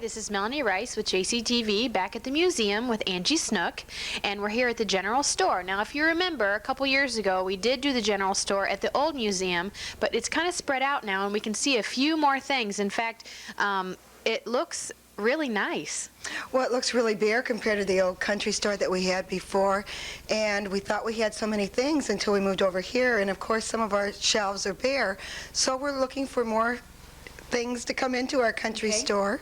this is Melanie Rice with JCTV back at the museum with Angie Snook, and we're here at the general store. Now, if you remember, a couple years ago we did do the general store at the old museum, but it's kind of spread out now and we can see a few more things. In fact, it looks really nice. Well, it looks really bare compared to the old country store that we had before, and we thought we had so many things until we moved over here, and of course some of our shelves are bare, so we're looking for more things to come into our country store.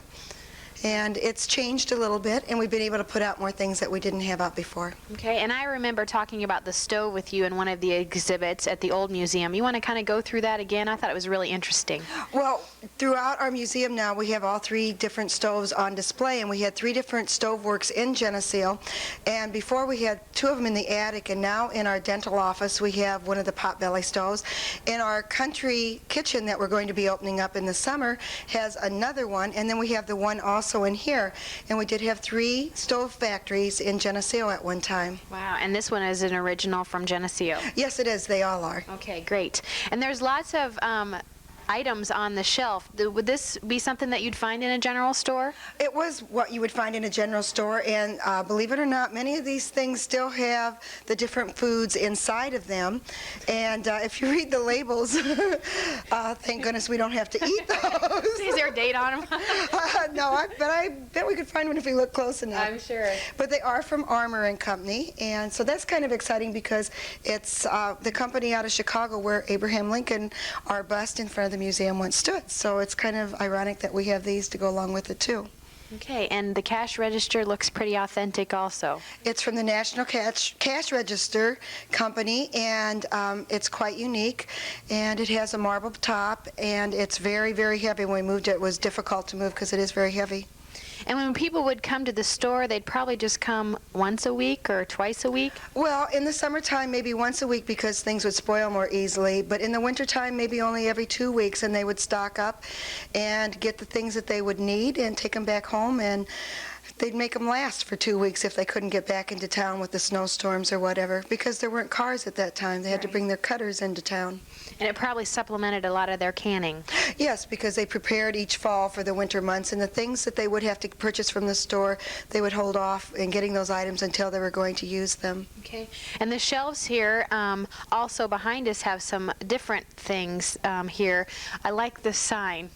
And it's changed a little bit, and we've been able to put out more things that we didn't have out before. Okay, and I remember talking about the stove with you in one of the exhibits at the old museum. You want to kind of go through that again? I thought it was really interesting. Well, throughout our museum now, we have all 3 different stoves on display, and we had 3 different stove works in Geneseo. And before we had 2 of them in the attic, and now in our dental office we have one of the potbelly stoves. In our country kitchen that we're going to be opening up in the summer has another one, and then we have the one also in here, and we did have 3 stove factories in Geneseo at one time. Wow, and this one is an original from Geneseo. Yes, it is. They all are. Okay, great. And there's lots of items on the shelf. Would this be something that you'd find in a general store? It was what you would find in a general store, and believe it or not, many of these things still have the different foods inside of them, and if you read the labels, thank goodness we don't have to eat those. Is there a date on them? No, but I bet we could find one if we look close enough. I'm sure. But they are from Armour and Company, and so that's kind of exciting because it's the company out of Chicago where Abraham Lincoln, our bust in front of the museum, once stood. So it's kind of ironic that we have these to go along with it too. Okay, and the cash register looks pretty authentic also. It's from the National Cash Register Company, and it's quite unique, and it has a marble top, and it's very, very heavy. When we moved it was difficult to move because it is very heavy. And when people would come to the store, they'd probably just come once a week or twice a week? Well, in the summertime, maybe once a week because things would spoil more easily. But in the wintertime, maybe only every 2 weeks, and they would stock up and get the things that they would need and take them back home, and they'd make them last for 2 weeks if they couldn't get back into town with the snowstorms or whatever, because there weren't cars at that time. They had to bring their cutters into town. And it probably supplemented a lot of their canning. Yes, because they prepared each fall for the winter months, and the things that they would have to purchase from the store, they would hold off in getting those items until they were going to use them. Okay. And the shelves here, also behind us, have some different things here. I like the sign.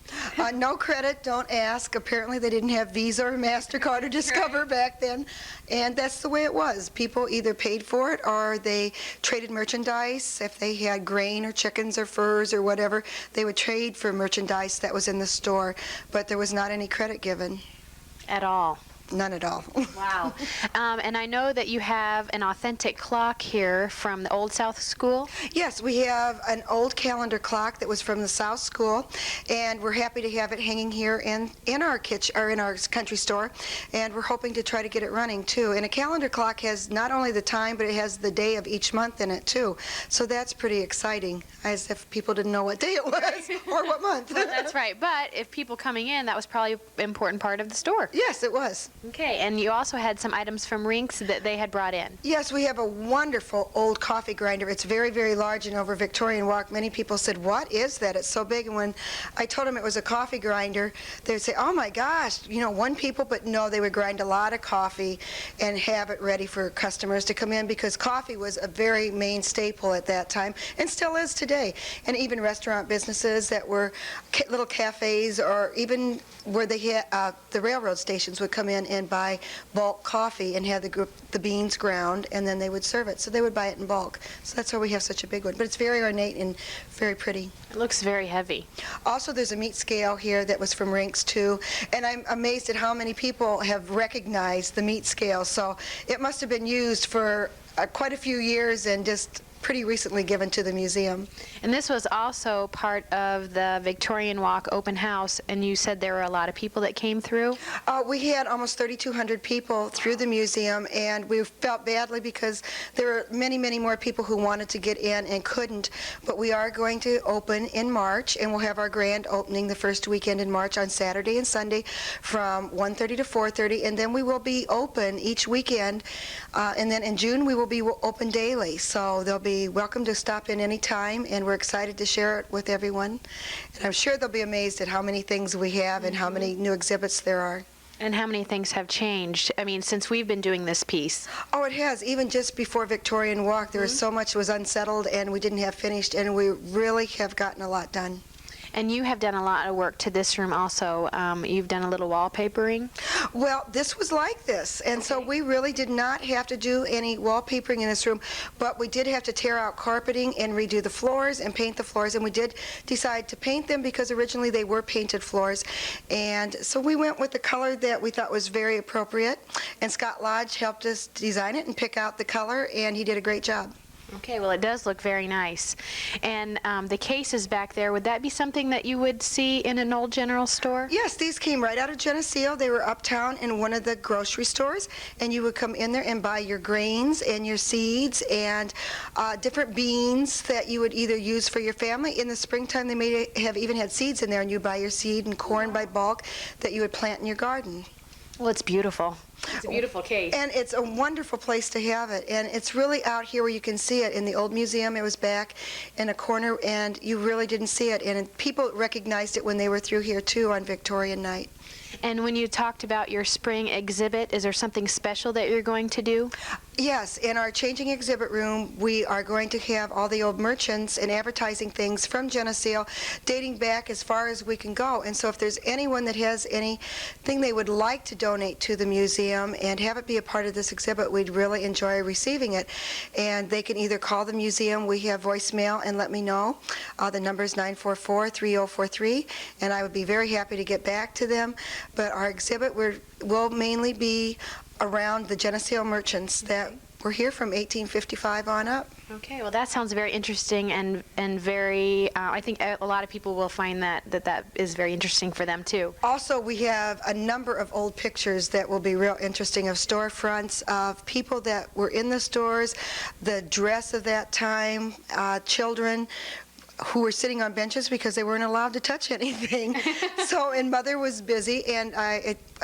No credit, don't ask. Apparently they didn't have Visa or MasterCard or Discover back then, and that's the way it was. People either paid for it or they traded merchandise. If they had grain or chickens or furs or whatever, they would trade for merchandise that was in the store, but there was not any credit given. At all? None at all. Wow. And I know that you have an authentic clock here from the Old South School. Yes, we have an old calendar clock that was from the South School, and we're happy to have it hanging here in our kitchen or in our country store, and we're hoping to try to get it running too. And a calendar clock has not only the time, but it has the day of each month in it too. So that's pretty exciting, as if people didn't know what day it was or what month. Well, that's right. But if people coming in, that was probably an important part of the store. Yes, it was. Okay, and you also had some items from Rinks that they had brought in. Yes, we have a wonderful old coffee grinder. It's very, very large, and over Victorian Walk, many people said, "What is that? It's so big." And when I told them it was a coffee grinder, they would say, "Oh my gosh, you know, 1 people," but no, they would grind a lot of coffee and have it ready for customers to come in, because coffee was a very main staple at that time, and still is today. And even restaurant businesses that were little cafes, or even where they had the railroad stations would come in and buy bulk coffee and have the beans ground, and then they would serve it. So they would buy it in bulk. So that's why we have such a big one. But it's very ornate and very pretty. It looks very heavy. Also, there's a meat scale here that was from Rinks too, and I'm amazed at how many people have recognized the meat scale. So it must have been used for quite a few years and just pretty recently given to the museum. And this was also part of the Victorian Walk open house, and you said there were a lot of people that came through? We had almost 3,200 people through the museum, and we felt badly because there were many, many more people who wanted to get in and couldn't. But we are going to open in March, and we'll have our grand opening the first weekend in March on Saturday and Sunday from 1:30 to 4:30, and then we will be open each weekend, and then in June we will be open daily. So there'll be be welcome to stop in anytime, and we're excited to share it with everyone. And I'm sure they'll be amazed at how many things we have and how many new exhibits there are. And how many things have changed, I mean, since we've been doing this piece? Oh, it has. Even just before Victorian Walk, there was so much was unsettled and we didn't have finished, and we really have gotten a lot done. And you have done a lot of work to this room also. You've done a little wallpapering. Well, this was like this, and so we really did not have to do any wallpapering in this room, but we did have to tear out carpeting and redo the floors and paint the floors, and we did decide to paint them because originally they were painted floors, and so we went with the color that we thought was very appropriate, and Scott Lodge helped us design it and pick out the color, and he did a great job. Okay, well, it does look very nice. And the cases back there, would that be something that you would see in an old general store? Yes, these came right out of Geneseo. They were uptown in one of the grocery stores, and you would come in there and buy your grains and your seeds and different beans that you would either use for your family. In the springtime, they may have even had seeds in there, and you buy your seed and corn by bulk that you would plant in your garden. Well, it's beautiful. It's a beautiful case. And it's a wonderful place to have it. And it's really out here where you can see it. In the old museum, it was back in a corner, and you really didn't see it. And people recognized it when they were through here, too, on Victorian night. And when you talked about your spring exhibit, is there something special that you're going to do? Yes, in our changing exhibit room, we are going to have all the old merchants and advertising things from Geneseo dating back as far as we can go. And so if there's anyone that has anything they would like to donate to the museum and have it be a part of this exhibit, we'd really enjoy receiving it. And they can either call the museum, we have voicemail, and let me know. The number is 944-3043, and I would be very happy to get back to them. But our exhibit will mainly be around the Geneseo merchants that were here from 1855 on up. Okay, well, that sounds very interesting and very, I think a lot of people will find that is very interesting for them, too. Also, we have a number of old pictures that will be real interesting of storefronts, of people that were in the stores, the dress of that time, children who were sitting on benches because they weren't allowed to touch anything. And Mother was busy, and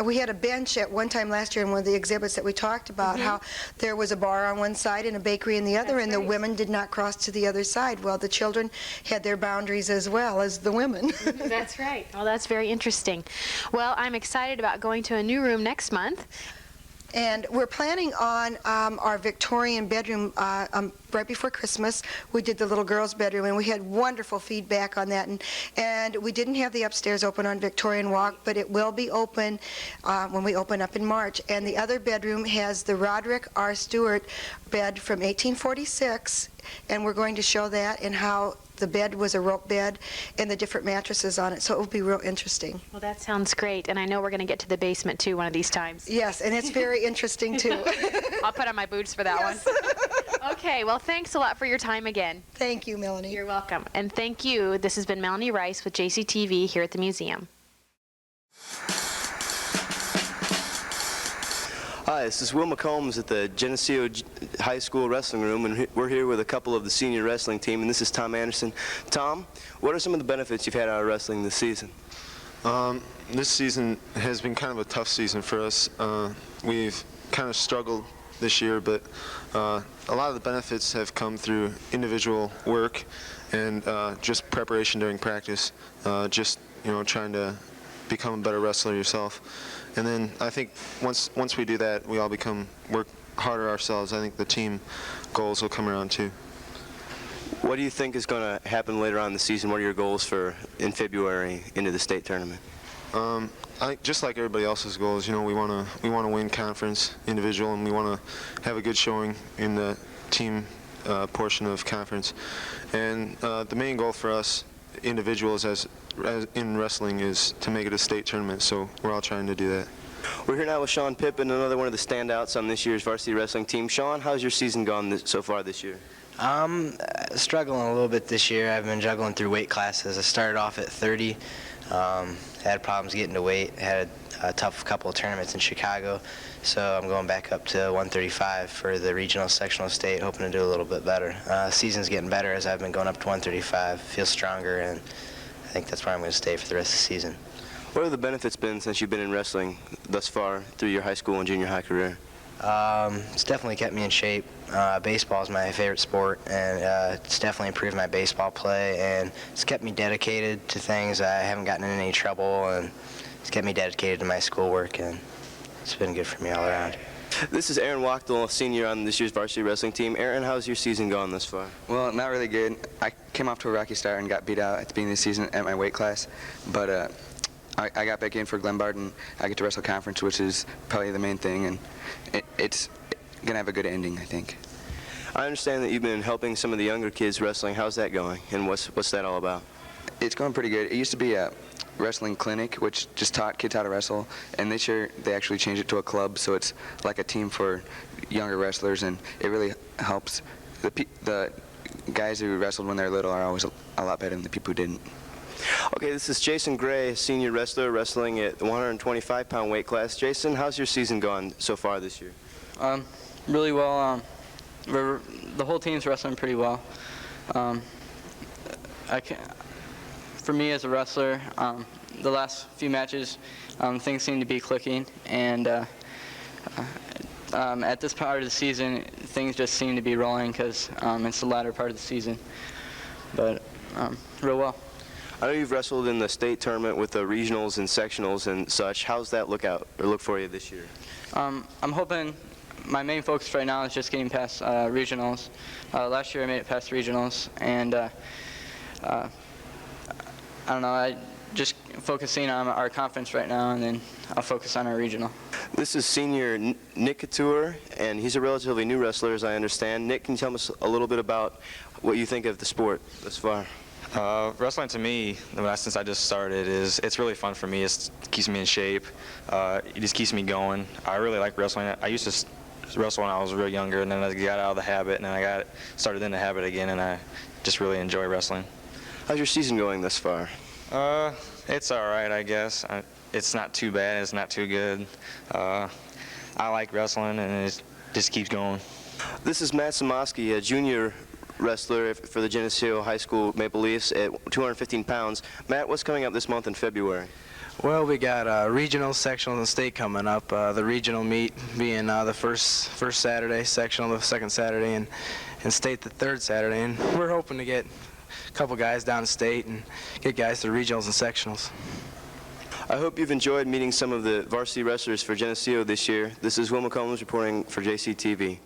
we had a bench at one time last year in one of the exhibits that we talked about, how there was a bar on one side and a bakery in the other, and the women did not cross to the other side. Well, the children had their boundaries as well as the women. That's right. Well, that's very interesting. Well, I'm excited about going to a new room next month. And we're planning on our Victorian bedroom right before Christmas. We did the little girls' bedroom, and we had wonderful feedback on that. And we didn't have the upstairs open on Victorian Walk, but it will be open when we open up in March. And the other bedroom has the Roderick R. Stewart bed from 1846, and we're going to show that and how the bed was a rope bed and the different mattresses on it, so it will be real interesting. Well, that sounds great, and I know we're going to get to the basement, too, one of these times. Yes, and it's very interesting, too. I'll put on my boots for that one. Okay, well, thanks a lot for your time again. Thank you, Melanie. You're welcome. And thank you. This has been Melanie Rice with JCTV here at the museum. Hi, this is Will McCombs at the Geneseo High School Wrestling Room, and we're here with a couple of the senior wrestling team, and this is Tom Anderson. Tom, what are some of the benefits you've had out of wrestling this season? This season has been kind of a tough season for us. We've kind of struggled this year, but a lot of the benefits have come through individual work and just preparation during practice, just trying to become a better wrestler yourself. And then I think once we do that, we all work harder ourselves. I think the team goals will come around too. What do you think is going to happen later on in the season? What are your goals for in February into the state tournament? I think just like everybody else's goals, we want to win conference, individual, and we want to have a good showing in the team portion of conference. And the main goal for us individuals as in wrestling is to make it a state tournament, so we're all trying to do that. We're here now with Sean Pippin, another one of the standouts on this year's varsity wrestling team. Sean, how's your season gone so far this year? Struggling a little bit this year. I've been juggling through weight classes. I started off at 30, had problems getting to weight, had a tough couple of tournaments in Chicago, so I'm going back up to 135 for the regional sectional state, hoping to do a little bit better. Season's getting better as I've been going up to 135, feel stronger, and I think that's where I'm going to stay for the rest of the season. What have the benefits been since you've been in wrestling thus far through your high school and junior high career? It's definitely kept me in shape. Baseball is my favorite sport, and it's definitely improved my baseball play, and it's kept me dedicated to things. I haven't gotten in any trouble, and it's kept me dedicated to my schoolwork, and it's been good for me all around. This is Aaron Wachtel, a senior on this year's varsity wrestling team. Aaron, how's your season going thus far? Well, not really good. I came off to a rocky start and got beat out at the beginning of the season at my weight class, but I got back in for Glenbard, and I get to wrestle conference, which is probably the main thing, and it's going to have a good ending, I think. I understand that you've been helping some of the younger kids wrestling. How's that going, and what's that all about? It's going pretty good. It used to be a wrestling clinic, which just taught kids how to wrestle, and this year they actually changed it to a club, so it's like a team for younger wrestlers, and it really helps. The guys who wrestled when they're little are always a lot better than the people who didn't. Okay, this is Jason Gray, a senior wrestler wrestling at the 125-pound weight class. Jason, how's your season gone so far this year? Really well. The whole team's wrestling pretty well. For me as a wrestler, the last few matches, things seem to be clicking, and at this part of the season, things just seem to be rolling because it's the latter part of the season. But real well. I know you've wrestled in the state tournament with the regionals and sectionals and such. How's that look for you this year? I'm hoping. My main focus right now is just getting past regionals. Last year I made it past regionals, and I don't know, I just focusing on our conference right now, and then I'll focus on our regional. This is senior Nick Couture, and he's a relatively new wrestler, as I understand. Nick, can you tell us a little bit about what you think of the sport thus far? Wrestling to me, since I just started, it's really fun for me. It keeps me in shape. It just keeps me going. I really like wrestling. I used to wrestle when I was real younger, and then I got out of the habit, and then I started in the habit again, and I just really enjoy wrestling. How's your season going thus far? It's all right, I guess. It's not too bad. It's not too good. I like wrestling, and it just keeps going. This is Matt Samoski, a junior wrestler for the Geneseo High School Maple Leafs at 215 pounds. Matt, what's coming up this month in February? Well, we got regional, sectional, and state coming up. The regional meet being the first Saturday, sectional the second Saturday, and state the third Saturday. And we're hoping to get a couple guys down to state and get guys to regionals and sectionals. I hope you've enjoyed meeting some of the varsity wrestlers for Geneseo this year. This is Will McCombs reporting for JCTV.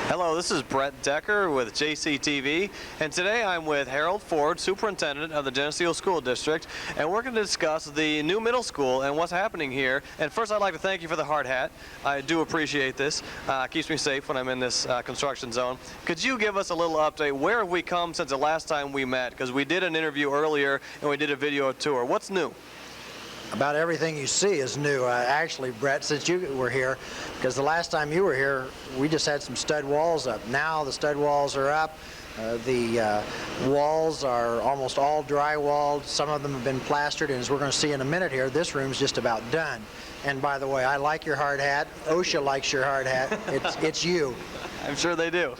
Hello, this is Brett Decker with JCTV, and today I'm with Harold Ford, Superintendent of the Geneseo School District, and we're going to discuss the new middle school and what's happening here. And first, I'd like to thank you for the hard hat. I do appreciate this. Keeps me safe when I'm in this construction zone. Could you give us a little update? Where have we come since the last time we met? Because we did an interview earlier, and we did a video tour. What's new? About everything you see is new. Actually, Brett, since you were here, because the last time you were here, we just had some stud walls up. Now the stud walls are up. The walls are almost all drywalled. Some of them have been plastered, and as we're going to see in a minute here, this room's just about done. And by the way, I like your hard hat. OSHA likes your hard hat. It's you. I'm sure they do.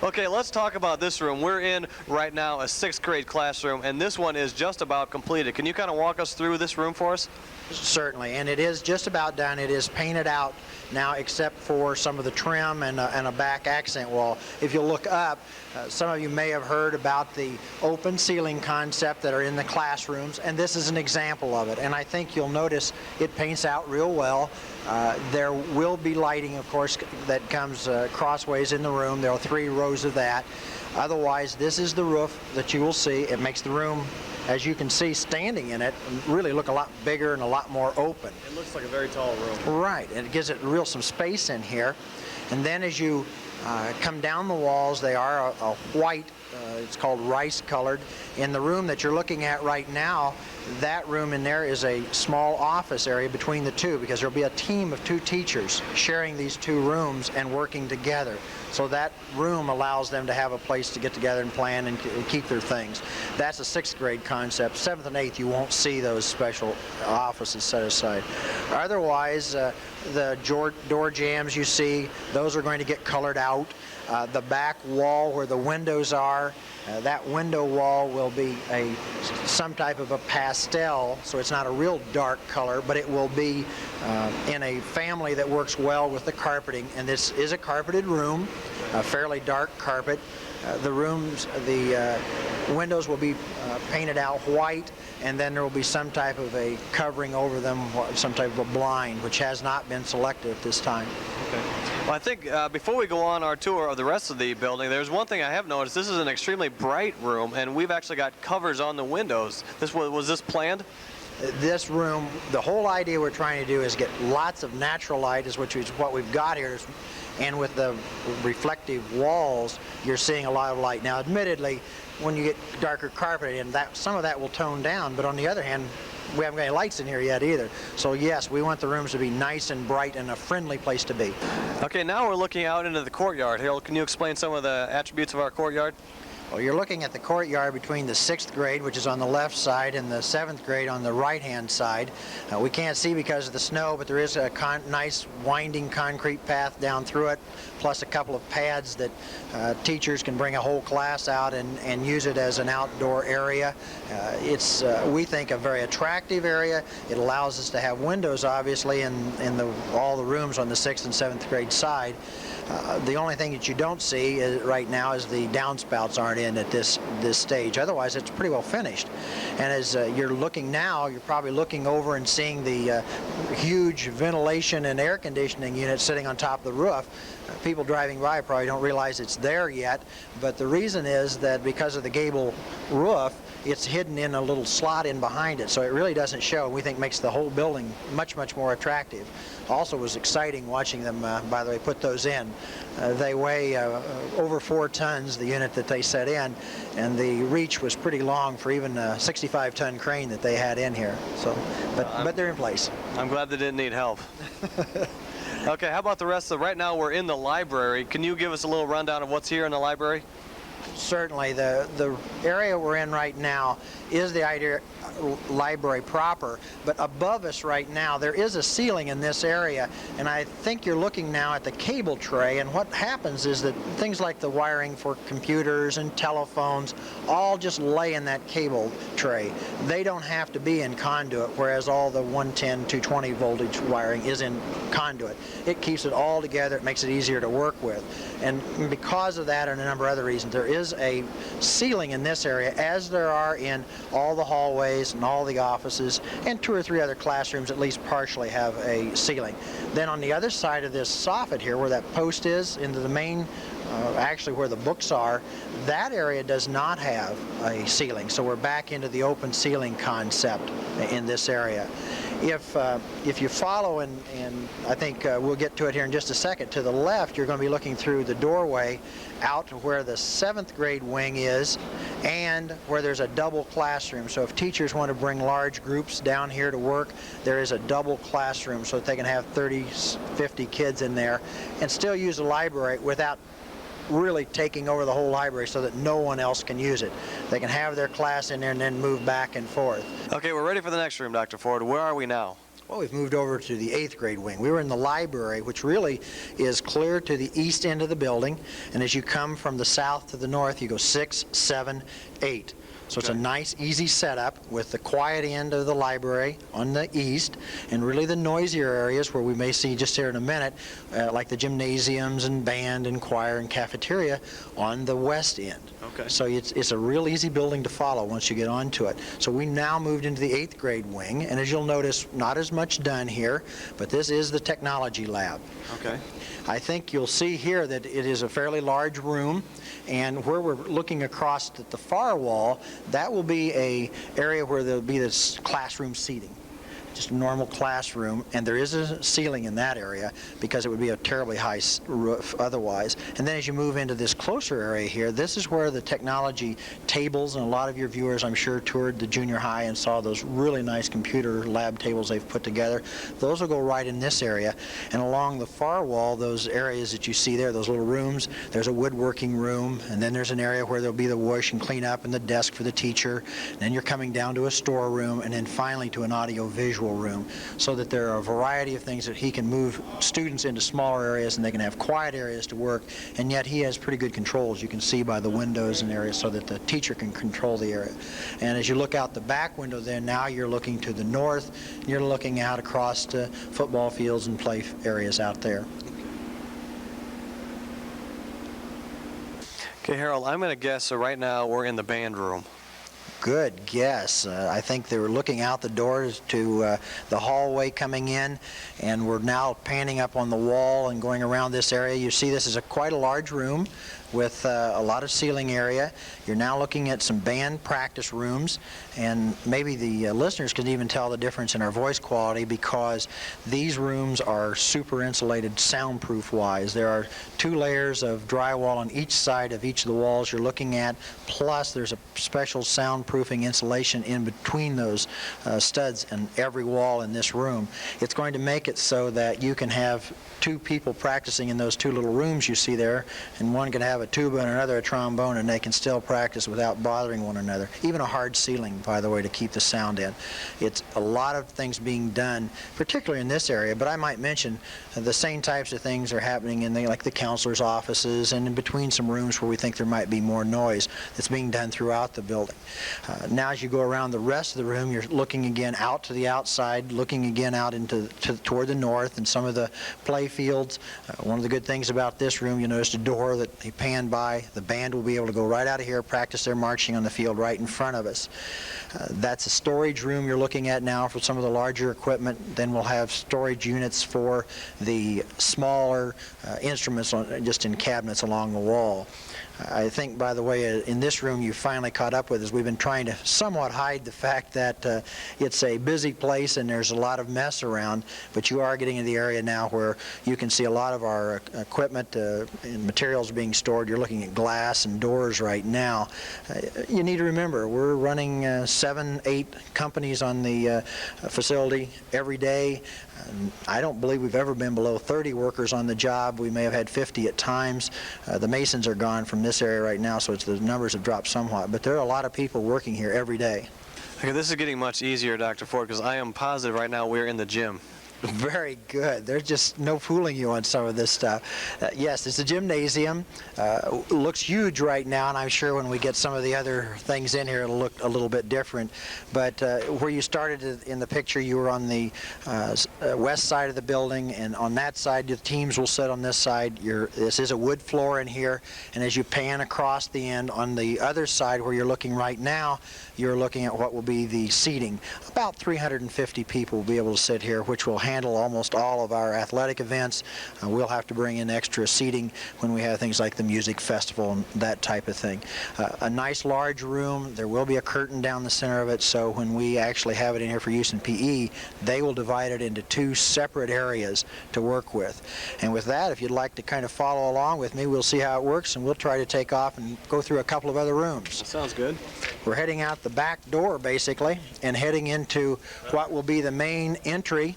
Okay, let's talk about this room. We're in right now a 6th grade classroom, and this one is just about completed. Can you kind of walk us through this room for us? Certainly, and it is just about done. It is painted out now, except for some of the trim and a back accent wall. If you look up, some of you may have heard about the open ceiling concept that are in the classrooms, and this is an example of it. And I think you'll notice it paints out real well. There will be lighting, of course, that comes crossways in the room. There are 3 rows of that. Otherwise, this is the roof that you will see. It makes the room, as you can see, standing in it, really look a lot bigger and a lot more open. It looks like a very tall room. Right, and it gives it some space in here. And then as you come down the walls, they are a white, it's called rice colored. In the room that you're looking at right now, that room in there is a small office area between the two, because there'll be a team of 2 teachers sharing these 2 rooms and working together. So that room allows them to have a place to get together and plan and keep their things. That's a 6th grade concept. 7th and 8th, you won't see those special offices set aside. Otherwise, the door jambs you see, those are going to get colored out. The back wall where the windows are, That window wall will be some type of a pastel, so it's not a real dark color, but it will be in a family that works well with the carpeting. And this is a carpeted room, a fairly dark carpet. The windows will be painted out white, and then there will be some type of a covering over them, some type of a blind, which has not been selected at this time. Okay. Well, I think before we go on our tour of the rest of the building, there's one thing I have noticed. This is an extremely bright room, and we've actually got covers on the windows. Was this planned? This room, the whole idea we're trying to do is get lots of natural light, which is what we've got here. And with the reflective walls, you're seeing a lot of light. Now, admittedly, when you get darker carpet in, some of that will tone down, but on the other hand, we haven't got any lights in here yet either. So yes, we want the rooms to be nice and bright and a friendly place to be. Okay, now we're looking out into the courtyard. Harold, can you explain some of the attributes of our courtyard? Well, you're looking at the courtyard between the 6th grade, which is on the left side, and the 7th grade on the right-hand side. We can't see because of the snow, but there is a nice winding concrete path down through it, plus a couple of pads that teachers can bring a whole class out and use it as an outdoor area. It's, we think, a very attractive area. It allows us to have windows, obviously, in all the rooms on the 6th and 7th grade side. The only thing that you don't see right now is the downspouts aren't in at this stage. Otherwise, it's pretty well finished. And as you're looking now, you're probably looking over and seeing the huge ventilation and air conditioning unit sitting on top of the roof. People driving by probably don't realize it's there yet, but the reason is that because of the gable roof, it's hidden in a little slot in behind it, so it really doesn't show. We think makes the whole building much, much more attractive. Also was exciting watching them, by the way, put those in. They weigh over 4 tons, the unit that they set in, and the reach was pretty long for even a 65-ton crane that they had in here. So, but they're in place. I'm glad they didn't need help. Okay, how about the rest of right now we're in the library. Can you give us a little rundown of what's here in the library? Certainly. The area we're in right now is the library proper, but above us right now there is a ceiling in this area, and I think you're looking now at the cable tray, and what happens is that things like the wiring for computers and telephones all just lay in that cable tray. They don't have to be in conduit, whereas all the 110, 220 voltage wiring is in conduit. It keeps it all together. It makes it easier to work with, and because of that and a number of other reasons, there is a ceiling in this area, as there are in all the hallways and all the offices, and 2 or 3 other classrooms at least partially have a ceiling. Then on the other side of this soffit here, where that post is, into the main, actually where the books are, that area does not have a ceiling. So we're back into the open ceiling concept in this area. If you follow, and I think we'll get to it here in just a second, to the left you're going to be looking through the doorway out to where the 7th grade wing is, and where there's a double classroom. So if teachers want to bring large groups down here to work, there is a double classroom so that they can have 30, 50 kids in there and still use the library without really taking over the whole library so that no one else can use it. They can have their class in there and then move back and forth. Okay, we're ready for the next room, Dr. Ford. Where are we now? Well, we've moved over to the 8th grade wing. We were in the library, which really is clear to the east end of the building, and as you come from the south to the north, you go 6, 7, 8. So it's a nice, easy setup with the quiet end of the library on the east, and really the noisier areas where we may see just here in a minute, like the gymnasiums and band and choir and cafeteria on the west end. Okay. So it's a real easy building to follow once you get onto it. So we now moved into the 8th grade wing, and as you'll notice, not as much done here, but this is the technology lab. Okay. I think you'll see here that it is a fairly large room, and where we're looking across at the far wall, that will be an area where there'll be this classroom seating. Just a normal classroom, and there is a ceiling in that area because it would be a terribly high roof otherwise. And then as you move into this closer area here, this is where the technology tables, and a lot of your viewers, I'm sure, toured the junior high and saw those really nice computer lab tables they've put together. Those will go right in this area. And along the far wall, those areas that you see there, those little rooms, there's a woodworking room, and then there's an area where there'll be the wash and clean up and the desk for the teacher. And then you're coming down to a storeroom, and then finally to an audio-visual individual room, so that there are a variety of things that he can move students into smaller areas and they can have quiet areas to work, and yet he has pretty good controls. You can see by the windows and areas so that the teacher can control the area. And as you look out the back window then, now you're looking to the north, you're looking out across to football fields and play areas out there. Okay, Harold, I'm going to guess right now we're in the band room. Good guess. I think they were looking out the doors to the hallway coming in, and we're now panning up on the wall and going around this area. You see this is quite a large room with a lot of ceiling area. You're now looking at some band practice rooms, and maybe the listeners can even tell the difference in our voice quality because these rooms are super insulated soundproof wise. There are 2 layers of drywall on each side of each of the walls you're looking at, plus there's a special soundproofing insulation in between those studs and every wall in this room. It's going to make it so that you can have 2 people practicing in those 2 little rooms you see there, and one can have a tuba and another a trombone, and they can still practice without bothering one another. Even a hard ceiling, by the way, to keep the sound in. It's a lot of things being done, particularly in this area, but I might mention the same types of things are happening in like the counselor's offices and in between some rooms where we think there might be more noise that's being done throughout the building. Now as you go around the rest of the room, you're looking again out to the outside, looking again out toward the north and some of the play fields. One of the good things about this room, you notice the door that he panned by. The band will be able to go right out of here, practice their marching on the field right in front of us. That's a storage room you're looking at now for some of the larger equipment. Then we'll have storage units for the smaller instruments just in cabinets along the wall. I think, by the way, in this room you finally caught up with is we've been trying to somewhat hide the fact that it's a busy place and there's a lot of mess around, but you are getting in the area now where you can see a lot of our equipment and materials being stored. You're looking at glass and doors right now. You need to remember, we're running 7, 8 companies on the facility every day. I don't believe we've ever been below 30 workers on the job. We may have had 50 at times. The masons are gone from this area right now, so the numbers have dropped somewhat. But there are a lot of people working here every day. Okay, this is getting much easier, Dr. Ford, because I am positive right now we're in the gym. Very good. There's just no fooling you on some of this stuff. Yes, it's a gymnasium. Looks huge right now, and I'm sure when we get some of the other things in here, it'll look a little bit different. But where you started in the picture, you were on the west side of the building, and on that side, the teams will sit on this side. This is a wood floor in here, and as you pan across the end, on the other side where you're looking right now, you're looking at what will be the seating. About 350 people will be able to sit here, which will handle almost all of our athletic events. We'll have to bring in extra seating when we have things like the music festival and that type of thing. A nice large room. There will be a curtain down the center of it, so when we actually have it in here for use in PE, they will divide it into 2 separate areas to work with. And with that, if you'd like to kind of follow along with me, we'll see how it works, and we'll try to take off and go through a couple of other rooms. That sounds good. We're heading out the back door, basically, and heading into what will be the main entry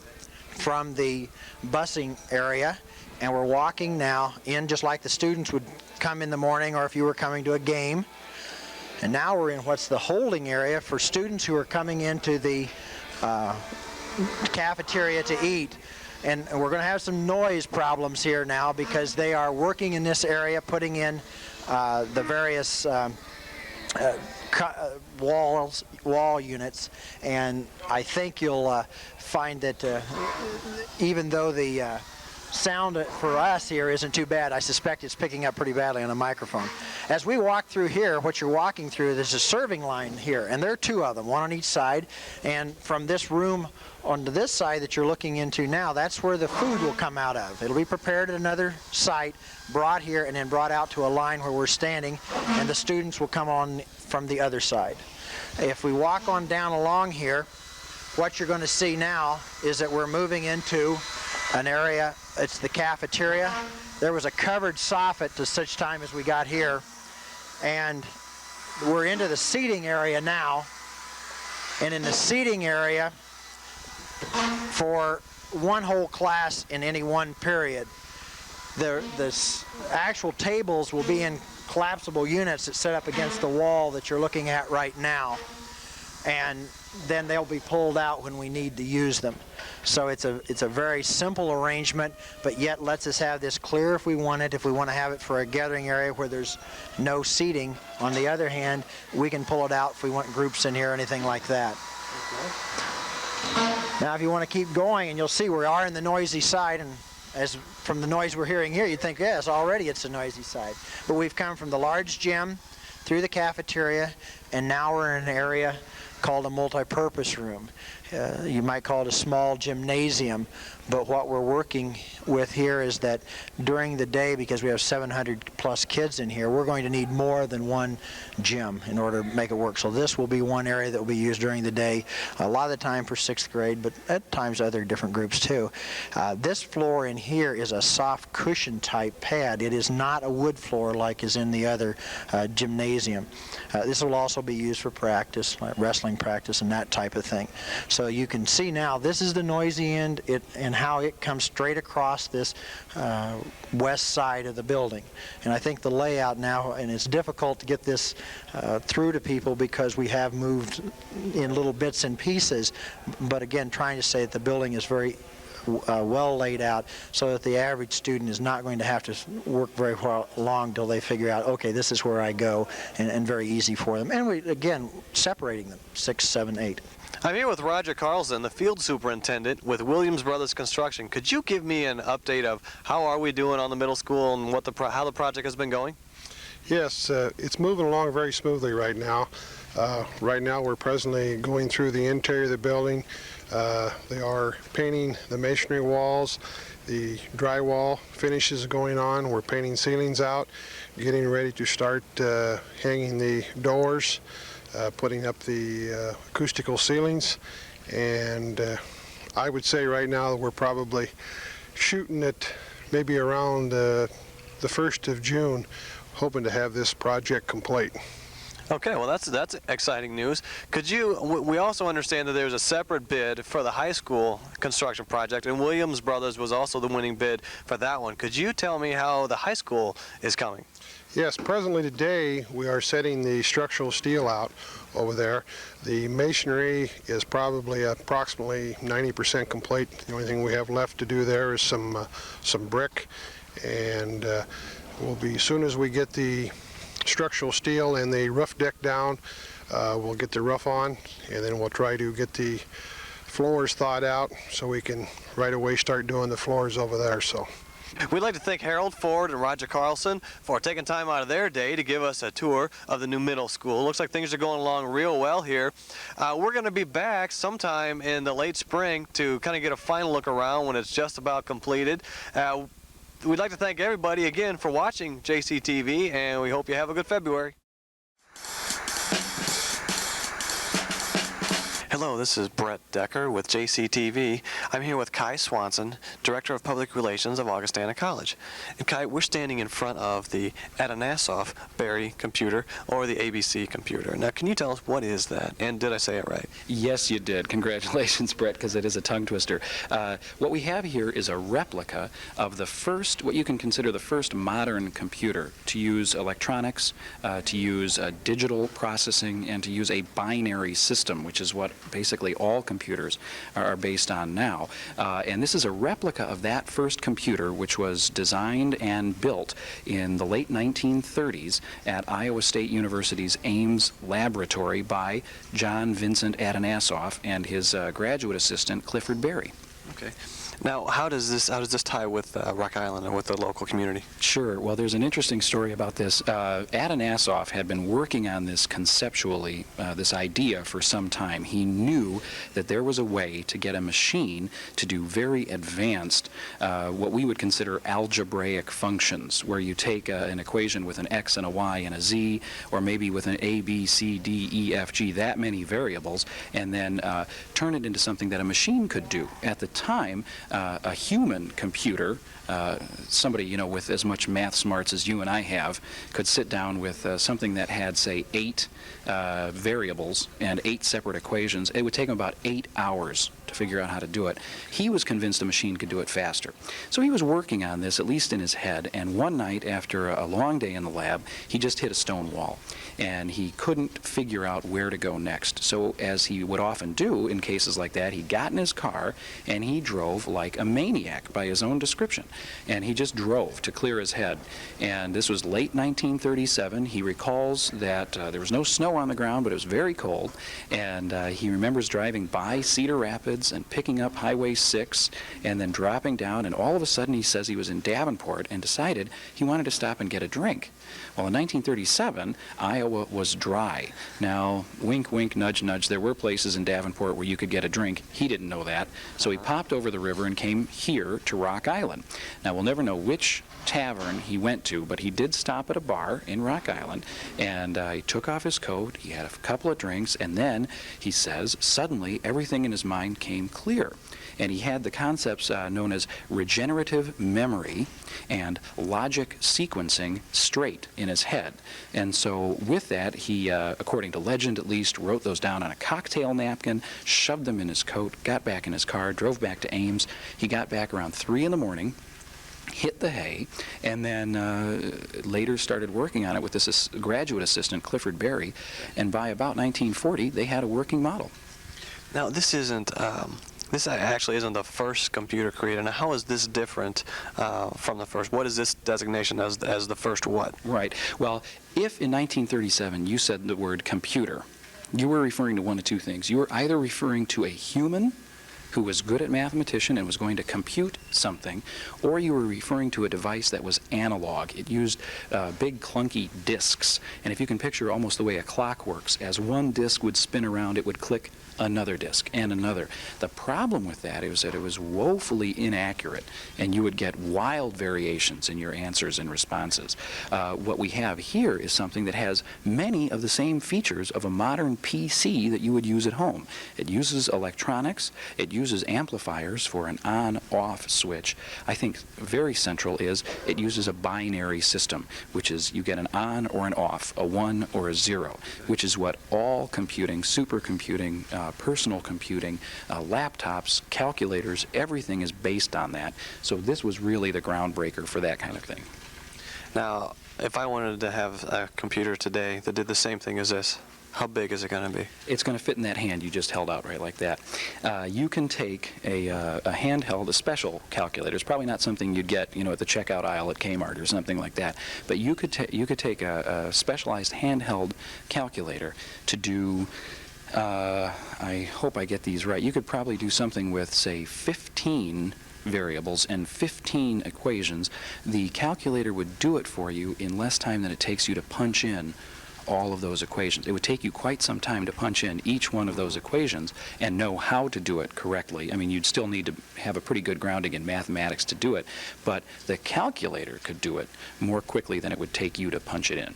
from the busing area, and we're walking now in just like the students would come in the morning or if you were coming to a game. And now we're in what's the holding area for students who are coming into the cafeteria to eat. And we're going to have some noise problems here now because they are working in this area, putting in the various wall units, and I think you'll find that even though the sound for us here isn't too bad, I suspect it's picking up pretty badly on the microphone. As we walk through here, what you're walking through, there's a serving line here, and there are 2 of them, one on each side, and from this room onto this side that you're looking into now, that's where the food will come out of. It'll be prepared at another site, brought here, and then brought out to a line where we're standing, and the students will come on from the other side. If we walk on down along here, what you're going to see now is that we're moving into an area, it's the cafeteria. There was a covered soffit to such time as we got here, and we're into the seating area now, and in the seating area for one whole class in any one period, the actual tables will be in collapsible units that set up against the wall that you're looking at right now. and then they'll be pulled out when we need to use them. So it's a very simple arrangement, but yet lets us have this clear if we want it. If we want to have it for a gathering area where there's no seating, on the other hand, we can pull it out if we want groups in here or anything like that. Now if you want to keep going, and you'll see we are in the noisy side, and as from the noise we're hearing here, you'd think, yes, already it's the noisy side. But we've come from the large gym through the cafeteria, and now we're in an area called a multi-purpose room. You might call it a small gymnasium, but what we're working with here is that during the day, because we have 700 plus kids in here, we're going to need more than one gym in order to make it work. So this will be one area that will be used during the day, a lot of the time for 6th grade, but at times other different groups too. This floor in here is a soft cushion type pad. It is not a wood floor like is in the other gymnasium. This will also be used for practice, like wrestling practice and that type of thing. So you can see now this is the noisy end and how it comes straight across this west side of the building. And I think the layout now, and it's difficult to get this through to people because we have moved in little bits and pieces, but again, trying to say that the building is very well laid out so that the average student is not going to have to work very long till they figure out, okay, this is where I go, and very easy for them. And we, again, separating them, 6, 7, 8. I'm here with Roger Carlson, the field superintendent with Williams Brothers Construction. Could you give me an update of how are we doing on the middle school and how the project has been going? Yes, it's moving along very smoothly right now. Right now we're presently going through the interior of the building. They are painting the masonry walls. The drywall finishes going on. We're painting ceilings out, getting ready to start hanging the doors, putting up the acoustical ceilings, and I would say right now that we're probably shooting at maybe around the 1st of June, hoping to have this project complete. Okay, well that's exciting news. Could you? We also understand that there's a separate bid for the high school construction project, and Williams Brothers was also the winning bid for that one. Could you tell me how the high school is coming? Yes, presently today we are setting the structural steel out over there. The masonry is probably approximately 90% complete. The only thing we have left to do there is some brick, and we'll be, as soon as we get the structural steel and the roof deck down, we'll get the roof on, and then we'll try to get the floors thawed out so we can right away start doing the floors over there. So we'd like to thank Harold Ford and Roger Carlson for taking time out of their day to give us a tour of the new middle school. Looks like things are going along real well here. We're going to be back sometime in the late spring to kind of get a final look around when it's just about completed. We'd like to thank everybody again for watching JCTV, and we hope you have a good February. Hello, this is Brett Decker with JCTV. I'm here with Kai Swanson, Director of Public Relations of Augustana College. And Kai, we're standing in front of the Adanasoff Berry computer, or the ABC computer. Now, can you tell us what is that, and did I say it right? Yes, you did. Congratulations, Brett, because it is a tongue twister. What we have here is a replica of the first, what you can consider the first modern computer to use electronics, to use digital processing, and to use a binary system, which is what basically all computers are based on now. And this is a replica of that first computer, which was designed and built in the late 1930s at Iowa State University's Ames Laboratory by John Vincent Adanasoff and his graduate assistant Clifford Berry. Okay. Now, how does this tie with Rock Island and with the local community? Sure. Well, there's an interesting story about this. Adanasoff had been working on this conceptually, this idea, for some time. He knew that there was a way to get a machine to do very advanced, what we would consider algebraic functions, where you take an equation with an x and a y and a z, or maybe with an a, b, c, d, e, f, g, that many variables, and then turn it into something that a machine could do. At the time, a human computer, somebody, you know, with as much math smarts as you and I have, could sit down with something that had, say, 8 variables and 8 separate equations. It would take them about 8 hours to figure out how to do it. He was convinced a machine could do it faster. So he was working on this, at least in his head, and one night after a long day in the lab, he just hit a stone wall, and he couldn't figure out where to go next. So as he would often do in cases like that, he got in his car and he drove like a maniac by his own description, and he just drove to clear his head. And this was late 1937. He recalls that there was no snow on the ground, but it was very cold, and he remembers driving by Cedar Rapids and picking up Highway 6 and then dropping down, and all of a sudden he says he was in Davenport and decided he wanted to stop and get a drink. Well, in 1937, Iowa was dry. Now, wink, wink, nudge, nudge, there were places in Davenport where you could get a drink. He didn't know that, so he popped over the river and came here to Rock Island. Now, we'll never know which tavern he went to, but he did stop at a bar in Rock Island, and he took off his coat, he had a couple of drinks, and then, he says, suddenly everything in his mind came clear. And he had the concepts known as regenerative memory and logic sequencing straight in his head. And so with that, he, according to legend at least, wrote those down on a cocktail napkin, shoved them in his coat, got back in his car, drove back to Ames. He got back around 3 in the morning, hit the hay, and then later started working on it with this graduate assistant, Clifford Berry, and by about 1940, they had a working model. Now, this isn't... This actually isn't the first computer created. Now, how is this different from the first? What is this designation as the first what? Right. Well, if in 1937 you said the word computer, you were referring to one of two things. You were either referring to a human who was good at mathematician and was going to compute something, or you were referring to a device that was analog. It used big clunky disks, and if you can picture almost the way a clock works, as one disk would spin around, it would click another disk and another. The problem with that is that it was woefully inaccurate, and you would get wild variations in your answers and responses. What we have here is something that has many of the same features of a modern PC that you would use at home. It uses electronics, it uses amplifiers for an on-off switch. I think very central is it uses a binary system, which is you get an on or an off, a 1 or a 0, which is what all computing, supercomputing, personal computing, laptops, calculators, everything is based on that. So this was really the groundbreaker for that kind of thing. Now, if I wanted to have a computer today that did the same thing as this, how big is it going to be? It's going to fit in that hand you just held out right like that. You can take a handheld, a special calculator. It's probably not something you'd get, at the checkout aisle at Kmart or something like that. But you could take a specialized handheld calculator to do. I hope I get these right. You could probably do something with, say, 15 variables and 15 equations. The calculator would do it for you in less time than it takes you to punch in all of those equations. It would take you quite some time to punch in each one of those equations and know how to do it correctly. I mean, you'd still need to have a pretty good grounding in mathematics to do it, but the calculator could do it more quickly than it would take you to punch it in.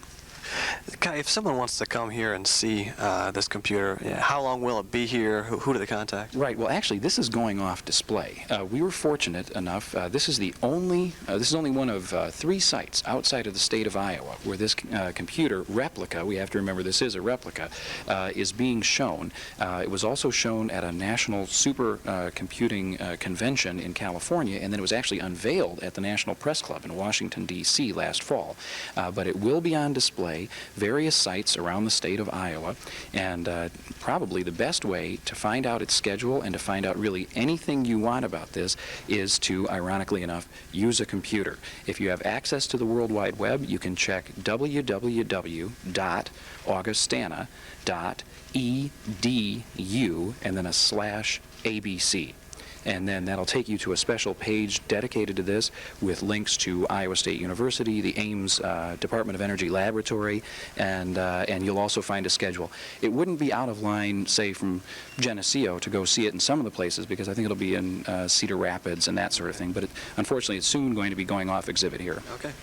If someone wants to come here and see this computer, how long will it be here? Who do they contact? Right. Well, actually, this is going off display. We were fortunate enough. This is only one of 3 sites outside of the state of Iowa where this computer replica. We have to remember this is a replica. Is being shown. It was also shown at a national supercomputing convention in California, and then it was actually unveiled at the National Press Club in Washington, D.C. last fall. But it will be on display. Various sites around the state of Iowa, and probably the best way to find out its schedule and to find out really anything you want about this is to, ironically enough, use a computer. If you have access to the World Wide Web, you can check www.augustana.edu and then a /ABC. And then that'll take you to a special page dedicated to this with links to Iowa State University, the Ames Department of Energy Laboratory, and you'll also find a schedule. It wouldn't be out of line, say, from Geneseo to go see it in some of the places, because I think it'll be in Cedar Rapids and that sort of thing. But unfortunately, it's soon going to be going off exhibit here. Okay.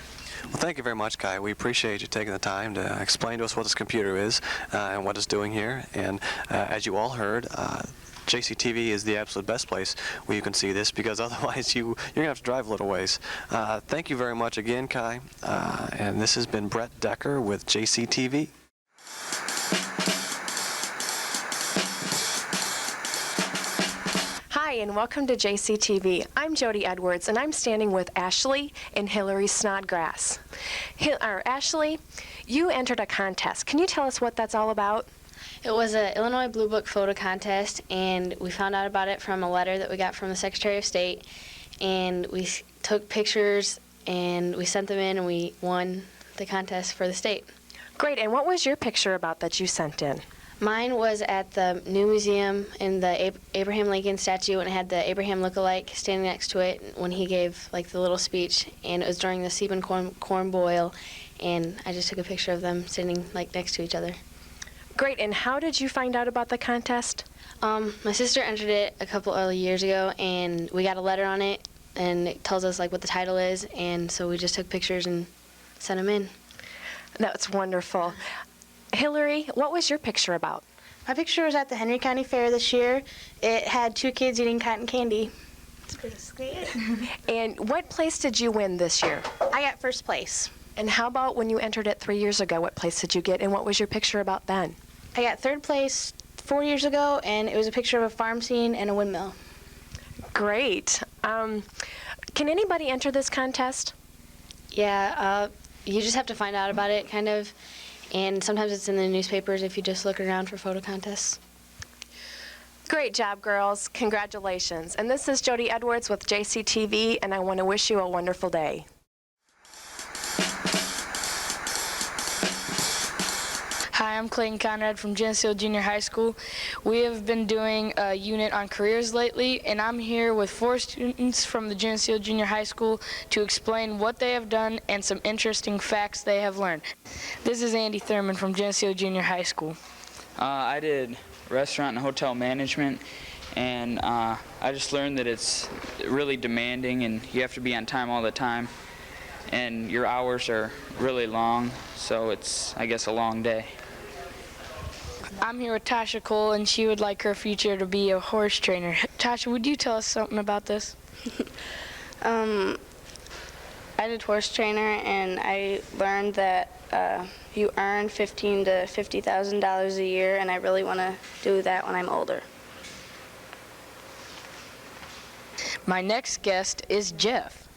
Well, thank you very much, Kai. We appreciate you taking the time to explain to us what this computer is and what it's doing here. And as you all heard, JCTV is the absolute best place where you can see this, because otherwise you're going to have to drive a little ways. Thank you very much again, Kai. And this has been Brett Decker with JCTV. Hi, and welcome to JCTV. I'm Jody Edwards, and I'm standing with Ashley and Hillary Snodgrass. Ashley, you entered a contest. Can you tell us what that's all about? It was an Illinois Blue Book photo contest, and we found out about it from a letter that we got from the Secretary of State, and we took pictures, and we sent them in, and we won the contest for the state. Great, and what was your picture about that you sent in? Mine was at the new museum in the Abraham Lincoln statue, and it had the Abraham look-alike standing next to it when he gave like the little speech, and it was during the Sebin corn boil, and I just took a picture of them standing like next to each other. Great, and how did you find out about the contest? My sister entered it a couple of years ago, and we got a letter on it, and it tells us like what the title is, and so we just took pictures and sent them in. That's wonderful. Hillary, what was your picture about? My picture was at the Henry County Fair this year. It had two kids eating cotton candy. That's basically it. And what place did you win this year? I got first place. And how about when you entered it 3 years ago? What place did you get, and what was your picture about then? I got third place 4 years ago, and it was a picture of a farm scene and a windmill. Great. Can anybody enter this contest? Yeah, you just have to find out about it, kind of. And sometimes it's in the newspapers if you just look around for photo contests. Great job, girls. Congratulations. And this is Jody Edwards with JCTV, and I want to wish you a wonderful day. Hi, I'm Clayton Conrad from Geneseo Junior High School. We have been doing a unit on careers lately, and I'm here with 4 students from the Geneseo Junior High School to explain what they have done and some interesting facts they have learned. This is Andy Thurman from Geneseo Junior High School. I did restaurant and hotel management, and I just learned that it's really demanding and you have to be on time all the time, and your hours are really long, so it's, I guess, a long day. I'm here with Tasha Cole, and she would like her future to be a horse trainer. Tasha, would you tell us something about this? I did horse trainer, and I learned that you earn $15,000 to $50,000 a year, and I really want to do that when I'm older. My next guest is Jeff.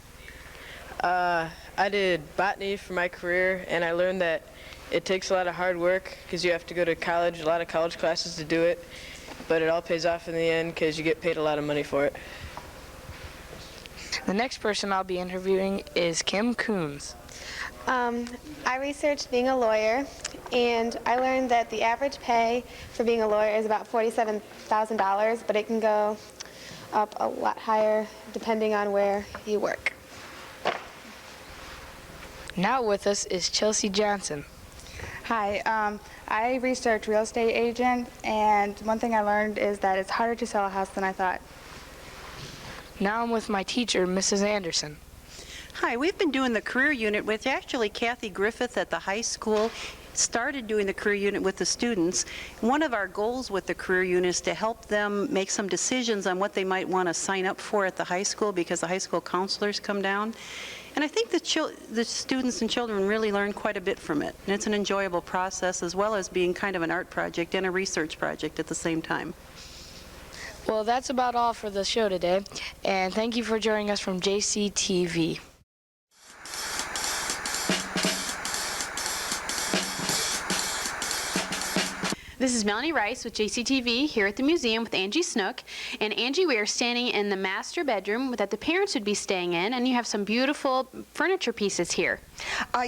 I did botany for my career, and I learned that it takes a lot of hard work because you have to go to college, a lot of college classes to do it, but it all pays off in the end because you get paid a lot of money for it. The next person I'll be interviewing is Kim Coons. I researched being a lawyer, and I learned that the average pay for being a lawyer is about $47,000, but it can go up a lot higher depending on where you work. Now with us is Chelsea Johnson. Hi, I researched real estate agent, and one thing I learned is that it's harder to sell a house than I thought. Now I'm with my teacher, Mrs. Anderson. Hi, we've been doing the career unit with actually Kathy Griffith at the high school. Started doing the career unit with the students. One of our goals with the career unit is to help them make some decisions on what they might want to sign up for at the high school, because the high school counselors come down. And I think the students and children really learn quite a bit from it. And it's an enjoyable process, as well as being kind of an art project and a research project at the same time. Well, that's about all for the show today. And thank you for joining us from JCTV. This is Melanie Rice with JCTV here at the museum with Angie Snook. And Angie, we are standing in the master bedroom that the parents would be staying in, and you have some beautiful furniture pieces here.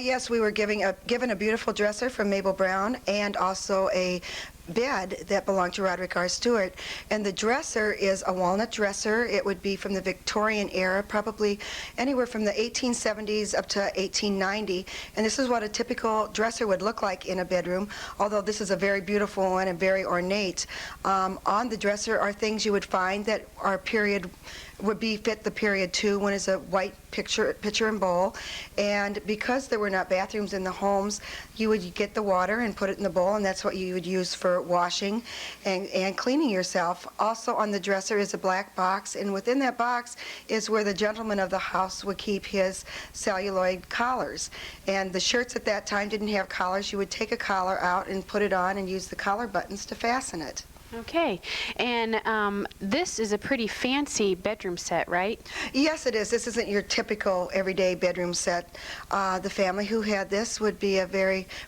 Yes, we were given a beautiful dresser from Mabel Brown, and also a bed that belonged to Roderick R. Stewart. And the dresser is a walnut dresser. It would be from the Victorian era, probably anywhere from the 1870s up to 1890. And this is what a typical dresser would look like in a bedroom, although this is a very beautiful one and very ornate. On the dresser are things you would find that are period would fit the period too. One is a white pitcher and bowl, and because there were not bathrooms in the homes, you would get the water and put it in the bowl, and that's what you would use for washing and cleaning yourself. Also on the dresser is a black box, and within that box is where the gentleman of the house would keep his celluloid collars. And the shirts at that time didn't have collars. You would take a collar out and put it on and use the collar buttons to fasten it. Okay, and this is a pretty fancy bedroom set, right? Yes, it is. This isn't your typical everyday bedroom set. The family who had this would be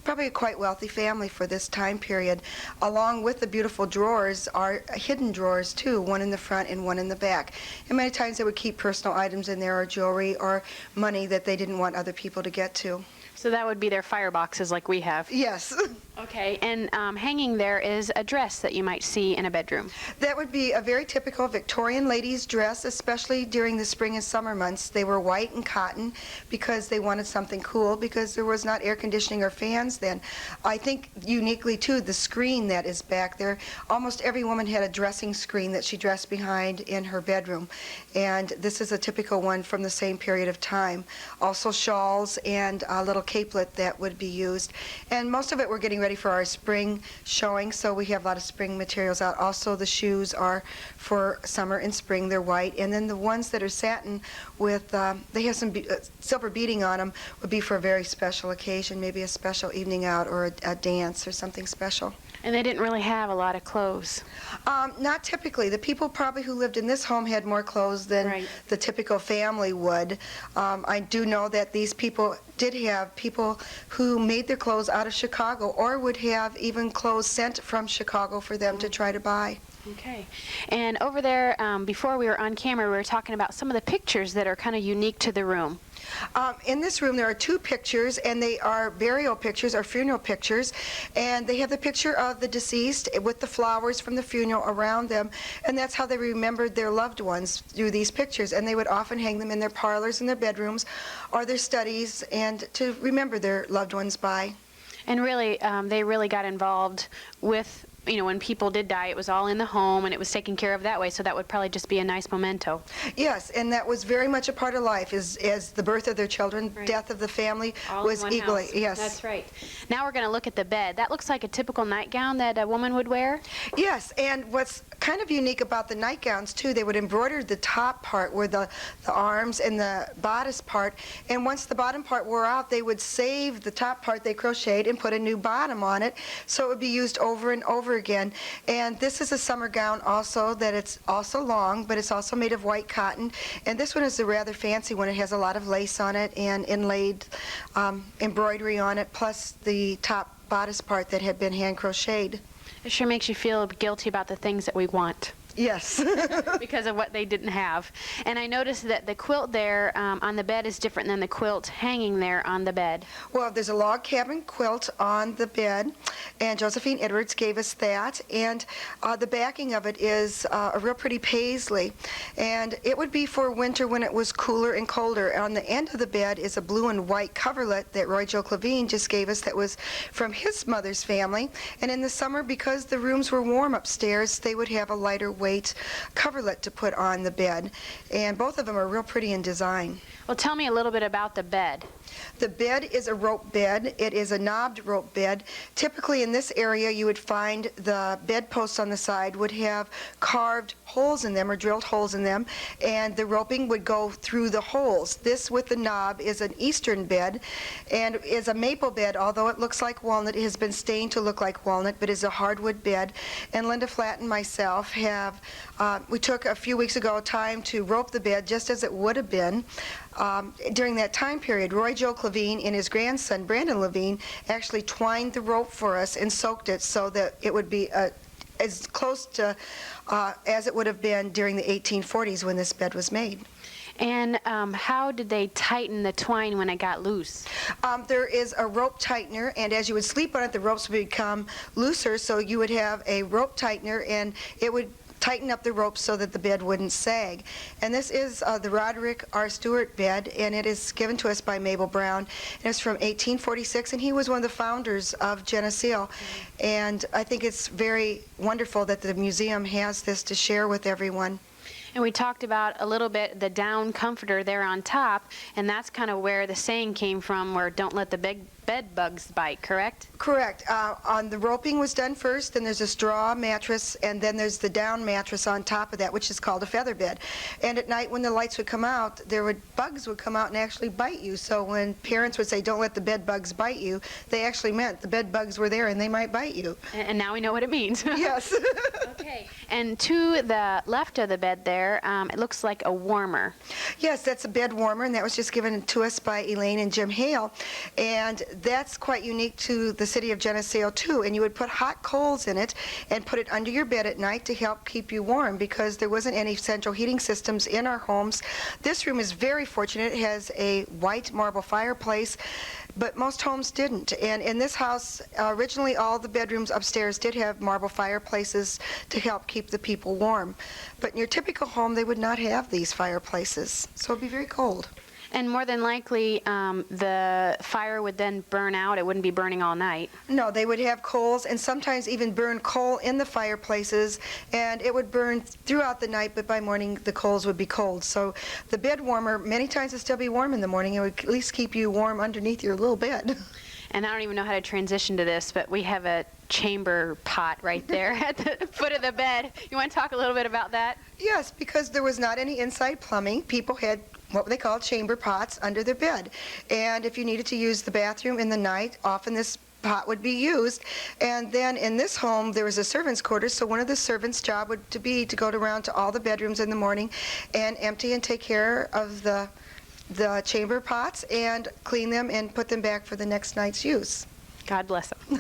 probably a quite wealthy family for this time period. Along with the beautiful drawers are hidden drawers too, one in the front and one in the back. And many times they would keep personal items in there, or jewelry, or money that they didn't want other people to get to. So that would be their fireboxes like we have. Yes. Okay, and hanging there is a dress that you might see in a bedroom. That would be a very typical Victorian lady's dress, especially during the spring and summer months. They were white and cotton because they wanted something cool, because there was not air conditioning or fans then. I think uniquely too, the screen that is back there, almost every woman had a dressing screen that she dressed behind in her bedroom. And this is a typical one from the same period of time. Also shawls and a little capelet that would be used. And most of it we're getting ready for our spring showing, so we have a lot of spring materials out. Also the shoes are for summer and spring, they're white. And then the ones that are satin with, they have some silver beading on them, would be for a very special occasion, maybe a special evening out or a dance or something special. And they didn't really have a lot of clothes. Not typically. The people probably who lived in this home had more clothes than the typical family would. I do know that these people did have people who made their clothes out of Chicago, or would have even clothes sent from Chicago for them to try to buy. Okay. And over there, before we were on camera, we were talking about some of the pictures that are kind of unique to the room. In this room there are two pictures, and they are burial pictures or funeral pictures, and they have the picture of the deceased with the flowers from the funeral around them, and that's how they remembered their loved ones, through these pictures. And they would often hang them in their parlors and their bedrooms or their studies, and to remember their loved ones by. And really, they really got involved with, you know, when people did die, it was all in the home and it was taken care of that way, so that would probably just be a nice memento. Yes, and that was very much a part of life, as the birth of their children, death of the family All was in one equally, house. yes. That's right. Now we're going to look at the bed. That looks like a typical nightgown that a woman would wear? Yes, and what's kind of unique about the nightgowns too, they would embroider the top part where the arms and the bodice part, and once the bottom part wore out, they would save the top part they crocheted and put a new bottom on it, so it would be used over and over again. And this is a summer gown also, that it's also long, but it's also made of white cotton. And this one is a rather fancy one. It has a lot of lace on it and inlaid embroidery on it, plus the top bodice part that had been hand crocheted. It sure makes you feel guilty about the things that we want. Yes. Because of what they didn't have. And I noticed that the quilt there on the bed is different than the quilt hanging there on the bed. Well, there's a log cabin quilt on the bed, and Josephine Edwards gave us that. And the backing of it is a real pretty paisley. And it would be for winter when it was cooler and colder. On the end of the bed is a blue and white coverlet that Roy Joe Clavine just gave us that was from his mother's family. And in the summer, because the rooms were warm upstairs, they would have a lighter weight coverlet to put on the bed, and both of them are real pretty in design. Well, tell me a little bit about the bed. The bed is a rope bed. It is a knobbed rope bed. Typically in this area you would find the bedposts on the side would have carved holes in them or drilled holes in them, and the roping would go through the holes. This with the knob is an eastern bed and is a maple bed. Although it looks like walnut, it has been stained to look like walnut, but is a hardwood bed. And Linda Flatt and myself have, we took a few weeks ago time to rope the bed just as it would have been. During that time period, Roy Joe Clavine and his grandson, Brandon Levine, actually twined the rope for us and soaked it so that it would be as close to as it would have been during the 1840s when this bed was made. And how did they tighten the twine when it got loose? There is a rope tightener, and as you would sleep on it, the ropes would become looser, so you would have a rope tightener, and it would tighten up the ropes so that the bed wouldn't sag. And this is the Roderick R. Stewart bed, and it is given to us by Mabel Brown. And it's from 1846, and he was one of the founders of Geneseo. And I think it's very wonderful that the museum has this to share with everyone. And we talked about a little bit the down comforter there on top, and that's kind of where the saying came from, where don't let the bed bugs bite, correct? Correct. On the roping was done first, and there's a straw mattress, and then there's the down mattress on top of that, which is called a feather bed. And at night when the lights would come out, bugs would come out and actually bite you. So when parents would say, don't let the bed bugs bite you, they actually meant the bed bugs were there and they might bite you. And now we know what it means. Yes. Okay. And to the left of the bed there, it looks like a warmer. Yes, that's a bed warmer, and that was just given to us by Elaine and Jim Hale. And that's quite unique to the city of Geneseo, too. And you would put hot coals in it and put it under your bed at night to help keep you warm, because there wasn't any central heating systems in our homes. This room is very fortunate. It has a white marble fireplace, but most homes didn't. And in this house, originally all the bedrooms upstairs did have marble fireplaces to help keep the people warm. But in your typical home, they would not have these fireplaces, so it'd be very cold. And more than likely, the fire would then burn out. It wouldn't be burning all night. No, they would have coals, and sometimes even burn coal in the fireplaces, and it would burn throughout the night, but by morning the coals would be cold. So the bed warmer many times would still be warm in the morning. It would at least keep you warm underneath your little bed. And I don't even know how to transition to this, but we have a chamber pot right there at the foot of the bed. You want to talk a little bit about that? Yes, because there was not any inside plumbing. People had what they call chamber pots under their bed. And if you needed to use the bathroom in the night, often this pot would be used. And then in this home, there was a servant's quarters, so one of the servants' job would be to go around to all the bedrooms in the morning and empty and take care of the chamber pots and clean them and put them back for the next night's use. God bless them.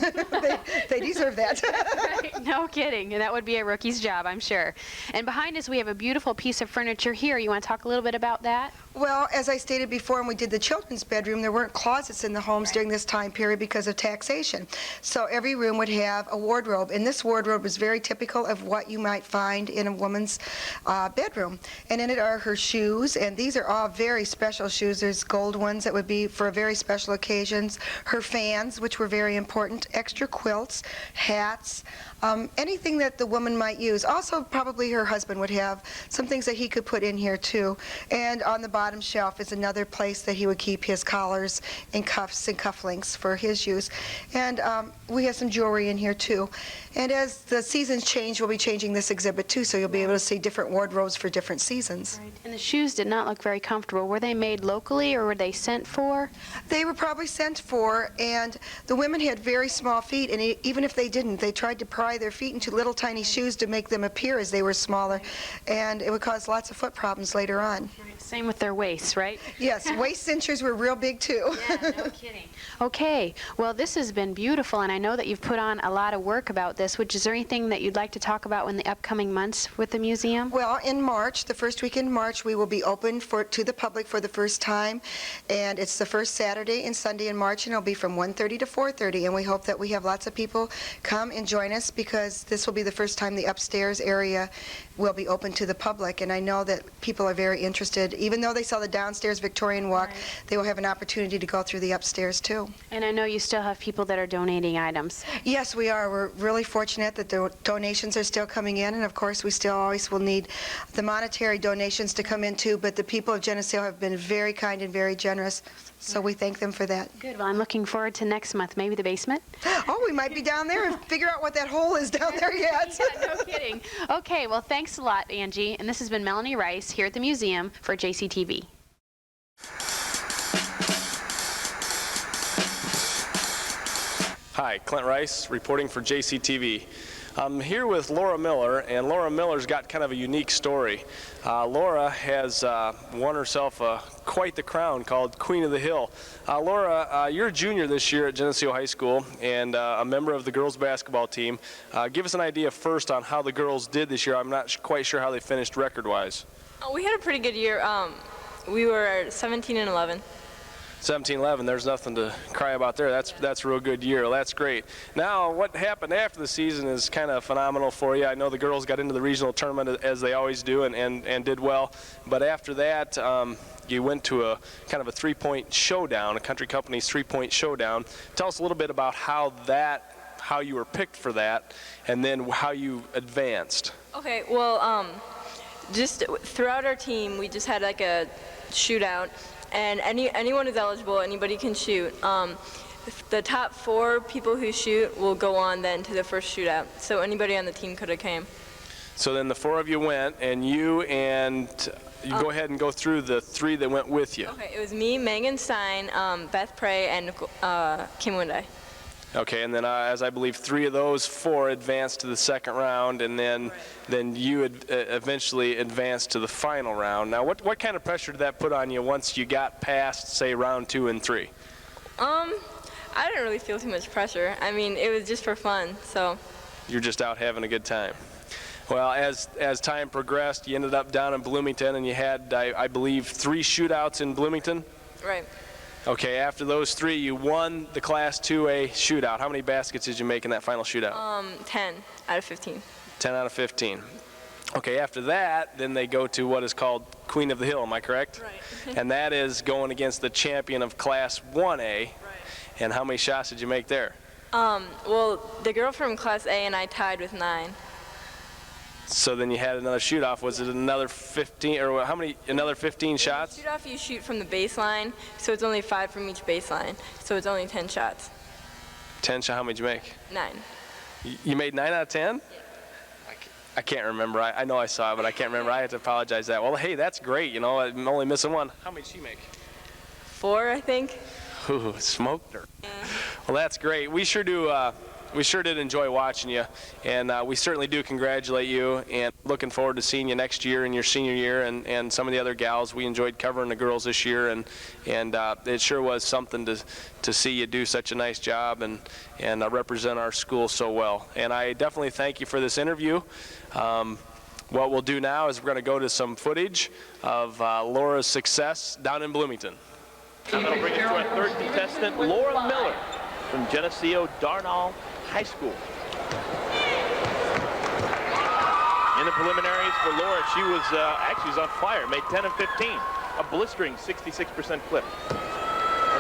They deserve that. Right, no kidding. And that would be a rookie's job, I'm sure. And behind us, we have a beautiful piece of furniture here. You want to talk a little bit about that? Well, as I stated before, when we did the children's bedroom, there weren't closets in the homes during this time period because of taxation. So every room would have a wardrobe, and this wardrobe is very typical of what you might find in a woman's bedroom. And in it are her shoes, and these are all very special shoes. There's gold ones that would be for very special occasions. Her fans, which were very important, extra quilts, hats, anything that the woman might use. Also, probably her husband would have some things that he could put in here, too. And on the bottom shelf is another place that he would keep his collars and cuffs and cufflinks for his use. And we have some jewelry in here, too. And as the seasons change, we'll be changing this exhibit, too, so you'll be able to see different wardrobes for different seasons. Right. And the shoes did not look very comfortable. Were they made locally, or were they sent for? They were probably sent for, and the women had very small feet, and even if they didn't, they tried to pry their feet into little tiny shoes to make them appear as they were smaller, and it would cause lots of foot problems later on. Right. Same with their waists, right? Yes, waist cinchers were real big, too. Yeah, no kidding. Okay, well, this has been beautiful, and I know that you've put on a lot of work about this. Is there anything that you'd like to talk about in the upcoming months with the museum? Well, in March, the first week in March, we will be open to the public for the first time, and it's the first Saturday and Sunday in March, and it'll be from 1:30 to 4:30, and we hope that we have lots of people come and join us, because this will be the first time the upstairs area will be open to the public, and I know that people are very interested. Even though they saw the downstairs Victorian walk, they will have an opportunity to go through the upstairs, too. And I know you still have people that are donating items. Yes, we are. We're really fortunate that the donations are still coming in, and of course we still always will need the monetary donations to come in too, but the people of Geneseo have been very kind and very generous, so we thank them for that. Good. Well, I'm looking forward to next month. Maybe the basement? Oh, we might be down there and figure out what that hole is down there yet. Yeah, no kidding. Okay, well, thanks a lot, Angie. And this has been Melanie Rice here at the museum for JCTV. Hi, Clint Rice reporting for JCTV. I'm here with Laura Miller, and Laura Miller's got kind of a unique story. Laura has won herself quite the crown called Queen of the Hill. Laura, you're a junior this year at Geneseo High School and a member of the girls basketball team. Give us an idea first on how the girls did this year. I'm not quite sure how they finished record-wise. We had a pretty good year. We were 17-11. 17-11, there's nothing to cry about there. That's a real good year. Well, that's great. Now, what happened after the season is kind of phenomenal for you. I know the girls got into the regional tournament as they always do and did well. But after that, you went to a kind of a three-point showdown, a country company's three-point showdown. Tell us a little bit about how you were picked for that, and then how you advanced. Okay, well, just throughout our team, we just had like a shootout. And anyone is eligible, anybody can shoot. the top 4 people who shoot will go on then to the first shootout. So anybody on the team could have came. So then the 4 of you went, and you go ahead and go through the 3 that went with you. Okay, it was me, Megan Stein, Beth Prey, and Kim Windai. Okay, and then as I believe 3 of those 4 advanced to the second round, and then you eventually advanced to the final round. Now, what kind of pressure did that put on you once you got past, say, round 2 and 3? I didn't really feel too much pressure. I mean, it was just for fun, so. You're just out having a good time. Well, as time progressed, you ended up down in Bloomington, and you had, I believe, 3 shootouts in Bloomington? Right. Okay, after those 3, you won the Class 2A shootout. How many baskets did you make in that final shootout? 10 out of 15. 10 out of 15. Okay, after that, then they go to what is called Queen of the Hill, am I correct? Right. And that is going against the champion of Class 1A. Right. And how many shots did you make there? Well, the girl from Class A and I tied with 9. So then you had another shoot-off. Was it another 15, or how many, another 15 shots? Shoot-off, you shoot from the baseline, so it's only 5 from each baseline. So it's only 10 shots. 10 shots, how many did you make? 9. You made 9 out of 10? Yeah. I can't remember. I know I saw it, but I can't remember. I have to apologize that. Well, hey, that's great. You know, I'm only missing 1. How many did she make? 4, I think. Ooh, smoked her. Yeah. Well, that's great. We sure do. We sure did enjoy watching you, and we certainly do congratulate you, and looking forward to seeing you next year in your senior year, and some of the other gals. We enjoyed covering the girls this year, and it sure was something to see you do such a nice job and represent our school so well. And I definitely thank you for this interview. What we'll do now is we're going to go to some footage of Laura's success down in Bloomington. I'm going to bring us to our 3rd contestant, Laura Miller from Geneseo Darnall High School. In the preliminaries for Laura, she was actually on fire, made 10 of 15, a blistering 66% clip.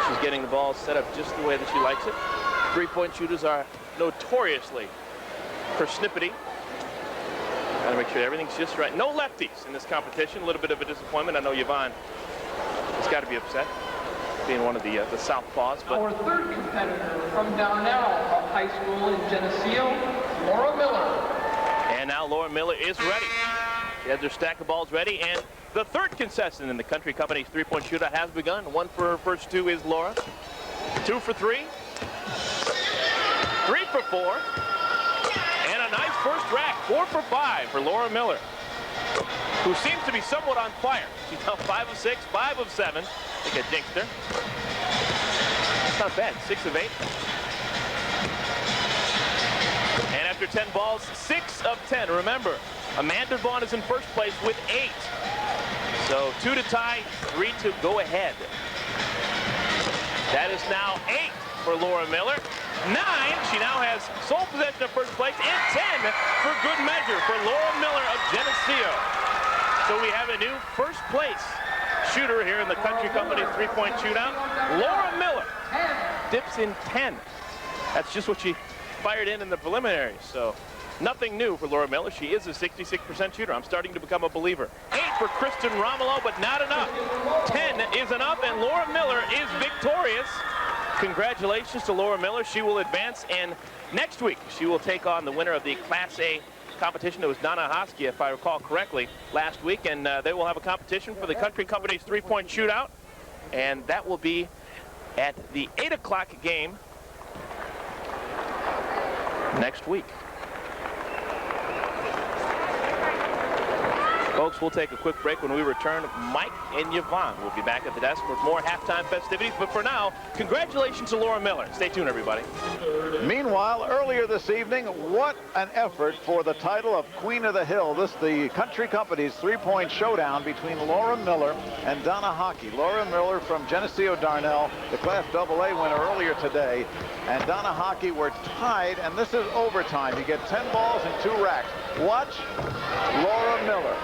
She's getting the ball set up just the way that she likes it. 3-point shooters are notoriously persnippety. Gotta make sure everything's just right. No lefties in this competition. A little bit of a disappointment. I know Yvonne has got to be upset, being one of the southpaws. But our 3rd competitor from Darnell High School in Geneseo, Laura Miller. And now Laura Miller is ready. She has her stack of balls ready, and the 3rd contestant in the Country Company's 3-point shootout has begun. 1 for her first 2 is Laura. 2 for 3. 3 for 4. And a nice first rack, 4 for 5 for Laura Miller, who seems to be somewhat on fire. She's now 5 of 6, 5 of 7. I think I jinxed her. It's not bad, 6 of 8. And after 10 balls, 6 of 10. Remember, Amanda Vaughn is in first place with 8. So 2 to tie, 3 to go ahead. That is now 8 for Laura Miller. 9, she now has sole possession of first place, and 10 for good measure for Laura Miller of Geneseo. So we have a new first place shooter here in the Country Company's 3-point shootout. Laura Miller dips in 10. That's just what she fired in the preliminaries. So nothing new for Laura Miller. She is a 66% shooter. I'm starting to become a believer. 8 for Kristen Romulo, but not enough. 10 is enough, and Laura Miller is victorious. Congratulations to Laura Miller. She will advance, and next week she will take on the winner of the Class A competition. It was Donna Hosky, if I recall correctly, last week, and they will have a competition for the Country Company's 3-point shootout, and that will be at the 8 o'clock game next week. Folks, we'll take a quick break. When we return, Mike and Yvonne will be back at the desk for more halftime festivities. But for now, congratulations to Laura Miller. Stay tuned, everybody. Meanwhile, earlier this evening, what an effort for the title of Queen of the Hill. This the Country Company's 3-point showdown between Laura Miller and Donna Hockey. Laura Miller from Geneseo Darnell, the Class AA winner earlier today, and Donna Hockey were tied, and this is overtime. You get 10 balls and 2 racks. Watch Laura Miller.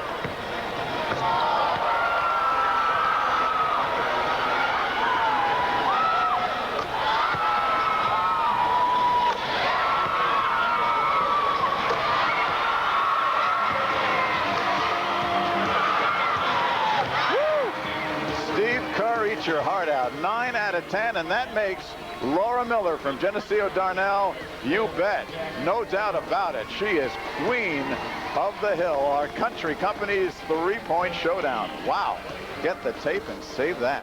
Eat your heart out. 9 out of 10, and that makes Laura Miller from Geneseo Darnell, you bet, no doubt about it. She is queen of the hill, our country company's three-point showdown. Wow. Get the tape and save that.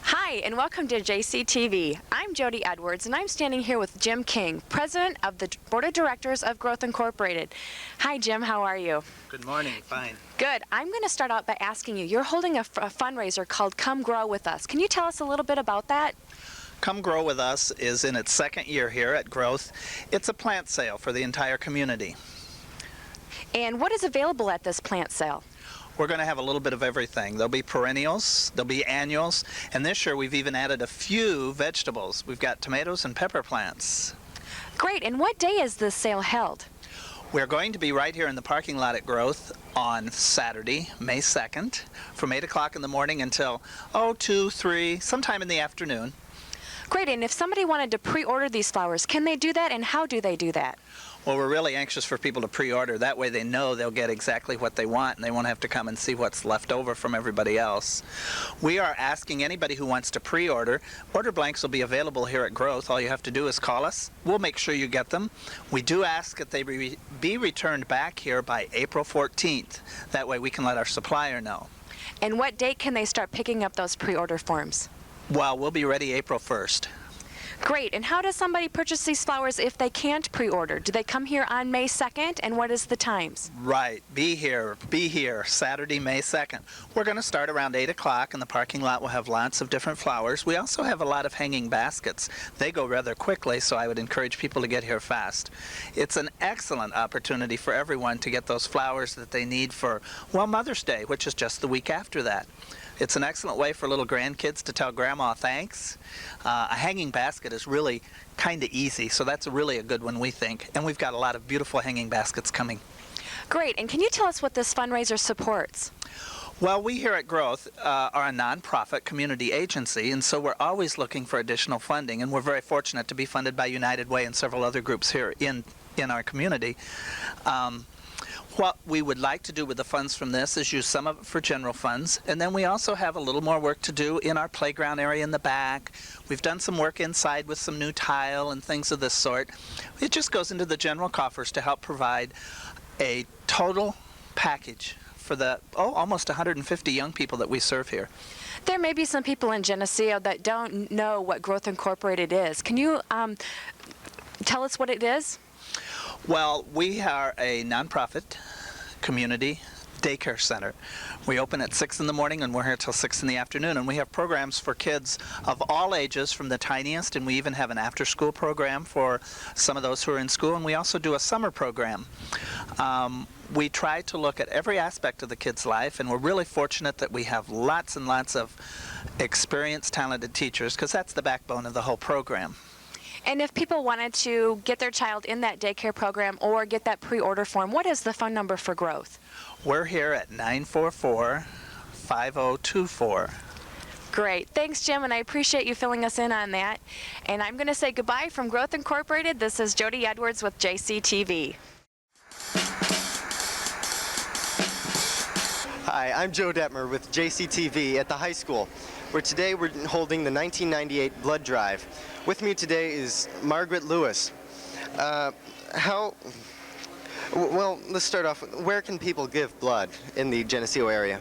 Hi, and welcome to JCTV. I'm Jody Edwards, and I'm standing here with Jim King, President of the Board of Directors of Growth Incorporated. Hi, Jim. How are you? Good morning. Fine. Good. I'm going to start out by asking you, you're holding a fundraiser called Come Grow With Us. Can you tell us a little bit about that? Come Grow With Us is in its second year here at Growth. It's a plant sale for the entire community. And what is available at this plant sale? We're going to have a little bit of everything. There'll be perennials, there'll be annuals, and this year we've even added a few vegetables. We've got tomatoes and pepper plants. Great. And what day is this sale held? We're going to be right here in the parking lot at Growth on Saturday, May 2nd, from 8 o'clock in the morning until 2, 3, sometime in the afternoon. Great. And if somebody wanted to pre-order these flowers, can they do that, and how do they do that? Well, we're really anxious for people to pre-order. That way they know they'll get exactly what they want, and they won't have to come and see what's left over from everybody else. We are asking anybody who wants to pre-order. Order blanks will be available here at Growth. All you have to do is call us. We'll make sure you get them. We do ask that they be returned back here by April 14th. That way we can let our supplier know. And what date can they start picking up those pre-order forms? Well, we'll be ready April 1st. Great. And how does somebody purchase these flowers if they can't pre-order? Do they come here on May 2nd, and what is the times? Right. Be here, Saturday, May 2nd. We're going to start around 8 o'clock, and the parking lot will have lots of different flowers. We also have a lot of hanging baskets. They go rather quickly, so I would encourage people to get here fast. It's an excellent opportunity for everyone to get those flowers that they need for, well, Mother's Day, which is just the week after that. It's an excellent way for little grandkids to tell Grandma thanks. A hanging basket is really kind of easy, so that's really a good one, we think. And we've got a lot of beautiful hanging baskets coming. Great. And can you tell us what this fundraiser supports? Well, we here at Growth are a nonprofit community agency, and so we're always looking for additional funding, and we're very fortunate to be funded by United Way and several other groups here in our community. What we would like to do with the funds from this is use some of it for general funds, and then we also have a little more work to do in our playground area in the back. We've done some work inside with some new tile and things of this sort. It just goes into the general coffers to help provide a total package for the almost 150 young people that we serve here. There may be some people in Geneseo that don't know what Growth Incorporated is. Can you tell us what it is? Well, we are a nonprofit community daycare center. We open at 6 in the morning and we're here till 6 in the afternoon, and we have programs for kids of all ages from the tiniest, and we even have an after-school program for some of those who are in school, and we also do a summer program. We try to look at every aspect of the kid's life, and we're really fortunate that we have lots and lots of experienced, talented teachers, because that's the backbone of the whole program. And if people wanted to get their child in that daycare program or get that pre-order form, what is the phone number for Growth? We're here at 944-5024. Great. Thanks, Jim, and I appreciate you filling us in on that. And I'm going to say goodbye from Growth Incorporated. This is Jody Edwards with JCTV. Hi, I'm Joe Detmer with JCTV at the high school, where today we're holding the 1998 blood drive. With me today is Margaret Lewis. Well, let's start off. Where can people give blood in the Geneseo area?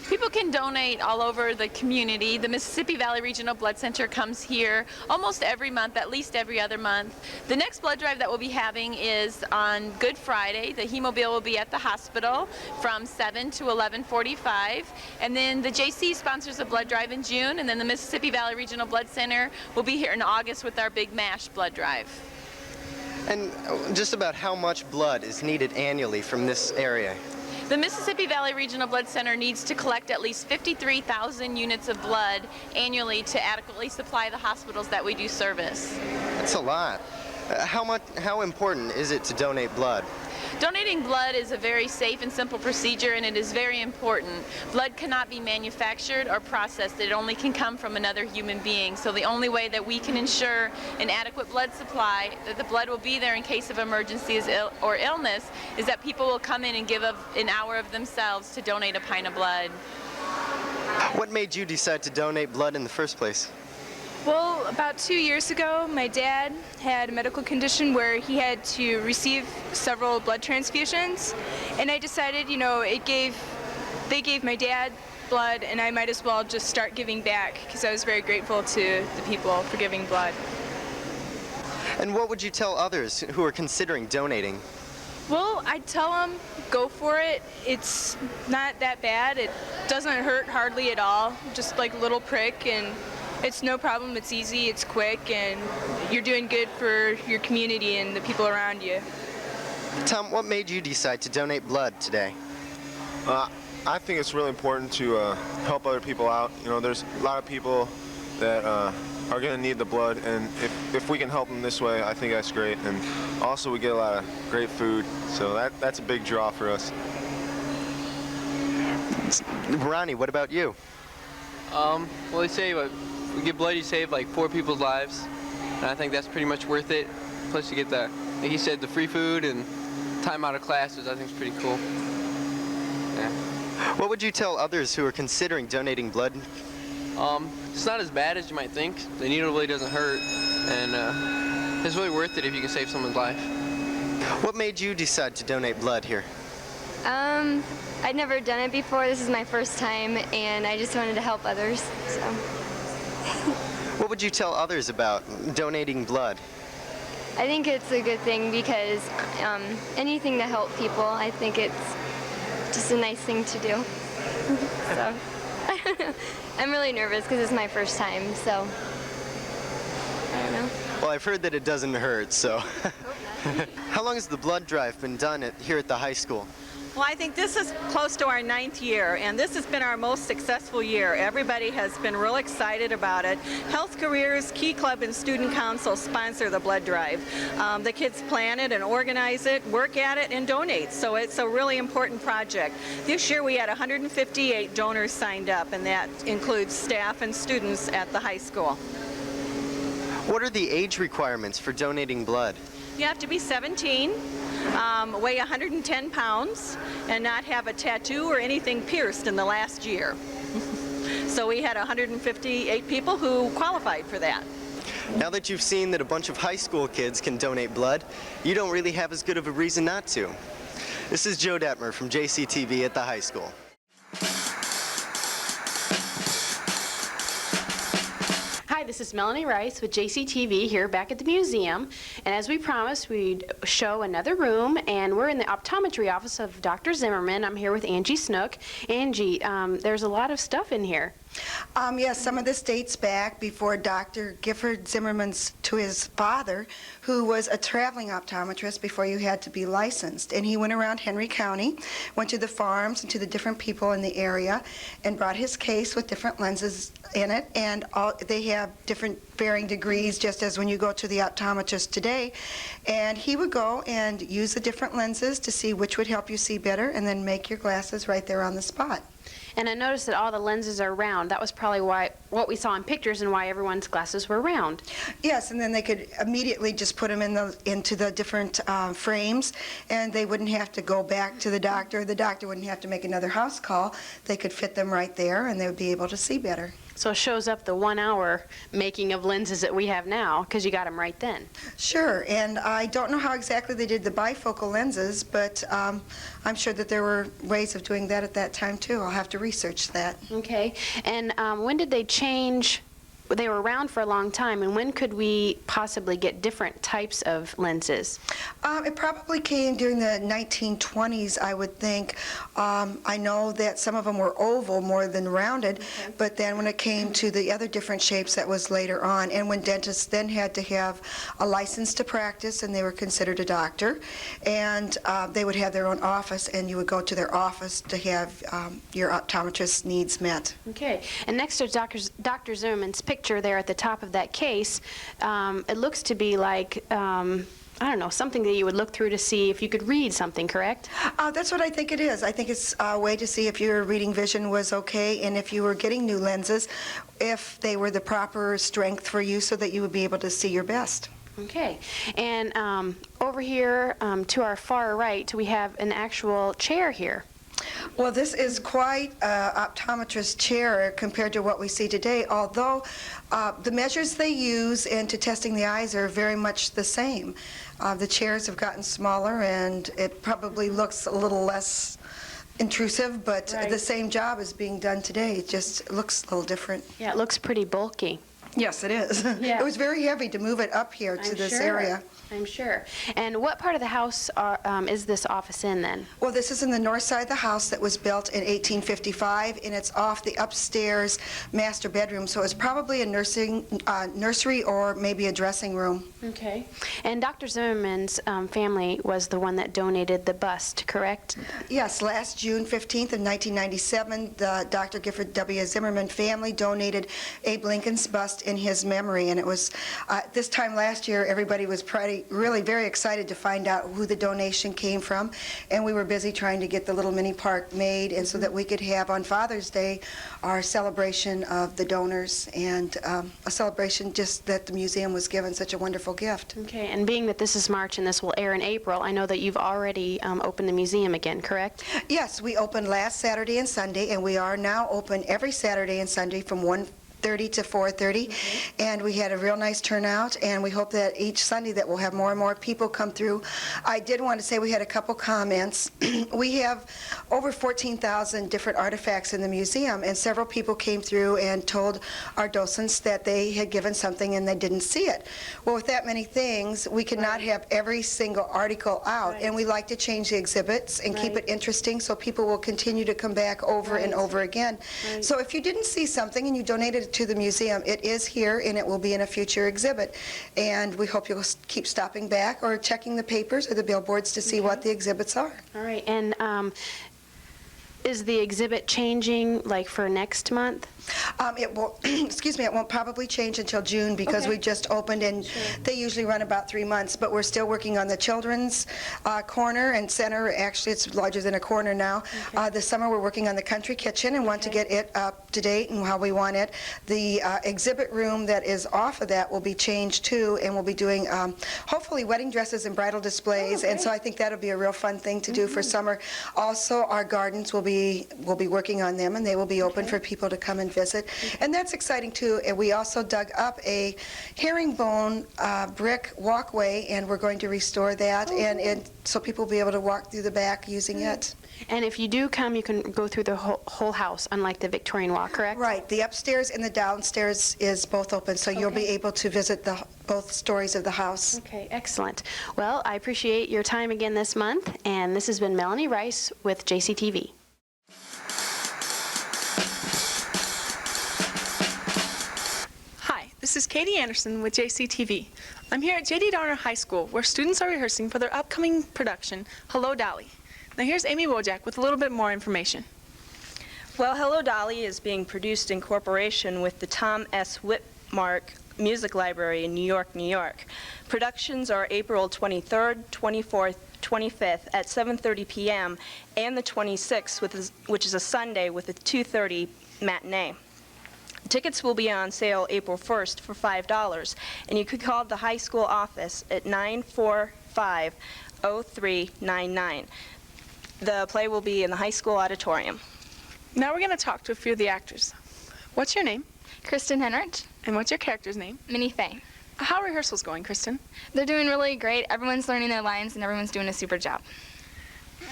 People can donate all over the community. The Mississippi Valley Regional Blood Center comes here almost every month, at least every other month. The next blood drive that we'll be having is on Good Friday. The hemobile will be at the hospital from 7 to 11:45. And then the JC sponsors a blood drive in June, and then the Mississippi Valley Regional Blood Center will be here in August with our big MASH blood drive. And just about how much blood is needed annually from this area? The Mississippi Valley Regional Blood Center needs to collect at least 53,000 units of blood annually to adequately supply the hospitals that we do service. That's a lot. How important is it to donate blood? Donating blood is a very safe and simple procedure, and it is very important. Blood cannot be manufactured or processed. It only can come from another human being. So the only way that we can ensure an adequate blood supply, that the blood will be there in case of emergencies or illness, is that people will come in and give an hour of themselves to donate a pint of blood. What made you decide to donate blood in the first place? Well, about 2 years ago, my dad had a medical condition where he had to receive several blood transfusions, and I decided, you know, they gave my dad blood, and I might as well just start giving back, because I was very grateful to the people for giving blood. And what would you tell others who are considering donating? Well, I'd tell them, go for it. It's not that bad. It doesn't hurt hardly at all, just like a little prick, and it's no problem. It's easy, it's quick, and you're doing good for your community and the people around you. Tom, what made you decide to donate blood today? I think it's really important to help other people out. You know, there's a lot of people that are going to need the blood, and if we can help them this way, I think that's great. And also we get a lot of great food, so that's a big draw for us. Ronnie, what about you? Well, they say if we give blood, you save like 4 people's lives, and I think that's pretty much worth it. Plus you get the, like he said, the free food and time out of classes. I think it's pretty cool. Yeah. What would you tell others who are considering donating blood? It's not as bad as you might think. The needle really doesn't hurt, and it's really worth it if you can save someone's life. What made you decide to donate blood here? I'd never done it before. This is my first time, and I just wanted to help others. So. What would you tell others about donating blood? I think it's a good thing because anything to help people, I think it's just a nice thing to do. So I'm really nervous because it's my first time, so I don't know. Well, I've heard that it doesn't hurt, so. How long has the blood drive been done here at the high school? Well, I think this is close to our 9th year, and this has been our most successful year. Everybody has been real excited about it. Health Careers, Key Club, and Student Council sponsor the blood drive. The kids plan it and organize it, work at it, and donate, so it's a really important project. This year we had 158 donors signed up, and that includes staff and students at the high school. What are the age requirements for donating blood? You have to be 17, weigh 110 pounds, and not have a tattoo or anything pierced in the last year. So we had 158 people who qualified for that. Now that you've seen that a bunch of high school kids can donate blood, you don't really have as good of a reason not to. This is Joe Detmer from JCTV at the high school. Hi, this is Melanie Rice with JCTV here back at the museum, and as we promised, we'd show another room, and we're in the optometry office of Dr. Zimmerman. I'm here with Angie Snook. Angie, there's a lot of stuff in here. Yes, some of this dates back before Dr. Gifford Zimmerman's to his father, who was a traveling optometrist before you had to be licensed. And he went around Henry County, went to the farms and to the different people in the area, and brought his case with different lenses in it. And they have different varying degrees, just as when you go to the optometrist today. And he would go and use the different lenses to see which would help you see better, and then make your glasses right there on the spot. And I noticed that all the lenses are round. That was probably what we saw in pictures and why everyone's glasses were round. Yes, and then they could immediately just put them into the different frames, and they wouldn't have to go back to the doctor. The doctor wouldn't have to make another house call. They could fit them right there, and they would be able to see better. So it shows up the 1 hour making of lenses that we have now, because you got them right then. Sure, and I don't know how exactly they did the bifocal lenses, but I'm sure that there were ways of doing that at that time too. I'll have to research that. Okay, and when did they change? They were around for a long time, and when could we possibly get different types of lenses? It probably came during the 1920s, I would think. I know that some of them were oval more than rounded, okay. But then when it came to the other different shapes, that was later on. And when dentists then had to have a license to practice, and they were considered a doctor, and they would have their own office, and you would go to their office to have your optometrist's needs met. Okay, and next to Dr. Zimmerman's picture there at the top of that case, it looks to be like I don't know, something that you would look through to see if you could read something, correct? That's what I think it is. I think it's a way to see if your reading vision was okay and if you were getting new lenses, if they were the proper strength for you so that you would be able to see your best. Okay. And over here to our far right, we have an actual chair here. Well, this is quite an optometrist chair compared to what we see today, although the measures they use into testing the eyes are very much the same. The chairs have gotten smaller, and it probably looks a little less intrusive, but the same job is being done today. It just looks a little different. Yeah, it looks pretty bulky. Yes, it is. Yeah. It was very heavy to move it up here to this area. I'm sure. And what part of the house is this office in then? Well, this is in the north side of the house that was built in 1855, and it's off the upstairs master bedroom, so it's probably a nursery or maybe a dressing room. Okay. And Dr. Zimmerman's family was the one that donated the bust, correct? Yes, last June 15th of 1997, the Dr. Gifford W. Zimmerman family donated Abe Lincoln's bust in his memory, and it was this time last year everybody was really very excited to find out who the donation came from, and we were busy trying to get the little mini park made, and so that we could have on Father's Day our celebration of the donors, and a celebration just that the museum was given such a wonderful gift. Okay, and being that this is March and this will air in April, I know that you've already opened the museum again, correct? Yes, we opened last Saturday and Sunday, and we are now open every Saturday and Sunday from 1:30 to 4:30, and we had a real nice turnout, and we hope that each Sunday that we'll have more and more people come through. I did want to say we had a couple comments. We have over 14,000 different artifacts in the museum, and several people came through and told our docents that they had given something and they didn't see it. Well, with that many things, we cannot have every single article out, and we like to change the exhibits and keep it interesting so people will continue to come back over and over again. So if you didn't see something and you donated it to the museum, it is here and it will be in a future exhibit, and we hope you'll keep stopping back or checking the papers or the billboards to see what the exhibits are. All right, and is the exhibit changing like for next month? It will, excuse me, it won't probably change until June because we just opened, and they usually run about 3 months, but we're still working on the children's corner and center. Actually, it's larger than a corner now. This summer we're working on the country kitchen and want to get it up to date and how we want it. The exhibit room that is off of that will be changed too, and we'll be doing hopefully wedding dresses and bridal displays, and so I think that'll be a real fun thing to do for summer. Also, our gardens will be working on them, and they will be open for people to come and visit, and that's exciting too. And we also dug up a herringbone brick walkway, and we're going to restore that, and so people will be able to walk through the back using it. And if you do come, you can go through the whole house, unlike the Victorian Walk, correct? Right. The upstairs and the downstairs is both open, so you'll be able to visit both stories of the house. Okay, excellent. Well, I appreciate your time again this month, and this has been Melanie Rice with JCTV. This is Katie Anderson with JCTV. I'm here at J.D. Downer High School, where students are rehearsing for their upcoming production, Hello, Dolly. Now here's Amy Wojak with a little bit more information. Well, Hello, Dolly is being produced in cooperation with the Tom S. Whitmark Music Library in New York, New York. Productions are April 23rd, 24th, 25th at 7:30 p.m. and the 26th, which is a Sunday, with a 2:30 matinee. Tickets will be on sale April 1st for $5, and you could call the high school office at 945-0399. The play will be in the high school auditorium. Now we're going to talk to a few of the actors. What's your name? Kristen Henrich. And what's your character's name? Minnie Fay. How are rehearsals going, Kristen? They're doing really great. Everyone's learning their lines, and everyone's doing a super job.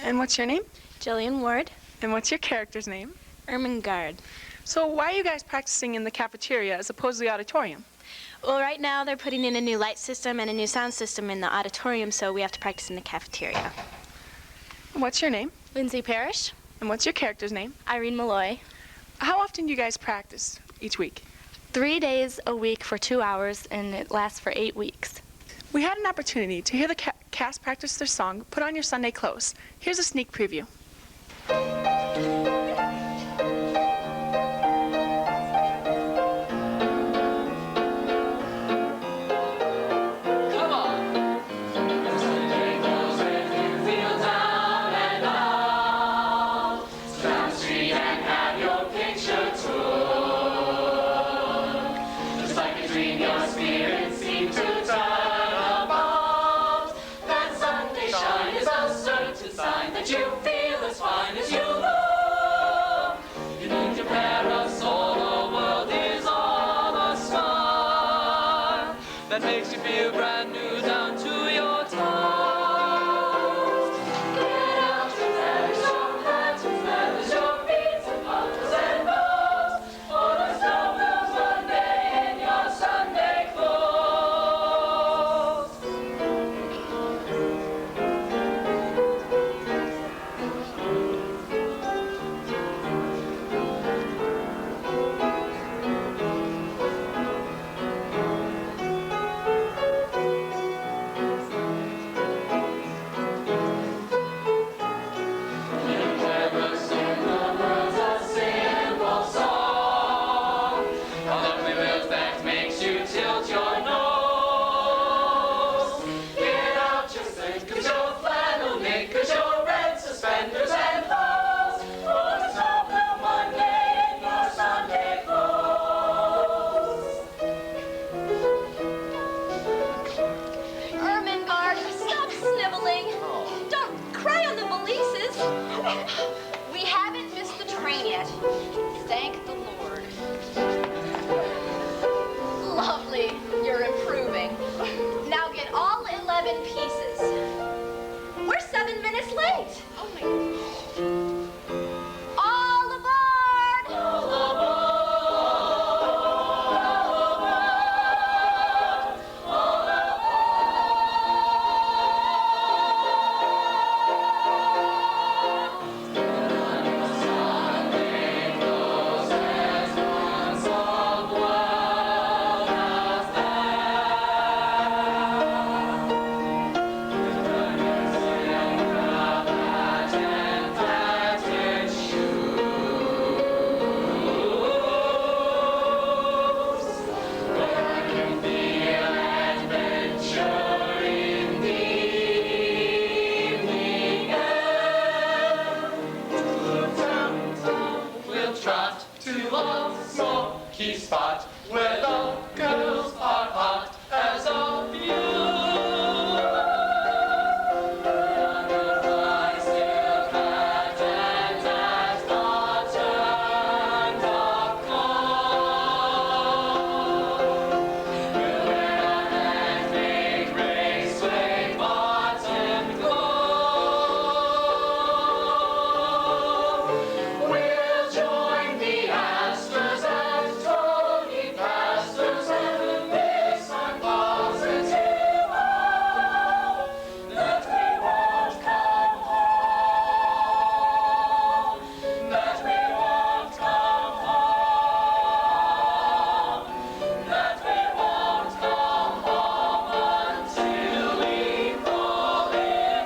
And what's your name? Jillian Ward. And what's your character's name? Ermengarde. So why are you guys practicing in the cafeteria as opposed to the auditorium? Well, right now they're putting in a new light system and a new sound system in the auditorium, so we have to practice in the cafeteria. What's your name? Lindsay Parrish. And what's your character's name? Irene Malloy. How often do you guys practice each week? 3 days a week for 2 hours, and it lasts for 8 weeks. We had an opportunity to hear the cast practice their song, Put On Your Sunday Clothes. Here's a sneak preview. makes you feel brand new down to your toes. Get out your flags, your lanterns, ladders, your beads and buckles and bows, for the snow will one day in your Sunday clothes. Ermengarde, stop sniveling. Don't cry on the valises. We haven't missed the train yet. Thank the Lord. Lovely, you're improving. Now get all 11 pieces. We're 7 minutes late. Oh my God. All aboard! All aboard! We'll trot to a smoky spot where the girls are hot as a view. Under high steel curtains at the turn of call. We'll wear a handmade raceway bottom We'll join the Astors and Tony Pastors and make some positive hope that we won't come home, that we won't come home, that we won't come home until we fall in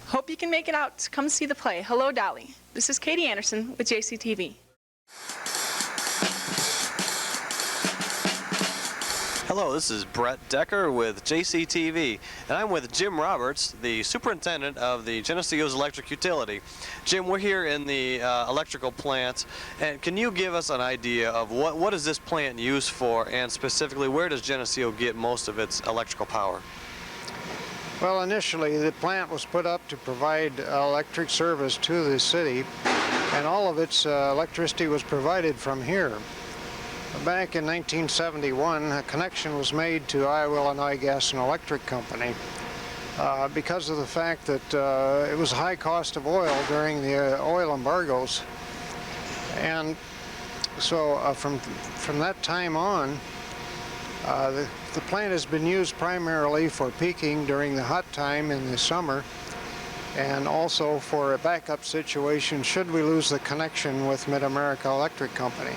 Hope you can make it out to come see the play, Hello, Dolly. This is Katie Anderson with JCTV. Hello, this is Brett Decker with JCTV, and I'm with Jim Roberts, the superintendent of the Geneseo's Electric Utility. Jim, we're here in the electrical plant, and can you give us an idea of what is this plant used for, and specifically where does Geneseo get most of its electrical power? Well, initially the plant was put up to provide electric service to the city, and all of its electricity was provided from here. Back in 1971, a connection was made to Iowa Illinois Gas and Electric Company because of the fact that it was a high cost of oil during the oil embargoes. And so from that time on, the plant has been used primarily for peaking during the hot time in the summer, and also for a backup situation should we lose the connection with Mid-America Electric Company.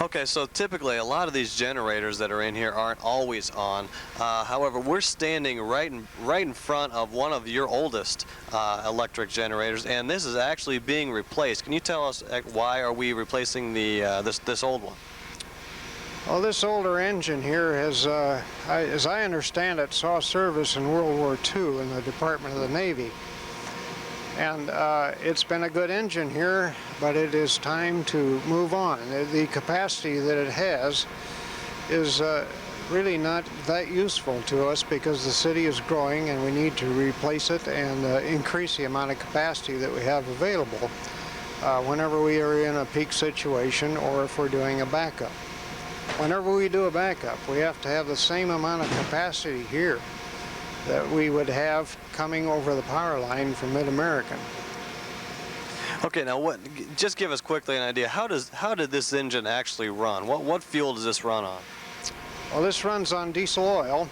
Okay, so typically a lot of these generators that are in here aren't always on. However, we're standing right in front of one of your oldest electric generators, and this is actually being replaced. Can you tell us why are we replacing the this old one? Well, this older engine here has, as I understand it, saw service in World War II in the Department of the Navy. And it's been a good engine here, but it is time to move on. The capacity that it has is really not that useful to us because the city is growing and we need to replace it and increase the amount of capacity that we have available whenever we are in a peak situation or if we're doing a backup. Whenever we do a backup, we have to have the same amount of capacity here that we would have coming over the power line from Mid-American. Okay, now just give us quickly an idea. How did this engine actually run? What fuel does this run on? Well, this runs on diesel oil,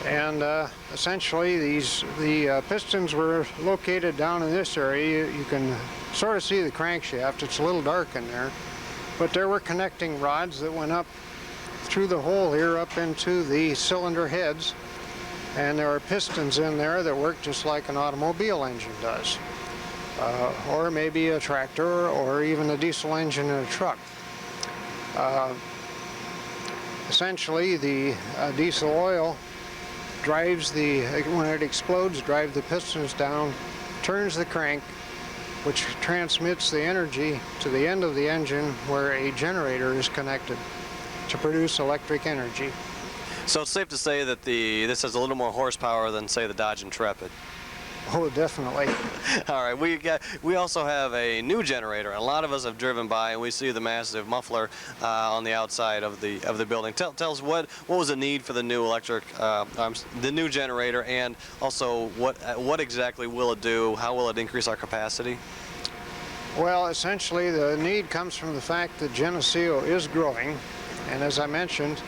and essentially the pistons were located down in this area. You can sort of see the crankshaft. It's a little dark in there, but there were connecting rods that went up through the hole here up into the cylinder heads, and there are pistons in there that work just like an automobile engine does, or maybe a tractor or even a diesel engine in a truck. Essentially, the diesel oil drives when it explodes, drives the pistons down, turns the crank, which transmits the energy to the end of the engine where a generator is connected to produce electric energy. So it's safe to say that this has a little more horsepower than, say, the Dodge Intrepid. Oh, definitely. All right, we also have a new generator. A lot of us have driven by and we see the massive muffler on the outside of the building. Tell us what was the need for the new the new generator, and also what exactly will it do? How will it increase our capacity? Well, essentially the need comes from the fact that Geneseo is growing, and as I mentioned,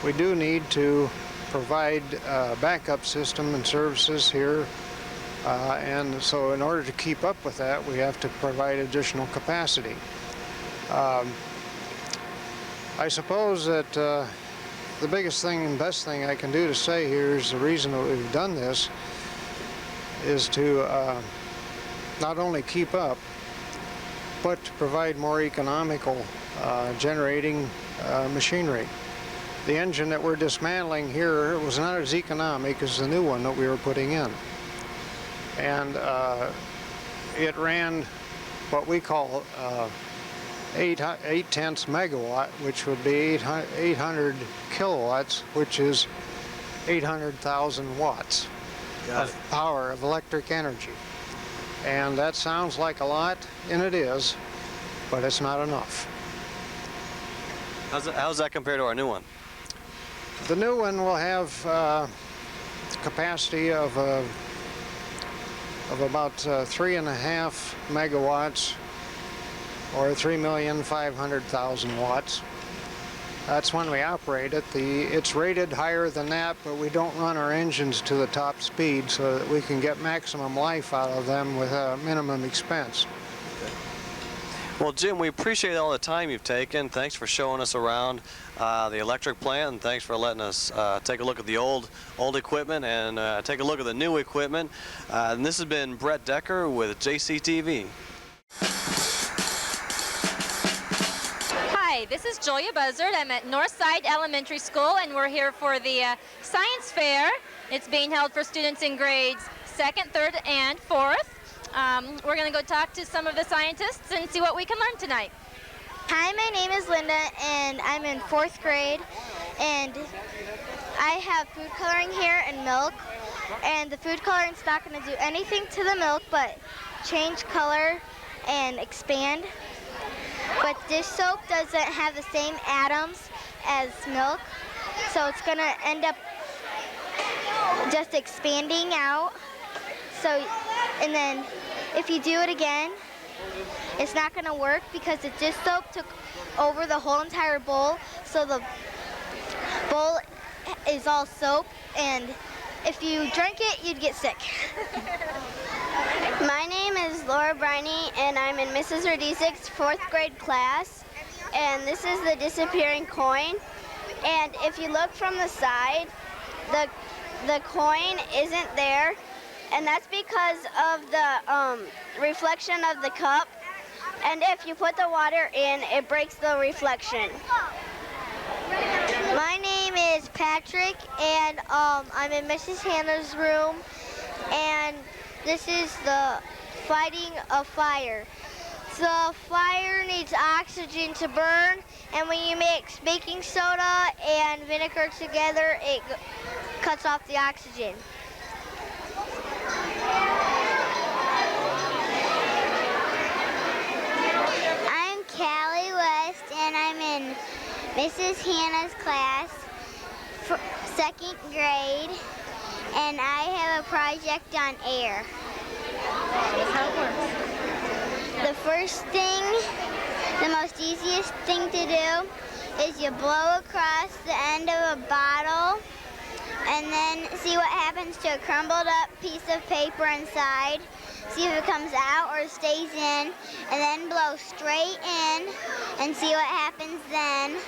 we do need to provide a backup system and services here. And so in order to keep up with that, we have to provide additional capacity. I suppose that the biggest thing and best thing I can do to say here is the reason that we've done this is to not only keep up, but to provide more economical generating machinery. The engine that we're dismantling here was not as economic as the new one that we were putting in. And it ran what we call 8/10 megawatt, which would be 800 kilowatts, which is 800,000 watts of power, of electric energy. And that sounds like a lot, and it is, but it's not enough. How's that compared to our new one? The new one will have capacity of about 3.5 megawatts, or 3,500,000 watts. That's when we operate it. It's rated higher than that, but we don't run our engines to the top speed so that we can get maximum life out of them with a minimum expense. Well, Jim, we appreciate all the time you've taken. Thanks for showing us around the electric plant, and thanks for letting us take a look at the old equipment and take a look at the new equipment. And this has been Brett Decker with JCTV. Hi, this is Julia Buzzard. I'm at Northside Elementary School, and we're here for the science fair. It's being held for students in grades 2nd, 3rd, and 4th. We're going to go talk to some of the scientists and see what we can learn tonight. Hi, my name is Linda, and I'm in 4th grade, and I have food coloring here and milk, and the food coloring is not going to do anything to the milk but change color and expand. But dish soap doesn't have the same atoms as milk, so it's going to end up just expanding out. So, and then if you do it again, it's not going to work because the dish soap took over the whole entire bowl, so the bowl is all soap, and if you drank it, you'd get sick. My name is Laura Briney, and I'm in Mrs. Rodizik's 4th grade class, and this is the disappearing coin. And if you look from the side, the coin isn't there, and that's because of the reflection of the cup. And if you put the water in, it breaks the reflection. My name is Patrick, and I'm in Mrs. Hannah's room, and this is the fighting a fire. The fire needs oxygen to burn, and when you mix baking soda and vinegar together, it cuts off the oxygen. I'm Callie West, and I'm in Mrs. Hannah's class, second grade, and I have a project on air. That's how it works. The first thing, the most easiest thing to do is you blow across the end of a bottle and then see what happens to a crumbled up piece of paper inside. See if it comes out or stays in, and then blow straight in and see what happens then.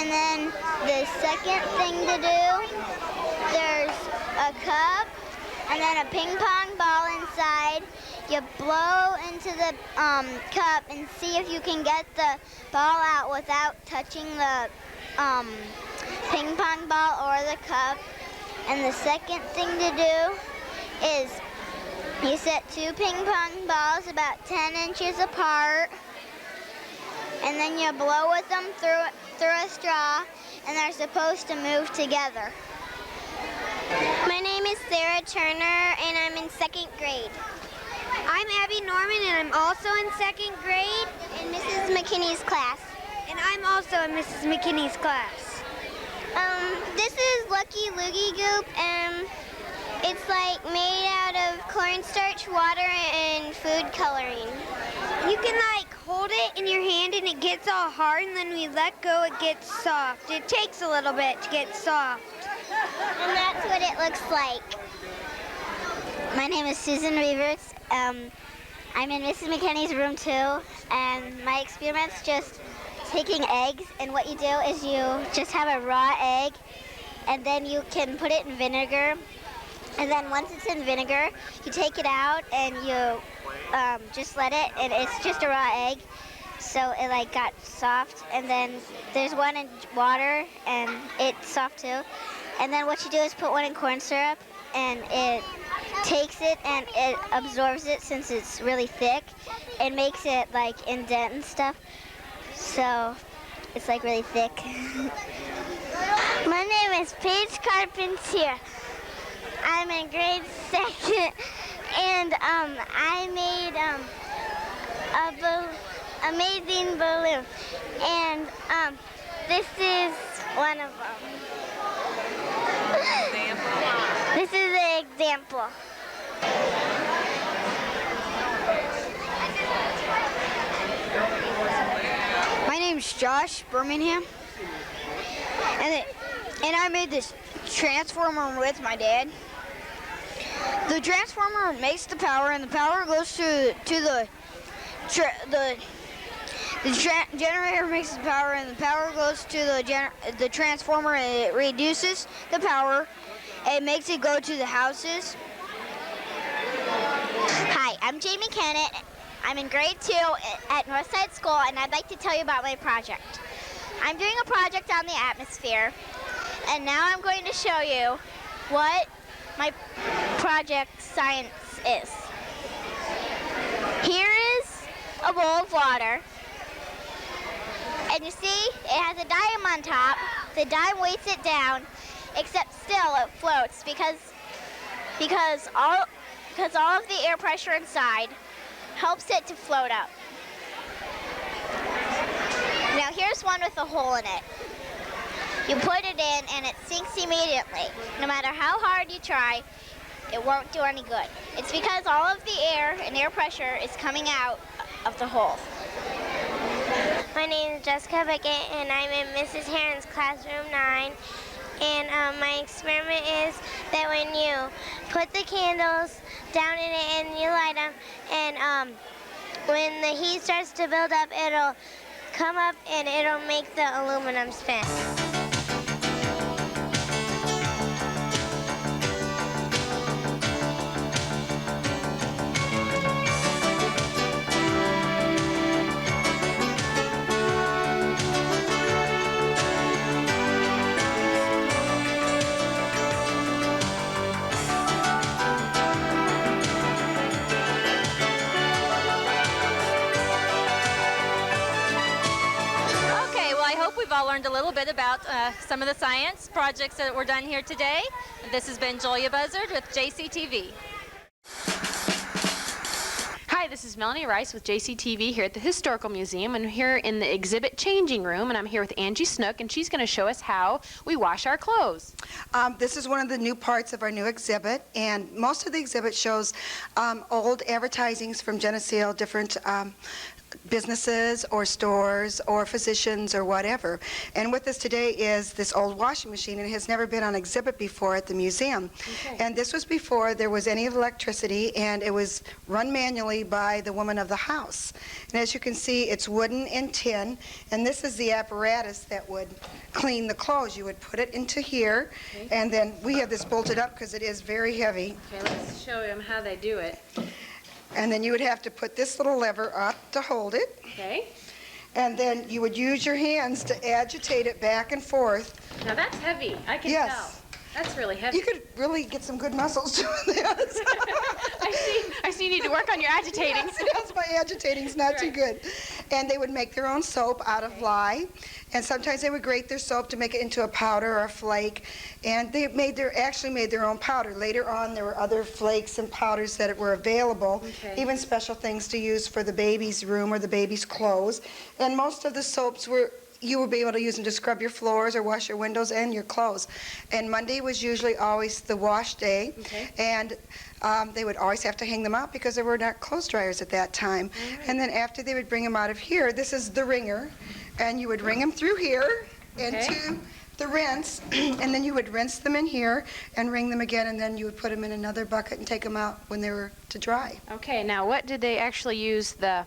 And then the second thing to do, there's a cup and then a ping pong ball inside. You blow into the cup and see if you can get the ball out without touching the ping pong ball or the cup. And the second thing to do is you set 2 ping pong balls about 10 inches apart, and then you blow with them through a straw, and they're supposed to move together. My name is Sarah Turner, and I'm in second grade. I'm Abby Norman, and I'm also in second grade in Mrs. McKinney's class. And I'm also in Mrs. McKinney's class. This is Lucky Loogie Goop, and it's like made out of cornstarch, water, and food coloring. You can like hold it in your hand and it gets all hard, and then we let go, it gets soft. It takes a little bit to get soft. And that's what it looks like. My name is Susan Reavers. I'm in Mrs. McKinney's room too, and my experiment's just taking eggs, and what you do is you just have a raw egg, and then you can put it in vinegar, and then once it's in vinegar, you take it out and you just let it, and it's just a raw egg, so it like got soft, and then there's one in water, and it's soft too, and then what you do is put one in corn syrup, and it takes it and it absorbs it since it's really thick and makes it like indent and stuff, so it's like really thick. My name is Paige Carpentier. I'm in grade 2nd, and I made amazing balloon, and this is one of them. This is an example. My name's Josh Birmingham, and I made this transformer with my dad. The transformer makes the power, and the power goes to the generator makes the power, and the power goes to the transformer, and it reduces the power. It makes it go to the houses. Hi, I'm Jamie Kennett. I'm in grade 2 at Northside School, and I'd like to tell you about my project. I'm doing a project on the atmosphere, and now I'm going to show you what my project science is. Here is a bowl of water, and you see it has a dime on top. The dime weights it down, except still it floats because all of the air pressure inside helps it to float up. Now here's one with a hole in it. You put it in and it sinks immediately. No matter how hard you try, it won't do any good. It's because all of the air and air pressure is coming out of the hole. My name is Jessica Beckett, and I'm in Mrs. Heron's classroom 9. And my experiment is that when you put the candles down in it and you light them, and when the heat starts to build up, it'll come up and it'll make the aluminum spin. learned a little bit about some of the science projects that were done here today. This has been Julia Buzzard with JCTV. Hi, this is Melanie Rice with JCTV here at the Historical Museum, and here in the exhibit changing room, and I'm here with Angie Snook, and she's going to show us how we wash our clothes. This is one of the new parts of our new exhibit, and most of the exhibit shows old advertisings from Geneseo, different businesses or stores or physicians or whatever. And with us today is this old washing machine, and it has never been on exhibit before at the museum. Okay. And this was before there was any electricity, and it was run manually by the woman of the house. And as you can see, it's wooden and tin, and this is the apparatus that would clean the clothes. You would put it into here, okay. And then we have this bolted up because it is very heavy. Okay, let's show them how they do it. And then you would have to put this little lever up to hold it. Okay. And then you would use your hands to agitate it back and forth. Now that's heavy. I can tell. That's really heavy. You could really get some good muscles doing this. I see you need to work on your agitating. Yes, my agitating's not too good. And they would make their own soap out of lye. And sometimes they would grate their soap to make it into a powder or a flake. And they actually made their own powder. Later on, there were other flakes and powders that were available, even special things to use for the baby's room or the baby's clothes. And most of the soaps you would be able to use them to scrub your floors or wash your windows and your clothes. And Monday was usually always the wash day. Okay. And they would always have to hang them out because there were not clothes dryers at that time. Right. And then after they would bring them out of here, this is the wringer. And you would wring them through here into the rinse, and then you would rinse them in here and wring them again, and then you would put them in another bucket and take them out when they were to dry. Okay, now what did they actually use the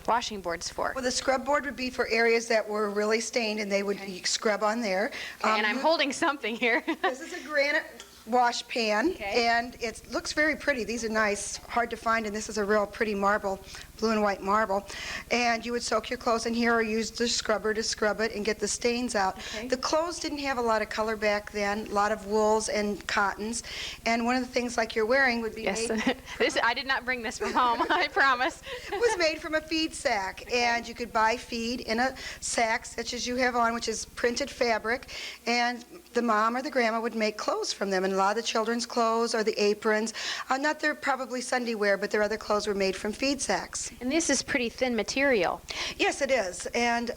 washing boards for? Well, the scrub board would be for areas that were really stained, and they would scrub on there. Okay, and I'm holding something here. This is a granite wash pan, and it looks very pretty. These are nice, hard to find, and this is a real pretty marble, blue and white marble. And you would soak your clothes in here or use the scrubber to scrub it and get the stains out. Okay. The clothes didn't have a lot of color back then, a lot of wools and cottons. And one of the things like you're wearing would be made... I did not bring this from home, I promise. It was made from a feed sack, and you could buy feed in a sack such as you have on, which is printed fabric, and the mom or the grandma would make clothes from them, and a lot of the children's clothes or the aprons, not their probably Sunday wear, but their other clothes were made from feed sacks. And this is pretty thin material. Yes, it is. And,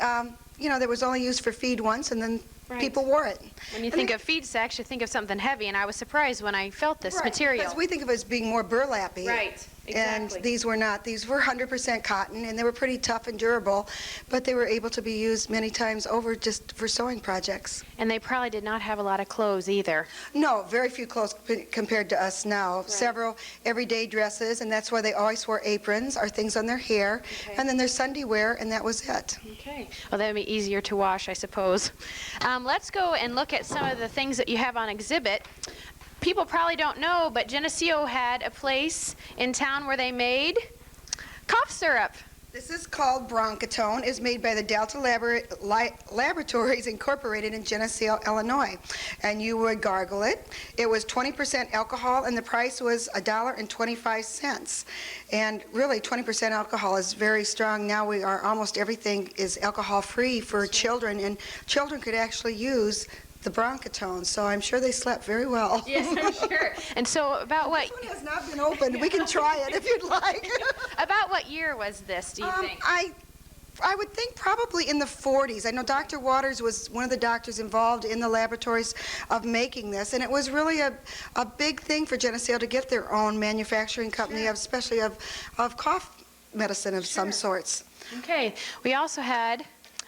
you know, that was only used for feed once, and then people wore it. When you think of feed sacks, you think of something heavy, and I was surprised when I felt this material. Because we think of it as being more burlappy. Right. Exactly. And these were not. These were 100% cotton, and they were pretty tough and durable, but they were able to be used many times over just for sewing projects. And they probably did not have a lot of clothes either. No, very few clothes compared to us now. Right. Several everyday dresses, and that's why they always wore aprons or things on their hair, and then their Sunday wear, and that was it. Okay. Well, that would be easier to wash, I suppose. Let's go and look at some of the things that you have on exhibit. People probably don't know, but Geneseo had a place in town where they made cough syrup. This is called Broncatone. It's made by the Delta Laboratories Incorporated in Geneseo, Illinois. And you would gargle it. It was 20% alcohol, and the price was $1.25. And really, 20% alcohol is very strong. Now almost everything is alcohol-free for children, and children could actually use the Broncatone, so I'm sure they slept very well. Yes, I'm sure. And so about what... This one has not been opened. We can try it if you'd like. About what year was this, do you think? I would think probably in the 40s. I know Dr. Waters was one of the doctors involved in the laboratories of making this, and it was really a big thing for Geneseo to get their own manufacturing company, especially of cough medicine of some sorts. Okay. We also had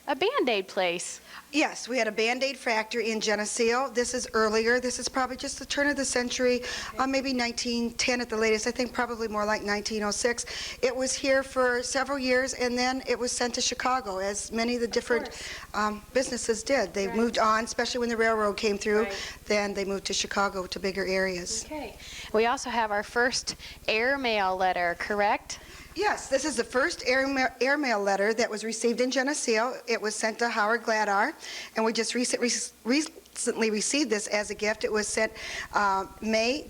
a Band-Aid place. Yes, we had a Band-Aid factory in Geneseo. This is earlier. This is probably just the turn of the century, maybe 1910 at the latest. I think probably more like 1906. It was here for several years, and then it was sent to Chicago, as many of the different businesses did. They moved on, especially when the railroad came through. Then they moved to Chicago, to bigger areas. Okay. We also have our first airmail letter, correct? Yes, this is the first airmail letter that was received in Geneseo. It was sent to Howard Gladar, and we just recently received this as a gift. It was sent May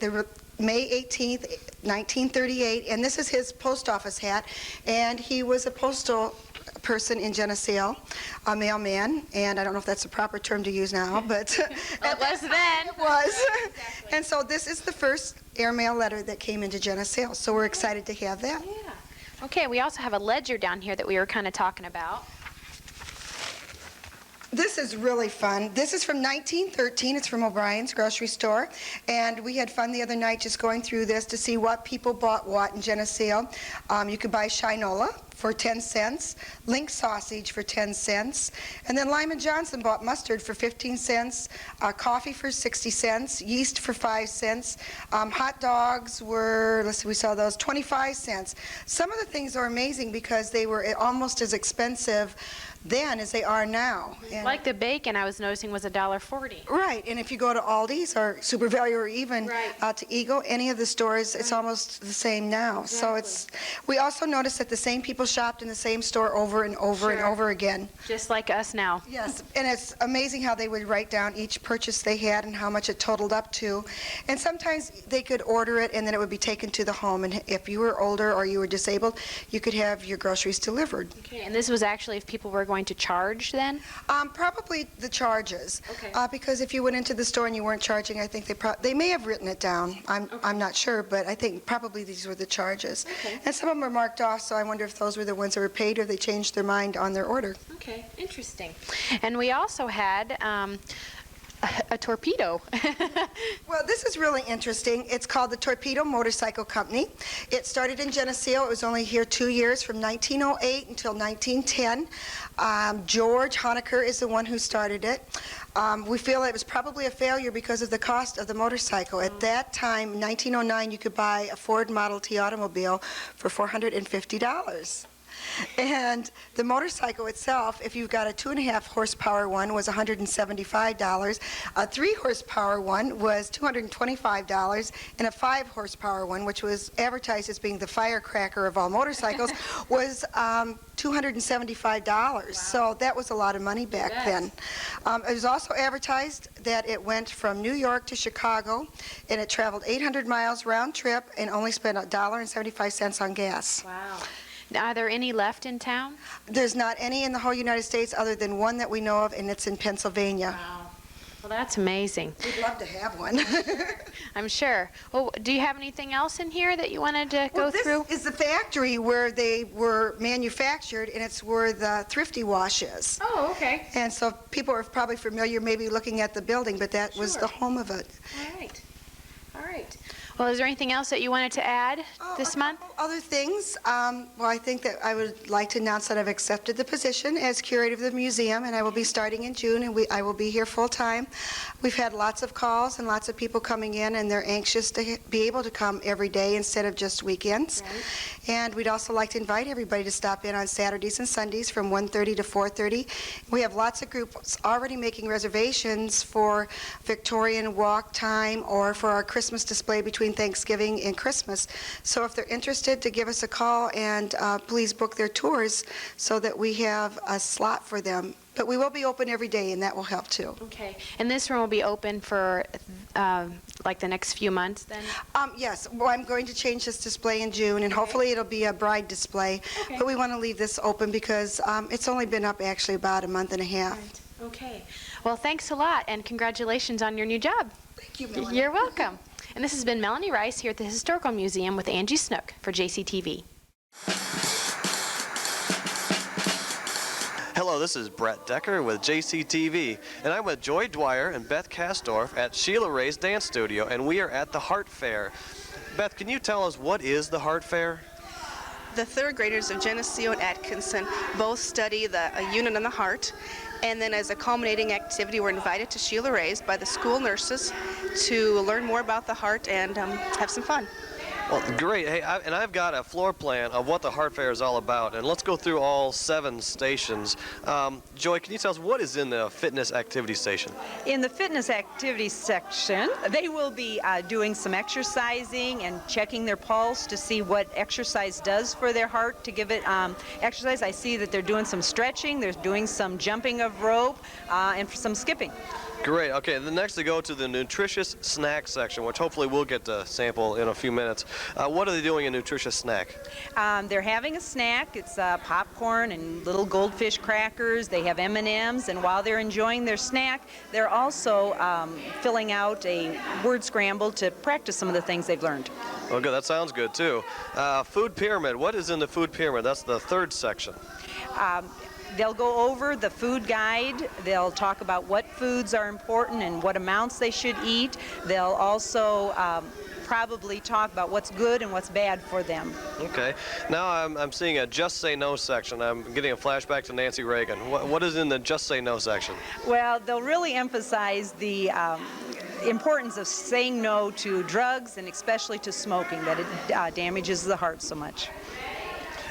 18th, 1938, and this is his post office hat, and he was a postal person in Geneseo, a mailman, and I don't know if that's the proper term to use now, but It was then. it was. And so this is the first airmail letter that came into Geneseo, so we're excited to have that. Yeah. Okay, we also have a ledger down here that we were kind of talking about. This is really fun. This is from 1913. It's from O'Brien's grocery store. And we had fun the other night just going through this to see what people bought what in Geneseo. You could buy Shinola for 10 cents, Link sausage for 10 cents, and then Lyman Johnson bought mustard for 15 cents, coffee for 60 cents, yeast for 5 cents. Hot dogs were, let's see, we saw those, 25 cents. Some of the things are amazing because they were almost as expensive then as they are now. And Like the bacon I was noticing was $1.40. right, and if you go to Aldi's or Super Value or even to Eagle, any of the stores, it's almost the same now. So it's. We also noticed that the same people shopped in the same store over and over and over again. Just like us now. Yes, and it's amazing how they would write down each purchase they had and how much it totaled up to. And sometimes they could order it and then it would be taken to the home. And if you were older or you were disabled, you could have your groceries delivered. Okay, and this was actually if people were going to charge then? Probably the charges. Because if you went into the store and you weren't charging, I think they may have written it down. I'm not sure, but I think probably these were the charges. And some of them are marked off, so I wonder if those were the ones that were paid or they changed their mind on their order. Okay, interesting. And we also had a torpedo. Well, this is really interesting. It's called the Torpedo Motorcycle Company. It started in Geneseo. It was only here 2 years, from 1908 until 1910. George Honecker is the one who started it. We feel it was probably a failure because of the cost of the motorcycle. At that time, 1909, you could buy a Ford Model T automobile for $450. And the motorcycle itself, if you've got a 2.5 horsepower one, was $175. A 3 horsepower one was $225, and a 5 horsepower one, which was advertised as being the firecracker of all motorcycles, was $275. So that was a lot of money back then. It was also advertised that it went from New York to Chicago, and it traveled 800 miles round trip and only spent $1.75 on gas. Wow. Are there any left in town? There's not any in the whole United States other than one that we know of, and it's in Pennsylvania. Wow. Well, that's amazing. We'd love to have one. I'm sure. Well, do you have anything else in here that you wanted to go through? This is the factory where they were manufactured, and it's where the Thrifty Wash is. Oh, okay. And so people are probably familiar maybe looking at the building, but that was the home of it. All right. All right. Well, is there anything else that you wanted to add this month? Other things, well, I think that I would like to announce that I've accepted the position as curator of the museum, and I will be starting in June, and I will be here full time. We've had lots of calls and lots of people coming in, and they're anxious to be able to come every day instead of just weekends. Right. And we'd also like to invite everybody to stop in on Saturdays and Sundays from 1:30 to 4:30. We have lots of groups already making reservations for Victorian walk time or for our Christmas display between Thanksgiving and Christmas. So if they're interested, to give us a call and please book their tours so that we have a slot for them. But we will be open every day, and that will help too. Okay. And this room will be open for like the next few months then? Yes. Well, I'm going to change this display in June, and hopefully it'll be a bride display. Okay. But we want to leave this open because it's only been up actually about a month and a half. Right. Okay. Well, thanks a lot, and congratulations on your new job. Thank you, Melanie. You're welcome. And this has been Melanie Rice here at the Historical Museum with Angie Snook for JCTV. Hello, this is Brett Decker with JCTV, and I'm with Joy Dwyer and Beth Kastorf at Sheila Ray's Dance Studio, and we are at the Heart Fair. Beth, can you tell us what is the Heart Fair? The third graders of Geneseo and Atkinson both study a unit on the heart, and then as a culminating activity, we're invited to Sheila Ray's by the school nurses to learn more about the heart and have some fun. Well, great. Hey, I've got a floor plan of what the Heart Fair is all about, and let's go through all 7 stations. Joy, can you tell us what is in the fitness activity station? In the fitness activity section, they will be doing some exercising and checking their pulse to see what exercise does for their heart to give it exercise. I see that they're doing some stretching, they're doing some jumping of rope, and some skipping. Great. Okay, then next we go to the nutritious snack section, which hopefully we'll get to sample in a few minutes. What are they doing in nutritious snack? They're having a snack. It's popcorn and little goldfish crackers. They have M&Ms, and while they're enjoying their snack, they're also filling out a word scramble to practice some of the things they've learned. Oh, good. That sounds good, too. Food pyramid. What is in the food pyramid? That's the third section. They'll go over the food guide. They'll talk about what foods are important and what amounts they should eat. They'll also probably talk about what's good and what's bad for them. Okay. Now I'm seeing a Just Say No section. I'm getting a flashback to Nancy Reagan. What is in the Just Say No section? Well, they'll really emphasize the importance of saying no to drugs and especially to smoking, that it damages the heart so much.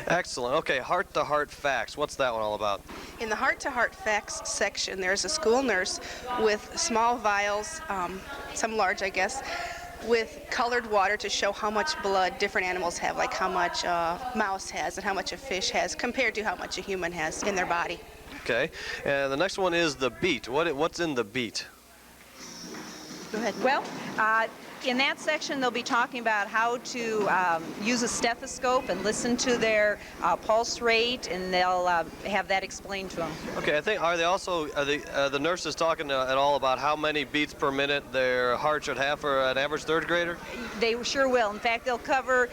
Excellent. Okay, heart-to-heart facts. What's that one all about? In the heart-to-heart facts section, there's a school nurse with small vials, some large, I guess, with colored water to show how much blood different animals have, like how much a mouse has and how much a fish has compared to how much a human has in their body. Okay, and the next one is the beat. What's in the beat? Go ahead. Well, in that section, they'll be talking about how to use a stethoscope and listen to their pulse rate, and they'll have that explained to them. Okay, I think, are the nurses talking at all about how many beats per minute their heart should have for an average third grader? They sure will. In fact, they'll cover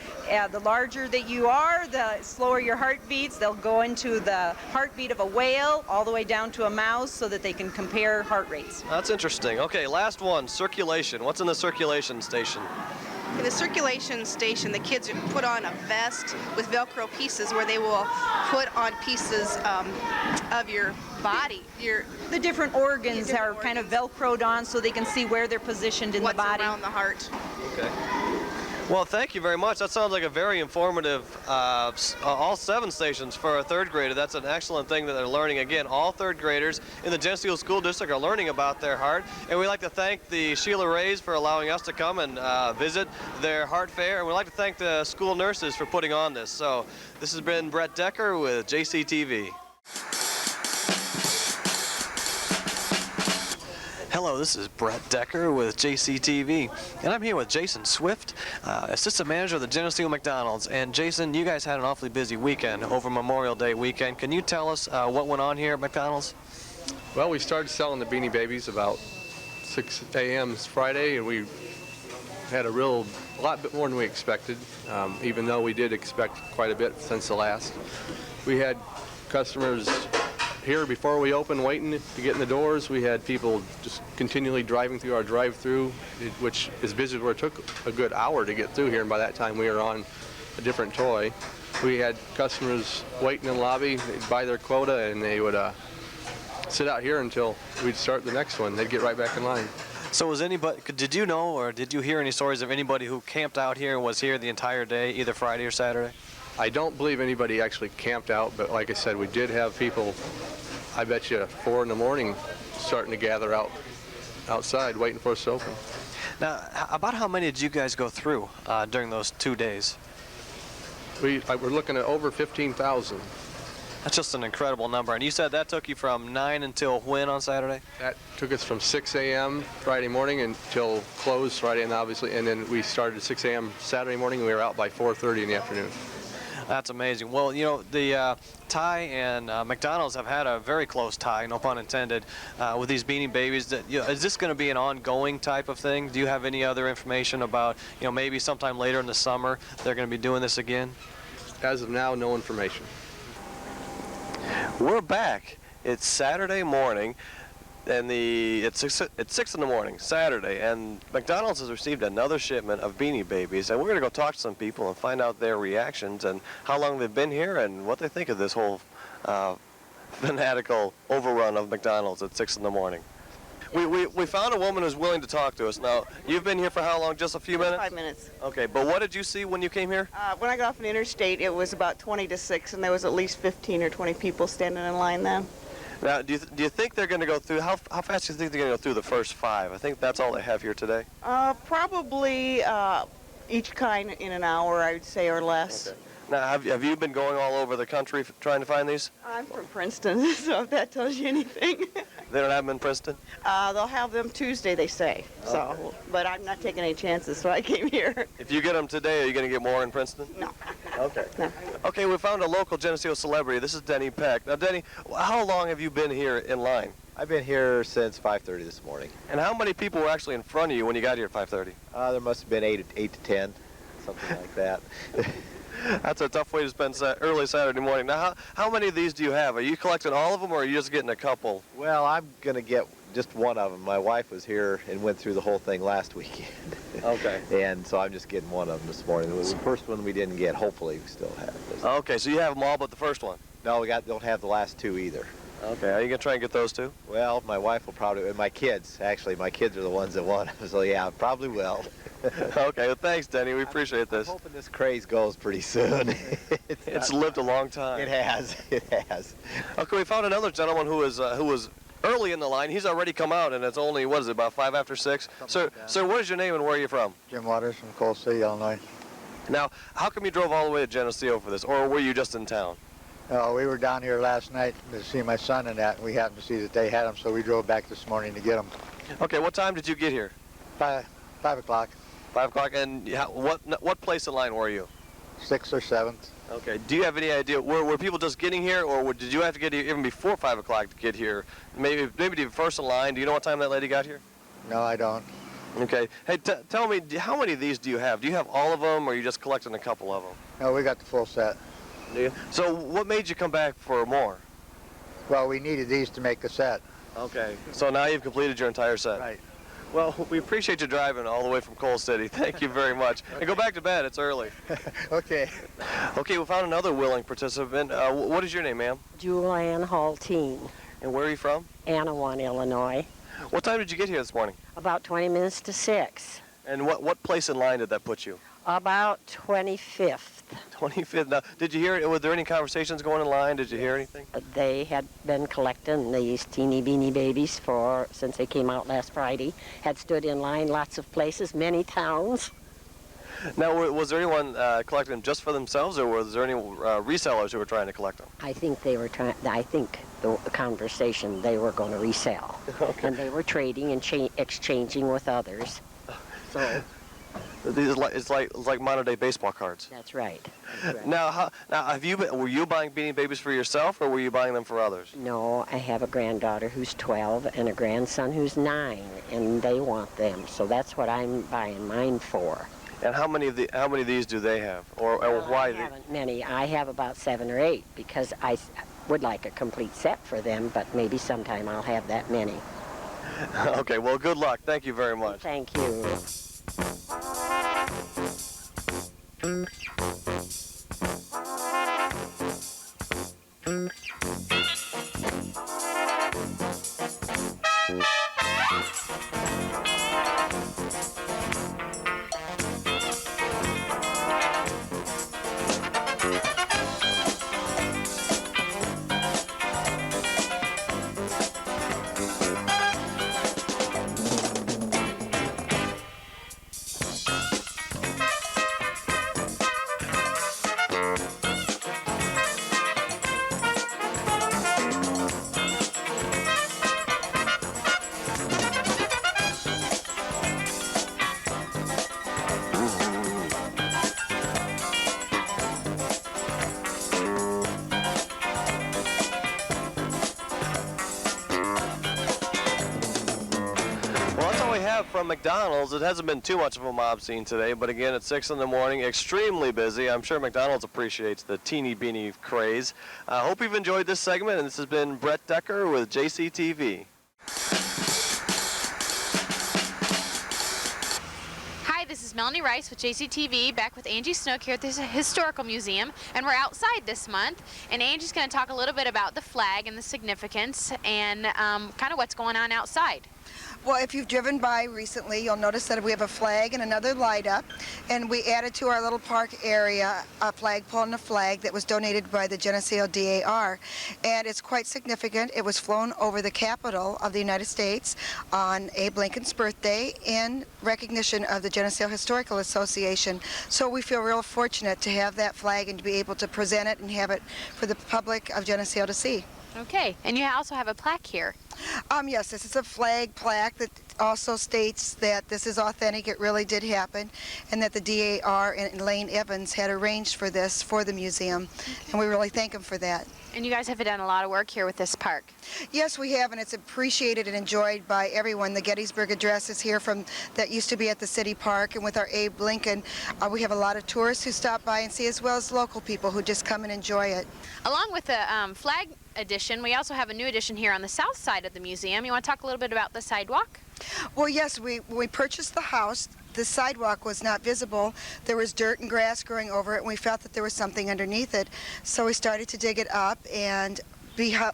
the larger that you are, the slower your heart beats. They'll go into the heartbeat of a whale all the way down to a mouse so that they can compare heart rates. That's interesting. Okay, last one, circulation. What's in the circulation station? In the circulation station, the kids put on a vest with Velcro pieces where they will put on pieces of your body. The different organs are kind of Velcroed on so they can see where they're positioned in the body. What's around the heart. Okay. Well, thank you very much. That sounds like a very informative, all 7 stations for a third grader. That's an excellent thing that they're learning. Again, all third graders in the Geneseo School District are learning about their heart. And we'd like to thank the Sheila Rays for allowing us to come and visit their heart fair. And we'd like to thank the school nurses for putting on this. So this has been Brett Decker with JCTV. Hello, this is Brett Decker with JCTV, and I'm here with Jason Swift, Assistant Manager of the Geneseo McDonald's. And Jason, you guys had an awfully busy weekend over Memorial Day weekend. Can you tell us what went on here at McDonald's? Well, we started selling the Beanie Babies about 6 a.m. Friday, and we had a lot bit more than we expected, even though we did expect quite a bit since the last. We had customers here before we opened waiting to get in the doors. We had people just continually driving through our drive-through, which is busy where it took a good hour to get through here, and by that time we were on a different toy. We had customers waiting in the lobby. They'd buy their quota and they would sit out here until we'd start the next one. They'd get right back in line. So was anybody, did you know or did you hear any stories of anybody who camped out here and was here the entire day, either Friday or Saturday? I don't believe anybody actually camped out, but like I said, we did have people, I bet you 4 in the morning, starting to gather outside waiting for us to open. Now, about how many did you guys go through during those 2 days? We're looking at over 15,000. That's just an incredible number. And you said that took you from 9 until when on Saturday? That took us from 6 a.m. Friday morning until close Friday, and obviously, and then we started at 6 a.m. Saturday morning, and we were out by 4:30 in the afternoon. That's amazing. Well, you know, the tie and McDonald's have had a very close tie, no pun intended, with these Beanie Babies. Is this going to be an ongoing type of thing? Do you have any other information about, you know, maybe sometime later in the summer they're going to be doing this again? As of now, no information. We're back. It's Saturday morning, and it's 6 in the morning, Saturday, and McDonald's has received another shipment of Beanie Babies, and we're going to go talk to some people and find out their reactions and how long they've been here and what they think of this whole fanatical overrun of McDonald's at 6 in the morning. We found a woman who's willing to talk to us. Now, you've been here for how long? Just a few minutes? 5 minutes. Okay, but what did you see when you came here? When I got off an interstate, it was about 20 to 6, and there was at least 15 or 20 people standing in line then. Now, do you think they're going to go through, how fast do you think they're going to go through the first 5? I think that's all they have here today. Probably each kind in an hour, I would say, or less. Okay. Now, have you been going all over the country trying to find these? I'm from Princeton, so if that tells you anything. They don't have them in Princeton? They'll have them Tuesday, they say. So, but I'm not taking any chances, so I came here. If you get them today, are you going to get more in Princeton? No. Okay. No. Okay, we found a local Geneseo celebrity. This is Denny Peck. Now, Denny, how long have you been here in line? I've been here since 5:30 this morning. And how many people were actually in front of you when you got here at 5:30? There must have been 8 to 10, something like that. That's a tough way to spend early Saturday morning. Now, how many of these do you have? Are you collecting all of them, or are you just getting a couple? Well, I'm going to get just one of them. My wife was here and went through the whole thing last weekend. Okay. And so I'm just getting one of them this morning. It was the first one we didn't get. Hopefully we still have this. Okay, so you have them all but the first one? No, don't have the last two either. Okay, are you going to try and get those two? Well, my wife will probably, and my kids, actually, my kids are the ones that want them, so yeah, probably will. Okay, well, thanks, Denny. We appreciate this. I'm hoping this craze goes pretty soon. It's lived a long time. It has. It has. Okay, we found another gentleman who was early in the line. He's already come out, and it's only, what is it, about 5 after 6? Sir, what is your name and where are you from? Jim Waters from Coal City, Illinois. Now, how come you drove all the way to Geneseo for this, or were you just in town? We were down here last night to see my son and that, and we happened to see that they had them, so we drove back this morning to get them. Okay, what time did you get here? 5 o'clock. 5 o'clock, and what place in line were you? 6th or 7th. Okay, do you have any idea, were people just getting here, or did you have to get here even before 5 o'clock to get here? Maybe the first in line. Do you know what time that lady got here? No, I don't. Okay, hey, tell me, how many of these do you have? Do you have all of them, or are you just collecting a couple of them? No, we got the full set. Do you? So what made you come back for more? Well, we needed these to make the set. Okay, so now you've completed your entire set. Right. Well, we appreciate you driving all the way from Coal City. Thank you very much. And go back to bed. It's early. Okay. Okay, we found another willing participant. What is your name, ma'am? Julianne Haltine. And where are you from? Anawan, Illinois. What time did you get here this morning? About 20 minutes to 6. And what place in line did that put you? About 25th. 25th. Now, did you hear, were there any conversations going in line? Did you hear anything? They had been collecting these teeny beanie babies since they came out last Friday. Had stood in line lots of places, many towns. Now, was there anyone collecting them just for themselves, or was there any resellers who were trying to collect them? I think they were the conversation they were going to resell. Okay. And they were trading and exchanging with others. So it's like modern-day baseball cards. That's right. Now, were you buying Beanie Babies for yourself, or were you buying them for others? No, I have a granddaughter who's 12 and a grandson who's 9, and they want them. So that's what I'm buying mine for. And how many of these do they have, or why? I haven't many. I have about 7 or 8 because I would like a complete set for them, but maybe sometime I'll have that many. Okay, well, good luck. Thank you very much. Thank you. From McDonald's, it hasn't been too much of a mob scene today, but again, it's 6 in the morning, extremely busy. I'm sure McDonald's appreciates the teeny beanie craze. I hope you've enjoyed this segment, and this has been Brett Decker with JCTV. Hi, this is Melanie Rice with JCTV, back with Angie Snook here at the Historical Museum, and we're outside this month, and Angie's going to talk a little bit about the flag and the significance and kind of what's going on outside. Well, if you've driven by recently, you'll notice that we have a flag and another light up, and we added to our little park area a flagpole and a flag that was donated by the Geneseo DAR, and it's quite significant. It was flown over the Capitol of the United States on Abe Lincoln's birthday in recognition of the Geneseo Historical Association, so we feel real fortunate to have that flag and to be able to present it and have it for the public of Geneseo to see. Okay, and you also have a plaque here. Yes, this is a flag plaque that also states that this is authentic, it really did happen, and that the DAR and Lane Evans had arranged for this for the museum, and we really thank them for that. And you guys have done a lot of work here with this park. Yes, we have, and it's appreciated and enjoyed by everyone. The Gettysburg Address is here from that used to be at the city park, and with our Abe Lincoln, we have a lot of tourists who stop by and see, as well as local people who just come and enjoy it. Along with the flag edition, we also have a new edition here on the south side of the museum. You want to talk a little bit about the sidewalk? Well, yes, when we purchased the house, the sidewalk was not visible. There was dirt and grass growing over it, and we felt that there was something underneath it. So we started to dig it up, and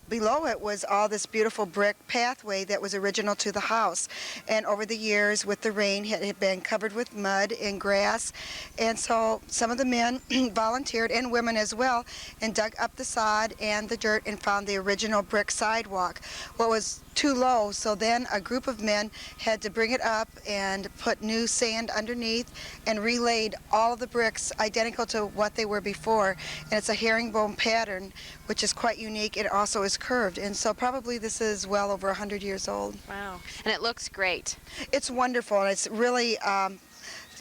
below it was all this beautiful brick pathway that was original to the house. And over the years, with the rain, it had been covered with mud and grass. And so some of the men volunteered, and women as well, and dug up the sod and the dirt and found the original brick sidewalk. What was too low, so then a group of men had to bring it up and put new sand underneath and relaid all of the bricks identical to what they were before. And it's a herringbone pattern, which is quite unique. It also is curved, and so probably this is well over 100 years old. Wow, and it looks great. It's wonderful, and it's really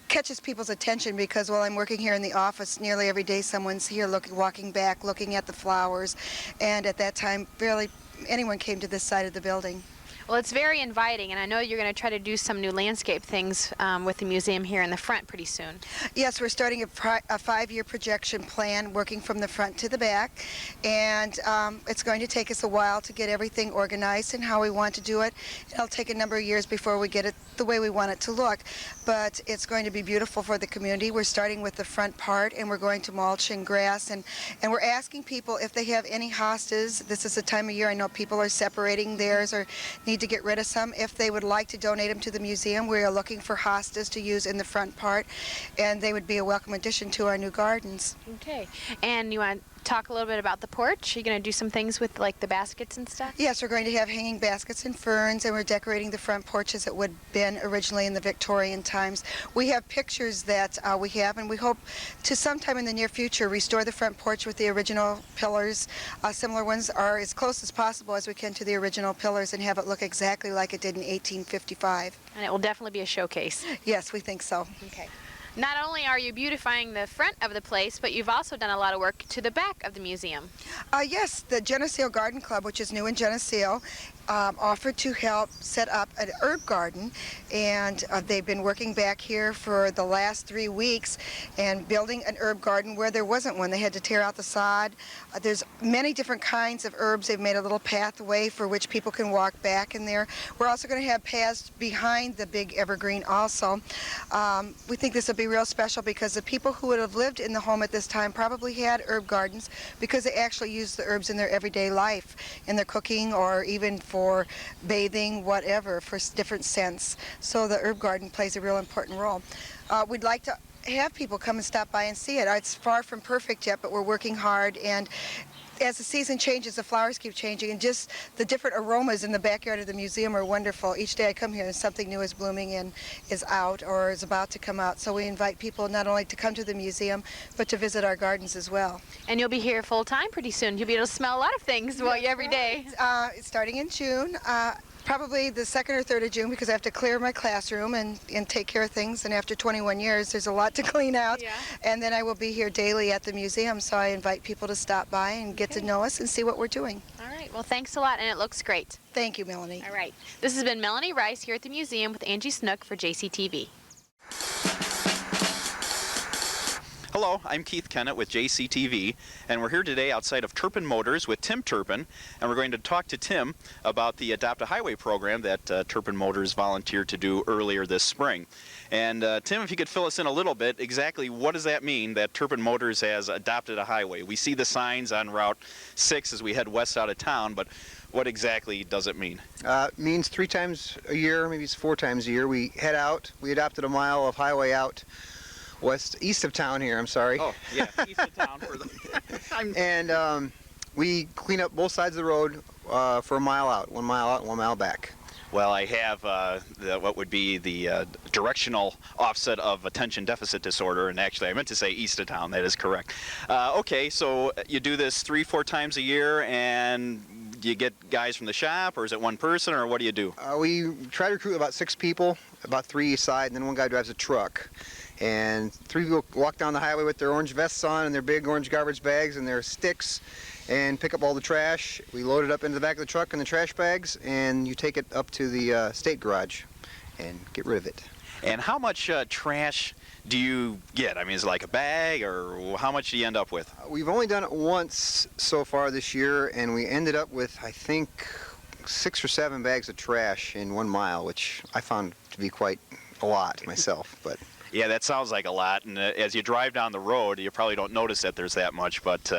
catches people's attention, because while I'm working here in the office, nearly every day someone's here walking back, looking at the flowers, and at that time barely anyone came to this side of the building. Well, it's very inviting, and I know you're going to try to do some new landscape things with the museum here in the front pretty soon. Yes, we're starting a 5-year projection plan, working from the front to the back, and it's going to take us a while to get everything organized and how we want to do it. It'll take a number of years before we get it the way we want it to look, but it's going to be beautiful for the community. We're starting with the front part, and we're going to mulch and grass, and we're asking people if they have any hostas. This is the time of year I know people are separating theirs or need to get rid of some. If they would like to donate them to the museum, we are looking for hostas to use in the front part, and they would be a welcome addition to our new gardens. Okay, and you want to talk a little bit about the porch? Are you going to do some things with like the baskets and stuff? Yes, we're going to have hanging baskets and ferns, and we're decorating the front porch as it would have been originally in the Victorian times. We have pictures that we have, and we hope to sometime in the near future restore the front porch with the original pillars. Similar ones are as close as possible as we can to the original pillars, and have it look exactly like it did in 1855. And it will definitely be a showcase. Yes, we think so. Okay. Not only are you beautifying the front of the place, but you've also done a lot of work to the back of the museum. Yes, the Geneseo Garden Club, which is new in Geneseo, offered to help set up an herb garden, and they've been working back here for the last 3 weeks and building an herb garden where there wasn't one. They had to tear out the sod. There's many different kinds of herbs. They've made a little pathway for which people can walk back in there. We're also going to have paths behind the big evergreen also. We think this will be real special because the people who would have lived in the home at this time probably had herb gardens because they actually use the herbs in their everyday life, in their cooking or even for bathing, whatever, for different scents. So the herb garden plays a real important role. We'd like to have people come and stop by and see it. It's far from perfect yet, but we're working hard, and as the season changes, the flowers keep changing, and just the different aromas in the backyard of the museum are wonderful. Each day I come here and something new is blooming and is out or is about to come out. So we invite people not only to come to the museum, but to visit our gardens as well. And you'll be here full time pretty soon. You'll be able to smell a lot of things every day. Starting in June. Probably the 2nd or 3rd of June, because I have to clear my classroom and take care of things, and after 21 years there's a lot to clean out. Yeah. And then I will be here daily at the museum, so I invite people to stop by and get to know us and see what we're doing. All right, well thanks a lot, and it looks great. Thank you, Melanie. All right, this has been Melanie Rice here at the museum with Angie Snook for JCTV. Hello, I'm Keith Kennett with JCTV, and we're here today outside of Turpin Motors with Tim Turpin, and we're going to talk to Tim about the Adopt a Highway program that Turpin Motors volunteered to do earlier this spring. And Tim, if you could fill us in a little bit, exactly what does that mean that Turpin Motors has adopted a highway? We see the signs on Route 6 as we head west out of town, but what exactly does it mean? It means 3 times a year, maybe it's 4 times a year. We head out, we adopted a mile of highway out east of town here, I'm sorry. Oh, yeah, east of town. And we clean up both sides of the road for a mile out, 1 mile out, 1 mile back. Well, I have what would be the directional offset of attention deficit disorder, and actually I meant to say east of town, that is correct. Okay, so you do this 3-4 times a year, and do you get guys from the shop, or is it one person, or what do you do? We try to recruit about 6 people, about 3 each side, and then one guy drives a truck. And 3 people walk down the highway with their orange vests on and their big orange garbage bags and their sticks and pick up all the trash. We load it up into the back of the truck in the trash bags, and you take it up to the state garage and get rid of it. And how much trash do you get? I mean, is it like a bag, or how much do you end up with? We've only done it once so far this year, and we ended up with, I think, 6 or 7 bags of trash in 1 mile, which I found to be quite a lot myself. But yeah, that sounds like a lot, and as you drive down the road, you probably don't notice that there's that much, but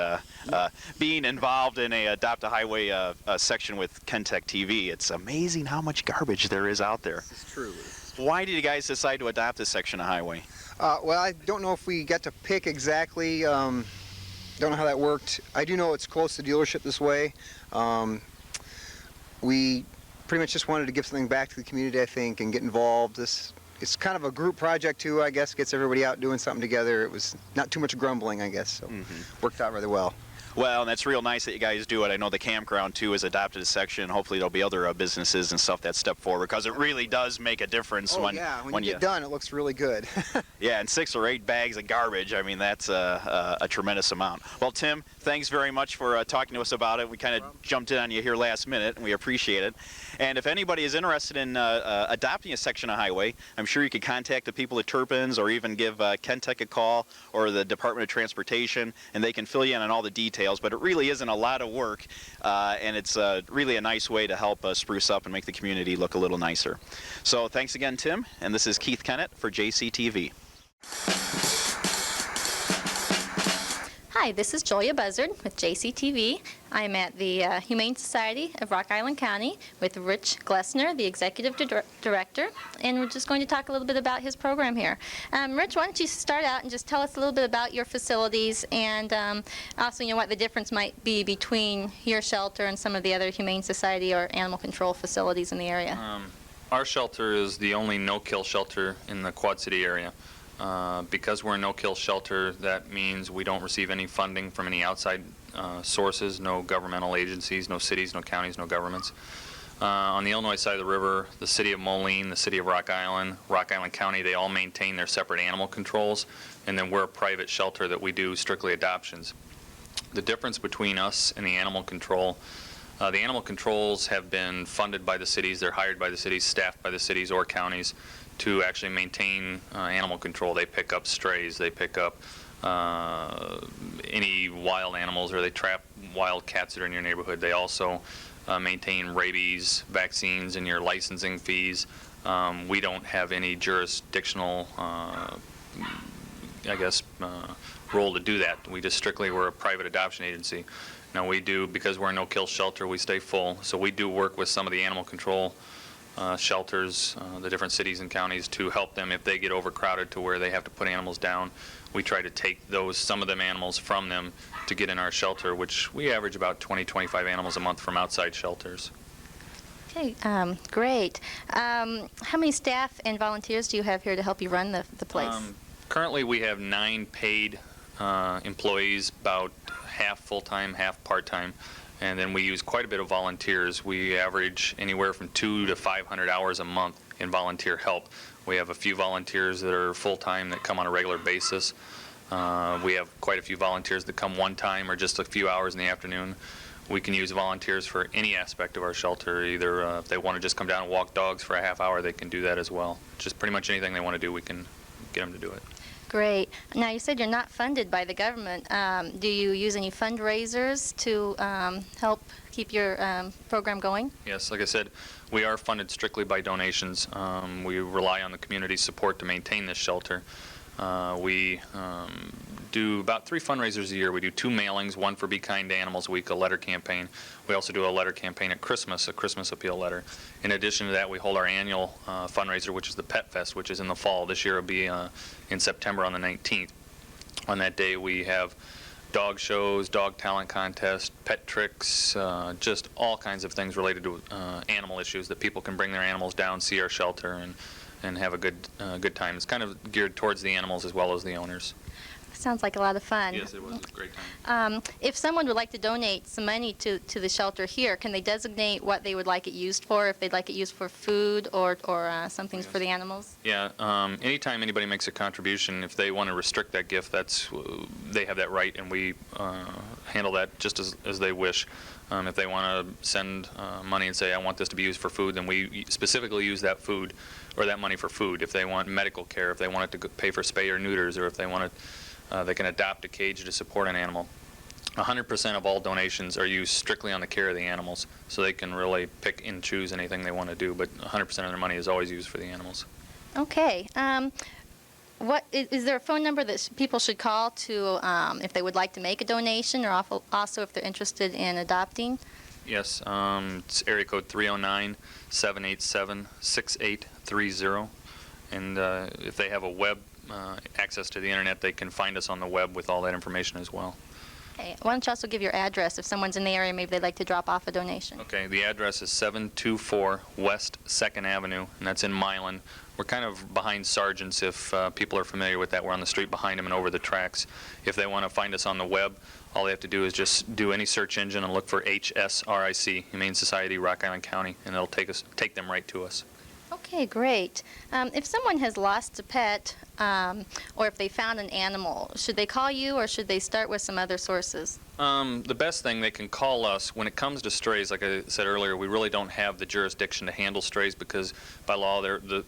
being involved in a Adopt a Highway section with Kentech TV, it's amazing how much garbage there is out there. This is true. Why did you guys decide to adopt this section of highway? Well, I don't know if we got to pick exactly, don't know how that worked. I do know it's close to dealership this way. We pretty much just wanted to give something back to the community, I think, and get involved. It's kind of a group project too, I guess, gets everybody out doing something together. It was not too much grumbling, I guess, so worked out rather well. Well, and that's real nice that you guys do it. I know the campground too has adopted a section. Hopefully there'll be other businesses and stuff that step forward, because it really does make a difference. When you get done, it looks really good. Yeah, and 6 or 8 bags of garbage, I mean, that's a tremendous amount. Well, Tim, thanks very much for talking to us about it. We kind of jumped in on you here last minute, and we appreciate it. And if anybody is interested in adopting a section of highway, I'm sure you could contact the people at Turpin's, or even give Kentech a call, or the Department of Transportation, and they can fill you in on all the details. But it really isn't a lot of work, and it's really a nice way to help spruce up and make the community look a little nicer. So thanks again, Tim, and this is Keith Kennett for JCTV. Hi, this is Julia Buzzard with JCTV. I'm at the Humane Society of Rock Island County with Rich Glessner, the Executive Director, and we're just going to talk a little bit about his program here. Rich, why don't you start out and just tell us a little bit about your facilities, and also, what the difference might be between your shelter and some of the other Humane Society or animal control facilities in the area. Our shelter is the only no-kill shelter in the Quad City area. Because we're a no-kill shelter, that means we don't receive any funding from any outside sources, no governmental agencies, no cities, no counties, no governments. On the Illinois side of the river, the city of Moline, the city of Rock Island County, they all maintain their separate animal controls, and then we're a private shelter that we do strictly adoptions. The difference between us and the animal controls have been funded by the cities, they're hired by the cities, staffed by the cities or counties to actually maintain animal control. They pick up strays, they pick up any wild animals, or they trap wild cats that are in your neighborhood. They also maintain rabies vaccines and your licensing fees. We don't have any jurisdictional, role to do that. We just strictly, we're a private adoption agency. Now we do, because we're a no-kill shelter, we stay full. So we do work with some of the animal control shelters, the different cities and counties, to help them if they get overcrowded to where they have to put animals down. We try to take some of them animals from them to get in our shelter, which we average about 20-25 animals a month from outside shelters. Okay, great. How many staff and volunteers do you have here to help you run the place? Currently we have 9 paid employees, about half full-time, half part-time. And then we use quite a bit of volunteers. We average anywhere from 200 to 500 hours a month in volunteer help. We have a few volunteers that are full-time that come on a regular basis. We have quite a few volunteers that come one time or just a few hours in the afternoon. We can use volunteers for any aspect of our shelter. Either if they want to just come down and walk dogs for a half hour, they can do that as well. Just pretty much anything they want to do, we can get them to do it. Great. Now, you said you're not funded by the government. Do you use any fundraisers to help keep your program going? Yes, like I said, we are funded strictly by donations. We rely on the community support to maintain this shelter. We do about 3 fundraisers a year. We do 2 mailings, one for Be Kind to Animals Week, a letter campaign. We also do a letter campaign at Christmas, a Christmas appeal letter. In addition to that, we hold our annual fundraiser, which is the Pet Fest, which is in the fall. This year it'll be in September on the 19th. On that day, we have dog shows, dog talent contest, pet tricks, just all kinds of things related to animal issues that people can bring their animals down, see our shelter, and have a good time. It's kind of geared towards the animals as well as the owners. Sounds like a lot of fun. Yes, it was a great time. If someone would like to donate some money to the shelter here, can they designate what they would like it used for, if they'd like it used for food or something for the animals? Yeah, anytime anybody makes a contribution, if they want to restrict that gift, they have that right, and we handle that just as they wish. If they want to send money and say, I want this to be used for food, then we specifically use that food or that money for food. If they want medical care, if they want it to pay for spay or neuters, or if they want it, they can adopt a cage to support an animal. 100% of all donations are used strictly on the care of the animals, so they can really pick and choose anything they want to do, but 100% of their money is always used for the animals. Okay. What is there a phone number that people should call to if they would like to make a donation, or also if they're interested in adopting? Yes, it's area code 309-787-6830, and if they have a web access to the internet, they can find us on the web with all that information as well. Okay. Why don't you also give your address if someone's in the area, maybe they'd like to drop off a donation? Okay, the address is 724 West 2nd Avenue, and that's in Milan. We're kind of behind Sargent's, if people are familiar with that. We're on the street behind them and over the tracks. If they want to find us on the web, all they have to do is just do any search engine and look for HSRIC, Humane Society, Rock Island County, and it'll take them right to us. Okay, great. If someone has lost a pet, or if they found an animal, should they call you, or should they start with some other sources? The best thing, they can call us. When it comes to strays, like I said earlier, we really don't have the jurisdiction to handle strays because by law the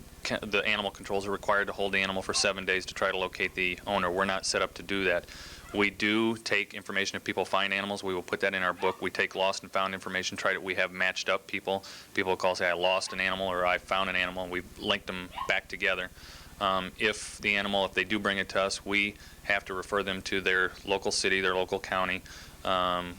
animal controls are required to hold the animal for 7 days to try to locate the owner. We're not set up to do that. We do take information if people find animals. We will put that in our book. We take lost and found information. We have matched up people. People will call, say, I lost an animal or I found an animal, and we've linked them back together. If they do bring it to us, we have to refer them to their local city, their local county.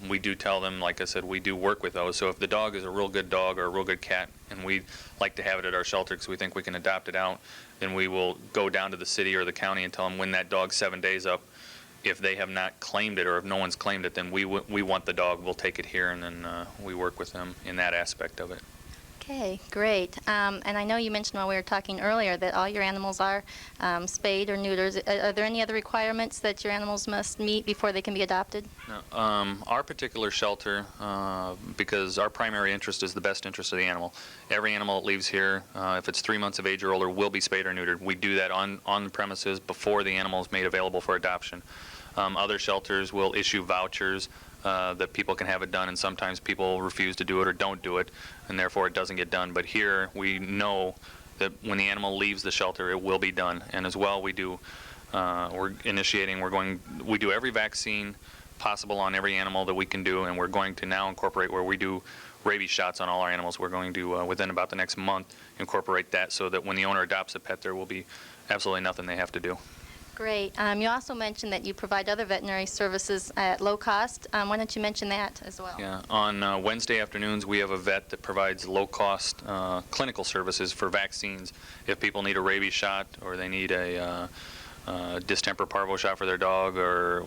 We do tell them, like I said, we do work with those. So if the dog is a real good dog or a real good cat, and we'd like to have it at our shelter because we think we can adopt it out, then we will go down to the city or the county and tell them when that dog's 7 days up. If they have not claimed it, or if no one's claimed it, then we want the dog. We'll take it here, and then we work with them in that aspect of it. Okay, great. And I know you mentioned while we were talking earlier that all your animals are spayed or neuters. Are there any other requirements that your animals must meet before they can be adopted? No, our particular shelter, because our primary interest is the best interest of the animal. Every animal that leaves here, if it's 3 months of age or older, will be spayed or neutered. We do that on the premises before the animal is made available for adoption. Other shelters will issue vouchers that people can have it done, and sometimes people refuse to do it or don't do it, and therefore it doesn't get done. But here we know that when the animal leaves the shelter, it will be done. And as well, we do we do every vaccine possible on every animal that we can do, and we're going to now incorporate where we do rabies shots on all our animals. We're going to within about the next month incorporate that, so that when the owner adopts a pet, there will be absolutely nothing they have to do. Great. You also mentioned that you provide other veterinary services at low cost. Why don't you mention that as well? Yeah. On Wednesday afternoons, we have a vet that provides low-cost clinical services for vaccines. If people need a rabies shot, or they need a distemper parvo shot for their dog, or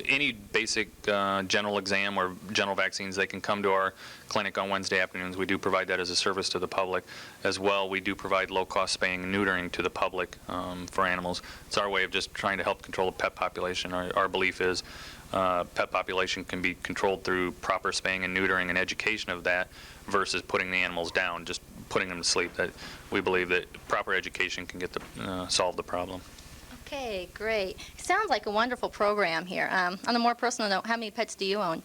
any basic general exam or general vaccines, they can come to our clinic on Wednesday afternoons. We do provide that as a service to the public. As well, we do provide low-cost spaying and neutering to the public for animals. It's our way of just trying to help control the pet population. Our belief is pet population can be controlled through proper spaying and neutering and education of that, versus putting the animals down, just putting them to sleep. That we believe that proper education can solve the problem. Okay, great. Sounds like a wonderful program here. On a more personal note, how many pets do you own?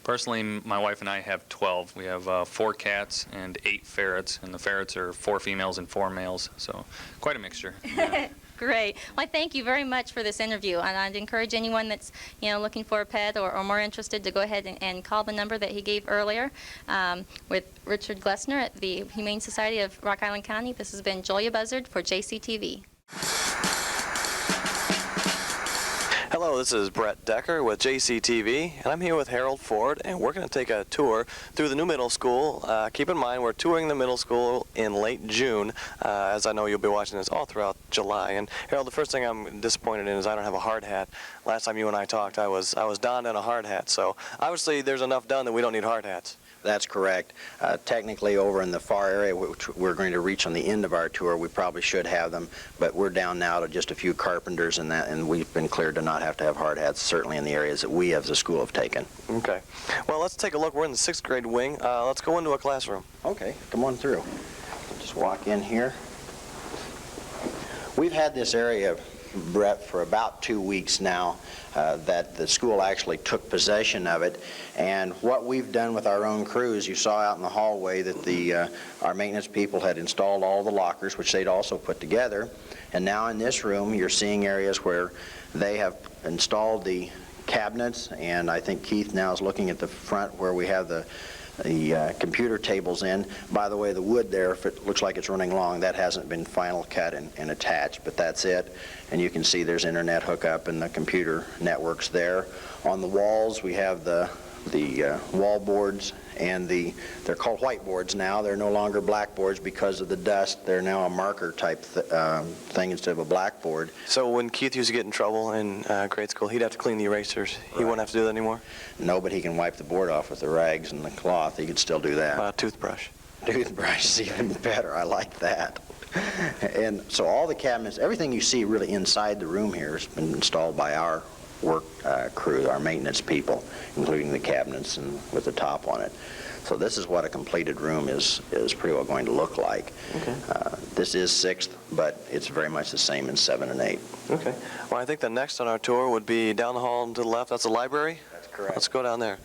Personally, my wife and I have 12. We have 4 cats and 8 ferrets, and the ferrets are 4 females and 4 males, so quite a mixture. Great. Well, thank you very much for this interview, and I'd encourage anyone that's looking for a pet or more interested to go ahead and call the number that he gave earlier with Richard Glessner at the Humane Society of Rock Island County. This has been Julia Buzzard for JCTV. Hello, this is Brett Decker with JCTV, and I'm here with Harold Ford, and we're going to take a tour through the new middle school. Keep in mind, we're touring the middle school in late June, as I know you'll be watching this all throughout July. And Harold, the first thing I'm disappointed in is I don't have a hard hat. Last time you and I talked, I was donned in a hard hat, so obviously there's enough done that we don't need hard hats. That's correct. Technically, over in the far area, which we're going to reach on the end of our tour, we probably should have them, but we're down now to just a few carpenters and that, and we've been cleared to not have to have hard hats, certainly in the areas that we as a school have taken. Okay. Well, let's take a look. We're in the 6th grade wing. Let's go into a classroom. Okay, come on through. Just walk in here. We've had this area, Brett, for about 2 weeks now, that the school actually took possession of it. And what we've done with our own crews, you saw out in the hallway that our maintenance people had installed all the lockers, which they'd also put together. And now in this room, you're seeing areas where they have installed the cabinets, and I think Keith now is looking at the front where we have the computer tables in. By the way, the wood there, if it looks like it's running long, that hasn't been final cut and attached, but that's it. And you can see there's internet hookup and the computer networks there. On the walls, we have the wall boards, and they're called whiteboards now. They're no longer blackboards because of the dust. They're now a marker type thing instead of a blackboard. So when Keith used to get in trouble in grade school, he'd have to clean the erasers. He wouldn't have to do that anymore? No, but he can wipe the board off with the rags and the cloth. He could still do that. Toothbrush. Toothbrush is even better. I like that. And so all the cabinets, everything you see really inside the room here has been installed by our work crew, our maintenance people, including the cabinets and with the top on it. So this is what a completed room is pretty well going to look like. Okay. This is 6th, but it's very much the same in 7 and 8. Okay. Well, I think the next on our tour would be down the hall to the left. That's the library? That's correct. Let's go down there.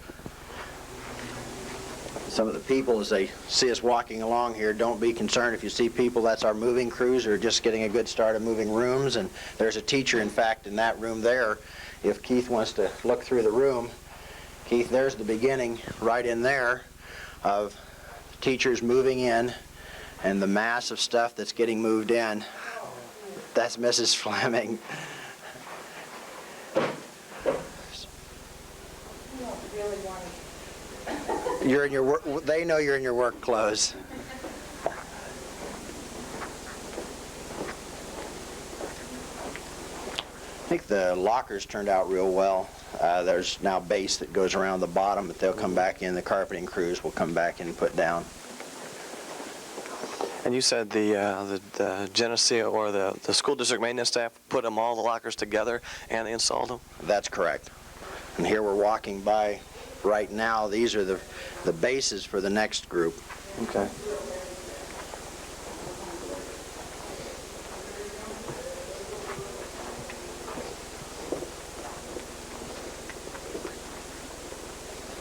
Some of the people, as they see us walking along here, don't be concerned if you see people. That's our moving crews who are just getting a good start of moving rooms. And there's a teacher, in fact, in that room there. If Keith wants to look through the room, Keith, there's the beginning right in there of teachers moving in and the mass of stuff that's getting moved in. That's Mrs. Fleming. You're in your work. They know you're in your work clothes. I think the lockers turned out real well. There's now base that goes around the bottom, but they'll come back in. The carpeting crews will come back in and put down. And you said the Geneseo or the school district maintenance staff put them all the lockers together and they installed them? That's correct. And here we're walking by right now. These are the bases for the next group. Okay.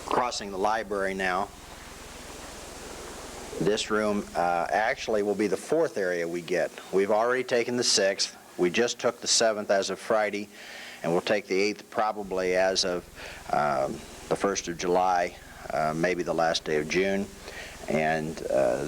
Crossing the library now. This room actually will be the 4th area we get. We've already taken the 6th. We just took the 7th as of Friday, and we'll take the 8th probably as of the 1st of July, maybe the last day of June. And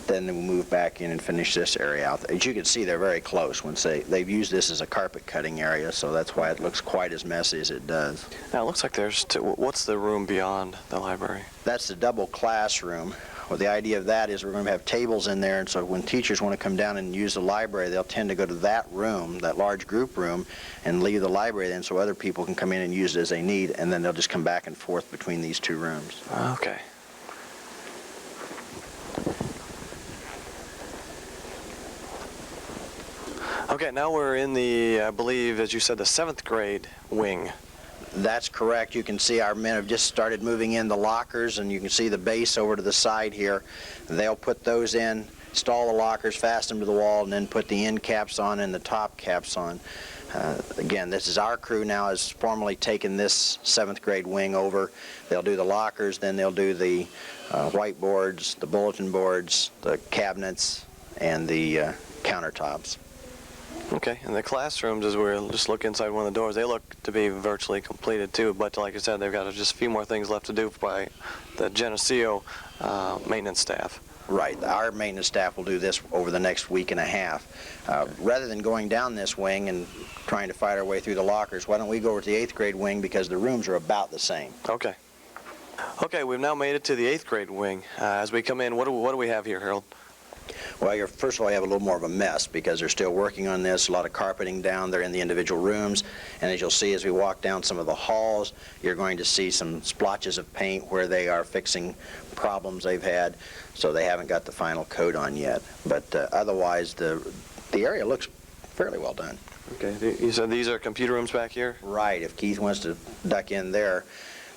then we'll move back in and finish this area out. As you can see, they're very close. They've used this as a carpet cutting area, so that's why it looks quite as messy as it does. Now it looks like there's what's the room beyond the library? That's the double classroom. Well, the idea of that is we're going to have tables in there, and so when teachers want to come down and use the library, they'll tend to go to that room, that large group room, and leave the library then so other people can come in and use it as they need, and then they'll just come back and forth between these 2 rooms. Okay. Okay, now we're in the, I believe, as you said, the 7th grade wing. That's correct. You can see our men have just started moving in the lockers, and you can see the base over to the side here. They'll put those in, install the lockers, fasten them to the wall, and then put the end caps on and the top caps on. Again, this is our crew now has formally taken this 7th grade wing over. They'll do the lockers, then they'll do the whiteboards, the bulletin boards, the cabinets, and the countertops. Okay, and the classrooms, as we're just looking inside one of the doors, they look to be virtually completed too, but like I said, they've got just a few more things left to do by the Geneseo maintenance staff. Right. Our maintenance staff will do this over the next week and a half. Rather than going down this wing and trying to fight our way through the lockers, why don't we go over to the 8th grade wing because the rooms are about the same. Okay. Okay, we've now made it to the 8th grade wing. As we come in, what do we have here, Harold? Well, first of all, you have a little more of a mess because they're still working on this, a lot of carpeting down there in the individual rooms, and as you'll see as we walk down some of the halls, you're going to see some splotches of paint where they are fixing problems they've had, so they haven't got the final coat on yet. But otherwise, the area looks fairly well done. Okay, you said these are computer rooms back here? Right, if Keith wants to duck in there.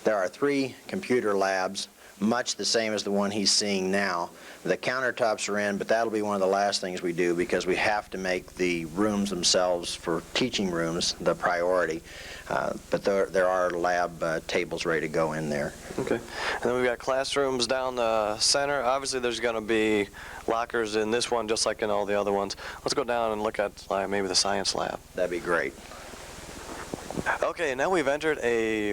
There are 3 computer labs, much the same as the one he's seeing now. The countertops are in, but that'll be one of the last things we do because we have to make the rooms themselves for teaching rooms the priority. But there are lab tables ready to go in there. Okay. And then we've got classrooms down the center. Obviously there's going to be lockers in this one just like in all the other ones. Let's go down and look at maybe the science lab. That'd be great. Okay, now we've entered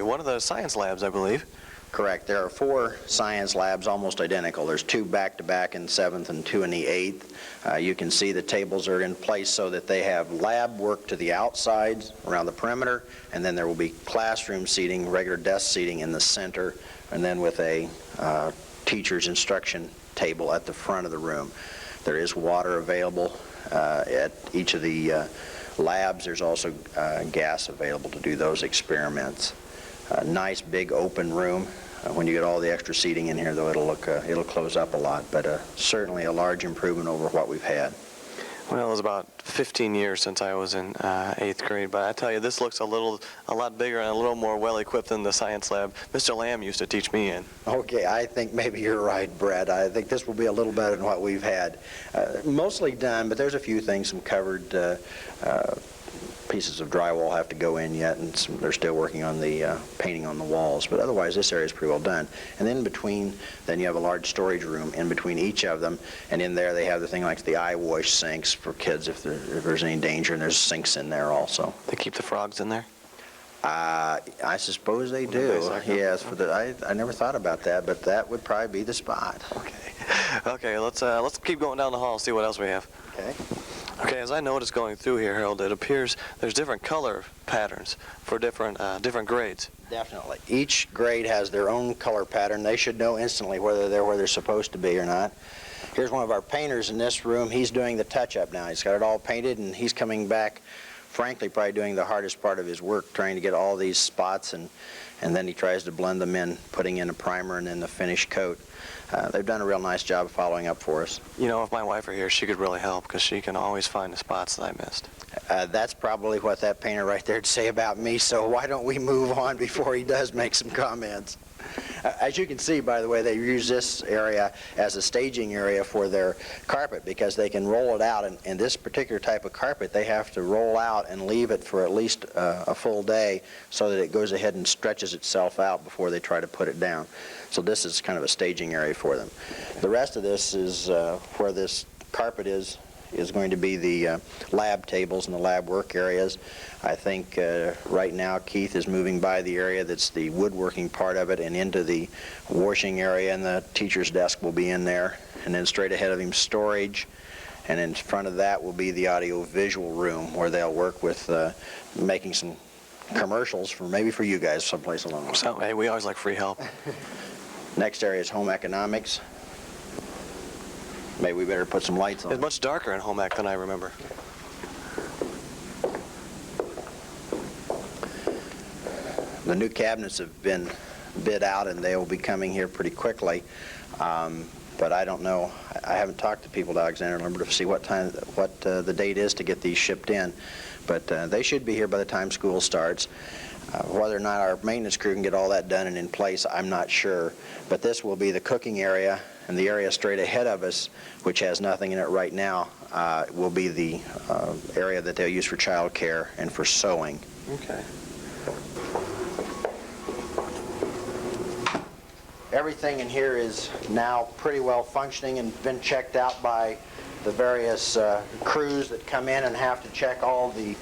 one of the science labs, I believe. Correct. There are 4 science labs almost identical. There's 2 back-to-back in 7th and 2 in the 8th. You can see the tables are in place so that they have lab work to the outsides around the perimeter, and then there will be classroom seating, regular desk seating in the center, and then with a teacher's instruction table at the front of the room. There is water available at each of the labs. There's also gas available to do those experiments. A nice big open room. When you get all the extra seating in here, though, it'll close up a lot, but certainly a large improvement over what we've had. Well, it was about 15 years since I was in 8th grade, but I tell you, this looks a lot bigger and a little more well-equipped than the science lab Mr. Lamb used to teach me in. Okay, I think maybe you're right, Brett. I think this will be a little better than what we've had. Mostly done, but there's a few things, some covered pieces of drywall have to go in yet, and they're still working on the painting on the walls, but otherwise this area is pretty well done. And then in between, then you have a large storage room in between each of them, and in there they have the thing like the eye wash sinks for kids if there's any danger, and there's sinks in there also. They keep the frogs in there? I suppose they do. Yes, I never thought about that, but that would probably be the spot. Okay, let's keep going down the hall and see what else we have. Okay. Okay, as I noticed going through here, Harold, it appears there's different color patterns for different grades. Definitely. Each grade has their own color pattern. They should know instantly whether they're where they're supposed to be or not. Here's one of our painters in this room. He's doing the touch-up now. He's got it all painted, and he's coming back, frankly, probably doing the hardest part of his work, trying to get all these spots, and then he tries to blend them in, putting in a primer and then the finish coat. They've done a real nice job of following up for us. You know, if my wife were here, she could really help because she can always find the spots that I missed. That's probably what that painter right there would say about me, so why don't we move on before he does make some comments. As you can see, by the way, they use this area as a staging area for their carpet because they can roll it out, and in this particular type of carpet they have to roll out and leave it for at least a full day so that it goes ahead and stretches itself out before they try to put it down. So this is kind of a staging area for them. The rest of this is where this carpet is going to be the lab tables and the lab work areas. I think right now Keith is moving by the area that's the woodworking part of it and into the washing area, and the teacher's desk will be in there. And then straight ahead of him, storage. And in front of that will be the audio-visual room where they'll work with making some commercials maybe for you guys someplace along the way. So, hey, we always like free help. Next area is home economics. Maybe we better put some lights on. It's much darker in home ec than I remember. The new cabinets have been bid out, and they will be coming here pretty quickly. But I don't know. I haven't talked to people at Alexander Lumber to see what the date is to get these shipped in. But they should be here by the time school starts. Whether or not our maintenance crew can get all that done and in place, I'm not sure. But this will be the cooking area, and the area straight ahead of us, which has nothing in it right now, will be the area that they'll use for child care and for sewing. Okay. Everything in here is now pretty well functioning and been checked out by the various crews that come in and have to check all the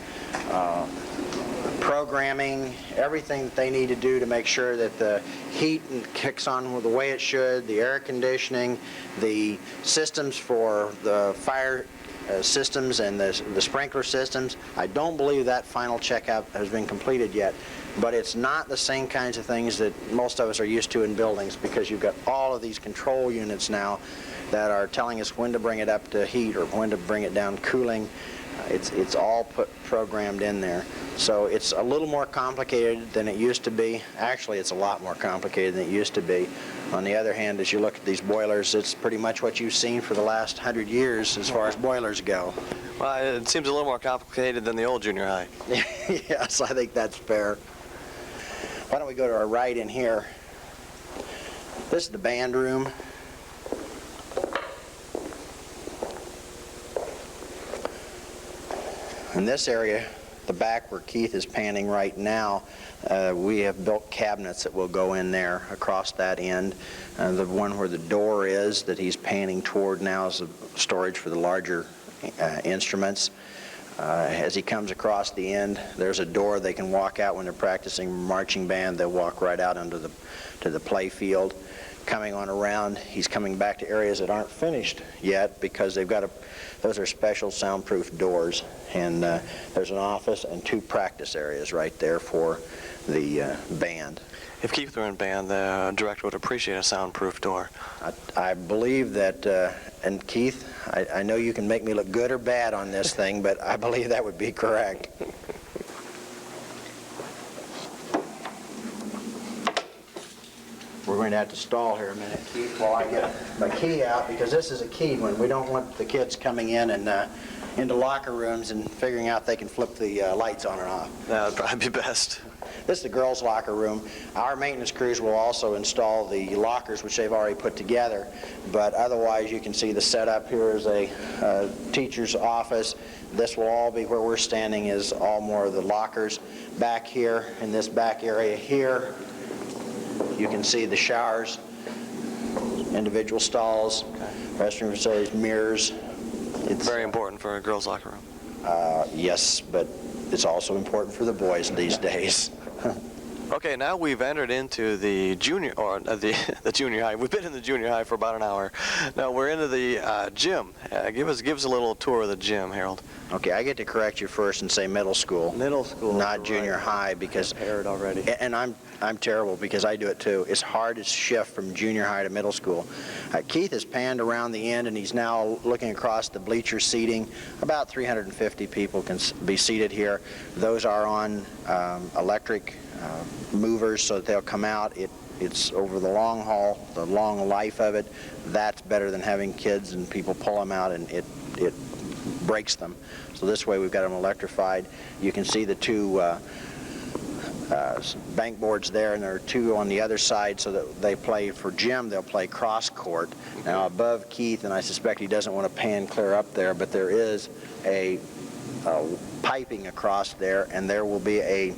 programming, everything that they need to do to make sure that the heat kicks on the way it should, the air conditioning, the systems for the fire systems and the sprinkler systems. I don't believe that final checkout has been completed yet, but it's not the same kinds of things that most of us are used to in buildings, because you've got all of these control units now that are telling us when to bring it up to heat or when to bring it down cooling. It's all programmed in there. So it's a little more complicated than it used to be. Actually, it's a lot more complicated than it used to be. On the other hand, as you look at these boilers, it's pretty much what you've seen for the last 100 years as far as boilers go. Well, it seems a little more complicated than the old junior high. Yes, I think that's fair. Why don't we go to our right in here? This is the band room. In this area, the back where Keith is panning right now, we have built cabinets that will go in there across that end. The one where the door is that he's panning toward now is the storage for the larger instruments. As he comes across the end, there's a door they can walk out when they're practicing marching band. They'll walk right out to the play field. Coming on around, he's coming back to areas that aren't finished yet because they've got those are special soundproof doors, and there's an office and 2 practice areas right there for the band. If Keith were in band, the director would appreciate a soundproof door. I believe that, and Keith, I know you can make me look good or bad on this thing, but I believe that would be correct. We're going to have to stall here a minute, Keith, while I get my key out, because this is a key one. We don't want the kids coming in and into locker rooms and figuring out they can flip the lights on and off. That would probably be best. This is the girls' locker room. Our maintenance crews will also install the lockers, which they've already put together, but otherwise you can see the setup. Here is a teacher's office. This will all be where we're standing, is all more of the lockers. Back here, in this back area here, you can see the showers, individual stalls, restroom facilities, mirrors. It's very important for a girls' locker room. Yes, but it's also important for the boys these days. Okay, now we've entered into the junior, or the junior high. We've been in the junior high for about an hour. Now we're into the gym. Give us a little tour of the gym, Harold. Okay, I get to correct you first and say middle school. Middle school, not junior high, because already. And I'm terrible because I do it too. It's hard to shift from junior high to middle school. Keith has panned around the end, and he's now looking across the bleacher seating. About 350 people can be seated here. Those are on electric movers, so that they'll come out. It's over the long haul, the long life of it. That's better than having kids and people pull them out and it breaks them. So this way we've got them electrified. You can see the 2 bank boards there, and there are 2 on the other side, so that they play for gym. They'll play cross court. Now above Keith, and I suspect he doesn't want to pan clear up there, but there is a piping across there, and there will be a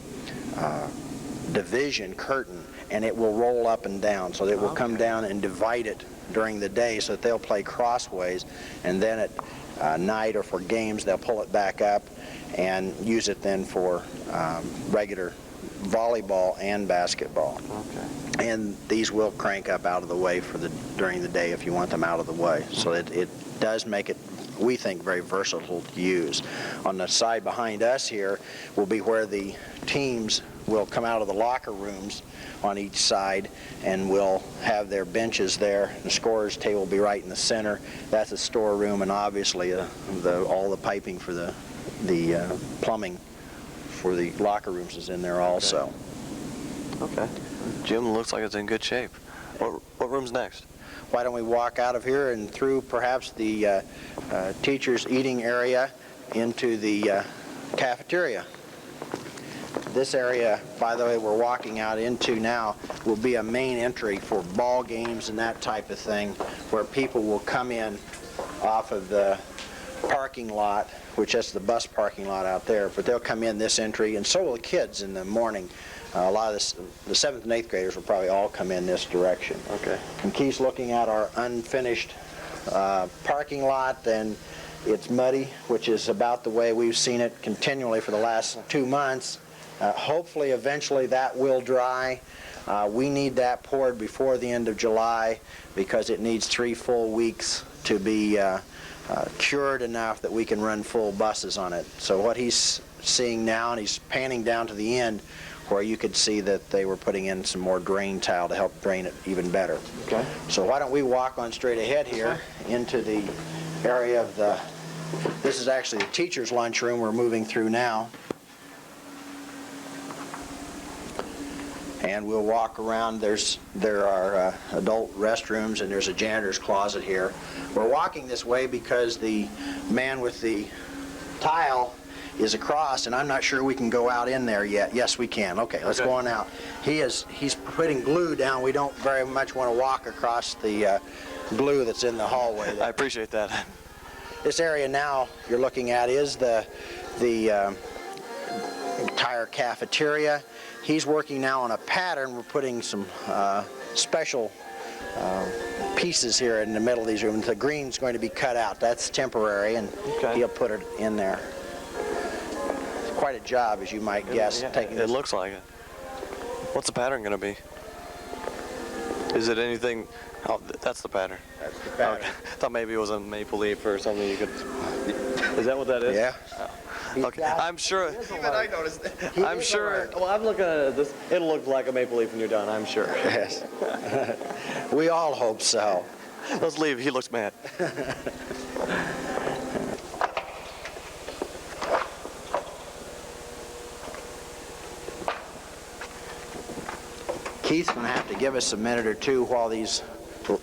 division curtain, and it will roll up and down, so it will come down and divide it during the day, so that they'll play crossways, and then at night or for games they'll pull it back up and use it then for regular volleyball and basketball. Okay. And these will crank up out of the way during the day if you want them out of the way. So it does make it, we think, very versatile to use. On the side behind us here will be where the teams will come out of the locker rooms on each side, and will have their benches there. The scorer's table will be right in the center. That's a storeroom, and obviously all the piping for the plumbing for the locker rooms is in there also. Okay. Gym looks like it's in good shape. What room's next? Why don't we walk out of here and through perhaps the teacher's eating area into the cafeteria. This area, by the way, we're walking out into now will be a main entry for ball games and that type of thing, where people will come in off of the parking lot, which is the bus parking lot out there, but they'll come in this entry, and so will the kids in the morning. A lot of the 7th and 8th graders will probably all come in this direction. Okay. And Keith's looking at our unfinished parking lot, and it's muddy, which is about the way we've seen it continually for the last 2 months. Hopefully, eventually, that will dry. We need that poured before the end of July because it needs 3 full weeks to be cured enough that we can run full buses on it. So what he's seeing now, and he's panning down to the end where you could see that they were putting in some more drain tile to help drain it even better. Okay. So why don't we walk on straight ahead here into the area of the, this is actually the teacher's lunchroom we're moving through now. And we'll walk around. There are adult restrooms, and there's a janitor's closet here. We're walking this way because the man with the tile is across, and I'm not sure we can go out in there yet. Yes, we can. Okay, let's go on out. He's putting glue down. We don't very much want to walk across the glue that's in the hallway. I appreciate that. This area now you're looking at is the entire cafeteria. He's working now on a pattern. We're putting some special pieces here in the middle of these rooms. The green's going to be cut out. That's temporary, and he'll put it in there. It's quite a job, as you might guess. Taking it looks like it. What's the pattern going to be? Is it anything? Oh, that's the pattern. That's the pattern. Okay. I thought maybe it was a maple leaf or something you could... Is that what that is? Yeah. Okay, I'm sure. Even I noticed that. I'm sure. Well, I'm looking at this. It'll look like a maple leaf when you're done, I'm sure. Yes. We all hope so. Let's leave. He looks mad. Keith's going to have to give us a minute or two while these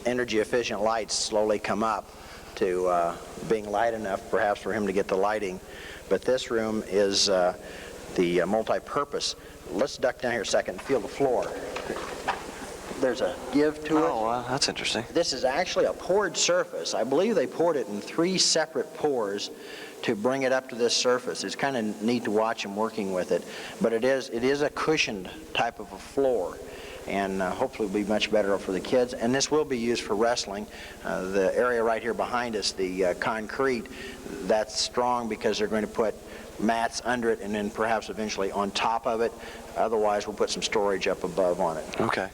energy efficient lights slowly come up to being light enough perhaps for him to get the lighting. But this room is the multi-purpose. Let's duck down here a second and feel the floor. There's a give to it. Oh, wow, that's interesting. This is actually a poured surface. I believe they poured it in 3 separate pours to bring it up to this surface. It's kind of neat to watch them working with it. But it is a cushioned type of a floor. And hopefully will be much better for the kids. And this will be used for wrestling. The area right here behind us, the concrete, that's strong because they're going to put mats under it and then perhaps eventually on top of it. Otherwise, we'll put some storage up above on it. Okay.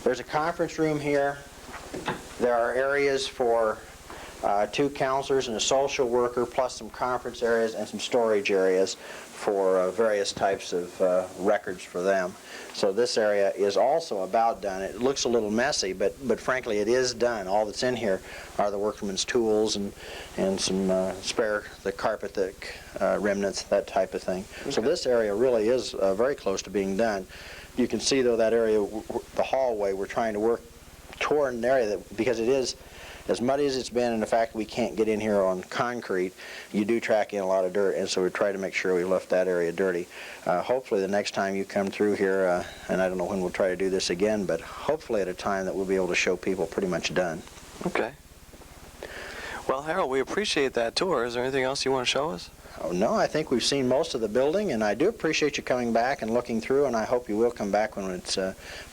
There's a conference room here. There are areas for 2 counselors and a social worker, plus some conference areas and some storage areas for various types of records for them. So this area is also about done. It looks a little messy, but frankly it is done. All that's in here are the workman's tools and some the carpet, the remnants, that type of thing. Okay. So this area really is very close to being done. You can see though that area, the hallway, we're trying to work toward an area that, because it is as muddy as it's been, and the fact we can't get in here on concrete, you do track in a lot of dirt, and so we try to make sure we left that area dirty. Hopefully the next time you come through here, and I don't know when we'll try to do this again, but hopefully at a time that we'll be able to show people pretty much done. Okay. Well, Harold, we appreciate that tour. Is there anything else you want to show us? Oh, no, I think we've seen most of the building, and I do appreciate you coming back and looking through, and I hope you will come back when it's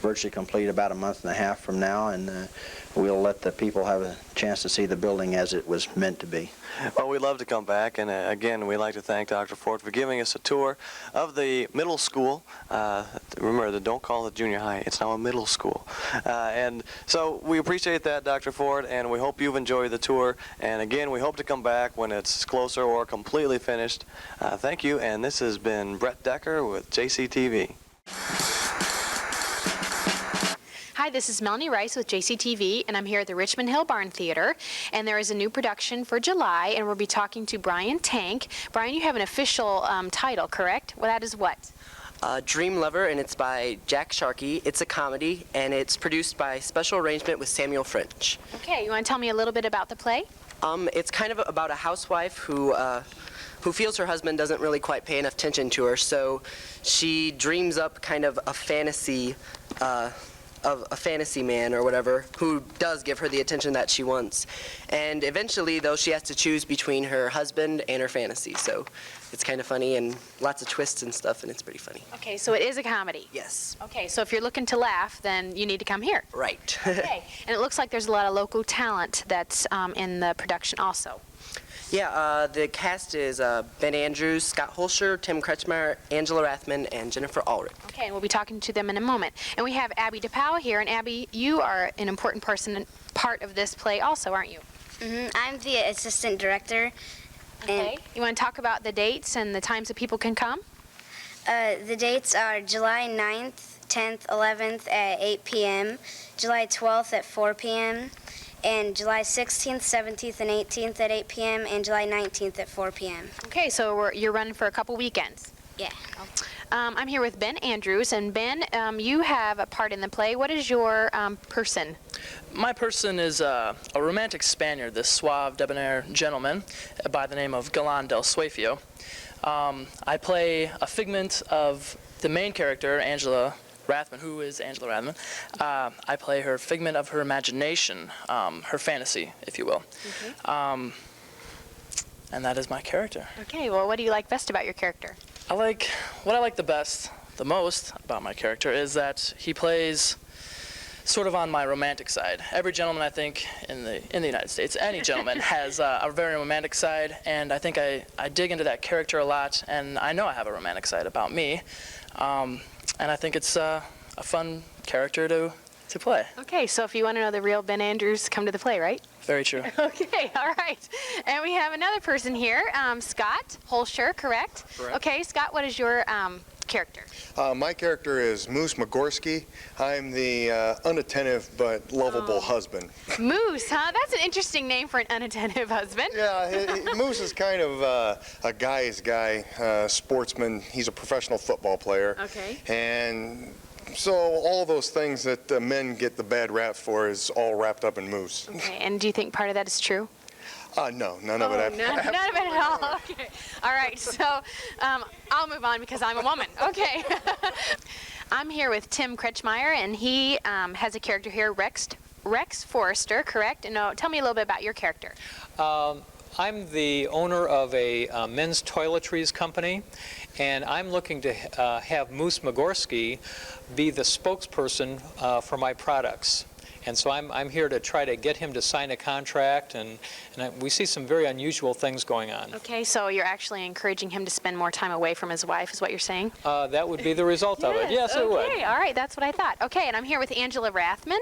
virtually complete about a month and a half from now, and we'll let the people have a chance to see the building as it was meant to be. Well, we'd love to come back, and again, we'd like to thank Dr. Ford for giving us a tour of the middle school. Remember, don't call it junior high. It's now a middle school. And so we appreciate that, Dr. Ford, and we hope you've enjoyed the tour. And again, we hope to come back when it's closer or completely finished. Thank you, and this has been Brett Decker with JCTV. Hi, this is Melanie Rice with JCTV, and I'm here at the Richmond Hill Barn Theater, and there is a new production for July, and we'll be talking to Brian Tank. Brian, you have an official title, correct? Well, that is what? Dream Lover, and it's by Jack Sharkey. It's a comedy, and it's produced by special arrangement with Samuel French. Okay, you want to tell me a little bit about the play? It's kind of about a housewife who feels her husband doesn't really quite pay enough attention to her, so she dreams up kind of a fantasy a fantasy man or whatever who does give her the attention that she wants. And eventually, though, she has to choose between her husband and her fantasy. So it's kind of funny and lots of twists and stuff, and it's pretty funny. Okay, so it is a comedy. Yes. Okay, so if you're looking to laugh, then you need to come here. Right. Okay, and it looks like there's a lot of local talent that's in the production also. Yeah, the cast is Ben Andrews, Scott Holscher, Tim Kretschmeyer, Angela Rathman, and Jennifer Ulrich. Okay, and we'll be talking to them in a moment. And we have Abby DePauw here, and Abby, you are an important part of this play also, aren't you? I'm the assistant director. Okay. You want to talk about the dates and the times that people can come? The dates are July 9th, 10th, 11th at 8 p.m., July 12th at 4 p.m., and July 16th, 17th, and 18th at 8 p.m., and July 19th at 4 p.m. Okay, so you're running for a couple weekends. Yeah. I'm here with Ben Andrews, and Ben, you have a part in the play. What is your person? My person is a romantic Spaniard, this suave, debonair gentleman by the name of Galan del Suefio. I play a figment of the main character, Angela Rathman, who is Angela Rathman. I play her figment of her imagination, her fantasy, if you will. And that is my character. Okay, well, what do you like best about your character? What I like the most about my character is that he plays sort of on my romantic side. Every gentleman, I think, in the United States, any gentleman has a very romantic side, and I think I dig into that character a lot, and I know I have a romantic side about me. And I think it's a fun character to play. Okay, so if you want to know the real Ben Andrews, come to the play, right? Very true. Okay, all right. And we have another person here, Scott Holscher, correct? Correct. Okay, Scott, what is your character? My character is Moose Magorski. I'm the unattentive but lovable husband. Moose, huh? That's an interesting name for an unattentive husband. Yeah, Moose is kind of a guy's guy, sportsman. He's a professional football player. Okay. And so all those things that men get the bad rap for is all wrapped up in Moose. Okay, and do you think part of that is true? No, none of it. None of it at all. Okay. All right, so I'll move on because I'm a woman. Okay. I'm here with Tim Kretschmeyer, and he has a character here, Rex Forrester, correct? And tell me a little bit about your character. I'm the owner of a men's toiletries company, and I'm looking to have Moose Magorski be the spokesperson for my products. And so I'm here to try to get him to sign a contract, and we see some very unusual things going on. Okay, so you're actually encouraging him to spend more time away from his wife, is what you're saying? That would be the result of it. Yes, it would. Okay, all right, that's what I thought. Okay, and I'm here with Angela Rathman.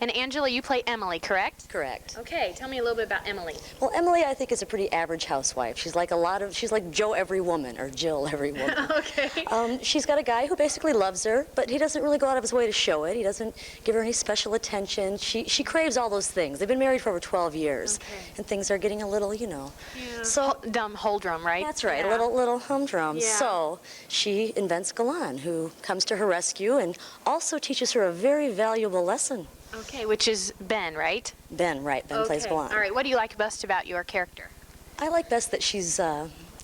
And Angela, you play Emily, correct? Correct. Okay, tell me a little bit about Emily. Well, Emily, I think, is a pretty average housewife. She's like she's like Joe every woman, or Jill every woman. Okay. She's got a guy who basically loves her, but he doesn't really go out of his way to show it. He doesn't give her any special attention. She craves all those things. They've been married for over 12 years, and things are getting a little, Yeah. So humdrum, right? That's right, Yeah. a little humdrum. Yeah. So she invents Galan, who comes to her rescue and also teaches her a very valuable lesson. Okay, which is Ben, right? Ben, right? Ben plays Galan. All right, what do you like best about your character? I like best that she's,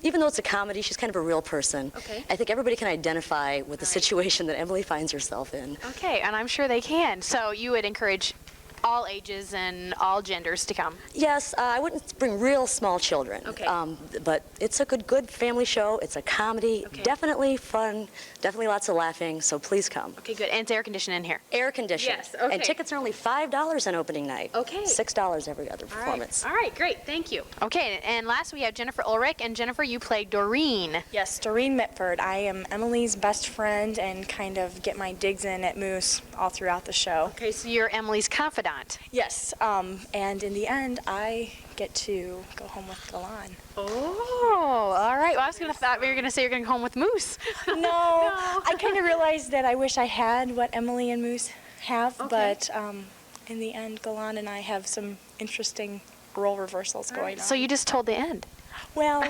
even though it's a comedy, she's kind of a real person. Okay. I think everybody can identify with the situation that Emily finds herself in. Okay, and I'm sure they can. So you would encourage all ages and all genders to come? Yes, I wouldn't bring real small children. Okay. But it's a good family show. It's a comedy. Okay. Definitely fun. Definitely lots of laughing. So please come. Okay, good. And it's air conditioned in here? Air conditioned. Yes, okay. And tickets are only $5 on opening night. Okay. $6 every other performance. All right, great. Thank you. Okay, and last we have Jennifer Ulrich. And Jennifer, you play Doreen. Yes, Doreen Mitford. I am Emily's best friend and kind of get my digs in at Moose all throughout the show. Okay, so you're Emily's confidant. Yes, and in the end, I get to go home with Galan. Oh, all right. Well, I was going to thought we were going to say you're going home with Moose. No, I kind of realized that I wish I had what Emily and Moose have, but in the end, Galan and I have some interesting role reversals going on. So you just told the end? Well,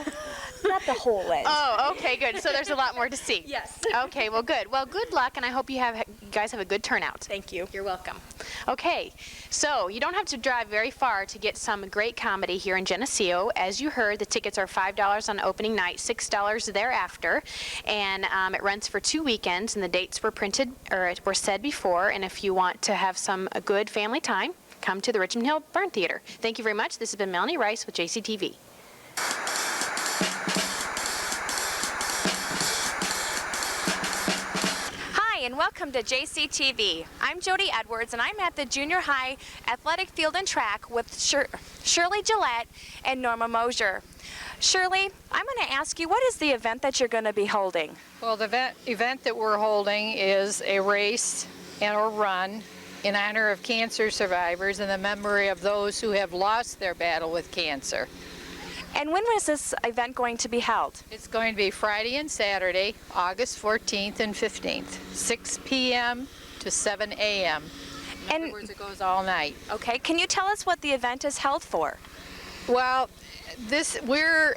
not the whole end. Oh, okay, good. So there's a lot more to see. Yes. Okay, well, good. Well, good luck, and I hope you guys have a good turnout. Thank you. You're welcome. Okay, so you don't have to drive very far to get some great comedy here in Geneseo. As you heard, the tickets are $5 on opening night, $6 thereafter, and it runs for 2 weekends, and the dates were printed or were said before. And if you want to have some good family time, come to the Richmond Hill Burn Theater. Thank you very much. This has been Melanie Rice with JCTV. And welcome to JCTV. I'm Jody Edwards, and I'm at the junior high athletic field and track with Shirley Gillette and Norma Mosier. Shirley, I'm going to ask you, what is the event that you're going to be holding? Well, the event that we're holding is a race and a run in honor of cancer survivors and the memory of those who have lost their battle with cancer. And when is this event going to be held? It's going to be Friday and Saturday, August 14th and 15th, 6 p.m. to 7 a.m. In other words, it goes all night. Okay, can you tell us what the event is held for? Well, we're,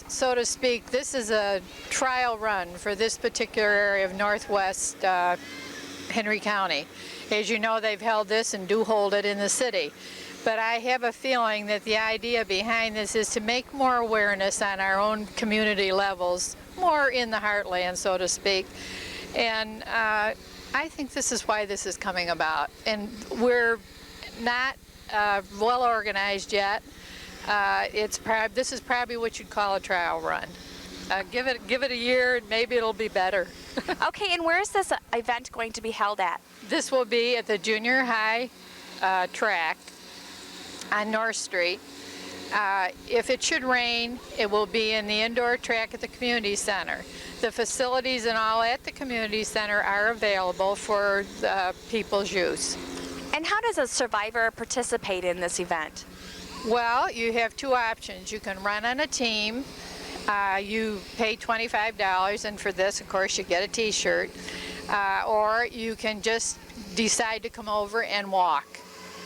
so to speak, this is a trial run for this particular area of northwest Henry County. As you know, they've held this and do hold it in the city. But I have a feeling that the idea behind this is to make more awareness on our own community levels, more in the heartland, so to speak. And I think this is why this is coming about. And we're not well organized yet. This is probably what you'd call a trial run. Give it a year and maybe it'll be better. Okay, and where is this event going to be held at? This will be at the junior high track on North Street. If it should rain, it will be in the indoor track at the community center. The facilities and all at the community center are available for people's use. And how does a survivor participate in this event? Well, you have two options. You can run on a team. You pay $25, and for this, of course, you get a t-shirt. Or you can just decide to come over and walk.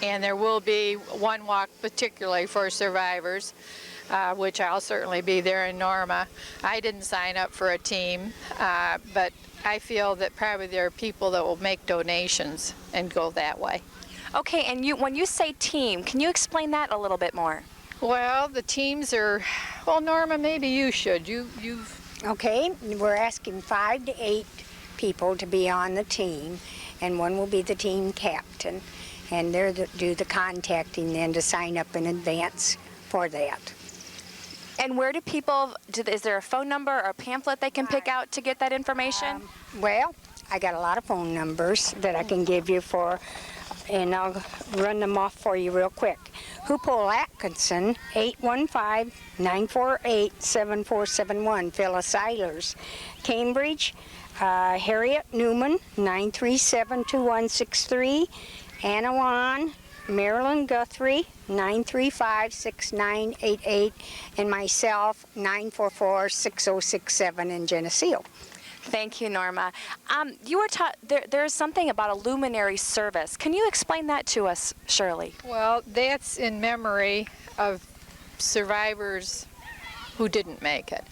And there will be one walk particularly for survivors, which I'll certainly be there in Norma. I didn't sign up for a team, but I feel that probably there are people that will make donations and go that way. Okay, and when you say team, can you explain that a little bit more? Well, the teams are, well, Norma, maybe you should. You've... Okay, we're asking 5 to 8 people to be on the team, and one will be the team captain. And they're do the contacting then to sign up in advance for that. And where do people, is there a phone number or a pamphlet they can pick out to get that information? Well, I got a lot of phone numbers that I can give you for, and I'll run them off for you real quick. Hoople Atkinson, 815-948-7471. Phyllis Eilers. Cambridge, Harriet Newman, 937-2163. Anawan, Marilyn Guthrie, 935-6988, and myself, 944-6067 in Geneseo. Thank you, Norma. You were taught there's something about a luminary service. Can you explain that to us, Shirley? Well, that's in memory of survivors who didn't make it.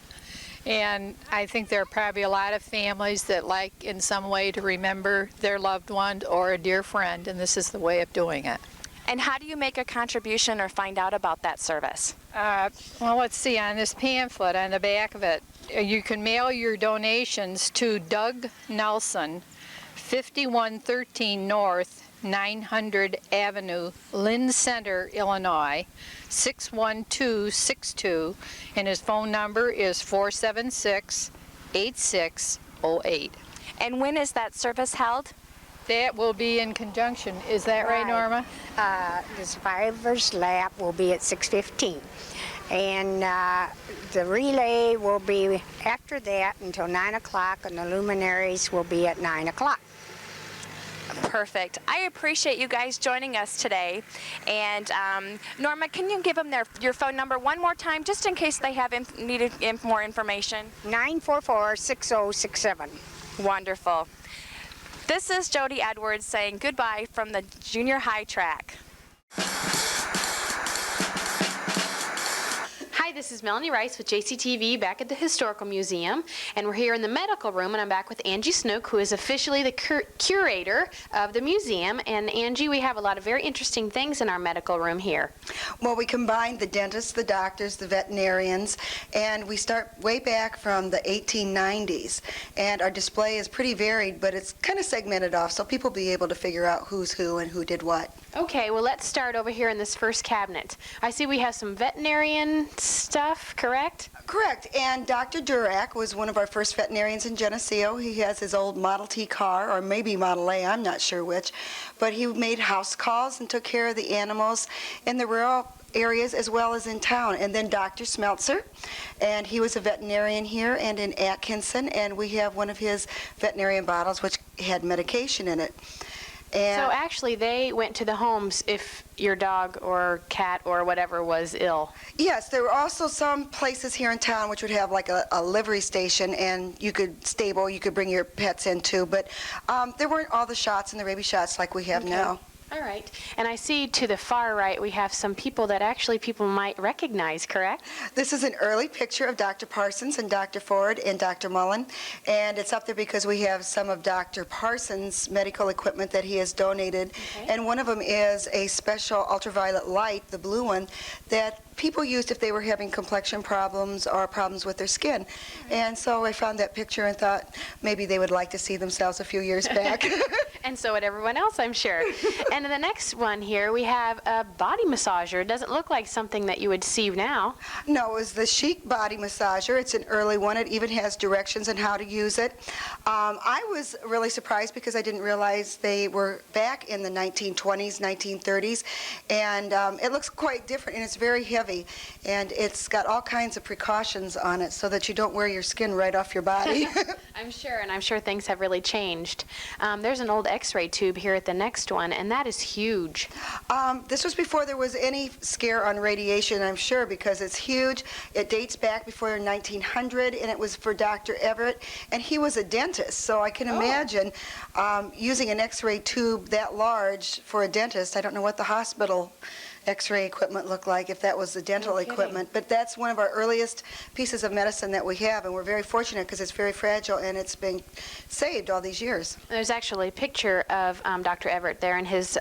And I think there are probably a lot of families that like in some way to remember their loved one or a dear friend, and this is the way of doing it. And how do you make a contribution or find out about that service? Well, let's see, on this pamphlet on the back of it, you can mail your donations to Doug Nelson, 5113 North 900 Avenue, Lynn Center, Illinois, 61262, and his phone number is 476-8608. And when is that service held? That will be in conjunction. Is that right, Norma? The survivor's lap will be at 6:15. And the relay will be after that until 9 o'clock, and the luminaries will be at 9 o'clock. Perfect. I appreciate you guys joining us today. And Norma, can you give them your phone number one more time, just in case they have needed more information? 944-6067. Wonderful. This is Jody Edwards saying goodbye from the junior high track. Hi this is Melanie Rice with JCTV back at the Historical Museum, and we're here in the medical room, and I'm back with Angie Snook, who is officially the curator of the museum. And Angie, we have a lot of very interesting things in our medical room here. Well, we combine the dentists, the doctors, the veterinarians, and we start way back from the 1890s. And our display is pretty varied, but it's kind of segmented off, so people will be able to figure out who's who and who did what. Okay, well, let's start over here in this first cabinet. I see we have some veterinarian stuff, correct? Correct, and Dr. Durack was one of our first veterinarians in Geneseo. He has his old Model T car, or maybe Model A, I'm not sure which, but he made house calls and took care of the animals in the rural areas as well as in town. And then Dr. Smeltzer, and he was a veterinarian here and in Atkinson, and we have one of his veterinarian bottles which had medication in it. And so actually they went to the homes if your dog or cat or whatever was ill. Yes, there were also some places here in town which would have like a livery station, and you could bring your pets into, but there weren't all the shots and the rabies shots like we have now. All right. And I see to the far right we have some people that actually people might recognize, correct? This is an early picture of Dr. Parsons and Dr. Ford and Dr. Mullen, and it's up there because we have some of Dr. Parsons' medical equipment that he has donated, and one of them is a special ultraviolet light, the blue one, that people used if they were having complexion problems or problems with their skin. And so I found that picture and thought maybe they would like to see themselves a few years back. And so would everyone else, I'm sure. And in the next one here, we have a body massager. It doesn't look like something that you would see now. No, it was the Chic body massager. It's an early one. It even has directions on how to use it. I was really surprised because I didn't realize they were back in the 1920s, 1930s, and it looks quite different, and it's very heavy, and it's got all kinds of precautions on it so that you don't wear your skin right off your body. I'm sure, and I'm sure things have really changed. There's an old x-ray tube here at the next one, and that is huge. This was before there was any scare on radiation, I'm sure, because it's huge. It dates back before 1900, and it was for Dr. Everett, and he was a dentist, so I can imagine using an x-ray tube that large for a dentist. I don't know what the hospital x-ray equipment looked like if that was the dental equipment, but that's one of our earliest pieces of medicine that we have, and we're very fortunate because it's very fragile and it's been saved all these years. There's actually a picture of Dr. Everett there in his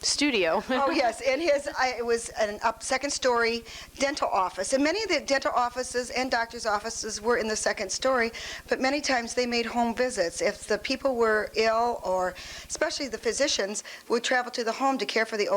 studio. Oh yes, in his, it was an second-story dental office, and many of the dental offices and doctors' offices were in the second story, but many times they made home visits. If the people were ill, or especially the physicians, would travel to the home to care for the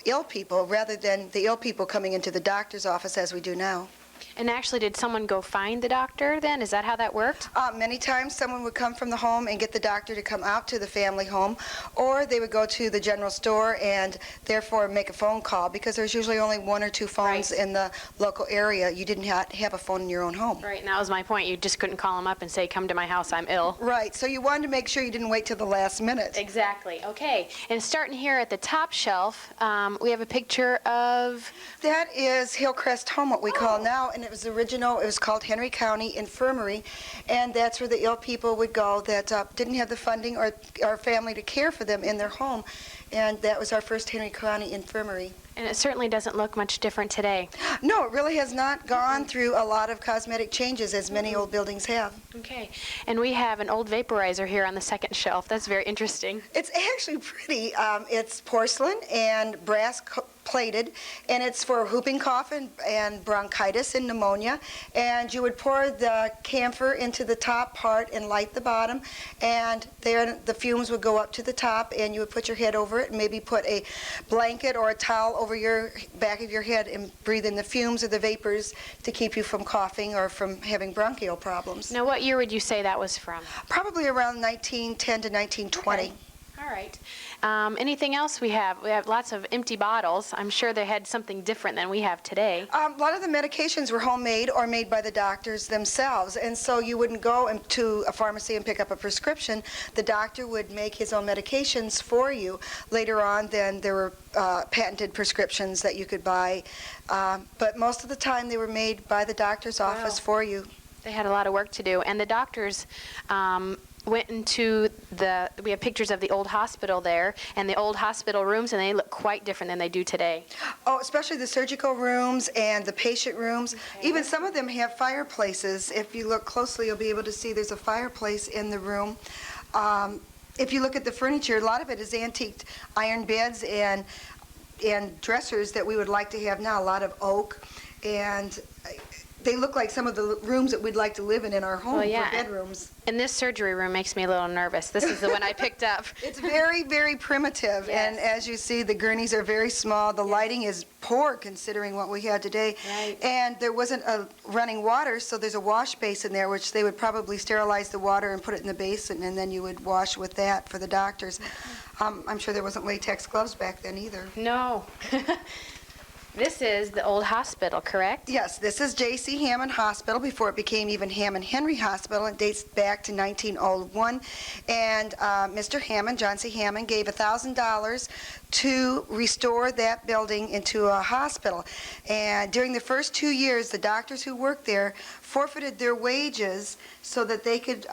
ill people, rather than the ill people coming into the doctor's office as we do now. And actually, did someone go find the doctor then? Is that how that worked? Many times someone would come from the home and get the doctor to come out to the family home, or they would go to the general store and therefore make a phone call, because there's usually only one or two phones in the local area. You didn't have a phone in your own home. Right, and that was my point. You just couldn't call them up and say, come to my house, I'm ill. Right, so you wanted to make sure you didn't wait till the last minute. Exactly. Okay, and starting here at the top shelf, we have a picture of... That is Hillcrest Home, what we call now, and it was original. It was called Henry County Infirmary, and that's where the ill people would go that didn't have the funding or family to care for them in their home, and that was our first Henry County Infirmary. And it certainly doesn't look much different today. No, it really has not gone through a lot of cosmetic changes as many old buildings have. Okay, and we have an old vaporizer here on the second shelf. That's very interesting. It's actually pretty. It's porcelain and brass plated, and it's for whooping cough and bronchitis and pneumonia, and you would pour the camphor into the top part and light the bottom, and there the fumes would go up to the top, and you would put your head over it and maybe put a blanket or a towel over your back of your head and breathe in the fumes or the vapors to keep you from coughing or from having bronchial problems. Now, what year would you say that was from? Probably around 1910 to 1920. Okay. All right. Anything else we have? We have lots of empty bottles. I'm sure they had something different than we have today. A lot of the medications were homemade or made by the doctors themselves, and so you wouldn't go to a pharmacy and pick up a prescription. The doctor would make his own medications for you. Later on, then there were patented prescriptions that you could buy, but most of the time they were made by the doctor's office for you. They had a lot of work to do, and the doctors went into we have pictures of the old hospital there, and the old hospital rooms, and they look quite different than they do today. Oh, especially the surgical rooms and the patient rooms. Even some of them have fireplaces. If you look closely, you'll be able to see there's a fireplace in the room. If you look at the furniture, a lot of it is antique iron beds and dressers that we would like to have now, a lot of oak, and they look like some of the rooms that we'd like to live in our home Well, yeah. for bedrooms. And this surgery room makes me a little nervous. This is the one I picked up. It's very, very primitive, Yes. and as you see, the gurneys are very small. The lighting is poor considering what we had today. Right. And there wasn't a running water, so there's a wash basin there, which they would probably sterilize the water and put it in the basin, and then you would wash with that for the doctors. I'm sure there wasn't latex gloves back then either. No. This is the old hospital, correct? Yes, this is J.C. Hammond Hospital before it became even Hammond Henry Hospital. It dates back to 1901. And Mr. Hammond, John C. Hammond, gave $1,000 to restore that building into a hospital. And during the first 2 years, the doctors who worked there forfeited their wages so that they could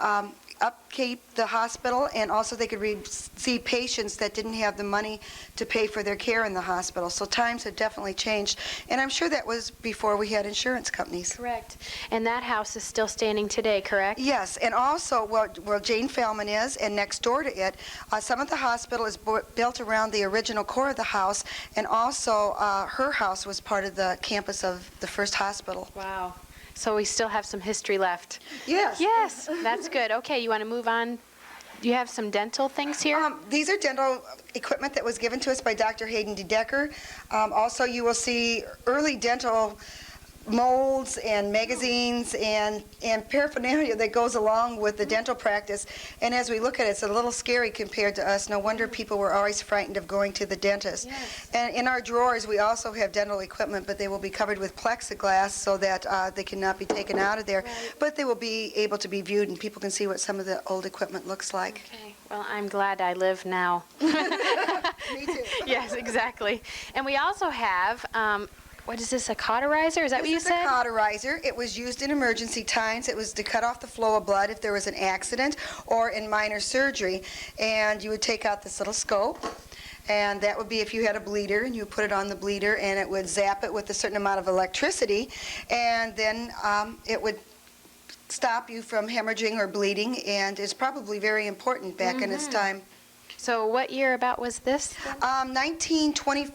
upkeep the hospital, and also they could see patients that didn't have the money to pay for their care in the hospital. So times have definitely changed, and I'm sure that was before we had insurance companies. Correct. And that house is still standing today, correct? Yes, and also where Jane Fellman is, and next door to it, some of the hospital is built around the original core of the house, and also her house was part of the campus of the first hospital. Wow. So we still have some history left. Yes. Yes, that's good. Okay, you want to move on? Do you have some dental things here? These are dental equipment that was given to us by Dr. Hayden D. Decker. Also, you will see early dental molds and magazines and paraphernalia that goes along with the dental practice. And as we look at it, it's a little scary compared to us. No wonder people were always frightened of going to the dentist. Yes. And in our drawers, we also have dental equipment, but they will be covered with plexiglass so that they cannot be taken out of there. Right. But they will be able to be viewed, and people can see what some of the old equipment looks like. Okay. Well, I'm glad I live now. Me too. Yes, exactly. And we also have, what is this, a cauterizer? Is that what you said? This is a cauterizer. It was used in emergency times. It was to cut off the flow of blood if there was an accident or in minor surgery. And you would take out this little scope, and that would be if you had a bleeder, and you would put it on the bleeder, and it would zap it with a certain amount of electricity, and then it would stop you from hemorrhaging or bleeding, and it's probably very important back in its time. So what year about was this? 1920 to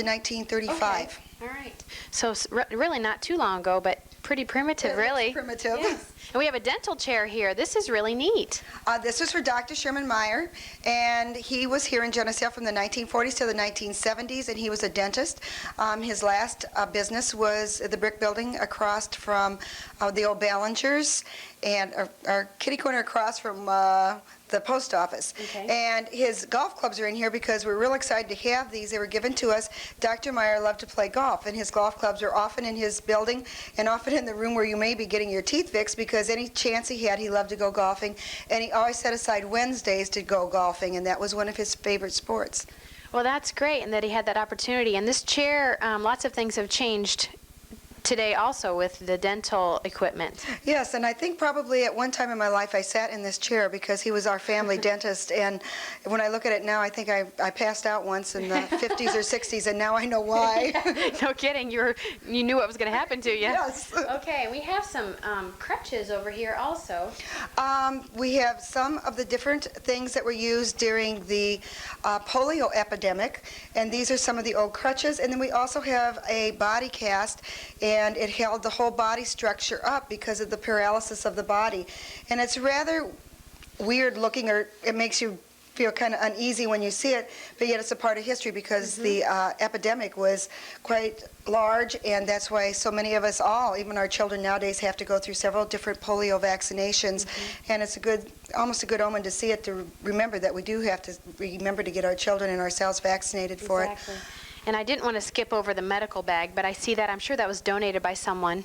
1935. Okay. All right. So really not too long ago, but pretty primitive, It really. is primitive. Yes. And we have a dental chair here. This is really neat. This is for Dr. Sherman Meyer, and he was here in Geneseo from the 1940s to the 1970s, and he was a dentist. His last business was the brick building across from the old Ballingers, and our kitty corner across from the post office. Okay. And his golf clubs are in here because we're real excited to have these. They were given to us. Dr. Meyer loved to play golf, and his golf clubs are often in his building and often in the room where you may be getting your teeth fixed, because any chance he had, he loved to go golfing, and he always set aside Wednesdays to go golfing, and that was one of his favorite sports. Well, that's great, and that he had that opportunity. And this chair, lots of things have changed today also with the dental equipment. Yes, and I think probably at one time in my life I sat in this chair because he was our family dentist, and when I look at it now, I think I passed out once in the 50s or 60s, and now I know why. No kidding, you knew what was going to happen to you. Yes. Okay, we have some crutches over here also. We have some of the different things that were used during the polio epidemic, and these are some of the old crutches, and then we also have a body cast, and it held the whole body structure up because of the paralysis of the body. And it's rather weird looking, or it makes you feel kind of uneasy when you see it, but yet it's a part of history because the epidemic was quite large, and that's why so many of us all, even our children nowadays, have to go through several different polio vaccinations. And it's almost a good omen to see it, to remember that we do have to remember to get our children and ourselves vaccinated for it. And I didn't want to skip over the medical bag, but I see that, I'm sure that was donated by someone.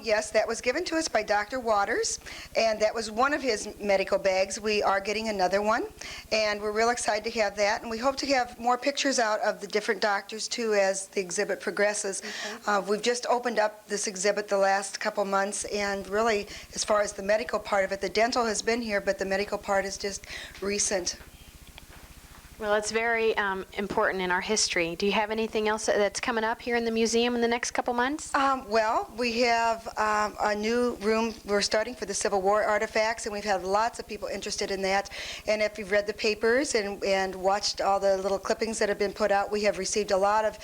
Yes, that was given to us by Dr. Waters, and that was one of his medical bags. We are getting another one, and we're real excited to have that, and we hope to have more pictures out of the different doctors, too, as the exhibit progresses. We've just opened up this exhibit the last couple months, and really, as far as the medical part of it, the dental has been here, but the medical part is just recent. Well, it's very important in our history. Do you have anything else that's coming up here in the museum in the next couple months? Well, we have a new room we're starting for the Civil War artifacts, and we've had lots of people interested in that. And if you've read the papers and watched all the little clippings that have been put out, we have received a lot of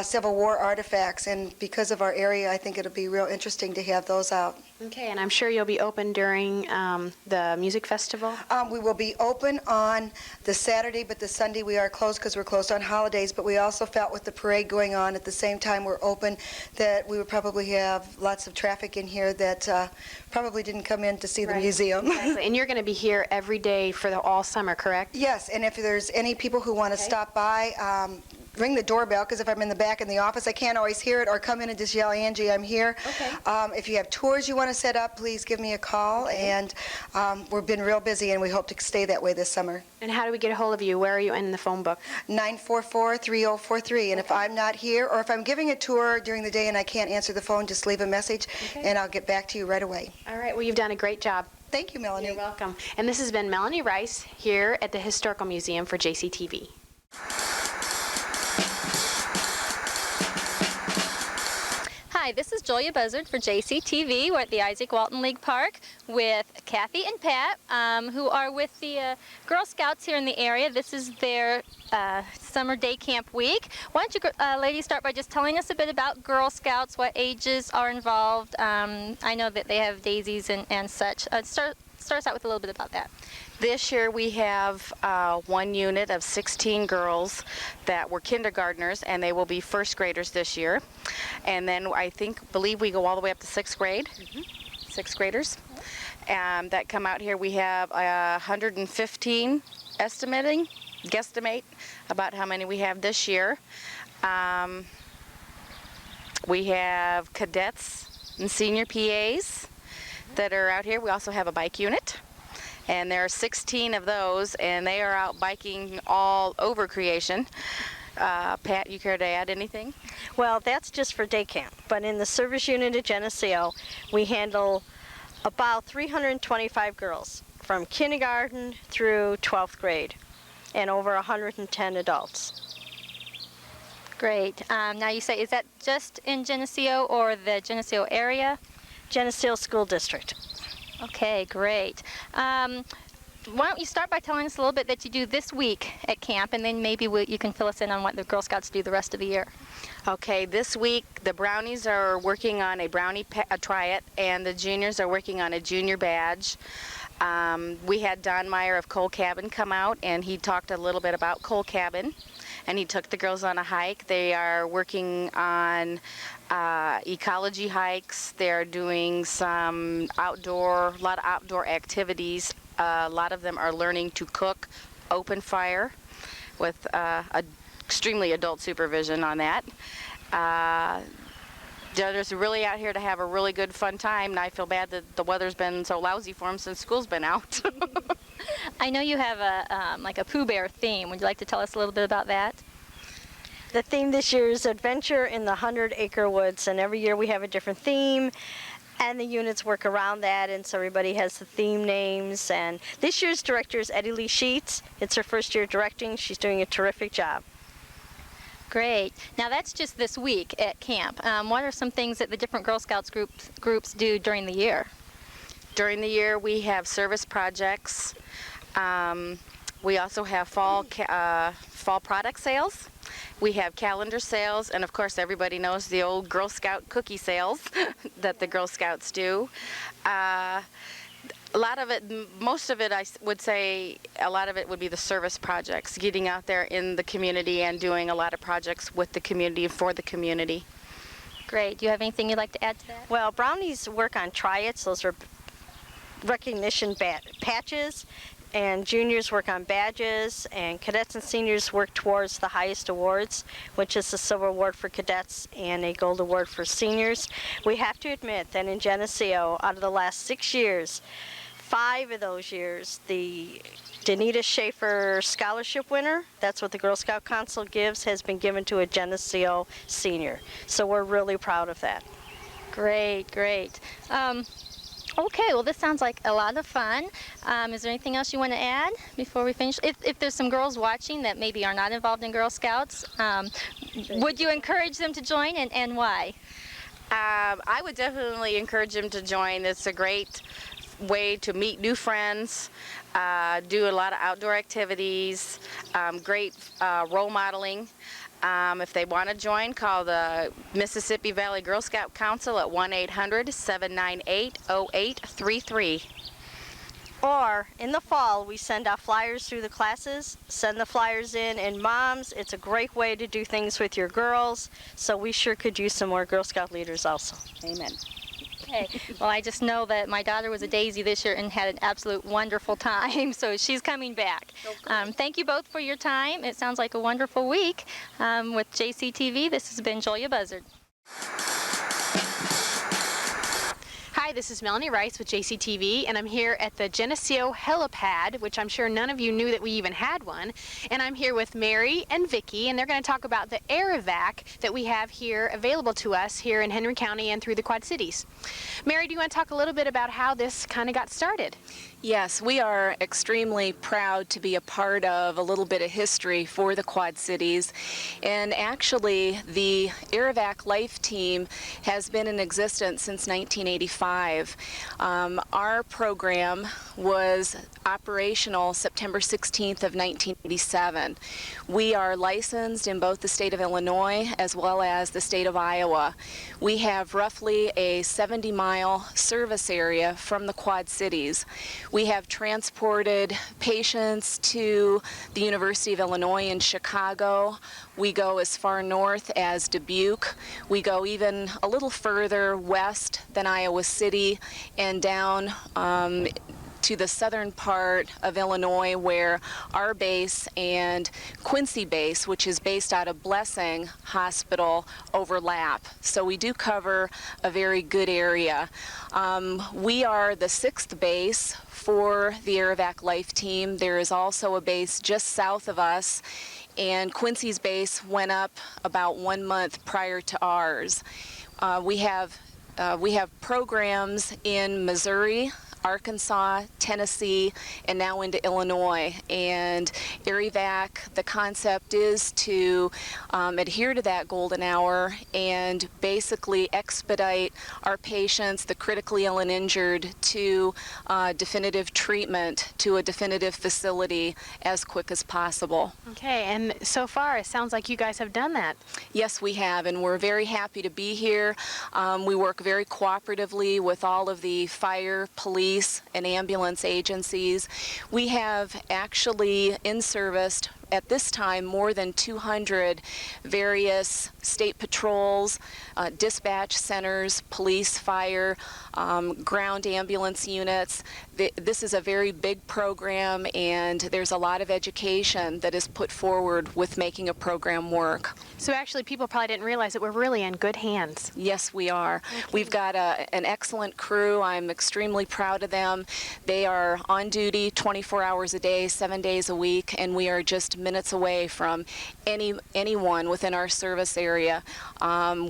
Civil War artifacts, and because of our area, I think it'll be real interesting to have those out. Okay, and I'm sure you'll be open during the music festival? We will be open on the Saturday, but the Sunday we are closed because we're closed on holidays, but we also felt with the parade going on at the same time we're open that we would probably have lots of traffic in here that probably didn't come in to see the museum. Exactly. And you're going to be here every day for all summer, correct? Yes, and if there's any people who want to stop by, ring the doorbell, because if I'm in the back in the office, I can't always hear it, or come in and just yell, Angie, I'm here. Okay. If you have tours you want to set up, please give me a call, and we've been real busy, and we hope to stay that way this summer. And how do we get a hold of you? Where are you in the phone book? 944-3043, and if I'm not here, or if I'm giving a tour during the day and I can't answer the phone, just leave a message, and I'll get back to you right away. All right, well, you've done a great job. Thank you, Melanie. You're welcome. And this has been Melanie Rice here at the Historical Museum for JCTV. Hi, this is Julia Buzzard for JCTV. We're at the Isaac Walton League Park with Kathy and Pat, who are with the Girl Scouts here in the area. This is their summer day camp week. Why don't you ladies start by just telling us a bit about Girl Scouts, what ages are involved. I know that they have daisies and such. Start us out with a little bit about that. This year we have one unit of 16 girls that were kindergartners, and they will be first graders this year. And then believe we go all the way up to sixth grade, sixth graders. That come out here. We have 115 guesstimate about how many we have this year. We have cadets and senior PAs that are out here. We also have a bike unit. And there are 16 of those, and they are out biking all over Creation. Pat, you care to add anything? Well, that's just for day camp. But in the service unit at Geneseo, we handle about 325 girls from kindergarten through 12th grade, and over 110 adults. Great. Now you say, is that just in Geneseo or the Geneseo area? Geneseo School District. Okay, great. Why don't you start by telling us a little bit that you do this week at camp, and then maybe you can fill us in on what the Girl Scouts do the rest of the year. Okay, this week the brownies are working on a brownie try-it, and the juniors are working on a junior badge. We had Don Meyer of Coal Cabin come out, and he talked a little bit about Coal Cabin, and he took the girls on a hike. They are working on ecology hikes. They're doing some a lot of outdoor activities. A lot of them are learning to cook open fire with extremely adult supervision on that. They're just really out here to have a really good fun time, and I feel bad that the weather's been so lousy for them since school's been out. I know you have like a Pooh Bear theme. Would you like to tell us a little bit about that? The theme this year is Adventure in the 100-Acre Woods, and every year we have a different theme, and the units work around that, and so everybody has the theme names. And this year's director is Eddie Lee Sheets. It's her first year directing. She's doing a terrific job. Great. Now that's just this week at camp. What are some things that the different Girl Scouts groups do during the year? During the year we have service projects. We also have fall product sales. We have calendar sales, and of course everybody knows the old Girl Scout cookie sales that the Girl Scouts do. A lot of it, most of it, I would say, a lot of it would be the service projects, getting out there in the community and doing a lot of projects with the community and for the community. Great. Do you have anything you'd like to add to that? Well, brownies work on try-its. Those are recognition patches. and juniors work on badges, and cadets and seniors work towards the highest awards, which is the silver award for cadets and a gold award for seniors. We have to admit that in Geneseo, out of the last 6 years, 5 of those years, the Danita Schaefer Scholarship winner, that's what the Girl Scout Council gives, has been given to a Geneseo senior. So we're really proud of that. Great, great. Okay, well this sounds like a lot of fun. Is there anything else you want to add before we finish? If there's some girls watching that maybe are not involved in Girl Scouts, would you encourage them to join, and why? I would definitely encourage them to join. It's a great way to meet new friends, do a lot of outdoor activities, great role modeling. If they want to join, call the Mississippi Valley Girl Scout Council at 1-800-798-0833. Or in the fall, we send out flyers through the classes, send the flyers in, and moms, it's a great way to do things with your girls, so we sure could use some more Girl Scout leaders also. Amen. Okay, well I just know that my daughter was a daisy this year and had an absolute wonderful time, so she's coming back. Thank you both for your time. It sounds like a wonderful week. With JCTV, this has been Julia Buzzard. Hi, this is Melanie Rice with JCTV, and I'm here at the Geneseo helipad, which I'm sure none of you knew that we even had one. And I'm here with Mary and Vicki, and they're going to talk about the air evac that we have here available to us here in Henry County and through the Quad Cities. Mary, do you want to talk a little bit about how this kind of got started? Yes, we are extremely proud to be a part of a little bit of history for the Quad Cities. And actually, the AirEvac Life Team has been in existence since 1985. Our program was operational September 16th of 1987. We are licensed in both the state of Illinois as well as the state of Iowa. We have roughly a 70-mile service area from the Quad Cities. We have transported patients to the University of Illinois in Chicago. We go as far north as Dubuque. We go even a little further west than Iowa City and down to the southern part of Illinois, where our base and Quincy base, which is based out of Blessing Hospital, overlap. So we do cover a very good area. We are the 6th base for the AirEvac Life Team. There is also a base just south of us, and Quincy's base went up about 1 month prior to ours. We have programs in Missouri, Arkansas, Tennessee, and now into Illinois. And AirEvac, the concept is to adhere to that golden hour and basically expedite our patients, the critically ill and injured, to definitive treatment, to a definitive facility as quick as possible. Okay, and so far it sounds like you guys have done that. Yes, we have, and we're very happy to be here. We work very cooperatively with all of the fire, police, and ambulance agencies. We have actually in-serviced at this time more than 200 various state patrols, dispatch centers, police, fire, ground ambulance units. This is a very big program, and there's a lot of education that is put forward with making a program work. So actually people probably didn't realize that we're really in good hands. Yes, we are. Okay. We've got an excellent crew. I'm extremely proud of them. They are on duty 24 hours a day, 7 days a week, and we are just minutes away from anyone within our service area.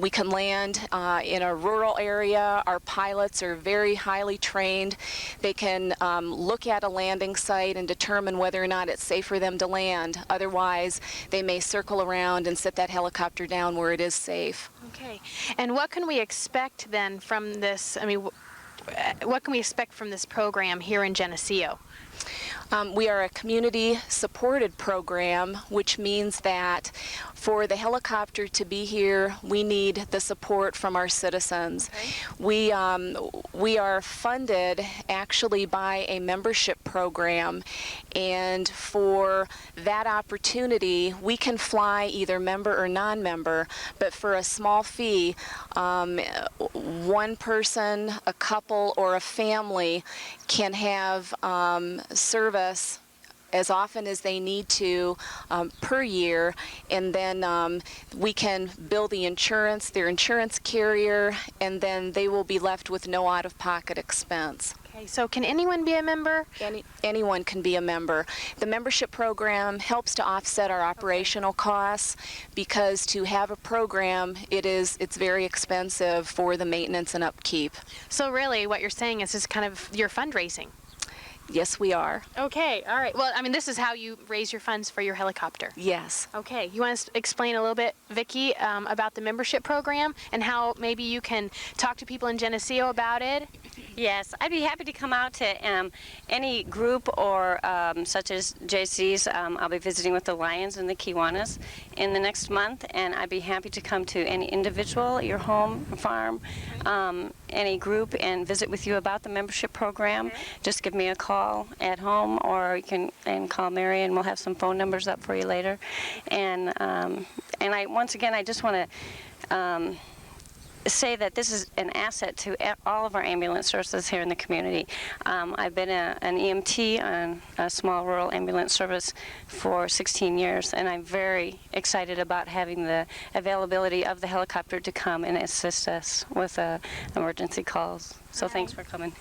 We can land in a rural area. Our pilots are very highly trained. They can look at a landing site and determine whether or not it's safe for them to land. Otherwise, they may circle around and sit that helicopter down where it is safe. Okay, and what can we expect then from this? I mean, what can we expect from this program here in Geneseo? We are a community-supported program, which means that for the helicopter to be here, we need the support from our citizens. We are funded actually by a membership program, and for that opportunity, we can fly either member or non-member, but for a small fee, one person, a couple, or a family can have service as often as they need to per year, and then we can bill the insurance, their insurance carrier, and then they will be left with no out-of-pocket expense. Okay, so can anyone be a member? Anyone can be a member. The membership program helps to offset our operational costs, because to have a program, it's very expensive for the maintenance and upkeep. So really what you're saying is this kind of your fundraising. Yes, we are. Okay, all right. Well, I mean, this is how you raise your funds for your helicopter. Yes. Okay, you want to explain a little bit, Vicki, about the membership program and how maybe you can talk to people in Geneseo about it? Yes, I'd be happy to come out to any group or such as JC's. I'll be visiting with the Lions and the Kiwanis in the next month, and I'd be happy to come to any individual, your home, farm, any group, and visit with you about the membership program. Just give me a call at home, or you can call Mary, and we'll have some phone numbers up for you later. And once again, I just want to say that this is an asset to all of our ambulance services here in the community. I've been an EMT on a small rural ambulance service for 16 years, and I'm very excited about having the availability of the helicopter to come and assist us with emergency calls. So thanks for coming.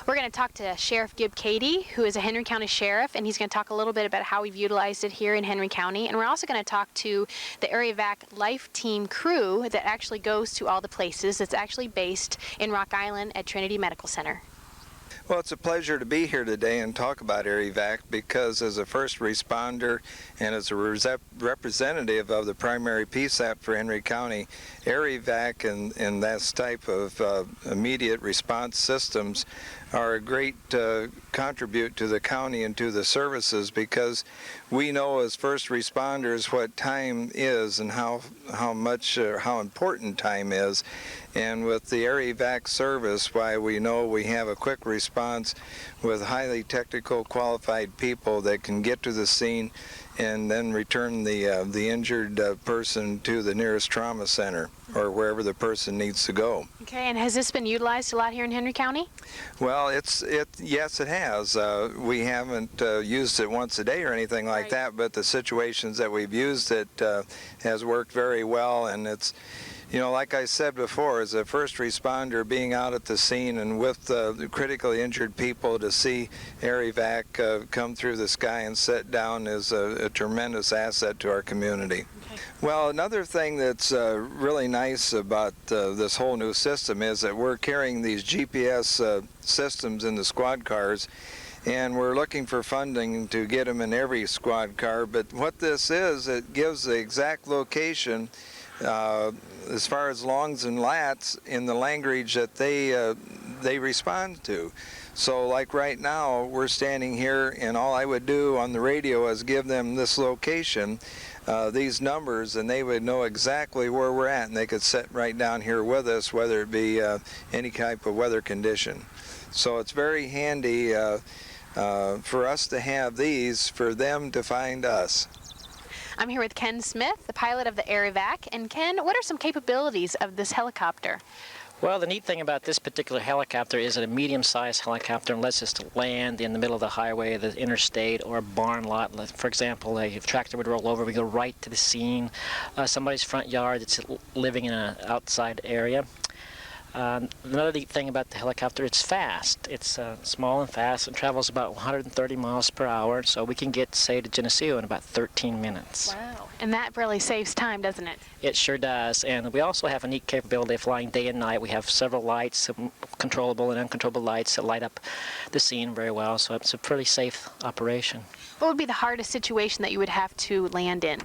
We're going to talk to Sheriff Gib Cady, who is a Henry County Sheriff, and he's going to talk a little bit about how we've utilized it here in Henry County. And we're also going to talk to the Area Vac Life Team crew that actually goes to all the places. It's actually based in Rock Island at Trinity Medical Center. Well, it's a pleasure to be here today and talk about AREVAC, because as a first responder and as a representative of the primary PSAP for Henry County, AREVAC and that type of immediate response systems are a great contribute to the county and to the services, because we know as first responders what time is and how important time is. And with the AREVAC service, why we know we have a quick response with highly technical qualified people that can get to the scene and then return the injured person to the nearest trauma center or wherever the person needs to go. Okay, and has this been utilized a lot here in Henry County? Well, yes, it has. We haven't used it once a day or anything like that, but the situations that we've used it has worked very well, and it's, you know, like I said before, as a first responder, being out at the scene and with the critically injured people, to see AREVAC come through the sky and sit down is a tremendous asset to our community. Okay. Well, another thing that's really nice about this whole new system is that we're carrying these GPS systems in the squad cars, and we're looking for funding to get them in every squad car. But what this is, it gives the exact location as far as longs and lats in the language that they respond to. So like right now, we're standing here, and all I would do on the radio is give them this location, these numbers, and they would know exactly where we're at, and they could sit right down here with us, whether it be any type of weather condition. So it's very handy for us to have these, for them to find us. I'm here with Ken Smith, the pilot of the AREVAC. And Ken, what are some capabilities of this helicopter? Well, the neat thing about this particular helicopter is that a medium-sized helicopter lets us to land in the middle of the highway, the interstate, or a barn lot. For example, a tractor would roll over, we go right to the scene, somebody's front yard that's living in an outside area. Another neat thing about the helicopter, it's fast. It's small and fast and travels about 130 miles per hour, so we can get, say, to Geneseo in about 13 minutes. Wow. And that really saves time, doesn't it? It sure does. And we also have a neat capability of flying day and night. We have several lights, some controllable and uncontrollable lights that light up the scene very well, so it's a pretty safe operation. What would be the hardest situation that you would have to land in?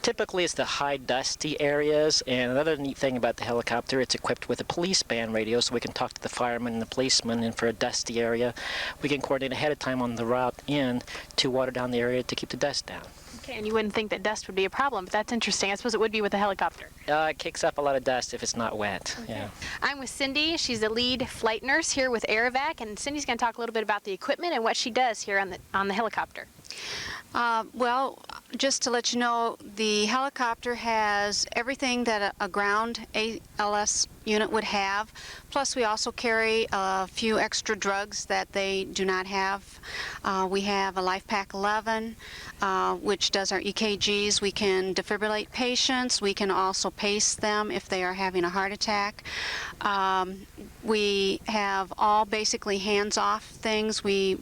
Typically, it's the high, dusty areas, and another neat thing about the helicopter, it's equipped with a police band radio, so we can talk to the firemen and the policemen, and for a dusty area, we can coordinate ahead of time on the route in to water down the area to keep the dust down. Okay, and you wouldn't think that dust would be a problem, but that's interesting. I suppose it would be with a helicopter. It kicks up a lot of dust if it's not wet. Yeah. I'm with Cindy. She's the lead flight nurse here with AirVac, and Cindy's going to talk a little bit about the equipment and what she does here on the helicopter. Well, just to let you know, the helicopter has everything that a ground ALS unit would have. Plus, we also carry a few extra drugs that they do not have. We have a LifePak 11, which does our EKGs. We can defibrillate patients. We can also pace them if they are having a heart attack. We have all basically hands-off things. We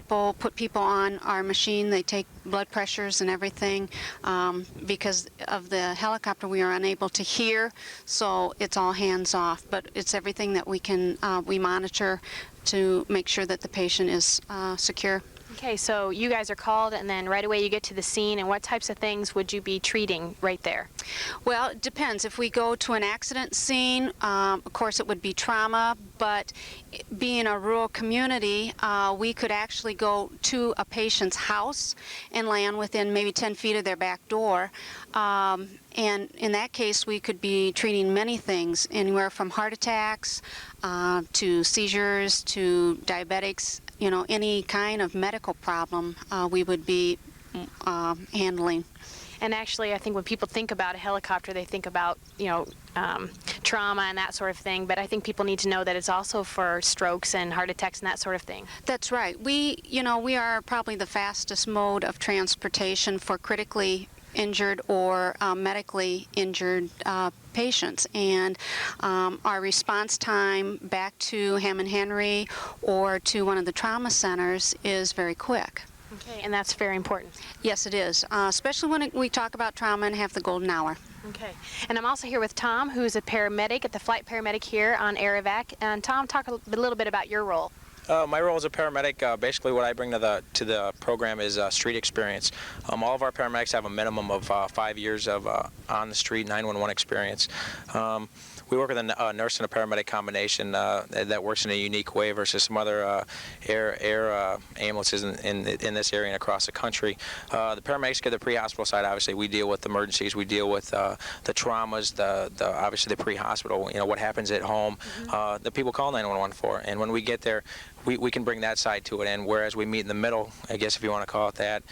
put people on our machine. They take blood pressures and everything. Because of the helicopter, we are unable to hear, so it's all hands-off. But it's everything that we monitor to make sure that the patient is secure. Okay, so you guys are called, and then right away you get to the scene, and what types of things would you be treating right there? Well, it depends. If we go to an accident scene, of course it would be trauma, but being a rural community, we could actually go to a patient's house and land within maybe 10 feet of their back door. And in that case, we could be treating many things, anywhere from heart attacks to seizures to diabetics. You know, any kind of medical problem we would be handling. And actually, I think when people think about a helicopter, they think about, trauma and that sort of thing. But I think people need to know that it's also for strokes and heart attacks and that sort of thing. That's right. We are probably the fastest mode of transportation for critically injured or medically injured patients, and our response time back to Hammond Henry or to one of the trauma centers is very quick. Okay, and that's very important. Yes, it is, especially when we talk about trauma and have the golden hour. Okay, and I'm also here with Tom, who's a paramedic at the flight paramedic here on AirVac. And Tom, talk a little bit about your role. My role as a paramedic, basically what I bring to the program is street experience. All of our paramedics have a minimum of 5 years of on-the-street 911 experience. We work with a nurse and a paramedic combination that works in a unique way versus some other air ambulances in this area and across the country. The paramedics get the pre-hospital side. Obviously, we deal with emergencies. We deal with the traumas, obviously the pre-hospital. What happens at home. The people call 911 for. And when we get there, we can bring that side to it, and whereas we meet in the middle, I guess if you want to call it that,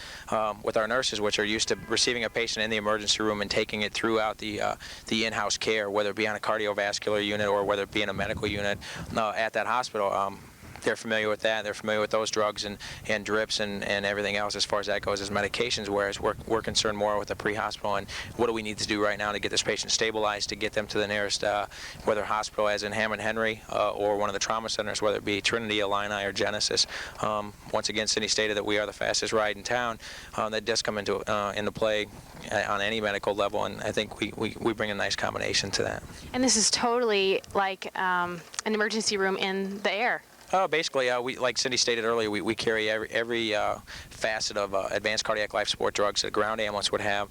with our nurses, which are used to receiving a patient in the emergency room and taking it throughout the in-house care, whether it be on a cardiovascular unit or whether it be in a medical unit at that hospital. They're familiar with that. They're familiar with those drugs and drips and everything else as far as that goes as medications, whereas we're concerned more with the pre-hospital and what do we need to do right now to get this patient stabilized, to get them to the nearest, whether hospital as in Hammond Henry or one of the trauma centers, whether it be Trinity, Illini, or Genesis. Once again, Cindy stated that we are the fastest ride in town. That does come into play on any medical level, and I think we bring a nice combination to that. And this is totally like an emergency room in the air. Basically, we, like Cindy stated earlier, we carry every facet of advanced cardiac life support drugs that a ground ambulance would have.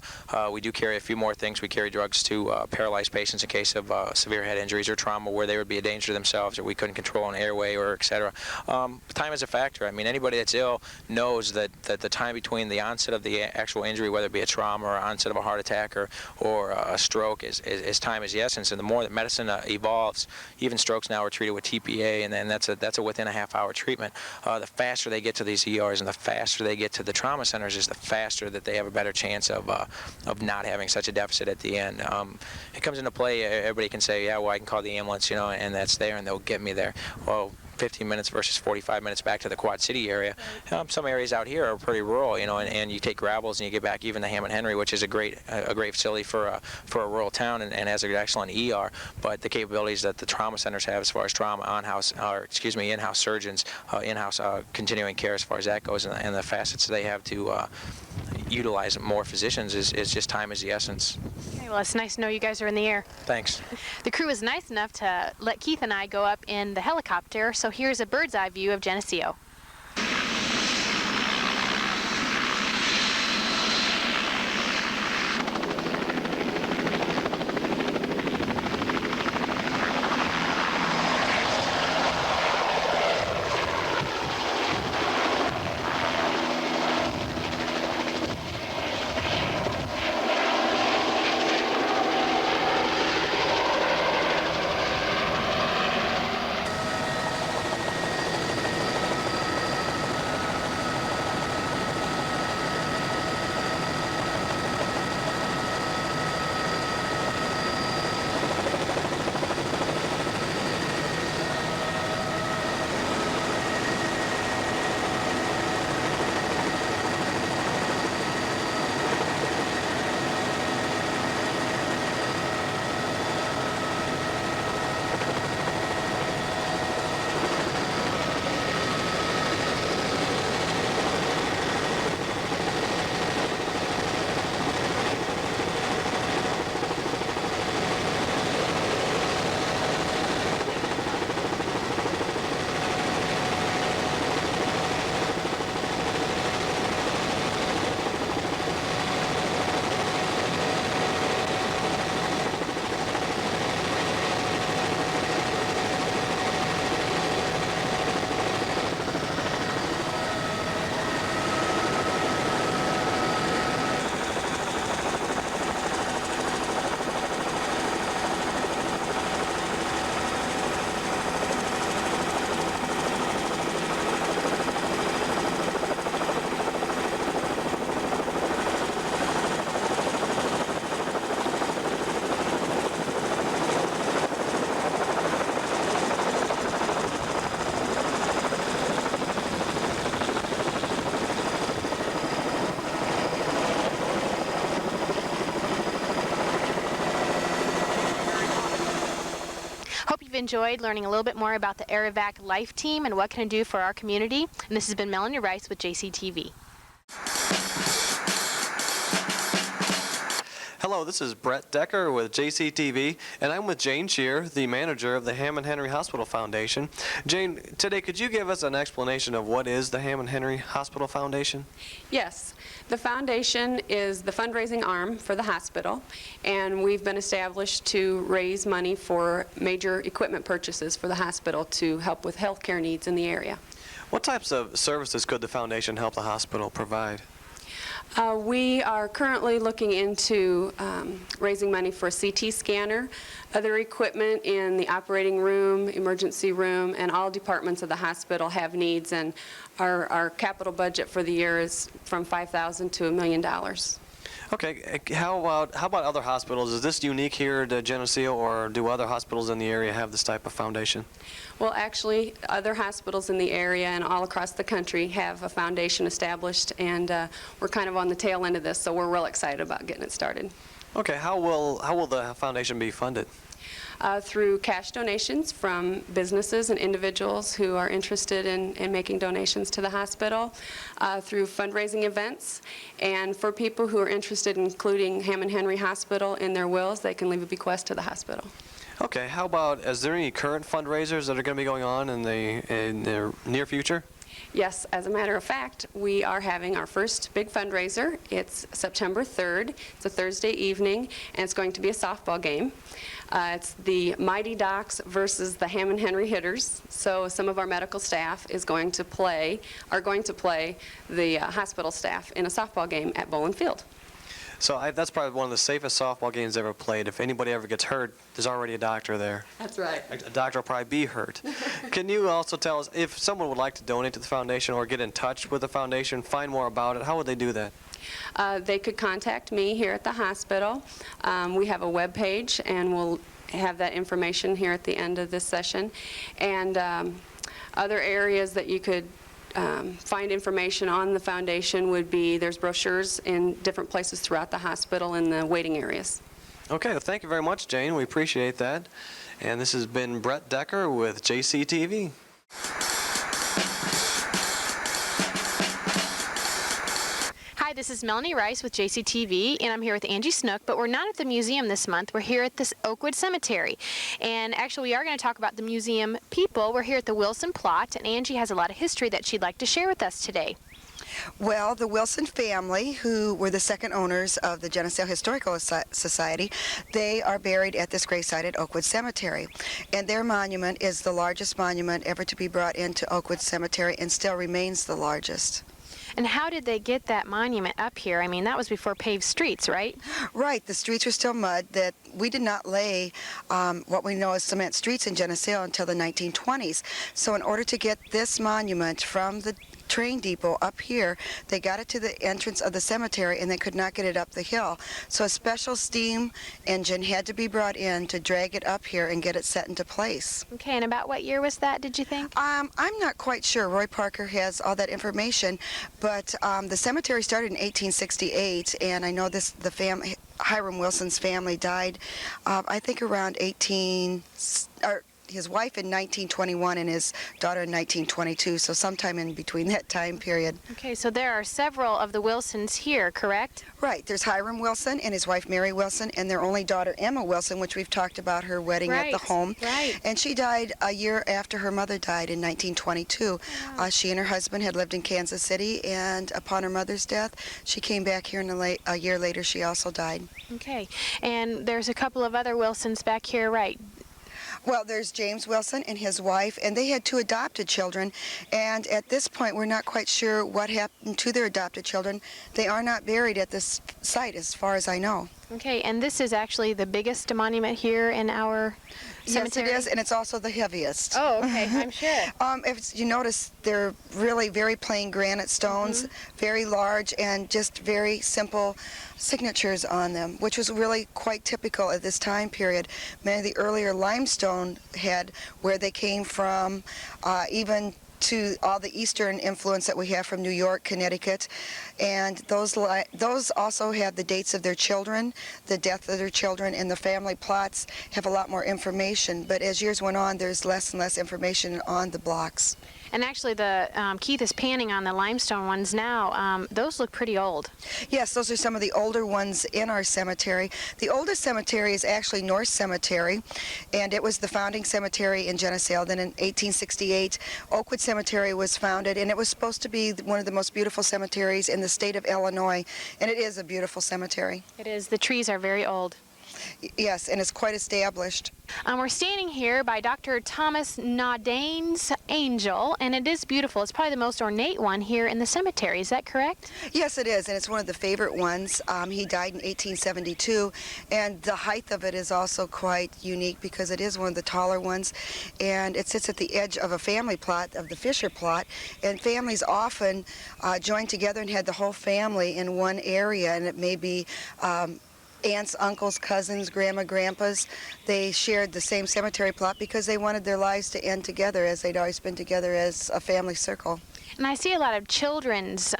We do carry a few more things. We carry drugs to paralyzed patients in case of severe head injuries or trauma where they would be a danger to themselves or we couldn't control an airway or et cetera. Time is a factor. I mean, anybody that's ill knows that the time between the onset of the actual injury, whether it be a trauma or onset of a heart attack or a stroke, is time is the essence. And the more that medicine evolves, even strokes now are treated with TPA, and then that's a within a half-hour treatment. The faster they get to these ERs and the faster they get to the trauma centers is the faster that they have a better chance of not having such a deficit at the end. It comes into play. Everybody can say, yeah, well, I can call the ambulance, and that's there, and they'll get me there. Well, 15 minutes versus 45 minutes back to the Quad City area. Some areas out here are pretty rural, and you take gravels and you get back even to Hammond Henry, which is a great facility for a rural town and has an excellent ER. But the capabilities that the trauma centers have as far as in-house surgeons, in-house continuing care as far as that goes, and the facets they have to utilize more physicians is just time is the essence. Okay, well, it's nice to know you guys are in the air. Thanks. The crew was nice enough to let Keith and I go up in the helicopter, so here's a bird's eye view of Geneseo. Hope you've enjoyed learning a little bit more about the AirVac Life Team and what can it do for our community. And this has been Melanie Rice with JCTV. Hello, this is Brett Decker with JCTV, and I'm with Jane Shear, the manager of the Hammond Henry Hospital Foundation. Jane, today could you give us an explanation of what is the Hammond Henry Hospital Foundation? Yes, the foundation is the fundraising arm for the hospital, and we've been established to raise money for major equipment purchases for the hospital to help with healthcare needs in the area. What types of services could the foundation help the hospital provide? We are currently looking into raising money for a CT scanner, other equipment in the operating room, emergency room, and all departments of the hospital have needs, and our capital budget for the year is from $5,000 to $1 million. Okay, how about other hospitals? Is this unique here to Geneseo, or do other hospitals in the area have this type of foundation? Well, actually, other hospitals in the area and all across the country have a foundation established, and we're kind of on the tail end of this, so we're real excited about getting it started. Okay, how will the foundation be funded? Through cash donations from businesses and individuals who are interested in making donations to the hospital, through fundraising events, and for people who are interested in including Hammond Henry Hospital in their wills, they can leave a bequest to the hospital. Okay, how about, is there any current fundraisers that are going to be going on in the near future? Yes, as a matter of fact, we are having our first big fundraiser. It's September 3rd. It's a Thursday evening, and it's going to be a softball game. It's the Mighty Docs versus the Hammond Henry Hitters. So some of our medical staff are going to play the hospital staff in a softball game at Bowling Field. So that's probably one of the safest softball games ever played. If anybody ever gets hurt, there's already a doctor there. That's right. A doctor will probably be hurt. Can you also tell us, if someone would like to donate to the foundation or get in touch with the foundation, find more about it, how would they do that? They could contact me here at the hospital. We have a web page, and we'll have that information here at the end of this session. And other areas that you could find information on the foundation would be, there's brochures in different places throughout the hospital in the waiting areas. Okay, well, thank you very much, Jane. We appreciate that. And this has been Brett Decker with JCTV. Hi, this is Melanie Rice with JCTV, and I'm here with Angie Snook, but we're not at the museum this month. We're here at this Oakwood Cemetery. And actually, we are going to talk about the museum people. We're here at the Wilson plot, and Angie has a lot of history that she'd like to share with us today. Well, the Wilson family, who were the second owners of the Geneseo Historical Society, they are buried at this gravesite at Oakwood Cemetery. And their monument is the largest monument ever to be brought into Oakwood Cemetery and still remains the largest. And how did they get that monument up here? I mean, that was before paved streets, right? Right. The streets were still mud. That we did not lay what we know as cement streets in Geneseo until the 1920s. So in order to get this monument from the train depot up here, they got it to the entrance of the cemetery, and they could not get it up the hill. So a special steam engine had to be brought in to drag it up here and get it set into place. Okay, and about what year was that, did you think? I'm not quite sure. Roy Parker has all that information, but the cemetery started in 1868, and I know Hiram Wilson's family died, I think around his wife in 1921 and his daughter in 1922, so sometime in between that time period. Okay, so there are several of the Wilsons here, correct? Right. There's Hiram Wilson and his wife Mary Wilson and their only daughter Emma Wilson, which we've talked about her wedding at the home. Right. And she died a year after her mother died in 1922. Wow. She and her husband had lived in Kansas City, and upon her mother's death, she came back here, and a year later she also died. Okay, and there's a couple of other Wilsons back here, right? Well, there's James Wilson and his wife, and they had 2 adopted children, and at this point we're not quite sure what happened to their adopted children. They are not buried at this site as far as I know. Okay, and this is actually the biggest monument here in our cemetery? Yes, it is, and it's also the heaviest. Oh, okay, I'm sure. If you notice, they're really very plain granite stones, very large, and just very simple signatures on them, which was really quite typical at this time period. Many of the earlier limestone had where they came from, even to all the Eastern influence that we have from New York, Connecticut, and those also have the dates of their children, the death of their children, and the family plots have a lot more information. But as years went on, there's less and less information on the blocks. And actually, Keith is panning on the limestone ones now. Those look pretty old. Yes, those are some of the older ones in our cemetery. The oldest cemetery is actually North Cemetery, and it was the founding cemetery in Geneseo. Then in 1868, Oakwood Cemetery was founded, and it was supposed to be one of the most beautiful cemeteries in the state of Illinois, and it is a beautiful cemetery. It is. The trees are very old. Yes, and it's quite established. We're standing here by Dr. Thomas Naudane's angel, and it is beautiful. It's probably the most ornate one here in the cemetery. Is that correct? Yes, it is, and it's one of the favorite ones. He died in 1872, and the height of it is also quite unique because it is one of the taller ones, and it sits at the edge of a family plot, of the Fisher plot, and families often joined together and had the whole family in one area, and it may be aunts, uncles, cousins, grandma, grandpas. They shared the same cemetery plot because they wanted their lives to end together, as they'd always been together as a family circle. And I see a lot of children's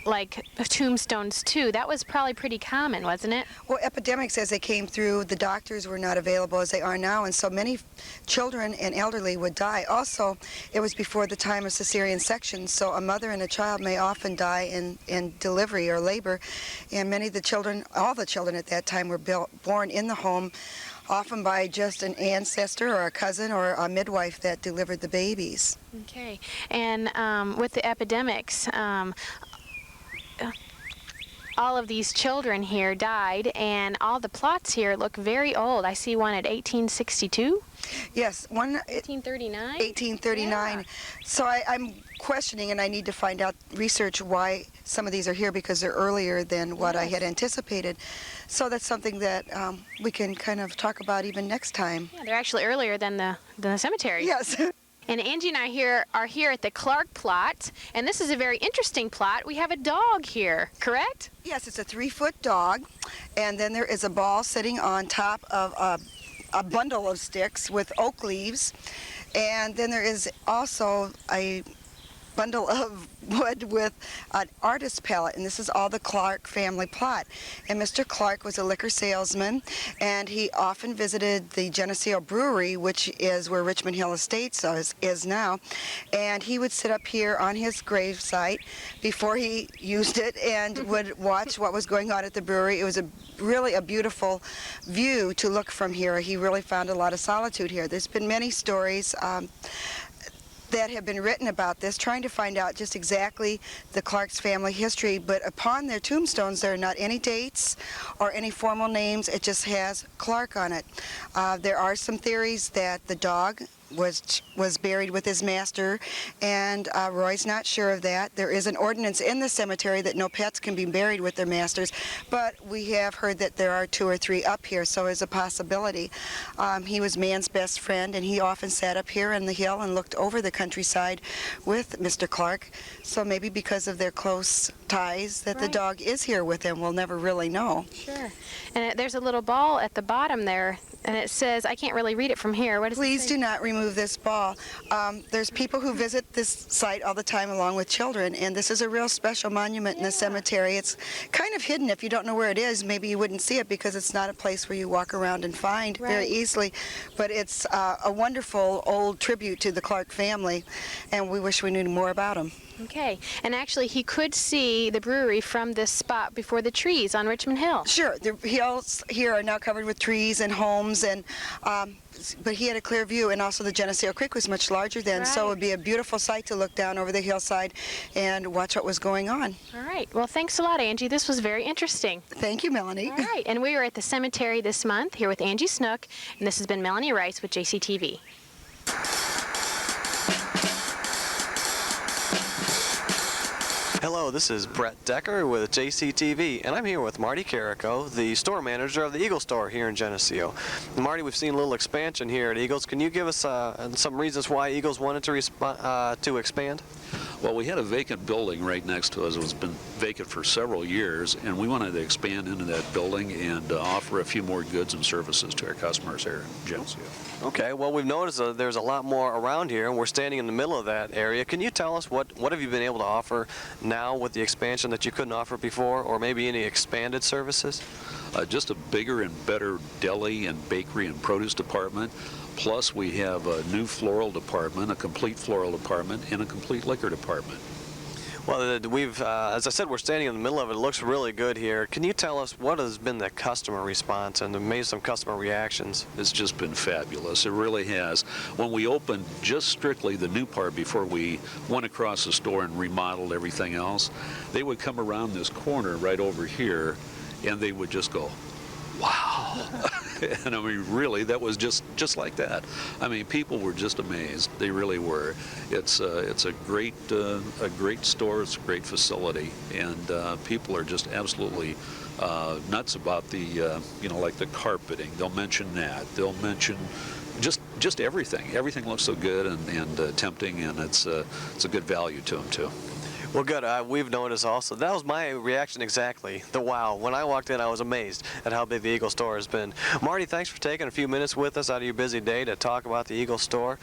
like tombstones too. That was probably pretty common, wasn't it? Well, epidemics as they came through, the doctors were not available as they are now, and so many children and elderly would die. Also, it was before the time of cesarean section, so a mother and a child may often die in delivery or labor, and many of the children, all the children at that time, were born in the home, often by just an ancestor or a cousin or a midwife that delivered the babies. Okay, and with the epidemics, all of these children here died, and all the plots here look very old. I see one at 1862. Yes, one 1839. 1839. Yeah. So I'm questioning, and I need to find out, research why some of these are here because they're earlier than what I had anticipated. So that's something that we can kind of talk about even next time. Yeah, they're actually earlier than the cemetery. Yes. And Angie and I are here at the Clark plot, and this is a very interesting plot. We have a dog here, correct? Yes, it's a 3-foot dog, and then there is a ball sitting on top of a bundle of sticks with oak leaves, and then there is also a bundle of wood with an artist's palette, and this is all the Clark family plot. And Mr. Clark was a liquor salesman, and he often visited the Geneseo brewery, which is where Richmond Hill Estates is now, and he would sit up here on his gravesite before he used it and would watch what was going on at the brewery. It was really a beautiful view to look from here. He really found a lot of solitude here. There's been many stories that have been written about this, trying to find out just exactly the Clark's family history, but upon their tombstones there are not any dates or any formal names. It just has Clark on it. There are some theories that the dog was buried with his master, and Roy's not sure of that. There is an ordinance in the cemetery that no pets can be buried with their masters, but we have heard that there are 2 or 3 up here, so it's a possibility. He was man's best friend, and he often sat up here on the hill and looked over the countryside with Mr. Clark, so maybe because of their close ties that the dog is here with him. We'll never really know. Sure. And there's a little ball at the bottom there, and it says, I can't really read it from here. What does Please it say? do not remove this ball. There's people who visit this site all the time along with children, and this is a real special monument in the cemetery. It's kind of hidden. If you don't know where it is, maybe you wouldn't see it because it's not a place where you walk around and find very easily, but it's a wonderful old tribute to the Clark family, and we wish we knew more about them. Okay, and actually he could see the brewery from this spot before the trees on Richmond Hill. Sure, the hills here are now covered with trees and homes, and but he had a clear view, and also the Geneseo Creek was much larger then, so it would be a beautiful sight to look down over the hillside and watch what was going on. All right, well thanks a lot, Angie. This was very interesting. Thank you, Melanie. All right, and we were at the cemetery this month here with Angie Snook, and this has been Melanie Rice with JCTV. Hello, this is Brett Decker with JCTV, and I'm here with Marty Carrico, the store manager of the Eagle store here in Geneseo. Marty, we've seen a little expansion here at Eagles. Can you give us some reasons why Eagles wanted to expand? Well, we had a vacant building right next to us. It's been vacant for several years, and we wanted to expand into that building and offer a few more goods and services to our customers here in Geneseo. Okay, well, we've noticed there's a lot more around here, and we're standing in the middle of that area. Can you tell us what have you been able to offer now with the expansion that you couldn't offer before, or maybe any expanded services? Just a bigger and better deli and bakery and produce department. Plus, we have a new floral department, a complete floral department, and a complete liquor department. Well, as I said, we're standing in the middle of it. It looks really good here. Can you tell us what has been the customer response and maybe some customer reactions? It's just been fabulous. It really has. When we opened just strictly the new part before we went across the store and remodeled everything else, they would come around this corner right over here, and they would just go, wow. And I mean, really, that was just like that. I mean, people were just amazed. They really were. It's a great store. It's a great facility, and people are just absolutely nuts about the like the carpeting. They'll mention that. They'll mention just everything. Everything looks so good and tempting, and it's a good value to them too. Well, good. We've noticed also. That was my reaction exactly. The wow. When I walked in, I was amazed at how big the Eagle store has been. Marty, thanks for taking a few minutes with us out of your busy day to talk about the Eagle store.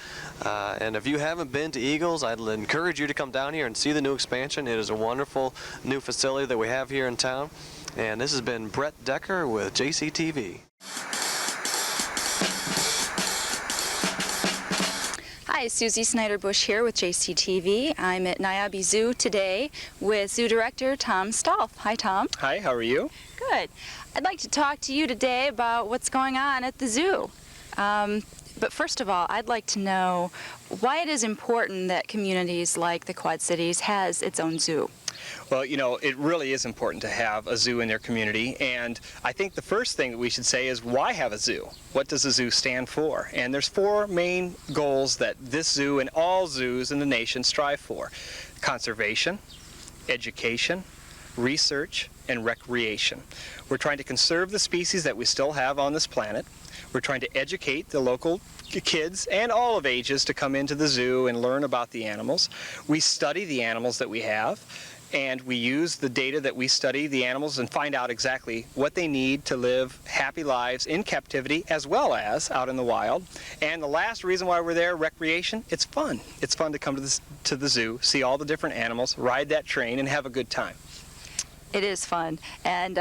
And if you haven't been to Eagles, I'd encourage you to come down here and see the new expansion. It is a wonderful new facility that we have here in town. And this has been Brett Decker with JCTV. Hi, Susie Snyder-Bush here with JCTV. I'm at Niabi Zoo today with Zoo Director Tom Stolf. Hi, Tom. Hi, how are you? Good. I'd like to talk to you today about what's going on at the zoo. But first of all, I'd like to know why it is important that communities like the Quad Cities has its own zoo. Well, you know, it really is important to have a zoo in their community, and I think the first thing that we should say is, why have a zoo? What does a zoo stand for? And there's four main goals that this zoo and all zoos in the nation strive for: conservation, education, research, and recreation. We're trying to conserve the species that we still have on this planet. We're trying to educate the local kids and all of ages to come into the zoo and learn about the animals. We study the animals that we have, and we use the data that we study the animals and find out exactly what they need to live happy lives in captivity as well as out in the wild. And the last reason why we're there, recreation, it's fun. It's fun to come to the zoo, see all the different animals, ride that train, and have a good time. It is fun, and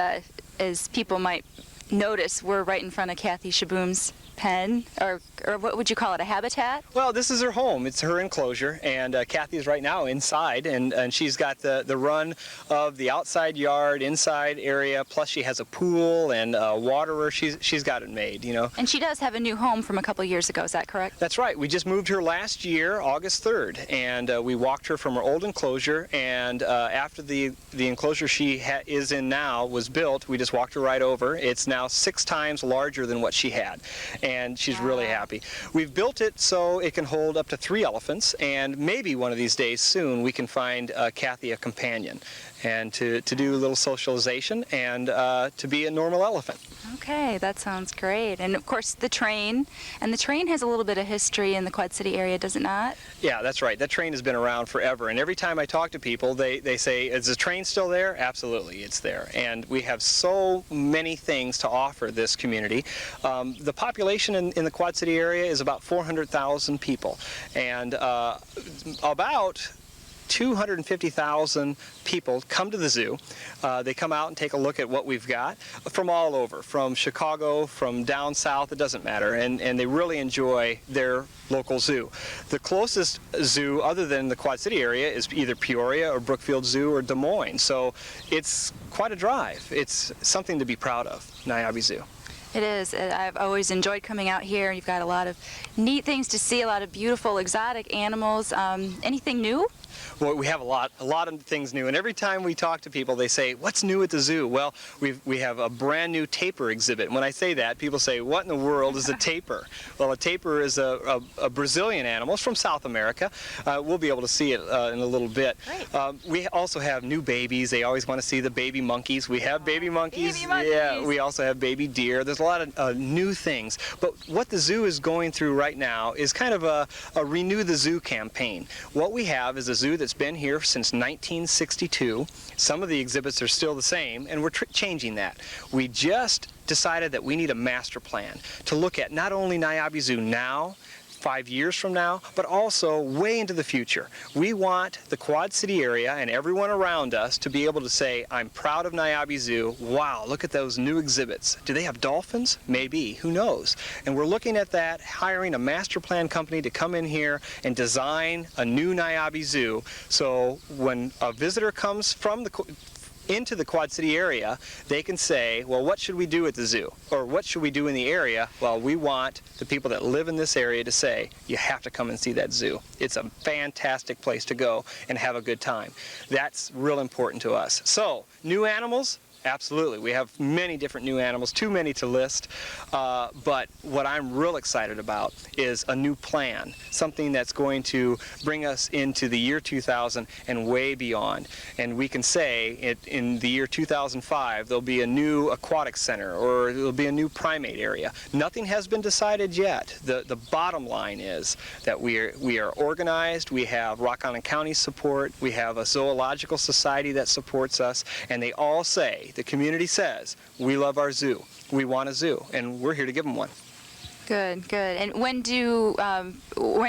as people might notice, we're right in front of Kathy Shaboom's pen, or what would you call it, a habitat? Well, this is her home. It's her enclosure, and Kathy's right now inside, and she's got the run of the outside yard, inside area, plus she has a pool and a waterer. She's got it made, you know. And she does have a new home from a couple of years ago, is that correct? That's right. We just moved her last year, August 3rd, and we walked her from her old enclosure, and after the enclosure she is in now was built, we just walked her right over. It's now 6 times larger than what she had, and she's really happy. We've built it so it can hold up to 3 elephants, and maybe one of these days soon we can find Kathy a companion, and to do a little socialization and to be a normal elephant. Okay, that sounds great. And of course the train has a little bit of history in the Quad City area, does it not? Yeah, that's right. That train has been around forever, and every time I talk to people, they say, is the train still there? Absolutely, it's there. And we have so many things to offer this community. The population in the Quad City area is about 400,000 people, and about 250,000 people come to the zoo. They come out and take a look at what we've got from all over, from Chicago, from down south, it doesn't matter, and they really enjoy their local zoo. The closest zoo other than the Quad City area is either Peoria or Brookfield Zoo or Des Moines, so it's quite a drive. It's something to be proud of, Niabi Zoo. It is. I've always enjoyed coming out here. You've got a lot of neat things to see, a lot of beautiful exotic animals. Anything new? Well, we have a lot of things new, and every time we talk to people, they say, "What's new at the zoo?" Well, we have a brand new tapir exhibit. And when I say that, people say, "What in the world is a tapir?" Well, a tapir is a Brazilian animal. It's from South America. We'll be able to see it in a little bit. We also have new babies. They always want to see the baby monkeys. We have baby monkeys. Baby monkeys. Yeah, we also have baby deer. There's a lot of new things. But what the zoo is going through right now is kind of a Renew the Zoo campaign. What we have is a zoo zoo that's been here since 1962. Some of the exhibits are still the same, and we're changing that. We just decided that we need a master plan to look at not only Niabi Zoo now, 5 years from now, but also way into the future. We want the Quad City area and everyone around us to be able to say, I'm proud of Niabi Zoo. Wow, look at those new exhibits. Do they have dolphins? Maybe, who knows? And we're looking at that, hiring a master plan company to come in here and design a new Niabi Zoo. So when a visitor comes from into the Quad City area, they can say, well, what should we do at the zoo? Or what should we do in the area? Well, we want the people that live in this area to say, you have to come and see that zoo. It's a fantastic place to go and have a good time. That's real important to us. So, new animals? Absolutely. We have many different new animals, too many to list, but what I'm real excited about is a new plan, something that's going to bring us into the year 2000 and way beyond. And we can say in the year 2005 there'll be a new aquatic center, or there'll be a new primate area. Nothing has been decided yet. The bottom line is that we are organized, we have Rock Island County support, we have a zoological society that supports us, and they all say, the community says, we love our zoo, we want a zoo, and we're here to give them one. Good, good. And when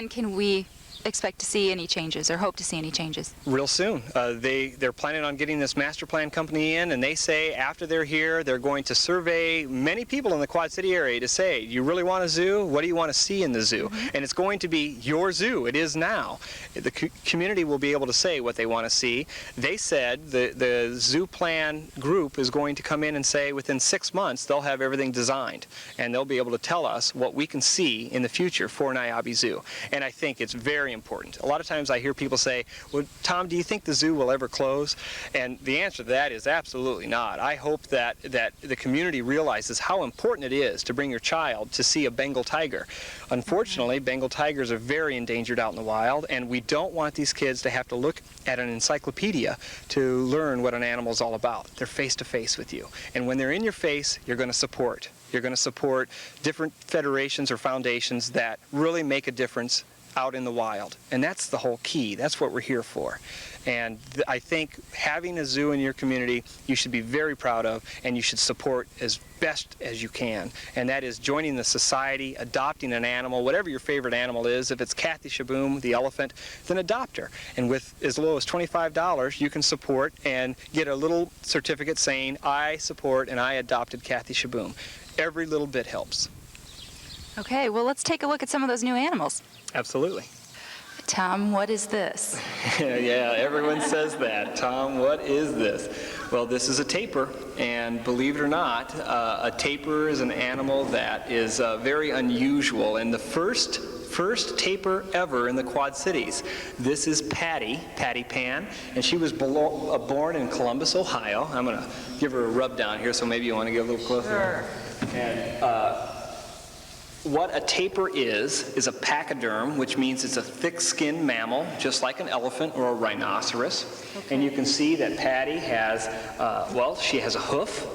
can we expect to see any changes or hope to see any changes? Real soon. They're planning on getting this master plan company in, and they say after they're here, they're going to survey many people in the Quad City area to say, you really want a zoo? What do you want to see in the zoo? And it's going to be your zoo. It is now. The community will be able to say what they want to see. They said the zoo plan group is going to come in and say within 6 months they'll have everything designed, and they'll be able to tell us what we can see in the future for Niabi Zoo. And I think it's very important. A lot of times I hear people say, well, Tom, do you think the zoo will ever close? And the answer to that is absolutely not. I hope that the community realizes how important it is to bring your child to see a Bengal tiger. Unfortunately, Bengal tigers are very endangered out in the wild, and we don't want these kids to have to look at an encyclopedia to learn what an animal is all about. They're face to face with you. And when they're in your face, you're going to support. You're going to support different federations or foundations that really make a difference out in the wild. And that's the whole key. That's what we're here for. And I think having a zoo in your community, you should be very proud of, and you should support as best as you can. And that is joining the society, adopting an animal, whatever your favorite animal is. If it's Kathy Shaboom, the elephant, then adopt her. And with as low as $25, you can support and get a little certificate saying, I support and I adopted Kathy Shaboom. Every little bit helps. Okay, well, let's take a look at some of those new animals. Absolutely. Tom, what is this? Yeah, everyone says that. Tom, what is this? Well, this is a tapir, and believe it or not, a tapir is an animal that is very unusual, and the first tapir ever in the Quad Cities. This is Patty Pan, and she was born in Columbus, Ohio. I'm going to give her a rub down here, so maybe you want to get a little closer. Sure. And what a tapir is a pachyderm, which means it's a thick-skinned mammal, just like an elephant or a rhinoceros. Okay. And you can see that Patty has, she has a hoof.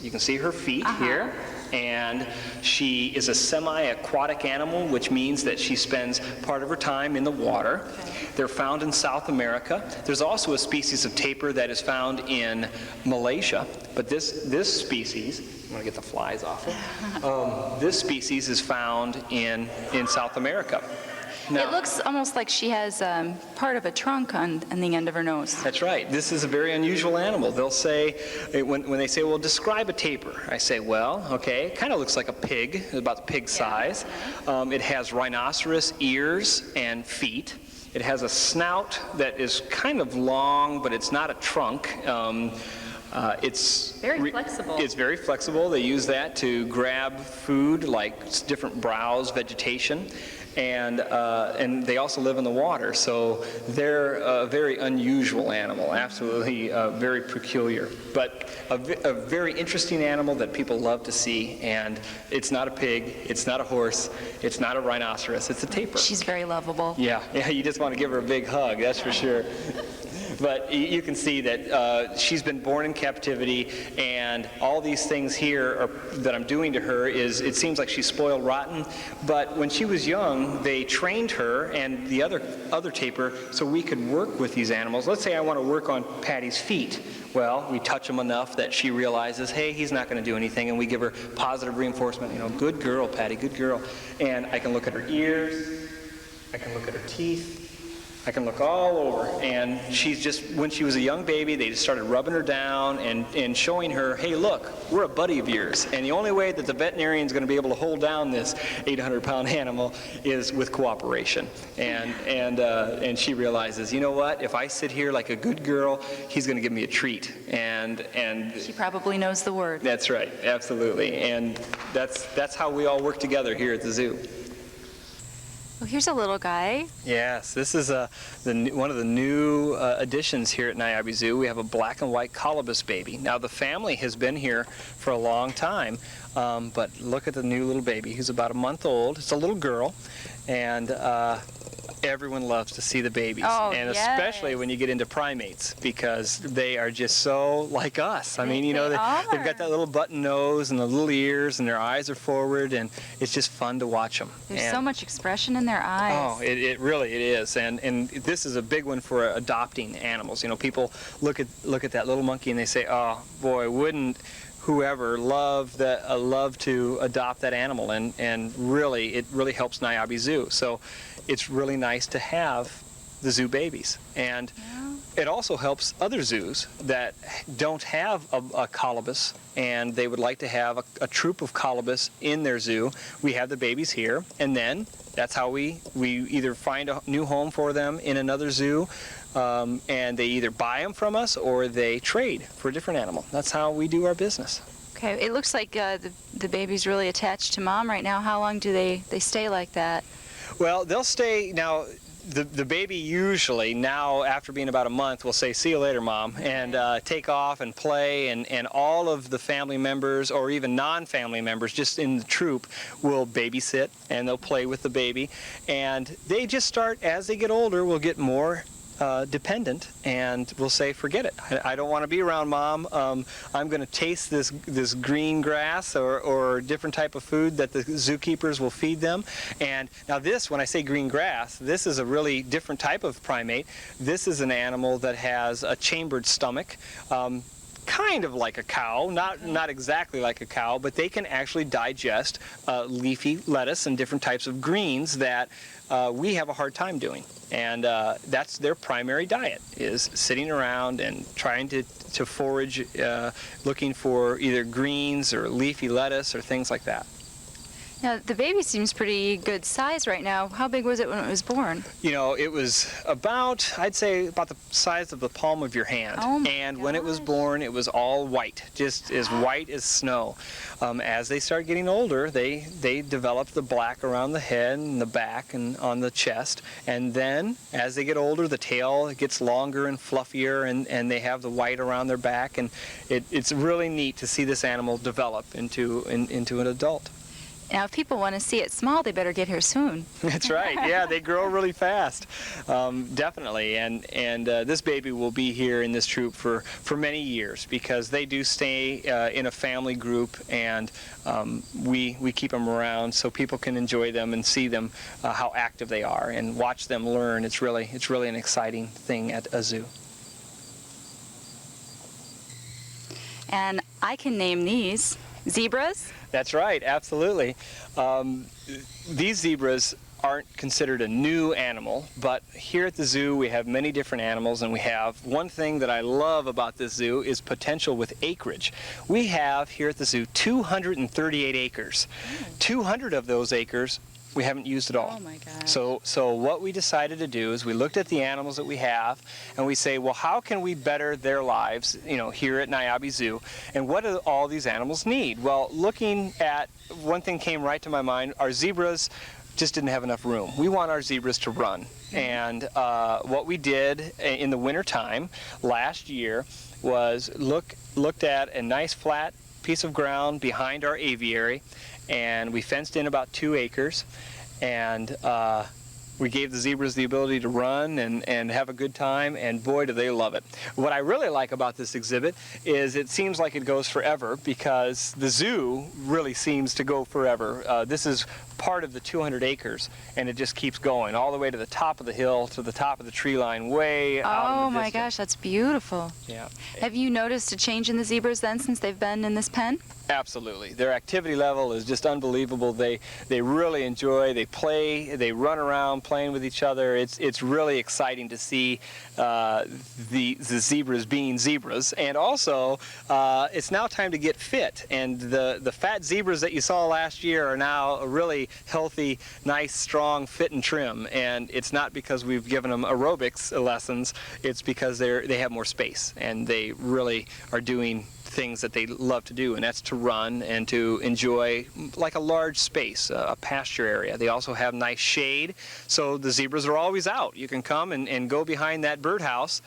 You can see her feet here. And she is a semi-aquatic animal, which means that she spends part of her time in the water. Okay. They're found in South America. There's also a species of tapir that is found in Malaysia, but this species, I'm going to get the flies off it. This species is found in South America. Now, it looks almost like she has part of a trunk on the end of her nose. That's right. This is a very unusual animal. They'll say, when they say, well, describe a tapir, I say, well, okay, it kind of looks like a pig, about the pig size. It has rhinoceros ears and feet. It has a snout that is kind of long, but it's not a trunk. It's very flexible. It's very flexible. They use that to grab food like different browse, vegetation. And they also live in the water, so they're a very unusual animal, absolutely very peculiar, but a very interesting animal that people love to see. And it's not a pig, it's not a horse, it's not a rhinoceros, it's a tapir. She's very lovable. Yeah, you just want to give her a big hug, that's for sure. But you can see that she's been born in captivity, and all these things here that I'm doing to her is, it seems like she's spoiled rotten, but when she was young, they trained her and the other taper so we could work with these animals. Let's say I want to work on Patty's feet. Well, we touch him enough that she realizes, hey, he's not going to do anything, and we give her positive reinforcement. You know, good girl, Patty, good girl. And I can look at her ears, I can look at her teeth, I can look all over. And she's just, when she was a young baby, they just started rubbing her down and showing her, hey, look, we're a buddy of yours. And the only way that the veterinarian's going to be able to hold down this 800-pound animal is with cooperation. And she realizes, you know what? If I sit here like a good girl, he's going to give me a treat. And she probably knows the word. That's right, absolutely. And that's how we all work together here at the zoo. Well, here's a little guy. Yes, this is one of the new additions here at Niabi Zoo. We have a black and white colobus baby. Now, the family has been here for a long time, but look at the new little baby. He's about a month old. It's a little girl, and everyone loves to see the babies, and especially when you get into primates, because they are just so like us. I mean, you know, they've got that little button nose and the little ears, and their eyes are forward, and it's just fun to watch them. There's so much expression in their eyes. Oh, it really is, and this is a big one for adopting animals. You know, people look at that little monkey and they say, oh boy, wouldn't whoever love to adopt that animal, and really it really helps Niabi Zoo. So it's really nice to have the zoo babies, and it also helps other zoos that don't have a colobus and they would like to have a troop of colobus in their zoo. We have the babies here, and then that's how we either find a new home for them in another zoo, and they either buy them from us or they trade for a different animal. That's how we do our business. Okay, it looks like the baby's really attached to mom right now. How long do they stay like that? Well, they'll stay now. The baby usually now, after being about a month, will say, see you later, Mom, and take off and play, and all of the family members or even non-family members just in the troop will babysit, and they'll play with the baby, and they just start, as they get older, will get more dependent, and will say, forget it, I don't want to be around Mom. I'm going to taste this green grass or different type of food that the zookeepers will feed them. And now this, when I say green grass, this is a really different type of primate. This is an animal that has a chambered stomach, kind of like a cow, not exactly like a cow, but they can actually digest leafy lettuce and different types of greens that we have a hard time doing. And that's their primary diet, is sitting around and trying to forage, looking for either greens or leafy lettuce or things like that. Now, the baby seems pretty good size right now. How big was it when it was born? You know, it was about, I'd say, about the size of the palm of your hand. Oh my and when it was born, it was all white, just as white as snow. As they start getting older, they develop the black around the head and the back and on the chest. And then, as they get older, the tail gets longer and fluffier, and they have the white around their back. And it's really neat to see this animal develop into an adult. Now, if people want to see it small, they better get here soon. That's right. Yeah, they grow really fast, definitely. And this baby will be here in this troop for many years, because they do stay in a family group, and we keep them around so people can enjoy them and see them, how active they are, and watch them learn. It's really an exciting thing at a zoo. And I can name these zebras. That's right, absolutely. These zebras aren't considered a new animal, but here at the zoo we have many different animals, and we have one thing that I love about this zoo is potential with acreage. We have here at the zoo 238 acres. 200 of those acres we haven't used at all. Oh my God. So what we decided to do is we looked at the animals that we have, and we say, well, how can we better their lives, you know, here at Niabi Zoo, and what do all these animals need? Well, looking at, one thing came right to my mind, our zebras just didn't have enough room. We want our zebras to run. And what we did in the winter time last year was looked at a nice flat piece of ground behind our aviary, and we fenced in about 2 acres, and We gave the zebras the ability to run and have a good time, and boy, do they love it. What I really like about this exhibit is it seems like it goes forever, because the zoo really seems to go forever. This is part of the 200 acres, and it just keeps going all the way to the top of the hill, to the top of the tree line, way out in the Oh my distance. gosh, that's beautiful. Yeah. Have you noticed a change in the zebras then since they've been in this pen? Absolutely. Their activity level is just unbelievable. They really enjoy, they play, they run around playing with each other. It's really exciting to see the zebras being zebras. And also, it's now time to get fit. And the fat zebras that you saw last year are now really healthy, nice, strong, fit and trim. And it's not because we've given them aerobics lessons, it's because they have more space, and they really are doing things that they love to do, and that's to run and to enjoy like a large space, a pasture area. They also have nice shade, so the zebras are always out. You can come and go behind that birdhouse.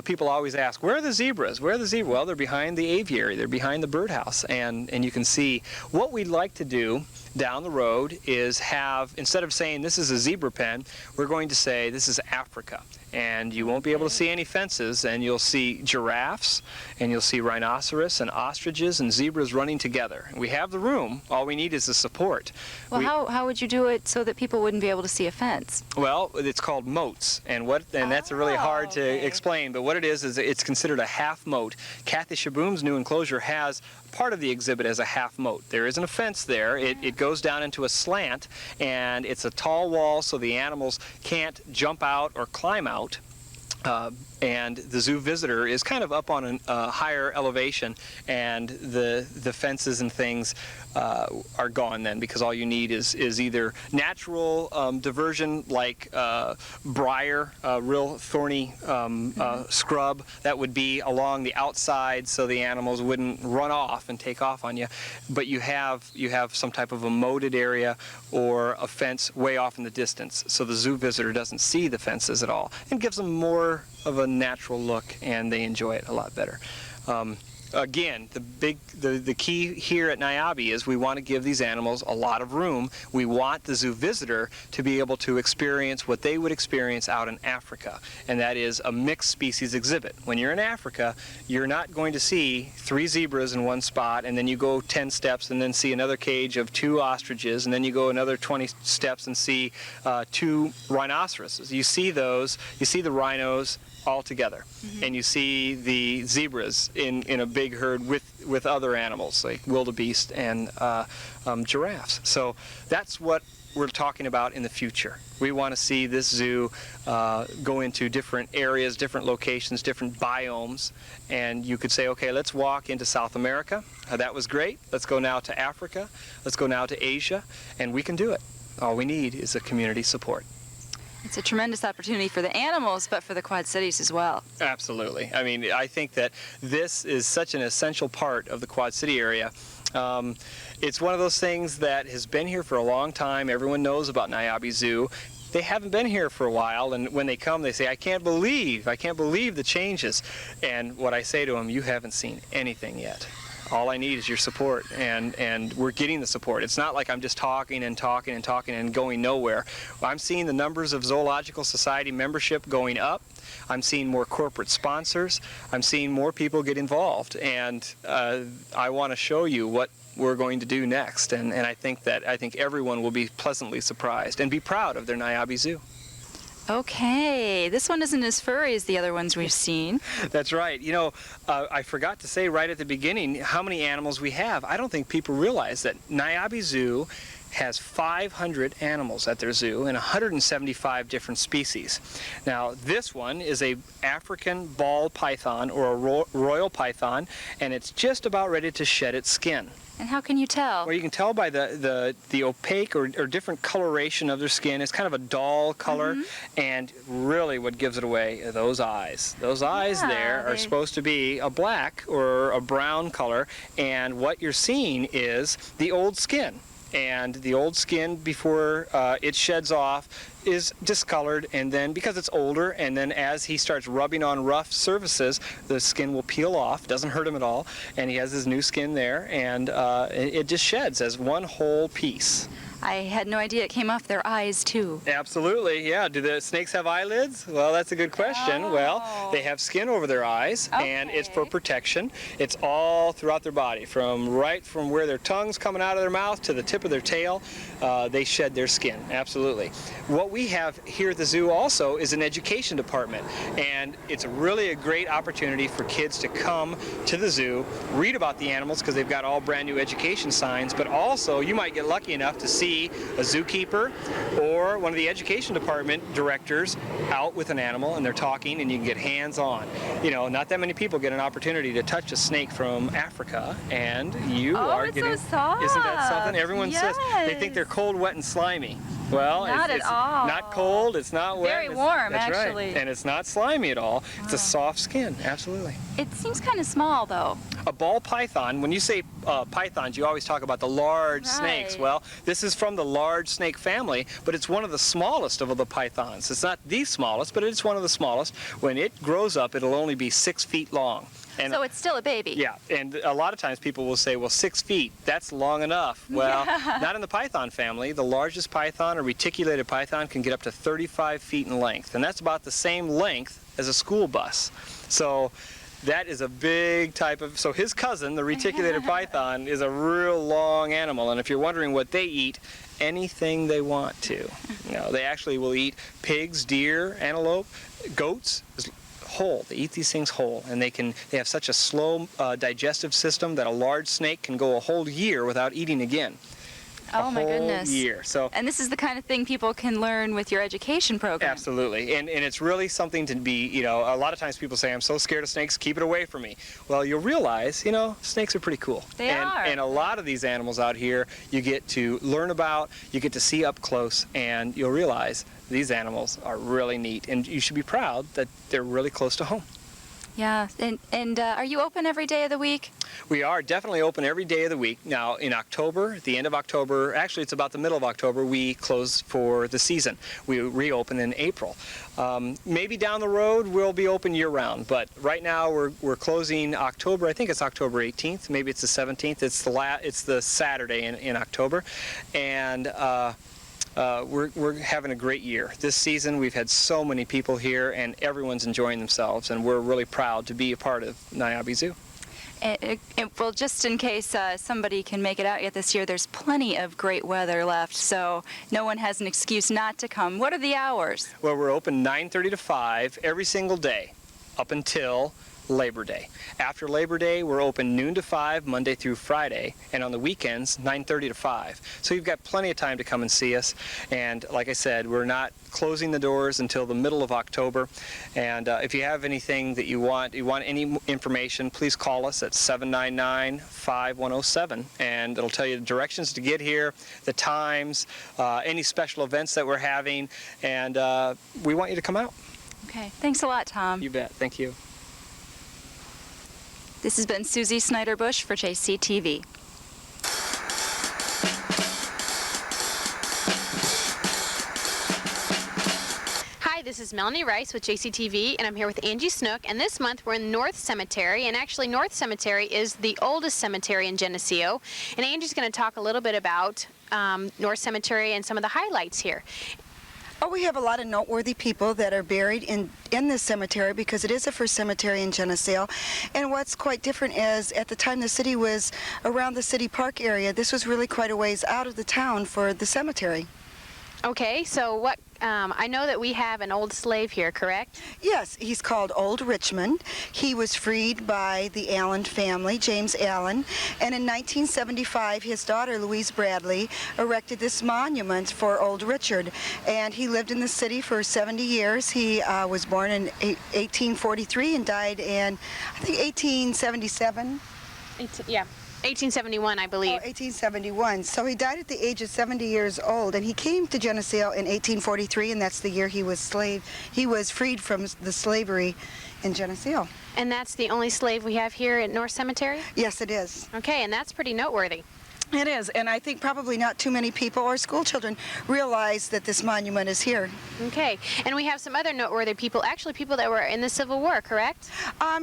People always ask, where are the zebras? Where are the zebras? Well, they're behind the aviary. They're behind the birdhouse, and you can see. What we'd like to do down the road is have, instead of saying this is a zebra pen, we're going to say this is Africa. And you won't be able to see any fences, and you'll see giraffes, and you'll see rhinoceros and ostriches and zebras running together. We have the room. All we need is the support. Well, how would you do it so that people wouldn't be able to see a fence? Well, it's called moats, and that's really hard to explain, but what it is it's considered a half moat. Kathy Shaboom's new enclosure has part of the exhibit as a half moat. There isn't a fence there. It goes down into a slant, and it's a tall wall so the animals can't jump out or climb out. And the zoo visitor is kind of up on a higher elevation, and the fences and things are gone then, because all you need is either natural diversion like briar, real thorny scrub that would be along the outside so the animals wouldn't run off and take off on you, but you have some type of a moated area or a fence way off in the distance, so the zoo visitor doesn't see the fences at all, and gives them more of a natural look, and they enjoy it a lot better. Again, the key here at Niabi is we want to give these animals a lot of room. We want the zoo visitor to be able to experience what they would experience out in Africa, and that is a mixed species exhibit. When you're in Africa, you're not going to see 3 zebras in one spot, and then you go 10 steps and then see another cage of 2 ostriches, and then you go another 20 steps and see 2 rhinoceroses. You see those, you see the rhinos all together, and you see the zebras in a big herd with other animals like wildebeest and giraffes. So that's what we're talking about in the future. We want to see this zoo go into different areas, different locations, different biomes, and you could say, okay, let's walk into South America. That was great. Let's go now to Africa. Let's go now to Asia, and we can do it. All we need is a community support. It's a tremendous opportunity for the animals, but for the Quad Cities as well. Absolutely. I mean, I think that this is such an essential part of the Quad City area. It's one of those things that has been here for a long time. Everyone knows about Niabi Zoo. They haven't been here for a while, and when they come, they say, I can't believe the changes. And what I say to them, you haven't seen anything yet. All I need is your support, and we're getting the support. It's not like I'm just talking and talking and talking and going nowhere. I'm seeing the numbers of Zoological Society membership going up. I'm seeing more corporate sponsors. I'm seeing more people get involved, and I want to show you what we're going to do next. And I think everyone will be pleasantly surprised and be proud of their Niabi Zoo. Okay, this one isn't as furry as the other ones we've seen. That's right. You know, I forgot to say right at the beginning how many animals we have. I don't think people realize that Niabi Zoo has 500 animals at their zoo and 175 different species. Now, this one is a African ball python or a royal python, and it's just about ready to shed its skin. And how can you tell? Well, you can tell by the opaque or different coloration of their skin. It's kind of a dull color, and really what gives it away are those eyes. Those eyes there are supposed to be a black or a brown color, and what you're seeing is the old skin. And the old skin, before it sheds off, is discolored, and then because it's older, and then as he starts rubbing on rough surfaces, the skin will peel off. Doesn't hurt him at all, and he has his new skin there, and it just sheds as one whole piece. I had no idea it came off their eyes, too. Absolutely, yeah. Do the snakes have eyelids? Well, that's a good question. Well, they have skin over their eyes, and it's for protection. It's all throughout their body, right from where their tongue's coming out of their mouth to the tip of their tail. They shed their skin, absolutely. What we have here at the zoo also is an education department, and it's really a great opportunity for kids to come to the zoo, read about the animals because they've got all brand new education signs, but also you might get lucky enough to see a zookeeper or one of the education department directors out with an animal, and they're talking, and you can get hands-on. You know, not that many people get an opportunity to touch a snake from Africa, and you are getting. So soft. Isn't that something? Everyone says they think they're cold, wet, and slimy. Well, Not it's at all. not cold, it's not wet. Very warm, that's actually. Right. And it's not slimy at all. It's a soft skin, absolutely. It seems kind of small, though. A ball python, when you say pythons, you always talk about the large snakes. Well, this is from the large snake family, but it's one of the smallest of the pythons. It's not the smallest, but it's one of the smallest. When it grows up, it'll only be 6 feet long. And so it's still a baby. Yeah, and a lot of times people will say, well, 6 feet, that's long enough. Well, not in the python family. The largest python, a reticulated python, can get up to 35 feet in length, and that's about the same length as a school bus. So that is a big type of, so his cousin, the reticulated python, is a real long animal, and if you're wondering what they eat, anything they want to. You know, they actually will eat pigs, deer, antelope, goats, whole. They eat these things whole, and they have such a slow digestive system that a large snake can go a whole year without eating again. Oh my goodness. Year. So, and this is the kind of thing people can learn with your education program. Absolutely. And it's really something to be, you know, a lot of times people say, I'm so scared of snakes, keep it away from me. Well, you'll realize, you know, snakes are pretty cool. They are. And a lot of these animals out here you get to learn about, you get to see up close, and you'll realize these animals are really neat. And you should be proud that they're really close to home. Yeah, and are you open every day of the week? We are definitely open every day of the week. Now, in October, at the end of October, actually it's about the middle of October, we close for the season. We reopen in April. Maybe down the road we'll be open year-round, but right now we're closing October. I think it's October 18th. Maybe it's the 17th. It's the Saturday in October, and we're having a great year. This season we've had so many people here, and everyone's enjoying themselves, and we're really proud to be a part of Niabi Zoo. Well, just in case somebody can make it out yet this year, there's plenty of great weather left, so no one has an excuse not to come. What are the hours? Well, we're open 9:30 to 5 every single day up until Labor Day. After Labor Day, we're open noon to 5, Monday through Friday, and on the weekends, 9:30 to 5. So you've got plenty of time to come and see us. And like I said, we're not closing the doors until the middle of October. And if you have anything that you want any information, please call us at 799-5107, and it'll tell you the directions to get here, the times, any special events that we're having, and we want you to come out. Okay, thanks a lot, Tom. You bet. Thank you. This has been Susie Snyder-Bush for JCTV. Hi, this is Melanie Rice with JCTV, and I'm here with Angie Snook, and this month we're in North Cemetery, and actually North Cemetery is the oldest cemetery in Geneseo, and Angie's going to talk a little bit about North Cemetery and some of the highlights here. Oh, we have a lot of noteworthy people that are buried in this cemetery because it is the first cemetery in Geneseo. And what's quite different is at the time the city was around the city park area, this was really quite a ways out of the town for the cemetery. Okay, so what, I know that we have an old slave here, correct? Yes, he's called Old Richmond. He was freed by the Allen family, James Allen, and in 1975 his daughter Louise Bradley erected this monument for Old Richard, and he lived in the city for 70 years. He was born in 1843 and died in, I think, 1877. Yeah. 1871, I believe. Oh, 1871. So he died at the age of 70 years old, and he came to Geneseo in 1843, and that's the year he was freed from the slavery in Geneseo. And that's the only slave we have here at North Cemetery? Yes, it is. Okay, and that's pretty noteworthy. It is, and I think probably not too many people or school children realize that this monument is here. Okay, and we have some other noteworthy people, actually people that were in the Civil War, correct?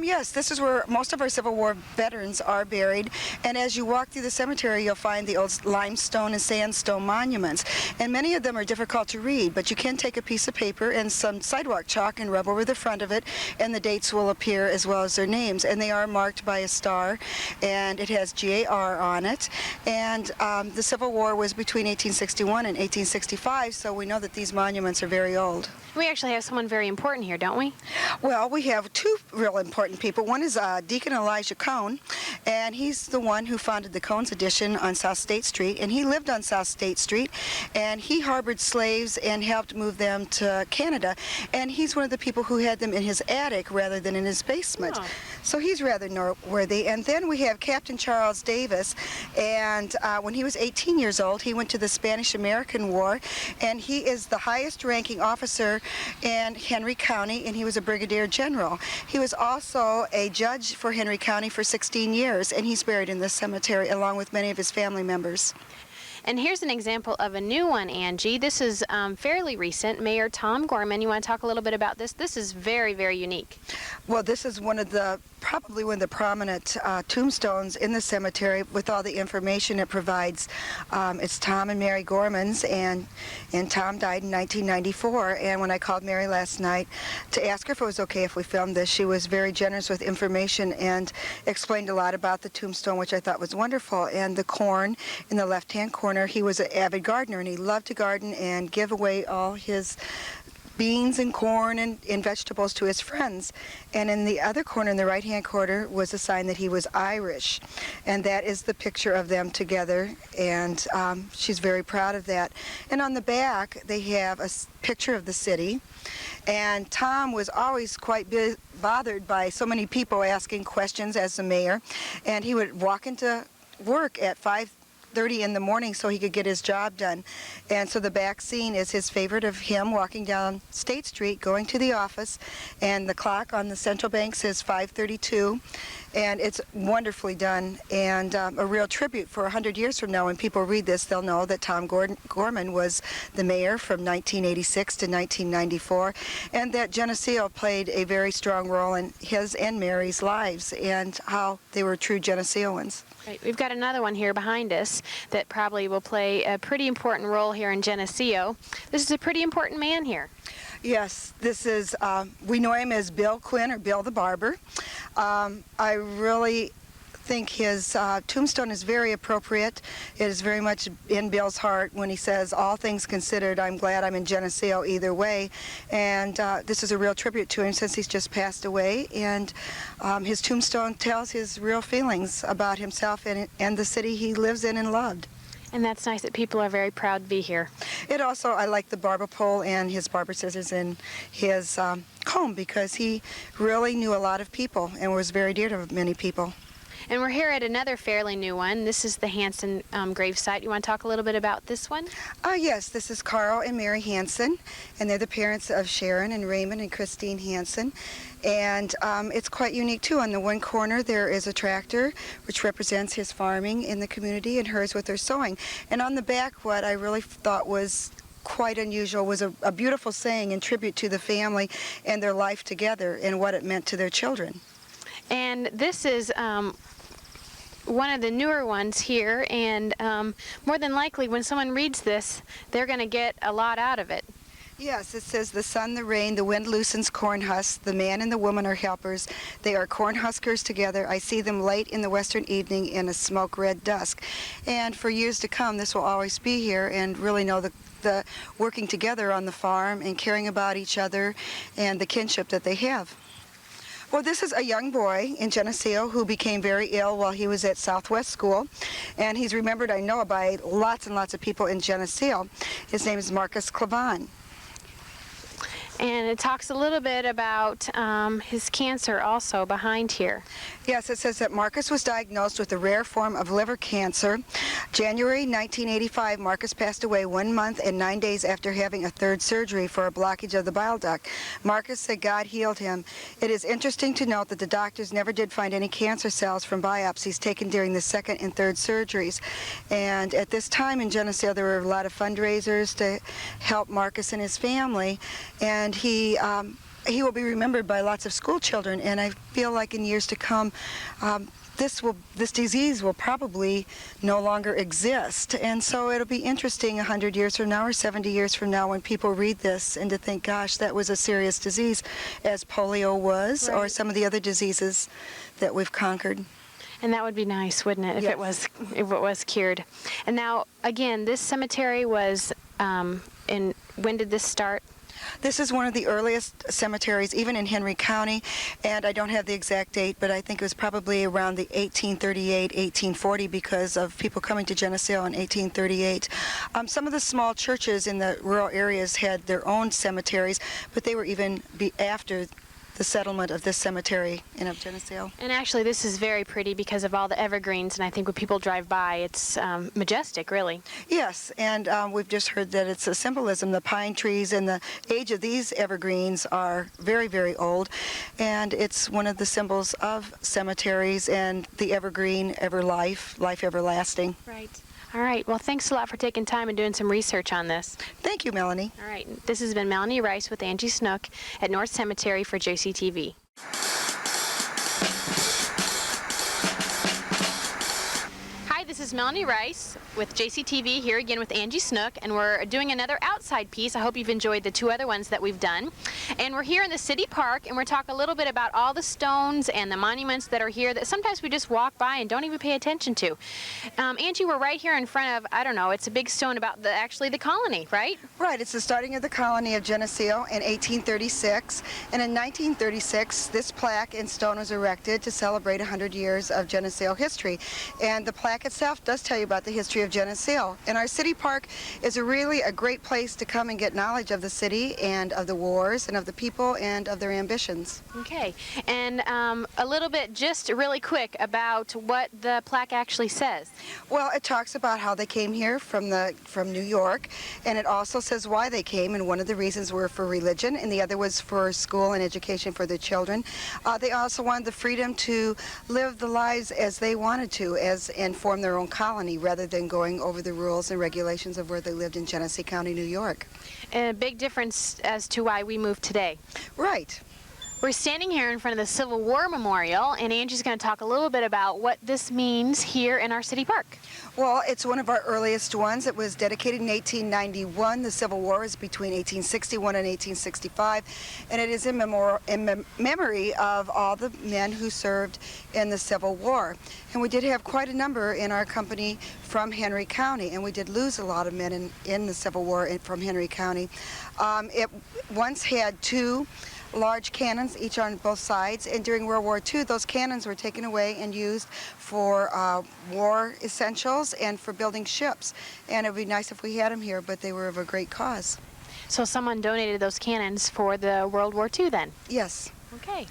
Yes, this is where most of our Civil War veterans are buried, and as you walk through the cemetery you'll find the old limestone and sandstone monuments, and many of them are difficult to read, but you can take a piece of paper and some sidewalk chalk and rub over the front of it, and the dates will appear as well as their names, and they are marked by a star, and it has GAR on it. And the Civil War was between 1861 and 1865, so we know that these monuments are very old. We actually have someone very important here, don't we? Well, we have two real important people. One is Deacon Elijah Cone, and he's the one who founded the Cone's Edition on South State Street, and he lived on South State Street, and he harbored slaves and helped move them to Canada, and he's one of the people who had them in his attic rather than in his basement. Oh. So he's rather noteworthy. And then we have Captain Charles Davis, and when he was 18 years old, he went to the Spanish-American War, and he is the highest-ranking officer in Henry County, and he was a brigadier general. He was also a judge for Henry County for 16 years, and he's buried in this cemetery along with many of his family members. And here's an example of a new one, Angie. This is fairly recent. Mayor Tom Gorman, you want to talk a little bit about this? This is very, very unique. Well, this is probably one of the prominent tombstones in the cemetery with all the information it provides. It's Tom and Mary Gorman's, and Tom died in 1994. And when I called Mary last night to ask her if it was okay if we filmed this, she was very generous with information and explained a lot about the tombstone, which I thought was wonderful. And the corn in the left-hand corner, he was an avid gardener, and he loved to garden and give away all his beans and corn and vegetables to his friends. And in the other corner, in the right-hand corner, was a sign that he was Irish. And that is the picture of them together, and she's very proud of that. And on the back, they have a picture of the city. And Tom was always quite bothered by so many people asking questions as the mayor. And he would walk into work at 5:30 in the morning so he could get his job done. And so the back scene is his favorite of him walking down State Street, going to the office, and the clock on the central bank says 5:32, and it's wonderfully done, and a real tribute for 100 years from now. When people read this, they'll know that Tom Gorman was the mayor from 1986 to 1994, and that Geneseo played a very strong role in his and Mary's lives, and how they were true Geneseoans. Right. We've got another one here behind us that probably will play a pretty important role here in Geneseo. This is a pretty important man here. Yes, this is, we know him as Bill Quinn, or Bill the Barber. I really think his tombstone is very appropriate. It is very much in Bill's heart when he says, all things considered, I'm glad I'm in Geneseo either way. And this is a real tribute to him since he's just passed away. And his tombstone tells his real feelings about himself and the city he lives in and loved. And that's nice that people are very proud to be here. It also, I like the barber pole and his barber scissors and his comb, because he really knew a lot of people and was very dear to many people. And we're here at another fairly new one. This is the Hanson gravesite. You want to talk a little bit about this one? Yes, this is Carl and Mary Hanson, and they're the parents of Sharon and Raymond and Christine Hanson. And it's quite unique too. On the one corner there is a tractor which represents his farming in the community, and hers with her sewing. And on the back, what I really thought was quite unusual was a beautiful saying in tribute to the family and their life together and what it meant to their children. And this is one of the newer ones here, and more than likely when someone reads this, they're going to get a lot out of it. Yes, it says, the sun, the rain, the wind loosens corn husks, the man and the woman are helpers. They are corn huskers together. I see them late in the western evening in a smoke-red dusk. And for years to come, this will always be here, and really know the working together on the farm and caring about each other and the kinship that they have. Well, this is a young boy in Geneseo who became very ill while he was at Southwest School, and he's remembered, I know, by lots and lots of people in Geneseo. His name is Marcus Clavan. And it talks a little bit about his cancer also behind here. Yes, it says that Marcus was diagnosed with a rare form of liver cancer. January 1985, Marcus passed away 1 month and 9 days after having a third surgery for a blockage of the bile duct. Marcus said God healed him. It is interesting to note that the doctors never did find any cancer cells from biopsies taken during the second and third surgeries. And at this time in Geneseo, there were a lot of fundraisers to help Marcus and his family. And he will be remembered by lots of school children, and I feel like in years to come, this disease will probably no longer exist. And so it'll be interesting 100 years from now or 70 years from now when people read this and to think, gosh, that was a serious disease, as polio was, or some of the other diseases that we've conquered. And that would be nice, wouldn't it, if it was cured. And now, again, this cemetery was when did this start? This is one of the earliest cemeteries, even in Henry County, and I don't have the exact date, but I think it was probably around the 1838, 1840, because of people coming to Geneseo in 1838. Some of the small churches in the rural areas had their own cemeteries, but they were even after the settlement of this cemetery in Geneseo. And actually, this is very pretty because of all the evergreens, and I think when people drive by, it's majestic, really. Yes, and we've just heard that it's a symbolism. The pine trees and the age of these evergreens are very, very old, and it's one of the symbols of cemeteries and the evergreen, life everlasting. Right. All right. Well, thanks a lot for taking time and doing some research on this. Thank you, Melanie. All right. This has been Melanie Rice with Angie Snook at North Cemetery for JCTV. Hi, this is Melanie Rice with JCTV here again with Angie Snook, and we're doing another outside piece. I hope you've enjoyed the two other ones that we've done. And we're here in the city park, and we're talking a little bit about all the stones and the monuments that are here that sometimes we just walk by and don't even pay attention to. Angie, we're right here in front of, I don't know, it's a big stone about actually the colony, right? Right, it's the starting of the colony of Geneseo in 1836, and in 1936 this plaque and stone was erected to celebrate 100 years of Geneseo history. And the plaque itself does tell you about the history of Geneseo. And our city park is really a great place to come and get knowledge of the city and of the wars and of the people and of their ambitions. Okay, and a little bit, just really quick, about what the plaque actually says. Well, it talks about how they came here from New York, and it also says why they came, and one of the reasons were for religion, and the other was for school and education for their children. They also wanted the freedom to live the lives as they wanted to, and form their own colony, rather than going over the rules and regulations of where they lived in Geneseo County, New York. And a big difference as to why we moved today. Right. We're standing here in front of the Civil War Memorial, and Angie's going to talk a little bit about what this means here in our city park. Well, it's one of our earliest ones. It was dedicated in 1891. The Civil War is between 1861 and 1865, and it is in memory of all the men who served in the Civil War. And we did have quite a number in our company from Henry County, and we did lose a lot of men in the Civil War from Henry County. It once had two large cannons, each on both sides, and during World War II those cannons were taken away and used for war essentials and for building ships. And it would be nice if we had them here, but they were of a great cause. So someone donated those cannons for the World War II then? Yes. Okay.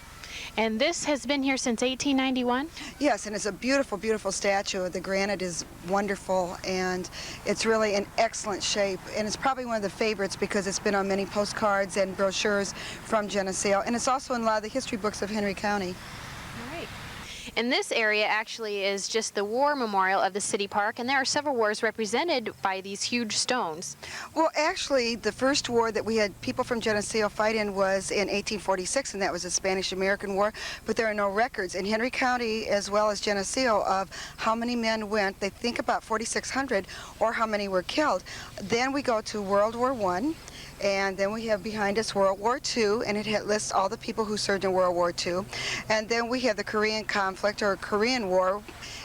And this has been here since 1891? Yes, and it's a beautiful, beautiful statue. The granite is wonderful, and it's really in excellent shape. And it's probably one of the favorites because it's been on many postcards and brochures from Geneseo. And it's also in a lot of the history books of Henry County. All right. And this area actually is just the war memorial of the city park, and there are several wars represented by these huge stones. Well, actually, the first war that we had people from Geneseo fight in was in 1846, and that was the Spanish-American War, but there are no records in Henry County as well as Geneseo of how many men went. They think about 4,600, or how many were killed. Then we go to World War I. And then we have behind us World War II, and it lists all the people who served in World War II. And then we have the Korean conflict, or Korean War,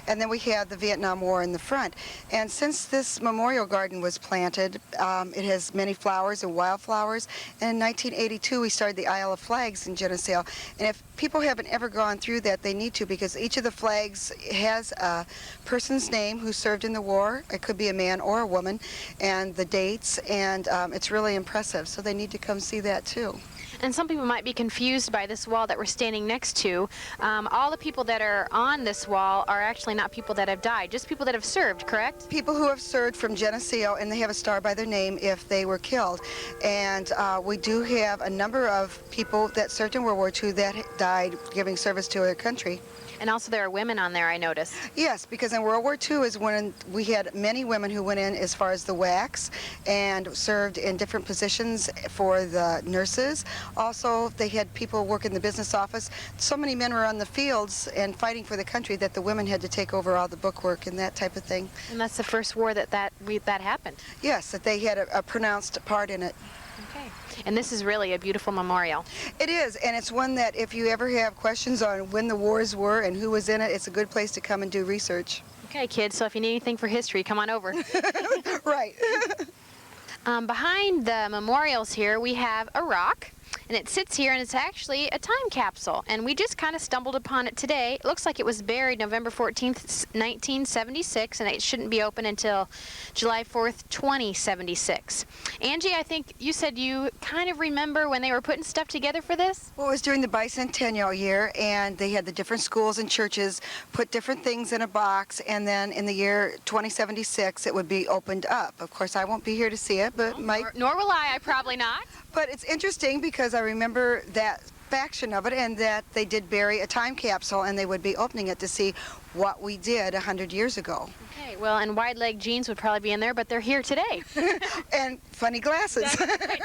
and then we have the Vietnam War in the front. And since this memorial garden was planted, it has many flowers and wildflowers. And in 1982, we started the Isle of Flags in Geneseo. And if people haven't ever gone through that, they need to, because each of the flags has a person's name who served in the war. It could be a man or a woman, and the dates, and it's really impressive. So they need to come see that too. And some people might be confused by this wall that we're standing next to. All the people that are on this wall are actually not people that have died, just people that have served, correct? People who have served from Geneseo, and they have a star by their name if they were killed. And we do have a number of people that served in World War II that died giving service to their country. And also there are women on there, I noticed. Yes, because in World War II is when we had many women who went in as far as the wax and served in different positions for the nurses. Also, they had people work in the business office. So many men were on the fields and fighting for the country that the women had to take over all the bookwork and that type of thing. And that's the first war that happened. Yes, that they had a pronounced part in it. Okay. And this is really a beautiful memorial. It is, and it's one that if you ever have questions on when the wars were and who was in it, it's a good place to come and do research. Okay, kids, so if you need anything for history, come on over. Right. Behind the memorials here, we have a rock. And it sits here, and it's actually a time capsule. And we just kind of stumbled upon it today. It looks like it was buried November 14th, 1976, and it shouldn't be open until July 4th, 2076. Angie, I think you said you kind of remember when they were putting stuff together for this? Well, it was during the bicentennial year, and they had the different schools and churches put different things in a box, and then in the year 2076, it would be opened up. Of course, I won't be here to see it, but Mike... Nor will I probably not. But it's interesting because I remember that faction of it, and that they did bury a time capsule, and they would be opening it to see what we did 100 years ago. Okay, well, and wide-leg jeans would probably be in there, but they're here today. And funny glasses.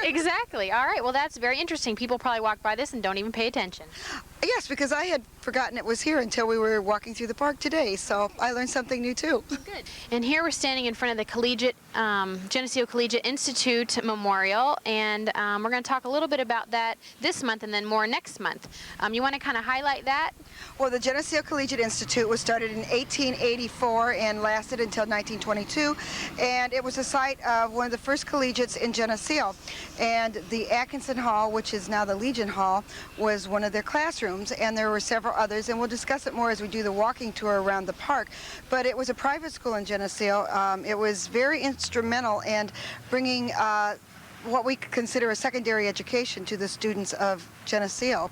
Exactly. All right, well, that's very interesting. People probably walk by this and don't even pay attention. Yes, because I had forgotten it was here until we were walking through the park today, so I learned something new too. Good. And here we're standing in front of the Geneseo Collegiate Institute Memorial, and we're going to talk a little bit about that this month and then more next month. You want to kind of highlight that? Well, the Geneseo Collegiate Institute was started in 1884 and lasted until 1922, and it was the site of one of the first collegiates in Geneseo. And the Atkinson Hall, which is now the Legion Hall, was one of their classrooms, and there were several others, and we'll discuss it more as we do the walking tour around the park. But it was a private school in Geneseo. It was very instrumental in bringing what we consider a secondary education to the students of Geneseo.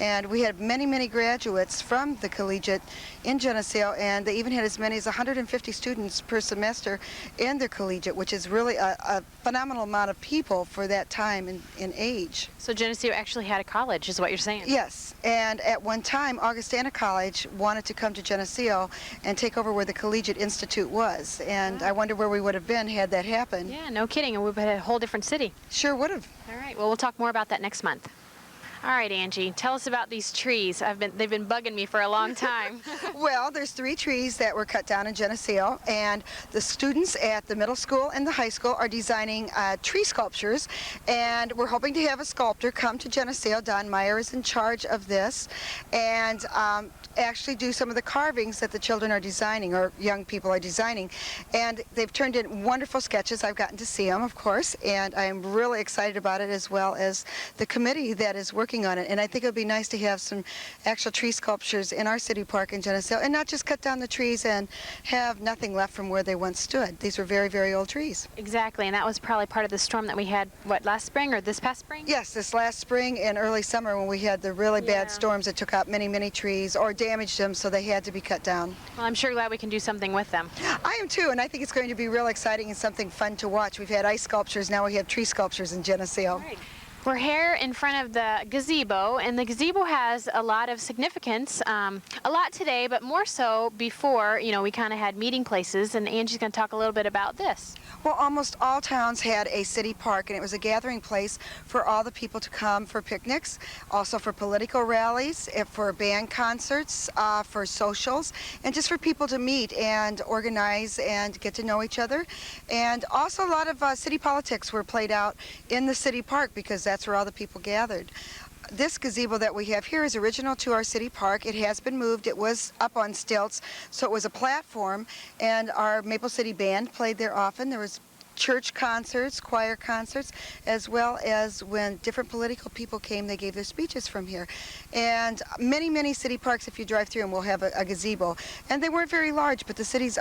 And we had many, many graduates from the collegiate in Geneseo, and they even had as many as 150 students per semester in their collegiate, which is really a phenomenal amount of people for that time in age. So Geneseo actually had a college, is what you're saying? Yes, and at one time, Augustana College wanted to come to Geneseo and take over where the Collegiate Institute was, and I wonder where we would have been had that happened. Yeah, no kidding, and we've had a whole different city. Sure would have. All right, well, we'll talk more about that next month. All right, Angie, tell us about these trees. They've been bugging me for a long time. Well, there's 3 trees that were cut down in Geneseo, and the students at the middle school and the high school are designing tree sculptures, and we're hoping to have a sculptor come to Geneseo. Don Meyer is in charge of this, and actually do some of the carvings that the children are designing, or young people are designing. And they've turned in wonderful sketches. I've gotten to see them, of course, and I'm really excited about it, as well as the committee that is working on it. And I think it would be nice to have some actual tree sculptures in our city park in Geneseo, and not just cut down the trees and have nothing left from where they once stood. These were very, very old trees. Exactly, and that was probably part of the storm that we had, what, last spring or this past spring? Yes, this last spring and early summer, when we had the really bad storms that took out many, many trees or damaged them, so they had to be cut down. Well, I'm sure glad we can do something with them. I am too, and I think it's going to be real exciting and something fun to watch. We've had ice sculptures, now we have tree sculptures in Geneseo. Right. We're here in front of the gazebo, and the gazebo has a lot of significance, a lot today, but more so before, you know, we kind of had meeting places, and Angie's going to talk a little bit about this. Well, almost all towns had a city park, and it was a gathering place for all the people to come for picnics, also for political rallies, for band concerts, for socials, and just for people to meet and organize and get to know each other. And also a lot of city politics were played out in the city park, because that's where all the people gathered. This gazebo that we have here is original to our city park. It has been moved. It was up on stilts, so it was a platform, and our Maple City Band played there often. There was church concerts, choir concerts, as well as when different political people came, they gave their speeches from here. And many, many city parks, if you drive through them, will have a gazebo. And they weren't very large, but the cities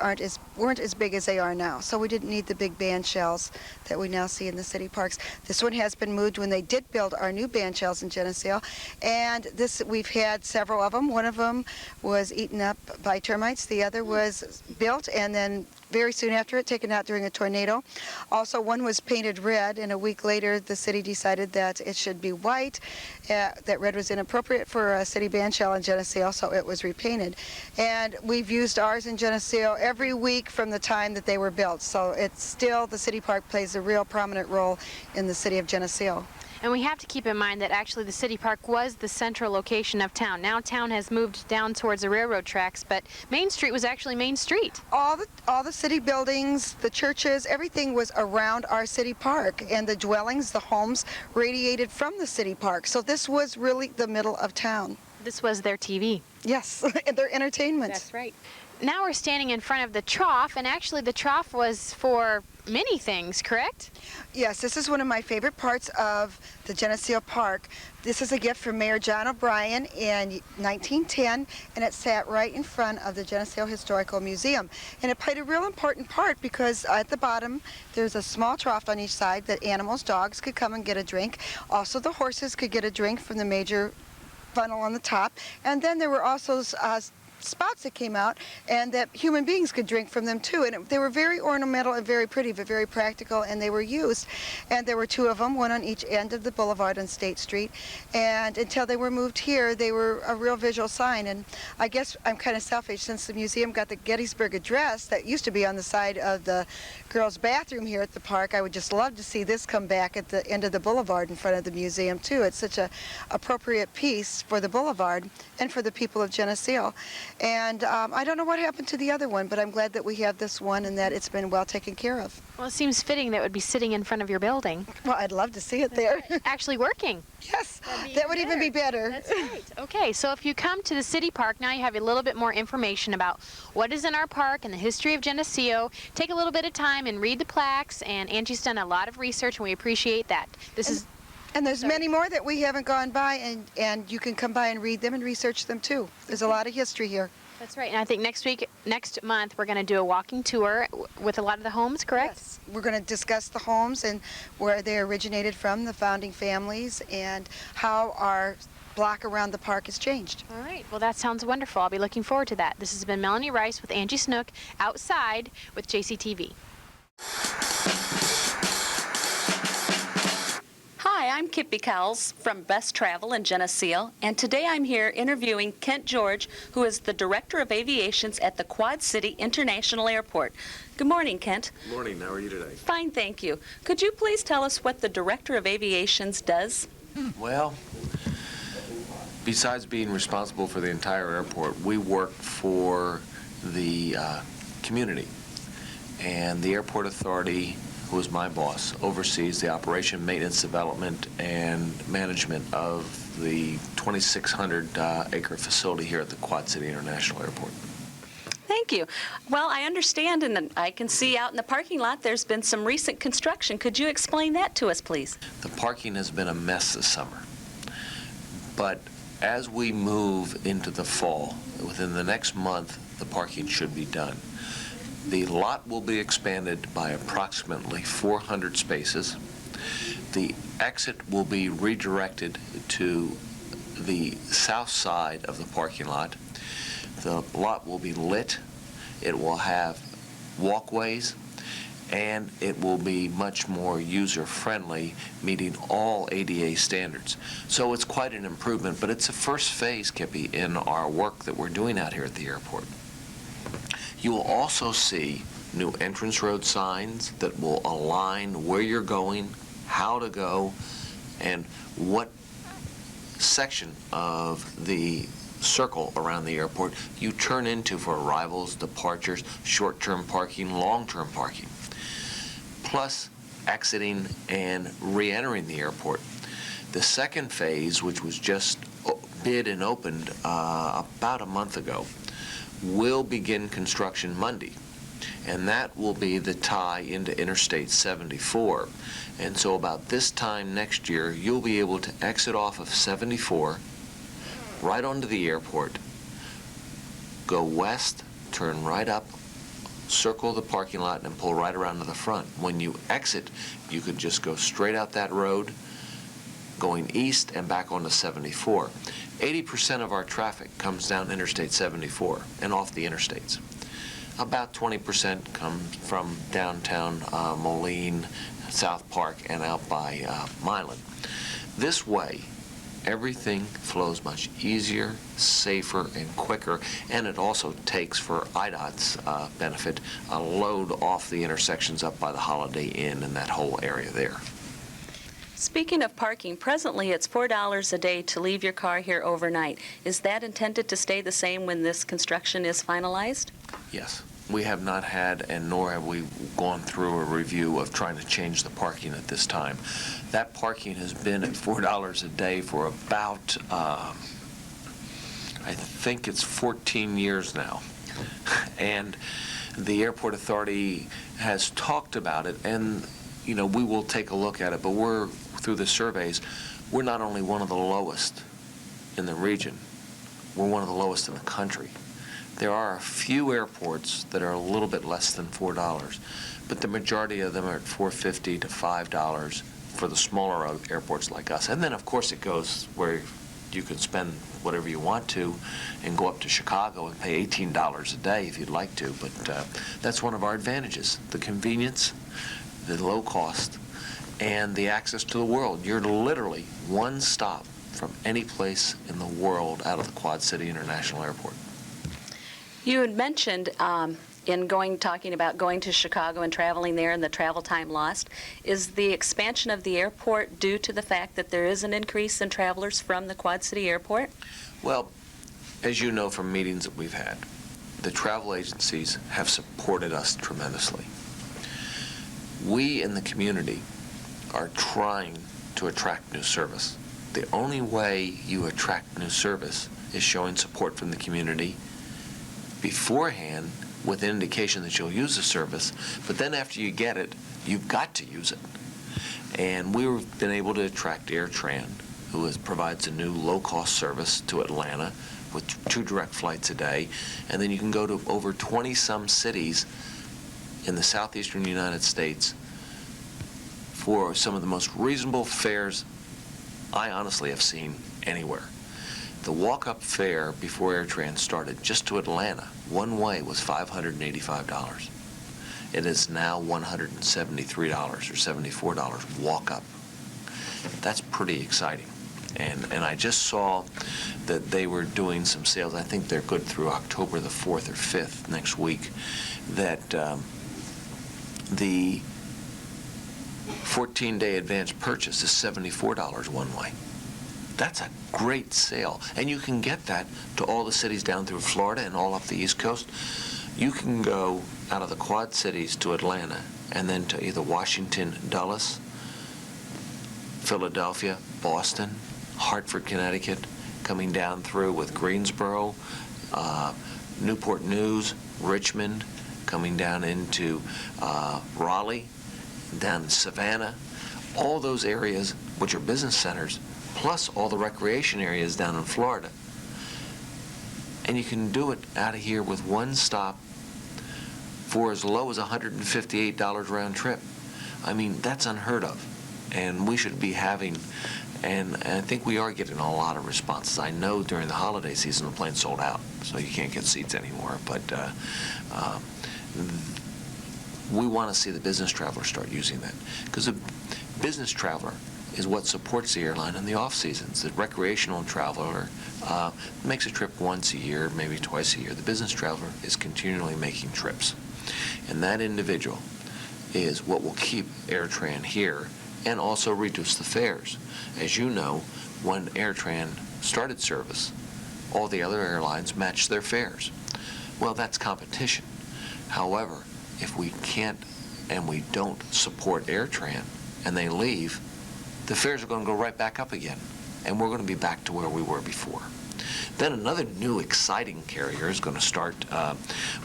weren't as big as they are now. So we didn't need the big band shells that we now see in the city parks. This one has been moved when they did build our new band shells in Geneseo. And we've had several of them. One of them was eaten up by termites. The other was built and then very soon after it taken out during a tornado. Also, one was painted red, and a week later the city decided that it should be white, that red was inappropriate for a city band shell in Geneseo, so it was repainted. And we've used ours in Geneseo every week from the time that they were built, so it's still, the city park plays a real prominent role in the city of Geneseo. And we have to keep in mind that actually the city park was the central location of town. Now town has moved down towards the railroad tracks, but Main Street was actually Main Street. All the city buildings, the churches, everything was around our city park, and the dwellings, the homes, radiated from the city park. So this was really the middle of town. This was their TV. Yes, and their entertainment. That's right. Now we're standing in front of the trough, and actually the trough was for many things, correct? Yes, this is one of my favorite parts of the Geneseo Park. This is a gift from Mayor John O'Brien in 1910, and it sat right in front of the Geneseo Historical Museum. And it played a real important part because at the bottom there's a small trough on each side that animals, dogs, could come and get a drink. Also the horses could get a drink from the major funnel on the top. And then there were also spots that came out and that human beings could drink from them too, and they were very ornamental and very pretty but very practical, and they were used. And there were two of them, one on each end of the boulevard on State Street, and until they were moved here they were a real visual sign. And I guess I'm kind of selfish, since the museum got the Gettysburg Address that used to be on the side of the girls' bathroom here at the park. I would just love to see this come back at the end of the boulevard in front of the museum too. It's such a appropriate piece for the boulevard and for the people of Geneseo. And I don't know what happened to the other one, but I'm glad that we have this one and that it's been well taken care of. Well, it seems fitting that would be sitting in front of your building. Well, I'd love to see it there. Actually working. Yes, that would even be better. That's right. Okay, so if you come to the city park, now you have a little bit more information about what is in our park and the history of Geneseo. Take a little bit of time and read the plaques, and Angie's done a lot of research, and we appreciate that. And there's many more that we haven't gone by, and you can come by and read them and research them too. There's a lot of history here. That's right, and I think next month, we're going to do a walking tour with a lot of the homes, correct? Yes. We're going to discuss the homes and where they originated from, the founding families, and how our block around the park has changed. All right, well that sounds wonderful. I'll be looking forward to that. This has been Melanie Rice with Angie Snook outside with JCTV. Hi, I'm Kippy Cowles from Best Travel in Geneseo, and today I'm here interviewing Kent George, who is the Director of Aviations at the Quad City International Airport. Good morning, Kent. Good morning. How are you today? Fine, thank you. Could you please tell us what the Director of Aviations does? Well, besides being responsible for the entire airport, we work for the community. And the Airport Authority, who is my boss, oversees the operation, maintenance, development, and management of the 2,600-acre facility here at the Quad City International Airport. Thank you. Well, I understand, and I can see out in the parking lot there's been some recent construction. Could you explain that to us, please? The parking has been a mess this summer. But as we move into the fall, within the next month, the parking should be done. The lot will be expanded by approximately 400 spaces. The exit will be redirected to the south side of the parking lot. The lot will be lit. It will have walkways, and it will be much more user-friendly, meeting all ADA standards. So it's quite an improvement, but it's a first phase, Kippy, in our work that we're doing out here at the airport. You will also see new entrance road signs that will align where you're going, how to go, and what section of the circle around the airport you turn into for arrivals, departures, short-term parking, long-term parking, plus exiting and re-entering the airport. The second phase, which was just bid and opened about a month ago, will begin construction Monday. and that will be the tie into Interstate 74. And so about this time next year, you'll be able to exit off of 74, right onto the airport, go west, turn right up, circle the parking lot, and pull right around to the front. When you exit, you could just go straight out that road, going east and back onto 74. 80% of our traffic comes down Interstate 74 and off the interstates. About 20% comes from downtown Moline, South Park, and out by Milan. This way, everything flows much easier, safer, and quicker, and it also takes, for IDOT's benefit, a load off the intersections up by the Holiday Inn and that whole area there. Speaking of parking, presently it's $4 a day to leave your car here overnight. Is that intended to stay the same when this construction is finalized? Yes. We have not had, and nor have we gone through a review of trying to change the parking at this time. That parking has been at $4 a day for about, I think it's 14 years now. And the airport authority has talked about it, and we will take a look at it, but we're, through the surveys, we're not only one of the lowest in the region, we're one of the lowest in the country. There are a few airports that are a little bit less than $4, but the majority of them are at $4.50 to $5 for the smaller airports like us. And then, of course, it goes where you can spend whatever you want to and go up to Chicago and pay $18 a day if you'd like to. But that's one of our advantages, the convenience, the low cost, and the access to the world. You're literally one stop from any place in the world out of the Quad City International Airport. You had mentioned talking about going to Chicago and traveling there and the travel time lost. Is the expansion of the airport due to the fact that there is an increase in travelers from the Quad City Airport? Well, as you know from meetings that we've had, the travel agencies have supported us tremendously. We in the community are trying to attract new service. The only way you attract new service is showing support from the community beforehand with an indication that you'll use the service, but then after you get it, you've got to use it. And we've been able to attract AirTran, who provides a new low-cost service to Atlanta with 2 direct flights a day, and then you can go to over 20-some cities in the southeastern United States for some of the most reasonable fares I honestly have seen anywhere. The walk-up fare before AirTran started just to Atlanta, one way, was $585. It is now $173 or $74 walk-up. That's pretty exciting. And I just saw that they were doing some sales. I think they're good through October the 4th or 5th next week, that the 14-day advance purchase is $74 one way. That's a great sale. And you can get that to all the cities down through Florida and all up the East Coast. You can go out of the Quad Cities to Atlanta and then to either Washington, Dulles, Philadelphia, Boston, Hartford, Connecticut, coming down through with Greensboro, Newport News, Richmond, coming down into Raleigh, down in Savannah, all those areas which are business centers, plus all the recreation areas down in Florida. And you can do it out of here with one stop for as low as $158 round trip. I mean, that's unheard of. And we should be having, and I think we are getting a lot of responses. I know during the holiday season the plane's sold out, so you can't get seats anymore. But we want to see the business traveler start using that, because the business traveler is what supports the airline in the off seasons. The recreational traveler makes a trip once a year, maybe twice a year. The business traveler is continually making trips, and that individual is what will keep AirTran here and also reduce the fares. As you know, when AirTran started service, all the other airlines matched their fares. Well, that's competition. However, if we can't and we don't support AirTran and they leave, the fares are going to go right back up again, and we're going to be back to where we were before. Then another new exciting carrier is going to start,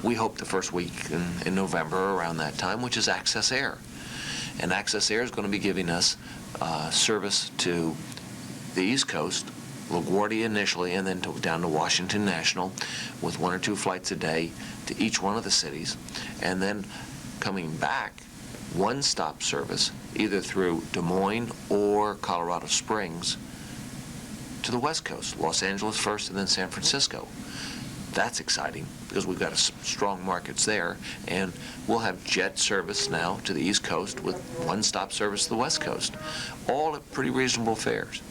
we hope the first week in November around that time, which is Access Air. And Access Air is going to be giving us service to the East Coast, LaGuardia initially, and then down to Washington National with 1 or 2 flights a day to each one of the cities. And then coming back, one-stop service either through Des Moines or Colorado Springs to the West Coast, Los Angeles first and then San Francisco. That's exciting because we've got strong markets there, and we'll have jet service now to the East Coast with one-stop service to the West Coast, all at pretty reasonable fares.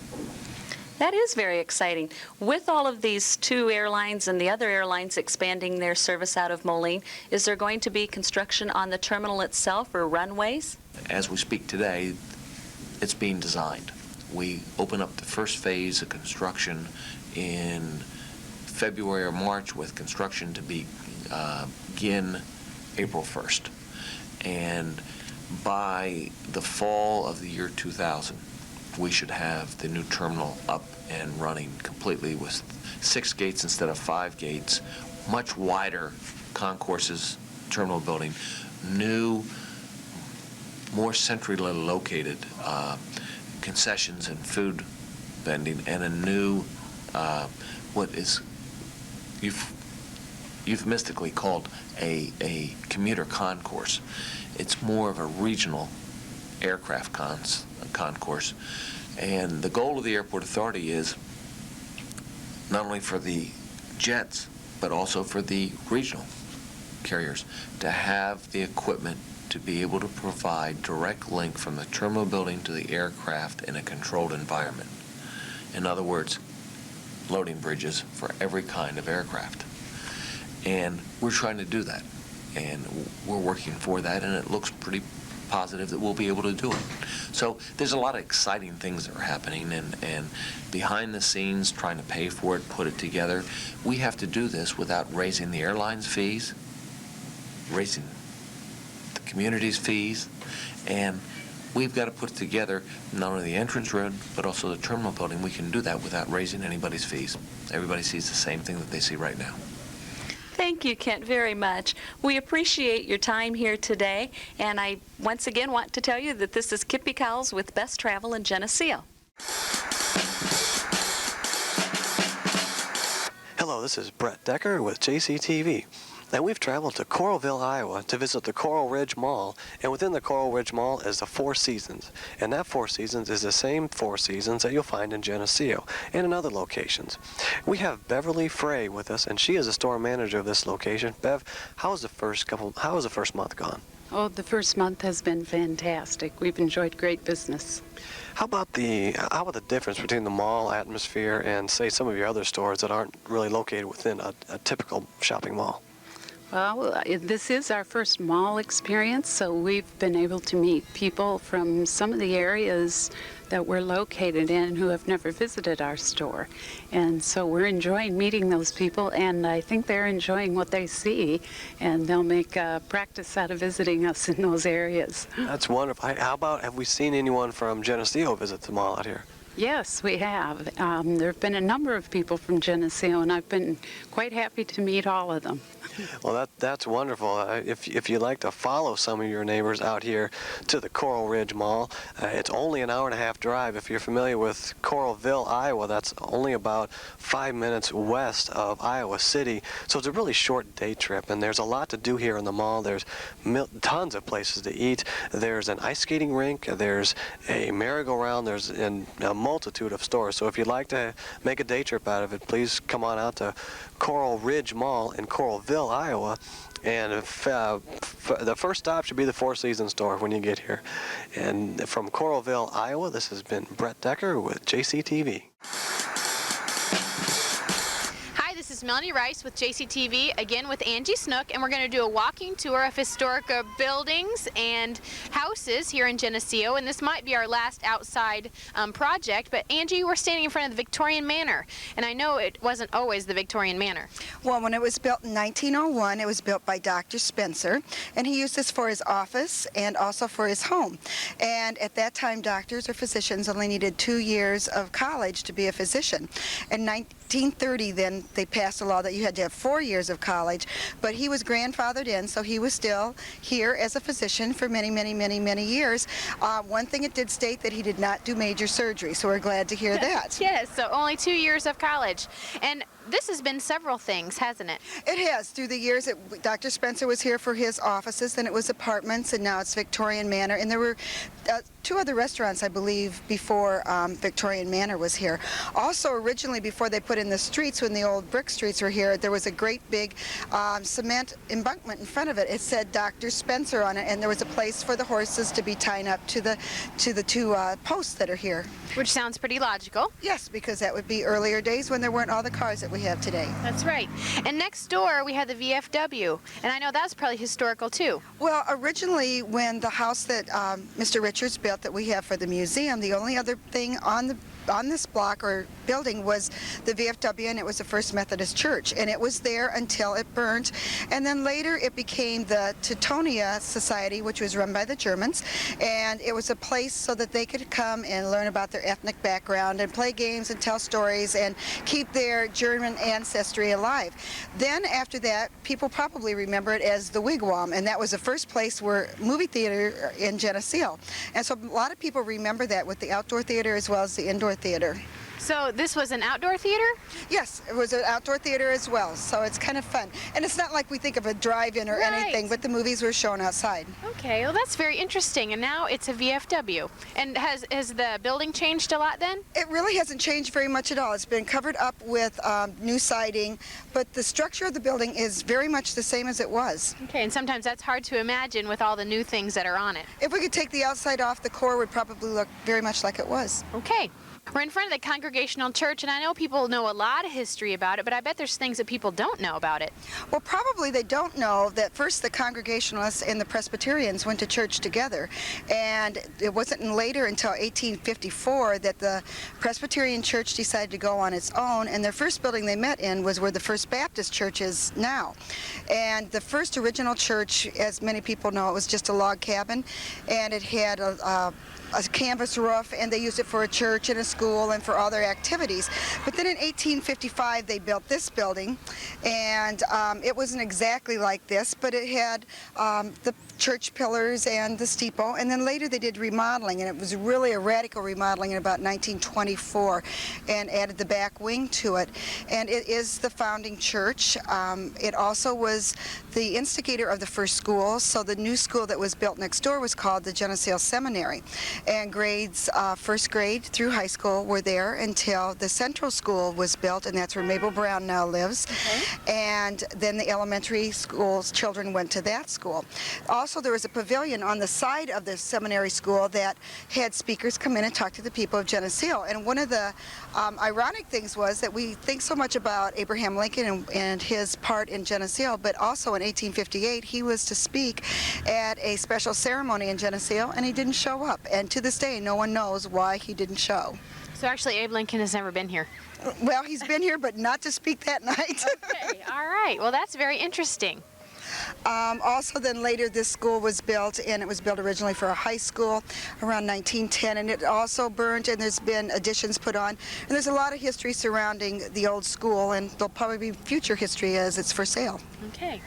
That is very exciting. With all of these 2 airlines and the other airlines expanding their service out of Moline, is there going to be construction on the terminal itself or runways? As we speak today, it's being designed. We open up the first phase of construction in February or March, with construction to begin April 1st. And by the fall of the year 2000, we should have the new terminal up and running completely with 6 gates instead of 5 gates, much wider concourses, terminal building, new, more centrally located concessions and food vending, and a new, what is euphemistically called a commuter concourse. It's more of a regional aircraft concourse. And the goal of the Airport Authority is not only for the jets, but also for the regional carriers to have the equipment to be able to provide direct link from the terminal building to the aircraft in a controlled environment. In other words, loading bridges for every kind of aircraft. And we're trying to do that. And we're working for that, and it looks pretty positive that we'll be able to do it. So there's a lot of exciting things that are happening, and behind the scenes, trying to pay for it, put it together. We have to do this without raising the airlines' fees, raising the community's fees, and we've got to put together not only the entrance road, but also the terminal building. We can do that without raising anybody's fees. Everybody sees the same thing that they see right now. Thank you, Kent, very much. We appreciate your time here today, and I once again want to tell you that this is Kippy Cowles with Best Travel in Geneseo. Hello, this is Brett Decker with JCTV. Now, we've traveled to Coralville, Iowa to visit the Coral Ridge Mall, and within the Coral Ridge Mall is the Four Seasons. And that Four Seasons is the same Four Seasons that you'll find in Geneseo and in other locations. We have Beverly Frey with us, and she is the store manager of this location. Bev, how was the first month gone? Oh, the first month has been fantastic. We've enjoyed great business. How about the difference between the mall atmosphere and, say, some of your other stores that aren't really located within a typical shopping mall? Well, this is our first mall experience, so we've been able to meet people from some of the areas that we're located in who have never visited our store. And so we're enjoying meeting those people, and I think they're enjoying what they see, and they'll make a practice out of visiting us in those areas. That's wonderful. How about, have we seen anyone from Geneseo visit the mall out here? Yes, we have. There have been a number of people from Geneseo, and I've been quite happy to meet all of them. Well, that's wonderful. If you'd like to follow some of your neighbors out here to the Coral Ridge Mall, it's only an hour-and-a-half drive. If you're familiar with Coralville, Iowa, that's only about 5 minutes west of Iowa City. So it's a really short day trip, and there's a lot to do here in the mall. There's tons of places to eat. There's an ice skating rink. There's a merry-go-round. There's a multitude of stores. So if you'd like to make a day trip out of it, please come on out to Coral Ridge Mall in Coralville, Iowa, and the first stop should be the Four Seasons store when you get here. And from Coralville, Iowa, this has been Brett Decker with JCTV. Hi, this is is Melanie Rice with JCTV, again with Angie Snook, and we're going to do a walking tour of historic buildings and houses here in Geneseo, and this might be our last outside project, but Angie, we're standing in front of the Victorian Manor, and I know it wasn't always the Victorian Manor. Well, when it was built in 1901, it was built by Dr. Spencer, and he used this for his office and also for his home. And at that time, doctors or physicians only needed 2 years of college to be a physician. In 1930, then, they passed a law that you had to have 4 years of college, but he was grandfathered in, so he was still here as a physician for many, many, many, many years. One thing it did state that he did not do major surgery, so we're glad to hear that. Yes, so only 2 years of college. And this has been several things, hasn't it? It has. Through the years, Dr. Spencer was here for his offices, then it was apartments, and now it's Victorian Manor. And there were 2 other restaurants, I believe, before Victorian Manor was here. Also, originally, before they put in the streets, when the old brick streets were here, there was a great big cement embankment in front of it. It said Dr. Spencer on it, and there was a place for the horses to be tied up to the 2 posts that are here. Which sounds pretty logical. Yes, because that would be earlier days when there weren't all the cars that we have today. That's right. And next door we had the VFW, and I know that's probably historical too. Well, originally when the house that Mr. Richards built that we have for the museum, the only other thing on this block or building was the VFW, and it was the First Methodist Church, and it was there until it burned, and then later it became the Teutonia Society, which was run by the Germans, and it was a place so that they could come and learn about their ethnic background and play games and tell stories and keep their German ancestry alive. Then after that, people probably remember it as the Wigwam, and that was the first place where movie theater in Geneseo, and so a lot of people remember that with the outdoor theater as well as the indoor theater. So this was an outdoor theater? Yes, it was an outdoor theater as well, so it's kind of fun. And it's not like we think of a drive-in or anything, but the movies were shown outside. Okay, well that's very interesting, and now it's a VFW. And has the building changed a lot then? It really hasn't changed very much at all. It's been covered up with new siding, but the structure of the building is very much the same as it was. Okay, and sometimes that's hard to imagine with all the new things that are on it. If we could take the outside off, the core would probably look very much like it was. Okay. We're in front of the Congregational Church, and I know people know a lot of history about it, but I bet there's things that people don't know about it. Well, probably they don't know that first the Congregationalists and the Presbyterians went to church together, and it wasn't later until 1854 that the Presbyterian Church decided to go on its own, and their first building they met in was where the First Baptist Church is now. And the first original church, as many people know, it was just a log cabin, and it had a canvas roof, and they used it for a church and a school and for all their activities. But then in 1855 they built this building, and it wasn't exactly like this, but it had the church pillars and the steeple, and then later they did remodeling, and it was really a radical remodeling in about 1924, and added the back wing to it. And it is the founding church. It also was the instigator of the first school, so the new school that was built next door was called the Geneseo Seminary. And grades, first grade through high school were there until the central school was built, and that's where Mabel Brown now lives. Okay. And then the elementary school's children went to that school. Also, there was a pavilion on the side of the seminary school that had speakers come in and talk to the people of Geneseo. And one of the ironic things was that we think so much about Abraham Lincoln and his part in Geneseo, but also in 1858 he was to speak at a special ceremony in Geneseo, and he didn't show up. And to this day, no one knows why he didn't show. So actually, Abe Lincoln has never been here. Well, he's been here, but not to speak that night. Okay, all right. Well, that's very interesting. Also, then later this school was built, and it was built originally for a high school around 1910, and it also burned, and there's been additions put on. And there's a lot of history surrounding the old school, and there'll probably be future history as it's for sale. Okay.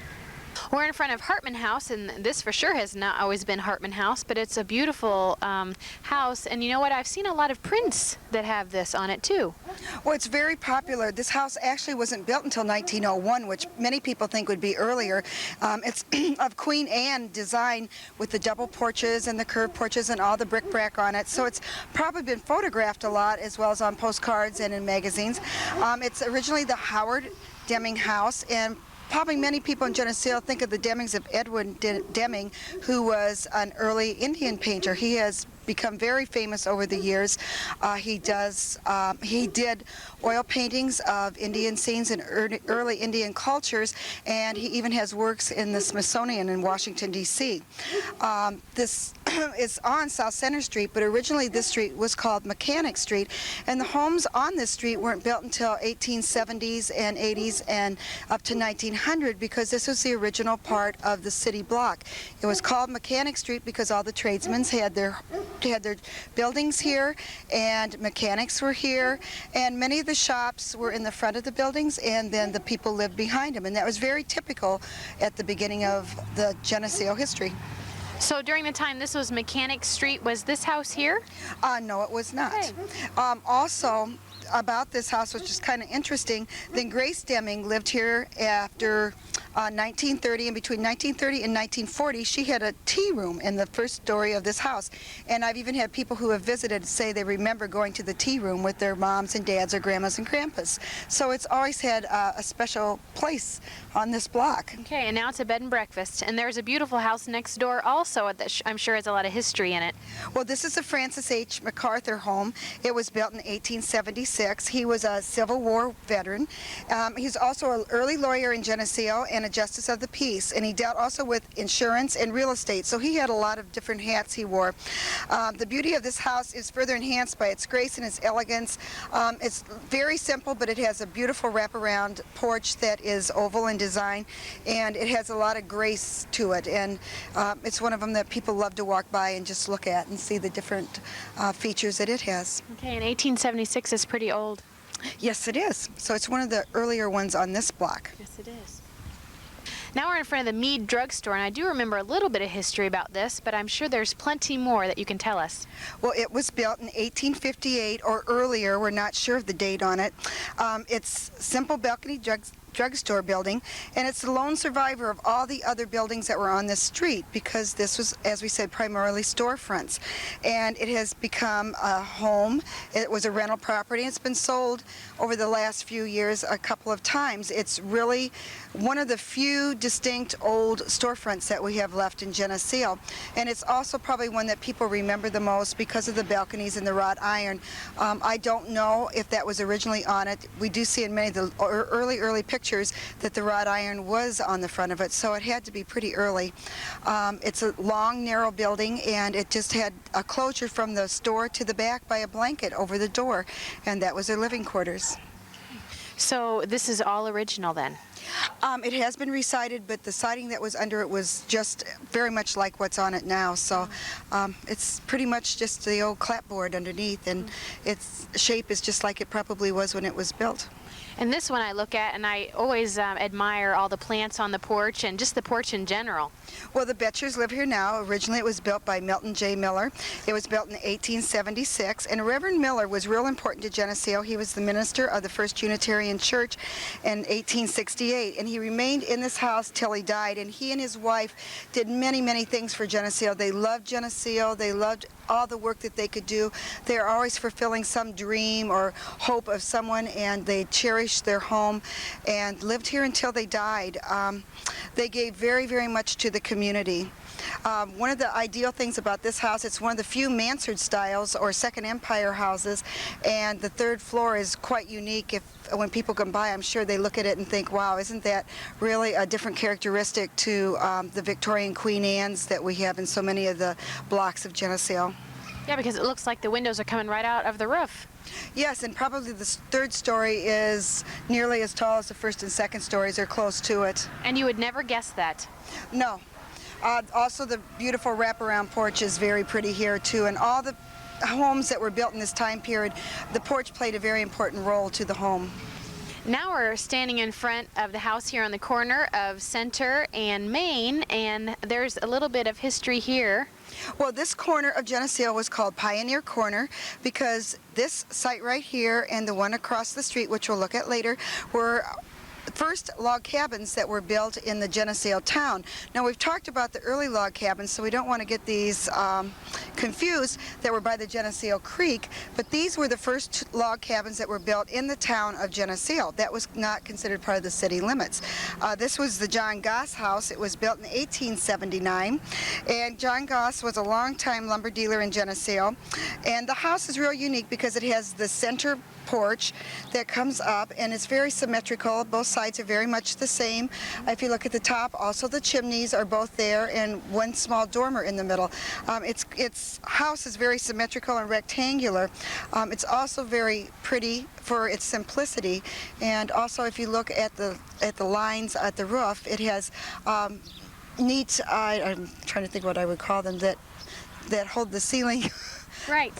We're in front of Hartman House, and this for sure has not always been Hartman House, but it's a beautiful house. And you know what? I've seen a lot of prints that have this on it too. Well, it's very popular. This house actually wasn't built until 1901, which many people think would be earlier. It's of Queen Anne design with the double porches and the curved porches and all the bric-a-brac on it. So it's probably been photographed a lot, as well as on postcards and in magazines. It's originally the Howard Deming house, and probably many people in Geneseo think of the Demings of Edwin Deming, who was an early Indian painter. He has become very famous over the years. He did oil paintings of Indian scenes and early Indian cultures, and he even has works in the Smithsonian in Washington, D.C. This is on South Center Street, but originally this street was called Mechanic Street, and the homes on this street weren't built until 1870s and 80s and up to 1900, because this was the original part of the city block. It was called Mechanic Street because all the tradesmen had their buildings here, and mechanics were here, and many of the shops were in the front of the buildings, and then the people lived behind them, and that was very typical at the beginning of the Geneseo history. So during the time this was Mechanic Street, was this house here? No, it was not. Also, about this house, which is kind of interesting, then Grace Deming lived here after 1930, and between 1930 and 1940, she had a tea room in the first story of this house. And I've even had people who have visited say they remember going to the tea room with their moms and dads or grandmas and grandpas. So it's always had a special place on this block. Okay, and now it's a bed and breakfast. And there's a beautiful house next door also that I'm sure has a lot of history in it. Well, this is the Francis H. MacArthur home. It was built in 1876. He was a Civil War veteran. He's also an early lawyer in Geneseo and a justice of the peace, and he dealt also with insurance and real estate, so he had a lot of different hats he wore. The beauty of this house is further enhanced by its grace and its elegance. It's very simple, but it has a beautiful wraparound porch that is oval in design, and it has a lot of grace to it, and it's one of them that people love to walk by and just look at and see the different features that it has. Okay, and 1876 is pretty old. Yes, it is. So it's one of the earlier ones on this block. Yes, it is. Now we're in front of the Mead Drugstore, and I do remember a little bit of history about this, but I'm sure there's plenty more that you can tell us. Well, it was built in 1858 or earlier. We're not sure of the date on it. It's simple balcony drugstore building, and it's the lone survivor of all the other buildings that were on this street, because this was, as we said, primarily storefronts, and it has become a home. It was a rental property. It's been sold over the last few years a couple of times. It's really one of the few distinct old storefronts that we have left in Geneseo, and it's also probably one that people remember the most because of the balconies and the wrought iron. I don't know if that was originally on it. We do see in many of the early pictures that the wrought iron was on the front of it, so it had to be pretty early. It's a long, narrow building, and it just had a closure from the store to the back by a blanket over the door, and that was their living quarters. So this is all original then? It has been resided, but the siding that was under it was just very much like what's on it now, so it's pretty much just the old clapboard underneath, and its shape is just like it probably was when it was built. And this one I look at, and I always admire all the plants on the porch and just the porch in general. Well, the Betchers live here now. Originally it was built by Milton J. Miller. It was built in 1876, and Reverend Miller was real important to Geneseo. He was the minister of the First Unitarian Church in 1868, and he remained in this house till he died, and he and his wife did many, many things for Geneseo. They loved Geneseo. They loved all the work that they could do. They are always fulfilling some dream or hope of someone, and they cherished their home and lived here until they died. They gave very, very much to the community. One of the ideal things about this house, it's one of the few mansard styles or Second Empire houses, and the third floor is quite unique. When people come by, I'm sure they look at it and think, wow, isn't that really a different characteristic to the Victorian Queen Anne's that we have in so many of the blocks of Geneseo. Yeah, because it looks like the windows are coming right out of the roof. Yes, and probably the third story is nearly as tall as the first and second stories, or close to it. And you would never guess that? No. Also, the beautiful wraparound porch is very pretty here, too, and all the homes that were built in this time period, the porch played a very important role to the home. Now we're standing in front of the house here on the corner of Center and Main, and there's a little bit of history here. Well, this corner of Geneseo was called Pioneer Corner because this site right here and the one across the street, which we'll look at later, were first log cabins that were built in the Geneseo town. Now, we've talked about the early log cabins, so we don't want to get these confused, that were by the Geneseo Creek, but these were the first log cabins that were built in the town of Geneseo. That was not considered part of the city limits. This was the John Goss house. It was built in 1879, and John Goss was a longtime lumber dealer in Geneseo, and the house is real unique because it has the center porch that comes up, and it's very symmetrical. Both sides are very much the same. If you look at the top, also the chimneys are both there, and one small dormer in the middle. Its house is very symmetrical and rectangular. It's also very pretty for its simplicity, and also if you look at the lines at the roof, it has neat, I'm trying to think what I would call them, that hold the ceiling. Right.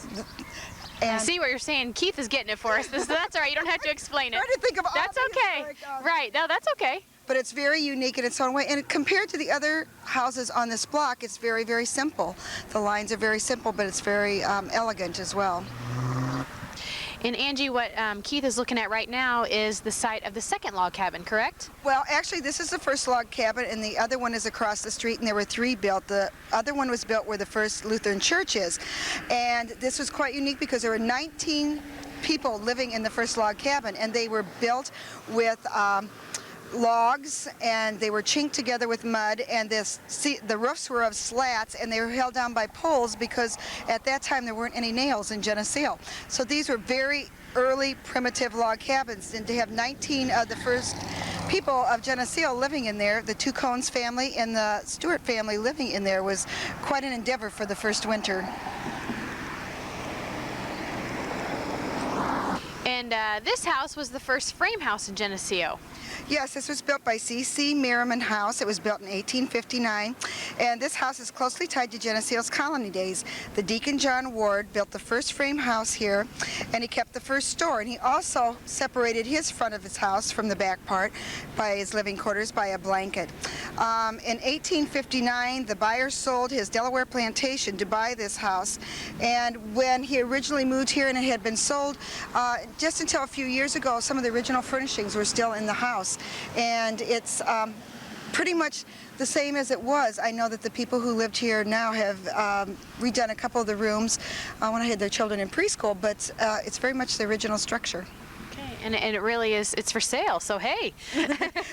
I see what you're saying. Keith is getting it for us. That's all right. You don't have to explain it. I'm trying to think of all That's okay. Right. No, that's okay. But it's very unique in its own way. And compared to the other houses on this block, it's very, very simple. The lines are very simple, but it's very elegant as well. And Angie, what Keith is looking at right now is the site of the second log cabin, correct? Well, actually, this is the first log cabin, and the other one is across the street, and there were 3 built. The other one was built where the first Lutheran church is. And this was quite unique because there were 19 people living in the first log cabin, and they were built with logs, and they were chinked together with mud, and the roofs were of slats, and they were held down by poles because at that time there weren't any nails in Geneseo. So these were very early primitive log cabins, and to have 19 of the first people of Geneseo living in there, the 2 Cones family and the Stewart family living in there, was quite an endeavor for the first winter. And this house was the first frame house in Geneseo. Yes, this was built by C.C. Merriman House. It was built in 1859, and this house is closely tied to Geneseo's colony days. The Deacon John Ward built the first frame house here, and he kept the first store, and he also separated his front of his house from the back part by his living quarters by a blanket. In 1859, the buyer sold his Delaware plantation to buy this house, and when he originally moved here and it had been sold, just until a few years ago, some of the original furnishings were still in the house. And it's pretty much the same as it was. I know that the people who lived here now have redone a couple of the rooms when I had their children in preschool, but it's very much the original structure. Okay, and it really is, it's for sale, so hey.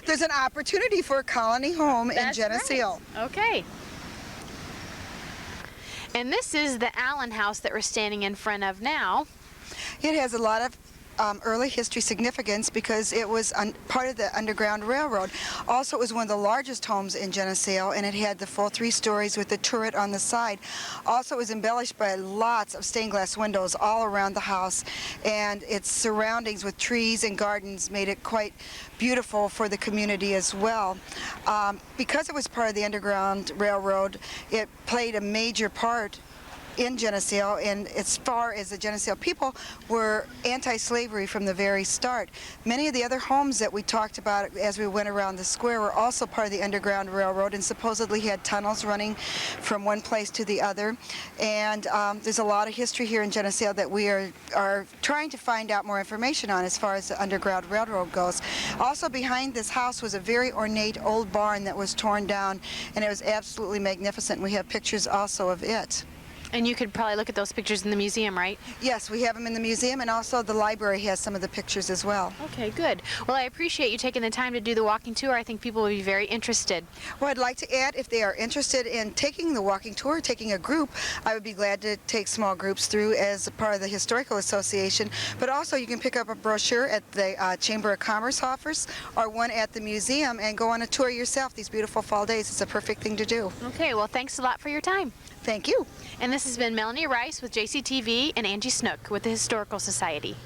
There's an opportunity for a colony home in Geneseo. Right. Okay. And this is the Allen house that we're standing in front of now. It has a lot of early history significance because it was part of the Underground Railroad. Also, it was one of the largest homes in Geneseo, and it had the full 3 stories with the turret on the side. Also, it was embellished by lots of stained glass windows all around the house, and its surroundings with trees and gardens made it quite beautiful for the community as well. Because it was part of the Underground Railroad, it played a major part in Geneseo, and as far as the Geneseo people were anti-slavery from the very start. Many of the other homes that we talked about as we went around the square were also part of the Underground Railroad and supposedly had tunnels running from one place to the other. And there's a lot of history here in Geneseo that we are trying to find out more information on as far as the Underground Railroad goes. Also behind this house was a very ornate old barn that was torn down, and it was absolutely magnificent. We have pictures also of it. And you could probably look at those pictures in the museum, right? Yes, we have them in the museum, and also the library has some of the pictures as well. Okay, good. Well, I appreciate you taking the time to do the walking tour. I think people will be very interested. Well, I'd like to add, if they are interested in taking the walking tour, taking a group, I would be glad to take small groups through as a part of the Historical Association. But also, you can pick up a brochure at the Chamber of Commerce office or one at the museum and go on a tour yourself these beautiful fall days. It's a perfect thing to do. Okay, well, thanks a lot for your time. Thank you. And this has been Melanie Rice with JCTV and Angie Snook with the Historical Society.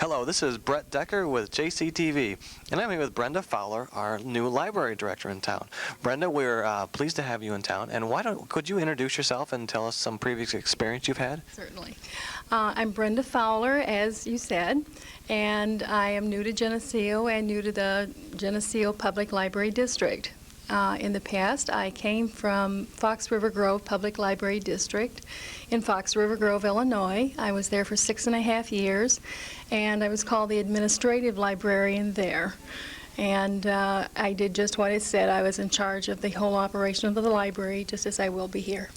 Hello, this is Brett Decker with JCTV, and I'm here with Brenda Fowler, our new library director in town. Brenda, we're pleased to have you in town, and could you introduce yourself and tell us some previous experience you've had? Certainly. I'm Brenda Fowler, as you said, and I am new to Geneseo and new to the Geneseo Public Library District. In the past, I came from Fox River Grove Public Library District in Fox River Grove, Illinois. I was there for 6.5 years, and I was called the administrative librarian there. And I did just what it said. I was in charge of the whole operation of the library, just as I will be here.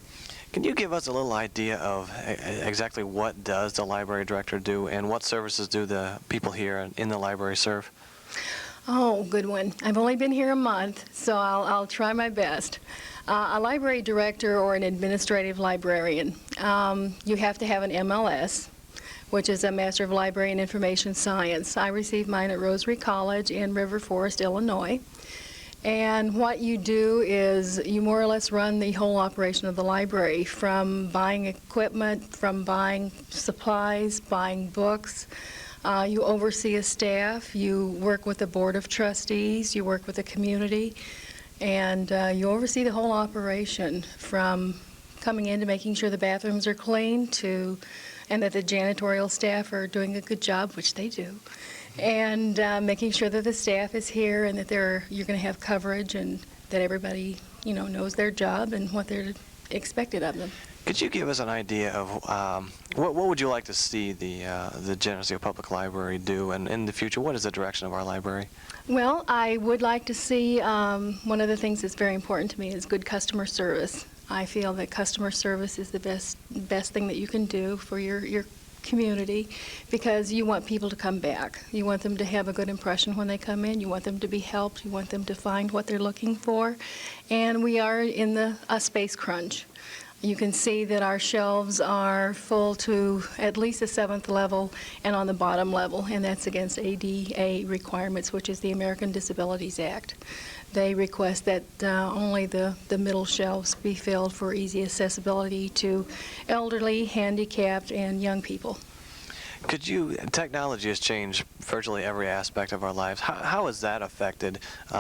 Can you give us a little idea of exactly what does the library director do, and what services do the people here in the library serve? Oh, good one. I've only been here a month, so I'll try my best. A library director or an administrative librarian, you have to have an MLS, which is a Master of Library and Information Science. I received mine at Rosary College in River Forest, Illinois. And what you do is you more or less run the whole operation of the library, from buying equipment, from buying supplies, buying books. You oversee a staff, you work with the board of trustees, you work with the community, and you oversee the whole operation, from coming in to making sure the bathrooms are clean and that the janitorial staff are doing a good job, which they do, and making sure that the staff is here and that you're going to have coverage and that everybody, knows their job and what they're expected of them. Could you give us an idea of what would you like to see the Geneseo Public Library do, and in the future, what is the direction of our library? Well, I would like to see, one of the things that's very important to me is good customer service. I feel that customer service is the best thing that you can do for your community, because you want people to come back. You want them to have a good impression when they come in. You want them to be helped. You want them to find what they're looking for. And we are in a space crunch. You can see that our shelves are full to at least the 7th level and on the bottom level, and that's against ADA requirements, which is the American Disabilities Act. They request that only the middle shelves be filled for easy accessibility to elderly, handicapped, and young people. Technology has changed virtually every aspect of our lives. How has that affected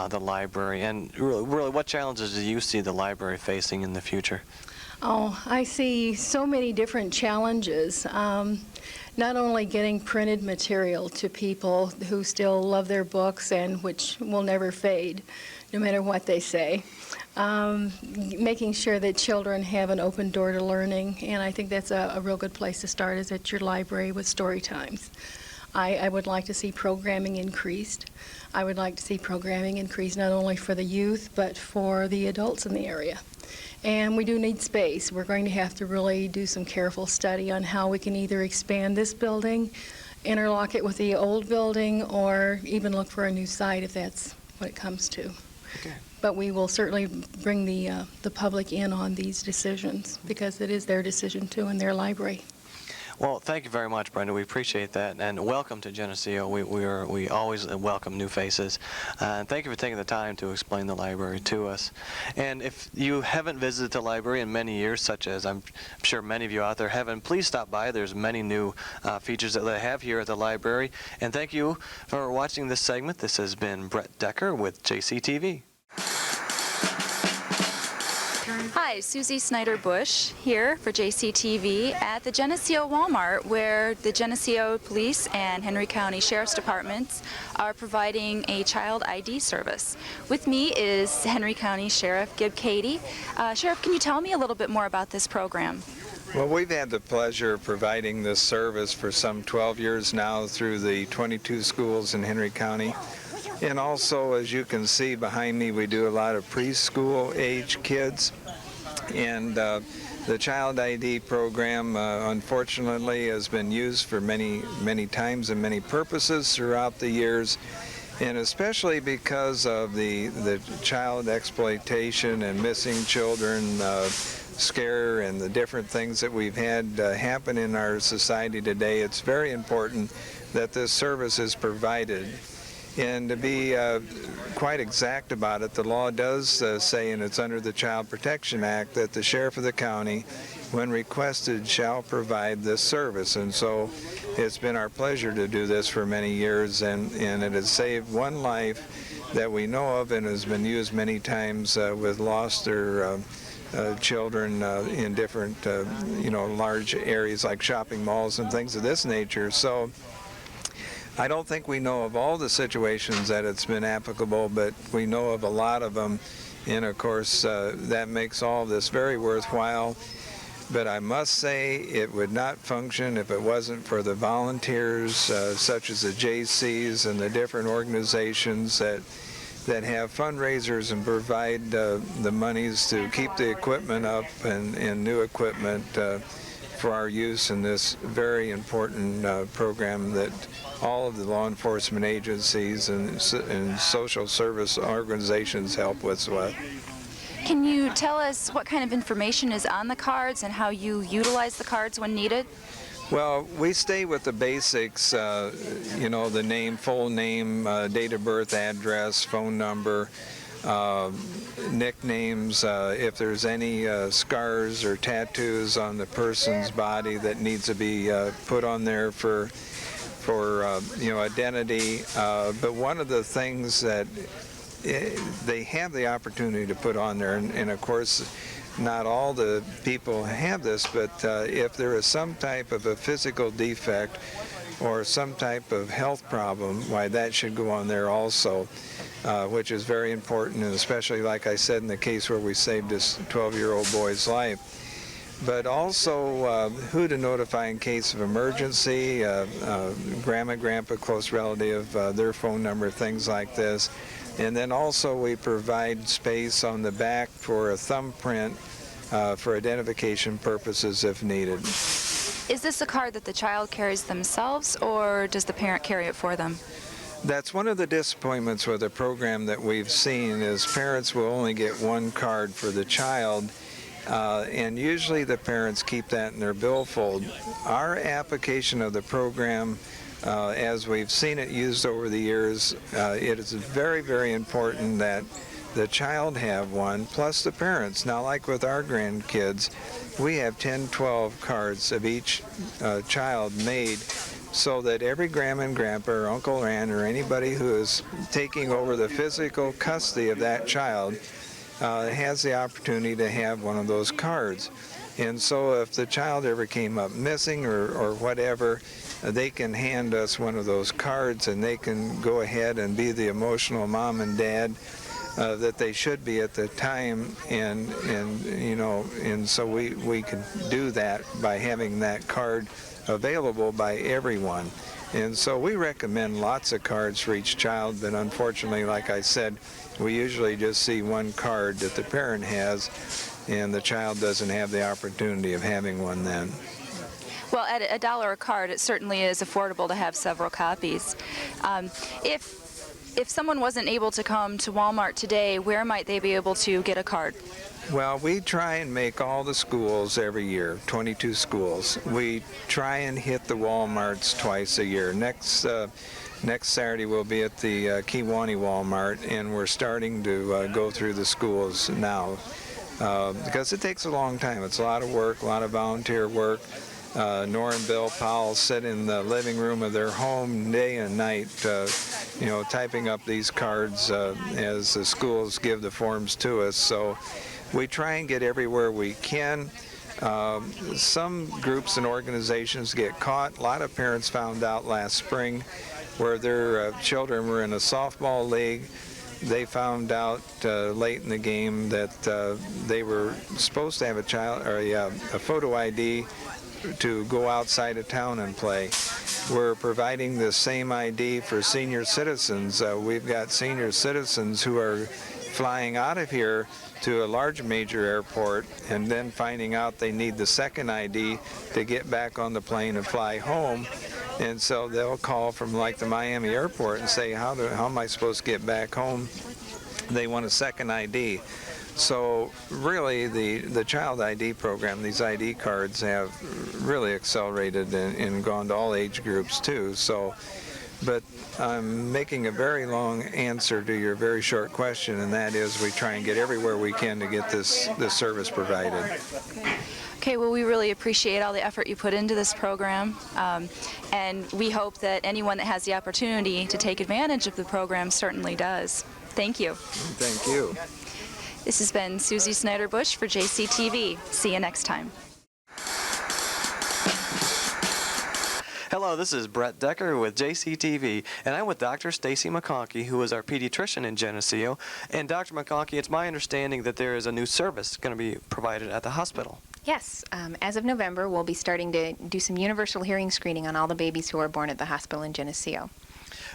the library, and really what challenges do you see the library facing in the future? Oh, I see so many different challenges. Not only getting printed material to people who still love their books and which will never fade, no matter what they say. Making sure that children have an open door to learning, and I think that's a real good place to start, is at your library with story times. I would like to see programming increased. I would like to see programming increased not only for the youth, but for the adults in the area. And we do need space. We're going to have to really do some careful study on how we can either expand this building, interlock it with the old building, or even look for a new site if that's what it comes to. Okay. But we will certainly bring the public in on these decisions, because it is their decision too in their library. Well, thank you very much, Brenda. We appreciate that, and welcome to Geneseo. We always welcome new faces. And thank you for taking the time to explain the library to us. And if you haven't visited the library in many years, such as I'm sure many of you out there haven't, please stop by. There's many new features that they have here at the library. And thank you for watching this segment. This has been Brett Decker with JCTV. Hi, Susie Snyder-Bush here for JCTV at the Geneseo Walmart, where the Geneseo Police and Henry County Sheriff's Departments are providing a child ID service. With me is Henry County Sheriff Gib Cady. Sheriff, can you tell me a little bit more about this program? Well, we've had the pleasure of providing this service for some 12 years now through the 22 schools in Henry County. And also, as you can see behind me, we do a lot of preschool age kids. And the Child ID program, unfortunately, has been used for many times and many purposes throughout the years, and especially because of the child exploitation and missing children scare and the different things that we've had happen in our society today. It's very important that this service is provided. And to be quite exact about it, the law does say, and it's under the Child Protection Act, that the sheriff of the county, when requested, shall provide this service. And so it's been our pleasure to do this for many years, and it has saved one life that we know of, and has been used many times with lost or children in different, large areas like shopping malls and things of this nature. So I don't think we know of all the situations that it's been applicable, but we know of a lot of them, And of course, that makes all this very worthwhile. But I must say it would not function if it wasn't for the volunteers such as the JCs and the different organizations that have fundraisers and provide the monies to keep the equipment up and new equipment for our use in this very important program that all of the law enforcement agencies and social service organizations help with. Can you tell us what kind of information is on the cards and how you utilize the cards when needed? Well, we stay with the basics, you know, the name, full name, date of birth, address, phone number, nicknames, if there's any scars or tattoos on the person's body that needs to be put on there for you know, identity. But one of the things that they have the opportunity to put on there, and of course not all the people have this, but if there is some type of a physical defect or some type of health problem, why that should go on there also, which is very important, and especially like I said in the case where we saved this 12-year-old boy's life. But also who to notify in case of emergency, grandma, grandpa, close relative, their phone number, things like this. And then also we provide space on the back for a thumbprint for identification purposes if needed. Is this a card that the child carries themselves, or does the parent carry it for them? That's one of the disappointments with the program that we've seen is parents will only get one card for the child, and usually the parents keep that in their billfold. Our application of the program, as we've seen it used over the years, it is very, very important that the child have one, plus the parents. Now, like with our grandkids, we have 10, 12 cards of each child made so that every grandma and grandpa or uncle or aunt or anybody who is taking over the physical custody of that child has the opportunity to have one of those cards. And so if the child ever came up missing or whatever, they can hand us one of those cards and they can go ahead and be the emotional mom and dad that they should be at the time, and you know, and so we can do that by having that card available by everyone. And so we recommend lots of cards for each child, but unfortunately, like I said, we usually just see one card that the parent has, and the child doesn't have the opportunity of having one then. Well, at $1 a card, it certainly is affordable to have several copies. If someone wasn't able to come to Walmart today, where might they be able to get a card? Well, we try and make all the schools every year, 22 schools. We try and hit the Walmarts twice a year. Next Saturday we'll be at the Kewanee Walmart, and we're starting to go through the schools now because it takes a long time. It's a lot of work, a lot of volunteer work. Nora and Bill Powell sit in the living room of their home day and night, you know, typing up these cards as the schools give the forms to us. So we try and get everywhere we can. Some groups and organizations get caught. A lot of parents found out last spring where their children were in a softball league. They found out late in the game that they were supposed to have a child or a photo ID to go outside of town and play. We're providing the same ID for senior citizens. We've got senior citizens who are flying out of here to a large major airport and then finding out they need the second ID to get back on the plane and fly home. And so they'll call from like the Miami airport and say, how am I supposed to get back home? They want a second ID. So really the child ID program, these ID cards have really accelerated and gone to all age groups too. So, but I'm making a very long answer to your very short question, and that is we try and get everywhere we can to get this service provided. Okay, well, we really appreciate all the effort you put into this program, and we hope that anyone that has the opportunity to take advantage of the program certainly does. Thank you. Thank you. This has been Susie Snyder-Bush for JCTV. See you next time. Hello, this is Brett Decker with JCTV, and I'm with Dr. Stacy McConkey, who is our pediatrician in Geneseo. And Dr. McConkey, it's my understanding that there is a new service going to be provided at the hospital. Yes, as of November, we'll be starting to do some universal hearing screening on all the babies who are born at the hospital in Geneseo.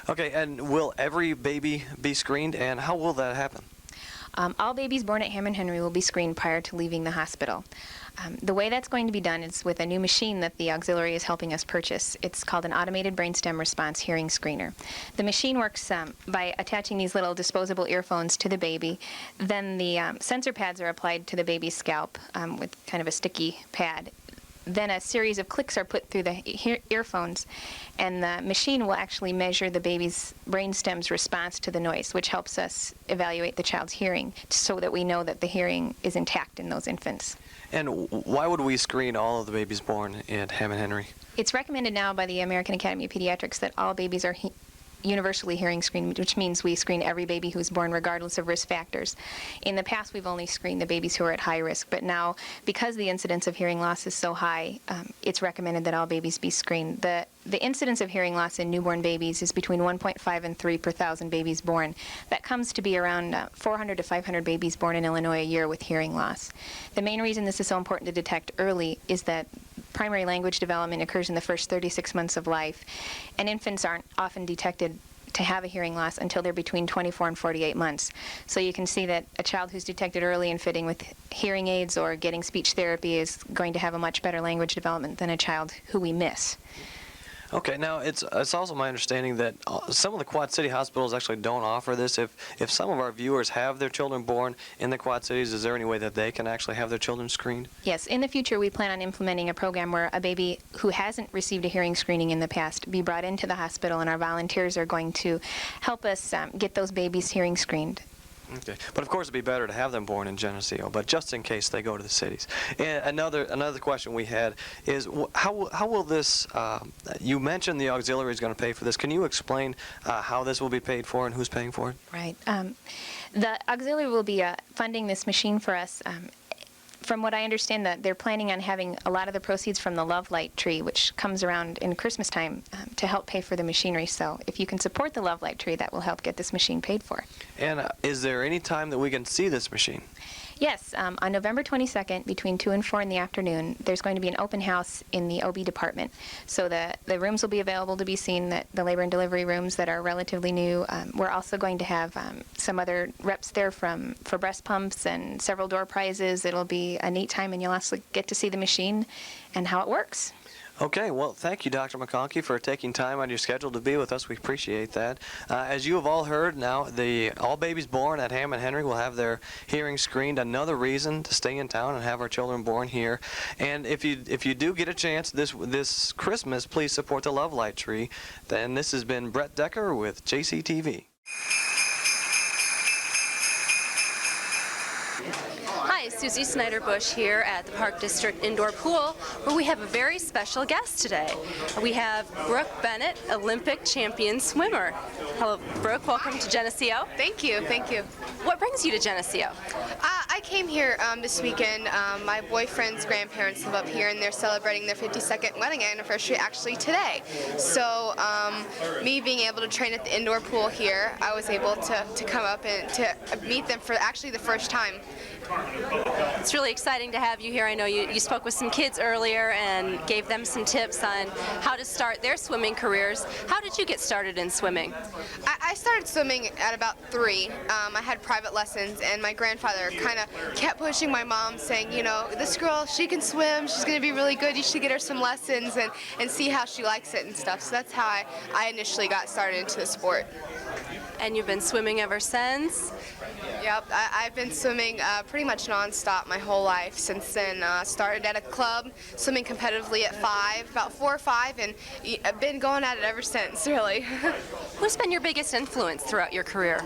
Okay, and will every baby be screened, and how will that happen? All babies born at Hammond Henry will be screened prior to leaving the hospital. The way that's going to be done is with a new machine that the auxiliary is helping us purchase. It's called an automated brainstem response hearing screener. The machine works by attaching these little disposable earphones to the baby. Then the sensor pads are applied to the baby's scalp with kind of a sticky pad. Then a series of clicks are put through the earphones, and the machine will actually measure the baby's brainstem's response to the noise, which helps us evaluate the child's hearing so that we know that the hearing is intact in those infants. And why would we screen all of the babies born at Hammond Henry? It's recommended now by the American Academy of Pediatrics that all babies are universally hearing screened, which means we screen every baby who's born regardless of risk factors. In the past, we've only screened the babies who are at high risk, but now, because the incidence of hearing loss is so high, it's recommended that all babies be screened. The incidence of hearing loss in newborn babies is between 1.5 and 3 per thousand babies born. That comes to be around 400 to 500 babies born in Illinois a year with hearing loss. The main reason this is so important to detect early is that primary language development occurs in the first 36 months of life, and infants aren't often detected to have a hearing loss until they're between 24 and 48 months. So you can see that a child who's detected early and fitting with hearing aids or getting speech therapy is going to have a much better language development than a child who we miss. Okay, now it's also my understanding that some of the Quad City hospitals actually don't offer this. If some of our viewers have their children born in the Quad Cities, is there any way that they can actually have their children screened? Yes, in the future we plan on implementing a program where a baby who hasn't received a hearing screening in the past be brought into the hospital, and our volunteers are going to help us get those babies hearing screened. Okay, but of course it'd be better to have them born in Geneseo, but just in case they go to the cities. And another question we had is how will this, you mentioned the auxiliary is going to pay for this. Can you explain how this will be paid for and who's paying for it? Right. The auxiliary will be funding this machine for us. From what I understand, that they're planning on having a lot of the proceeds from the Love Light tree, which comes around in Christmas time, to help pay for the machinery. So if you can support the Love Light tree, that will help get this machine paid for. And is there any time that we can see this machine? Yes, on November 22nd, between 2 and 4 in the afternoon, there's going to be an open house in the OB department. So the rooms will be available to be seen, the labor and delivery rooms that are relatively new. We're also going to have some other reps there for breast pumps and several door prizes. It'll be a neat time, and you'll also get to see the machine and how it works. Okay, well, thank you, Dr. McConkey, for taking time on your schedule to be with us. We appreciate that. As you have all heard now, all babies born at Hammond Henry will have their hearing screened. Another reason to stay in town and have our children born here. And if you do get a chance this Christmas, please support the Love Light tree. Then this has been Brett Decker with JCTV. Hi, Susie Snyder-Bush here at the Park District Indoor Pool, where we have a very special guest today. We have Brooke Bennett, Olympic champion swimmer. Hello, Brooke. Welcome to Geneseo. Thank you. Thank you. What brings you to Geneseo? I came here this weekend. My boyfriend's grandparents live up here, and they're celebrating their 52nd wedding anniversary actually today. So me being able to train at the indoor pool here, I was able to come up and to meet them for actually the first time. It's really exciting to have you here. I know you spoke with some kids earlier and gave them some tips on how to start their swimming careers. How did you get started in swimming? I started swimming at about 3. I had private lessons, and my grandfather kind of kept pushing my mom, saying, you know, this girl, she can swim, she's going to be really good, you should get her some lessons and see how she likes it and stuff. So that's how I initially got started into the sport. And you've been swimming ever since? Yep, I've been swimming pretty much nonstop my whole life since then. Started at a club, swimming competitively at 5, about 4 or 5, and I've been going at it ever since, really. Who's been your biggest influence throughout your career?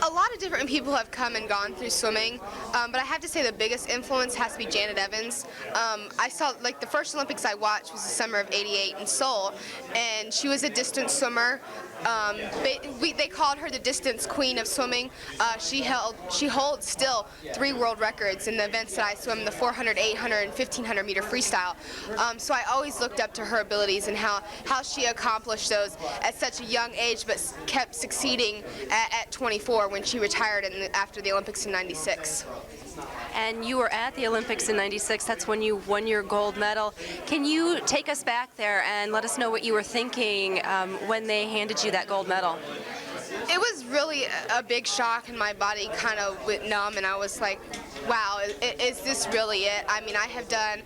A lot of different people have come and gone through swimming, but I have to say the biggest influence has to be Janet Evans. I saw, like, the first Olympics I watched was the summer of '88 in Seoul, and she was a distance swimmer. they called her the distance queen of swimming. She holds still 3 world records in the events that I swim, the 400, 800, and 1500 meter freestyle. So I always looked up to her abilities and how she accomplished those at such a young age, but kept succeeding at 24 when she retired after the Olympics in '96. And you were at the Olympics in '96. That's when you won your gold medal. Can you take us back there and let us know what you were thinking when they handed you that gold medal? It was really a big shock, and my body kind of went numb, and I was like, wow, is this really it? I mean, I have done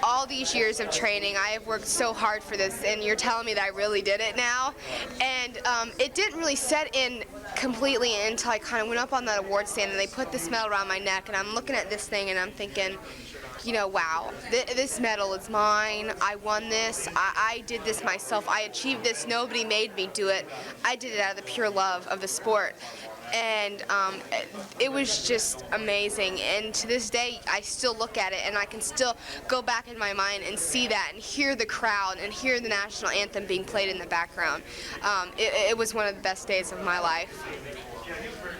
all these years of training. I have worked so hard for this, and you're telling me that I really did it now? And it didn't really set in completely until I kind of went up on that award stand, and they put this medal around my neck, and I'm looking at this thing, and I'm thinking, you know, wow, this medal is mine. I won this. I did this myself. I achieved this. Nobody made me do it. I did it out of the pure love of the sport. And it was just amazing. And to this day, I still look at it, and I can still go back in my mind and see that and hear the crowd and hear the national anthem being played in the background. It was one of the best days of my life.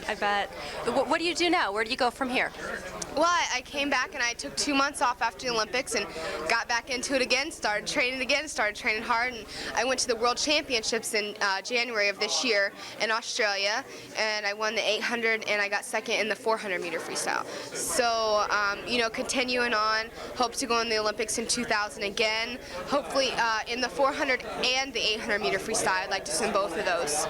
I bet. What do you do now? Where do you go from here? Well, I came back and I took 2 months off after the Olympics and got back into it again, started training hard, and I went to the World Championships in January of this year in Australia, and I won the 800 and I got second in the 400 meter freestyle. So, you know, continuing on, hope to go in the Olympics in 2000 again, hopefully in the 400 and the 800 meter freestyle. I'd like to swim both of those.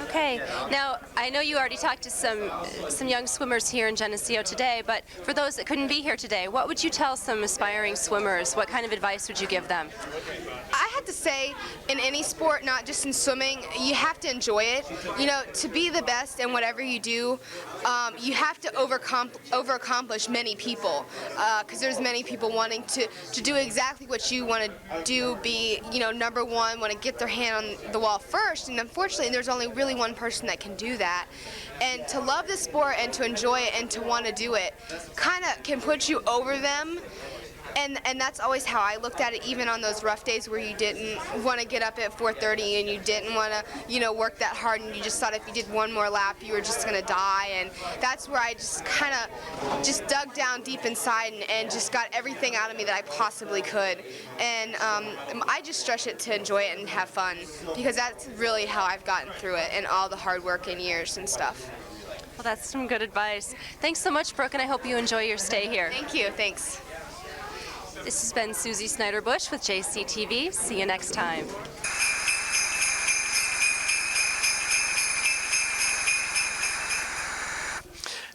Okay. Now, I know you already talked to some young swimmers here in Geneseo today, but for those that couldn't be here today, what would you tell some aspiring swimmers? What kind of advice would you give them? I have to say, in any sport, not just in swimming, you have to enjoy it. You know, to be the best in whatever you do, you have to over-accomplish many people, because there's many people wanting to do exactly what you want to do, be, you know, number one, want to get their hand on the wall first, and unfortunately there's only really one person that can do that. And to love the sport and to enjoy it and to want to do it kind of can put you over them. And that's always how I looked at it, even on those rough days where you didn't want to get up at 4:30 and you didn't want to, you know, work that hard, and you just thought if you did one more lap you were just going to die. And that's where I just kind of just dug down deep inside and just got everything out of me that I possibly could. And I just stretch it to enjoy it and have fun, because that's really how I've gotten through it and all the hard work and years and stuff. Well, that's some good advice. Thanks so much, Brooke, and I hope you enjoy your stay here. Thank you. Thanks. This has been Susie Snyder-Bush with JCTV. See you next time.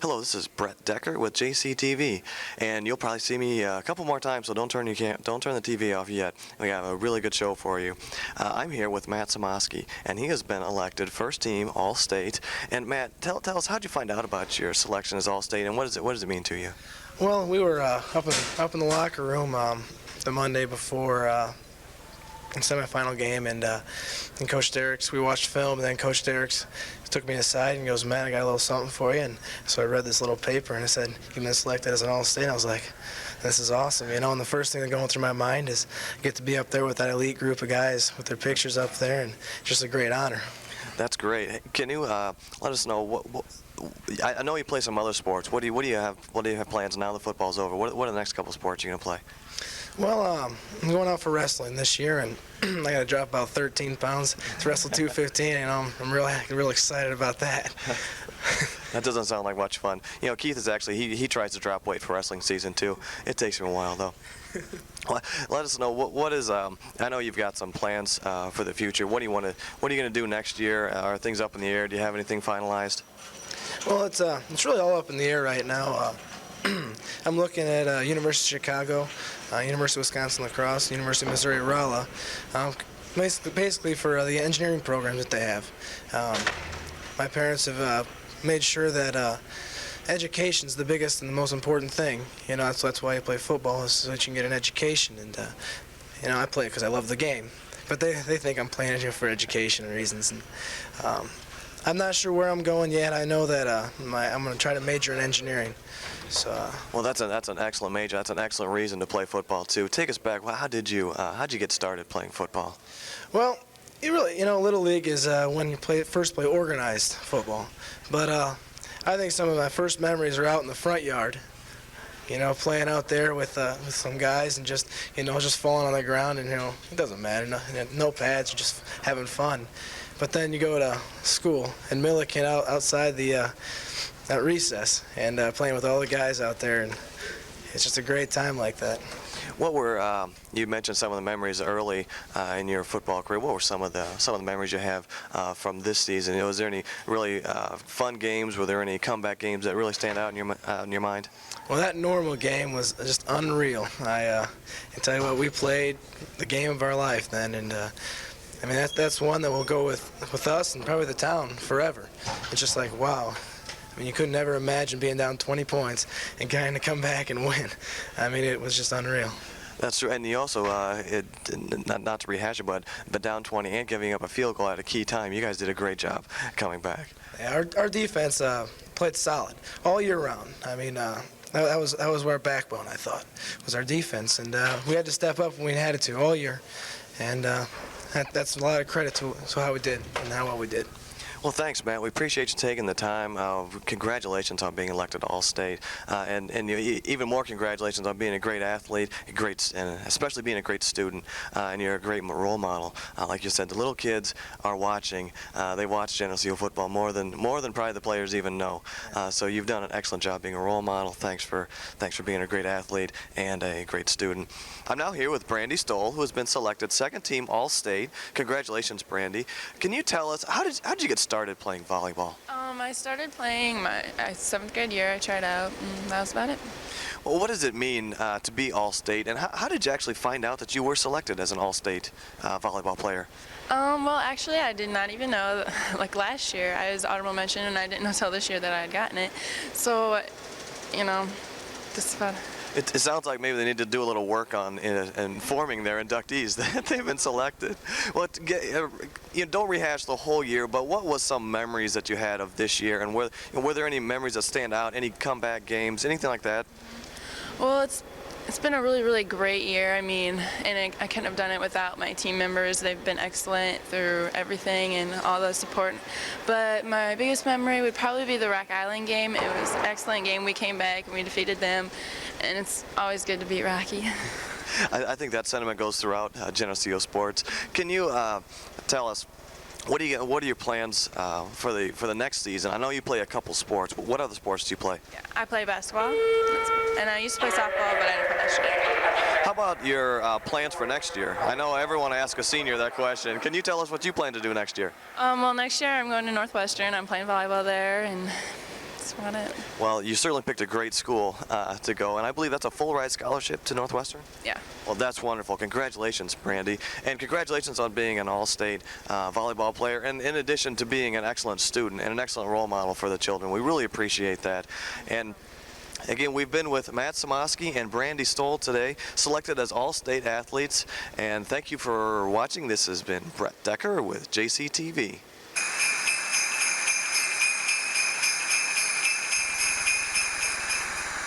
Hello, this is Brett Decker with JCTV, and you'll probably see me a couple more times, so don't turn the TV off yet. We have a really good show for you. I'm here with Matt Samoski, and he has been elected first team All-State. And Matt, tell us, how'd you find out about your selection as All-State, and what does it mean to you? Well, we were up in the locker room the Monday before the semifinal game, and Coach Derricks, we watched film, and then Coach Derricks took me aside and goes, "Man, I got a little something for you." And so I read this little paper, and it said, "You've been selected as an All-State." I was like, this is awesome, you know. And the first thing that going through my mind is get to be up there with that elite group of guys with their pictures up there, and just a great honor. That's great. Can you let us know what I know you play some other sports. What do you have plans now that football's over? What are the next couple sports you're gonna play? Well, I'm going out for wrestling this year, and I got to drop about 13 pounds to wrestle 215. You know, I'm really excited about that. That doesn't sound like much fun. You know, Keith is actually he tries to drop weight for wrestling season too. It takes him a while though. Let us know what is. I know you've got some plans for the future. What are you gonna do next year? Are things up in the air? Do you have anything finalized? Well, it's really all up in the air right now. I'm looking at University of Chicago, University of Wisconsin Lacrosse, University of Missouri Rolla, basically for the engineering programs that they have. My parents have made sure that education is the biggest and the most important thing. You know, that's why you play football, is so that you can get an education. And you know, I play it because I love the game, but they think I'm playing it for education reasons. And I'm not sure where I'm going yet. I know that I'm going to try to major in engineering. So. Well, that's an excellent major. That's an excellent reason to play football too. Take us back. Well, how'd you get started playing football? Well, It really, Little League is when you first play organized football. But I think some of my first memories are out in the front yard. Playing out there with some guys and just falling on the ground and, it doesn't matter, no pads, just having fun. But then you go to school and Milliken outside at recess and playing with all the guys out there, and it's just a great time like that. What were you mentioned some of the memories early in your football career? What were some of the memories you have from this season? Was there any really fun games? Were there any comeback games that really stand out in your mind? Well, that Normal game was just unreal. I tell you what, we played the game of our life then, and I mean that's one that will go with us and probably the town forever. It's just like, wow. I mean, you could never imagine being down 20 points and getting to come back and win. I mean, it was just unreal. That's true, and you also, not to rehash it, but down 20 and giving up a field goal at a key time. You guys did a great job coming back. Yeah, our defense played solid all year round. I mean, that was our backbone, I thought, was our defense, and we had to step up when we had to all year, and that's a lot of credit to how we did and how well we did. Well, thanks, Matt. We appreciate you taking the time. Congratulations on being elected All-State, and even more congratulations on being a great athlete, and especially being a great student. And you're a great role model. Like you said, the little kids are watching. They watch Geneseo football more than probably the players even know. So you've done an excellent job being a role model. Thanks for being a great athlete and a great student. I'm now here with Brandy Stoll, who has been selected second-team All-State. Congratulations, Brandy. Can you tell us how did you get started playing volleyball? I started playing my 7th grade year. I tried out, and that was about it. Well, what does it mean to be All-State, and how did you actually find out that you were selected as an All-State volleyball player? Well, actually, I did not even know. Like last year, I was honorable mention, and I didn't know until this year that I had gotten it. So, this is about. It sounds like maybe they need to do a little work on informing their inductees that they've been selected. Well, don't rehash the whole year, but what was some memories that you had of this year, and were there any memories that stand out, any comeback games, anything like that? Well, it's been a really, really great year. I mean, and I couldn't have done it without my team members. They've been excellent through everything and all the support. But my biggest memory would probably be the Rock Island game. It was an excellent game. We came back and we defeated them, and it's always good to beat Rocky. I think that sentiment goes throughout Geneseo sports. Can you tell us, what are your plans for the next season? I know you play a couple sports, but what other sports do you play? Yeah, I play basketball, and I used to play softball, but I didn't play last year. How about your plans for next year? I know everyone asks a senior that question. Can you tell us what you plan to do next year? Well, next year I'm going to Northwestern. I'm playing volleyball there, and that's about it. Well, you certainly picked a great school to go, and I believe that's a full-ride scholarship to Northwestern? Yeah. Well, that's wonderful. Congratulations, Brandy. And congratulations on being an All-State volleyball player, and in addition to being an excellent student and an excellent role model for the children. We really appreciate that. And again, we've been with Matt Samoski and Brandy Stoll today, selected as All-State athletes. And thank you for watching. This has been Brett Decker with JCTV.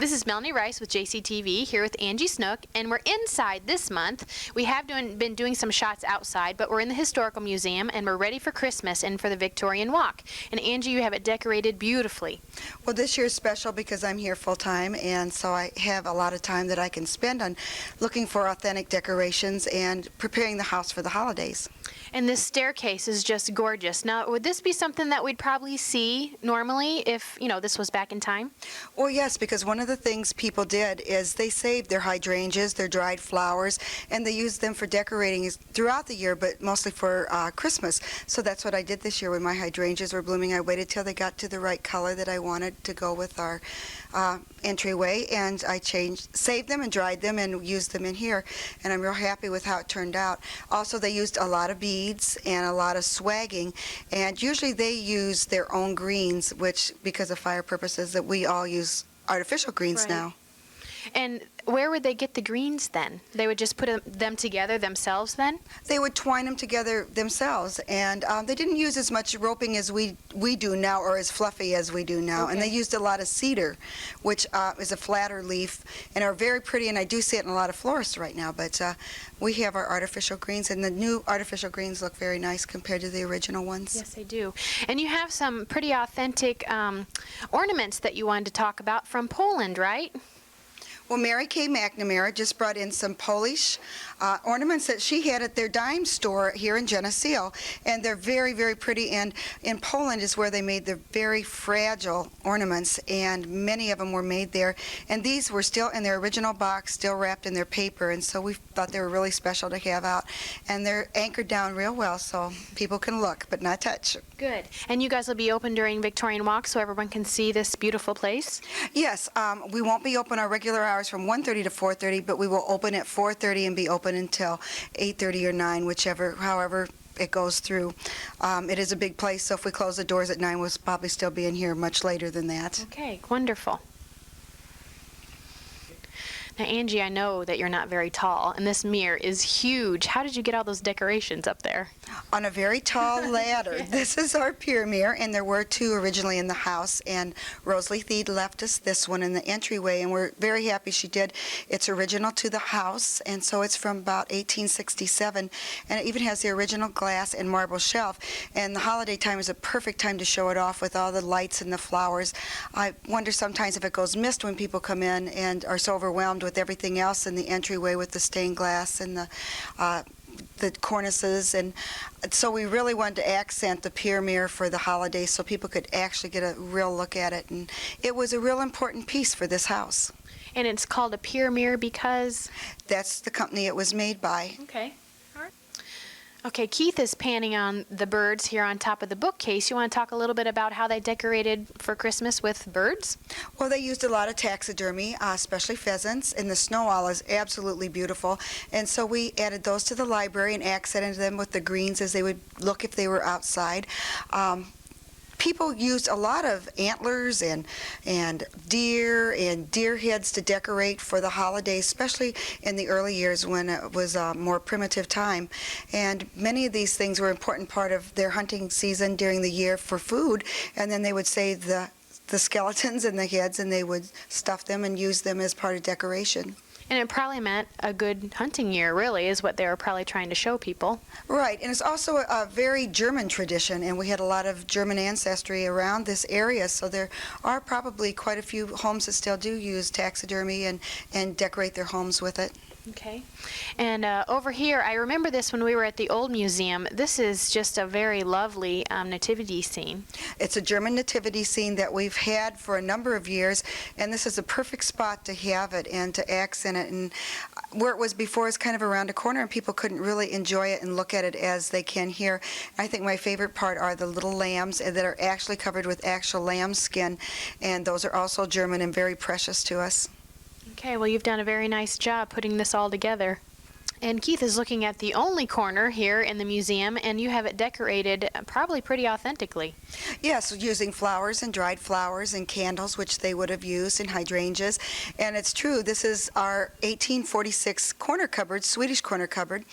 This is Melanie Rice with JCTV here with Angie Snook, and we're inside this month. We have been doing some shots outside, but we're in the Historical Museum, and we're ready for Christmas and for the Victorian Walk. And Angie, you have it decorated beautifully. Well, this year is special because I'm here full-time, and so I have a lot of time that I can spend on looking for authentic decorations and preparing the house for the holidays. And this staircase is just gorgeous. Now, would this be something that we'd probably see normally if, this was back in time? Well, yes, because one of the things people did is they saved their hydrangeas, their dried flowers, and they used them for decorating throughout the year, but mostly for Christmas. So that's what I did this year when my hydrangeas were blooming. I waited till they got to the right color that I wanted to go with our entryway, and I saved them and dried them and used them in here, and I'm real happy with how it turned out. Also, they used a lot of beads and a lot of swagging, and usually they use their own greens, which, because of fire purposes, that we all use artificial greens Right. now. And where would they get the greens then? They would just put them together themselves then? They would twine them together themselves, and they didn't use as much roping as we do now, or as fluffy as we do now. And they used a lot of cedar, which is a flatter leaf, and are very pretty, and I do see it in a lot of florists right now. But we have our artificial greens, and the new artificial greens look very nice compared to the original ones. Yes, they do. And you have some pretty authentic ornaments that you wanted to talk about from Poland, right? Well, Mary Kay McNamara just brought in some Polish ornaments that she had at their dime store here in Geneseo, and they're very, very pretty. And in Poland is where they made the very fragile ornaments, and many of them were made there. And these were still in their original box, still wrapped in their paper, and so we thought they were really special to have out. And they're anchored down real well, so people can look but not touch. Good. And you guys will be open during Victorian Walk so everyone can see this beautiful place? Yes, we won't be open our regular hours from 1:30 to 4:30, but we will open at 4:30 and be open until 8:30 or 9, however it goes through. It is a big place, so if we close the doors at 9, we'll probably still be in here much later than that. Okay, wonderful. Now, Angie, I know that you're not very tall, and this mirror is huge. How did you get all those decorations up there? On a very tall ladder. This is our pier mirror, and there were two originally in the house, and Rosalie Theed left us this one in the entryway, and we're very happy she did. It's original to the house, and so it's from about 1867, and it even has the original glass and marble shelf, and the holiday time is a perfect time to show it off with all the lights and the flowers. I wonder sometimes if it goes missed when people come in and are so overwhelmed with everything else in the entryway with the stained glass and the cornices, and so we really wanted to accent the pier mirror for the holidays so people could actually get a real look at it, and it was a real important piece for this house. And it's called a pier mirror because? That's the company it was made by. Okay. Okay, Keith is panning on the birds here on top of the bookcase. You want to talk a little bit about how they decorated for Christmas with birds? Well, they used a lot of taxidermy, especially pheasants, and the snow owl is absolutely beautiful. And so we added those to the library and accented them with the greens as they would look if they were outside. People used a lot of antlers and deer heads to decorate for the holidays, especially in the early years when it was a more primitive time. And many of these things were an important part of their hunting season during the year for food, and then they would save the skeletons and the heads, and they would stuff them and use them as part of decoration. And it probably meant a good hunting year, really, is what they were probably trying to show people. Right, and it's also a very German tradition, and we had a lot of German ancestry around this area, so there are probably quite a few homes that still do use taxidermy and decorate their homes with it. Okay. And over here, I remember this when we were at the old museum. This is just a very lovely nativity scene. It's a German nativity scene that we've had for a number of years, and this is a perfect spot to have it and to accent it. And where it was before is kind of around a corner, and people couldn't really enjoy it and look at it as they can here. I think my favorite part are the little lambs that are actually covered with actual lamb skin, and those are also German and very precious to us. Okay, well, you've done a very nice job putting this all together. And Keith is looking at the only corner here in the museum, and you have it decorated probably pretty authentically. Yes, using flowers and dried flowers and candles, which they would have used, and hydrangeas. And it's true, this is our 1846 corner cupboard, Swedish corner cupboard.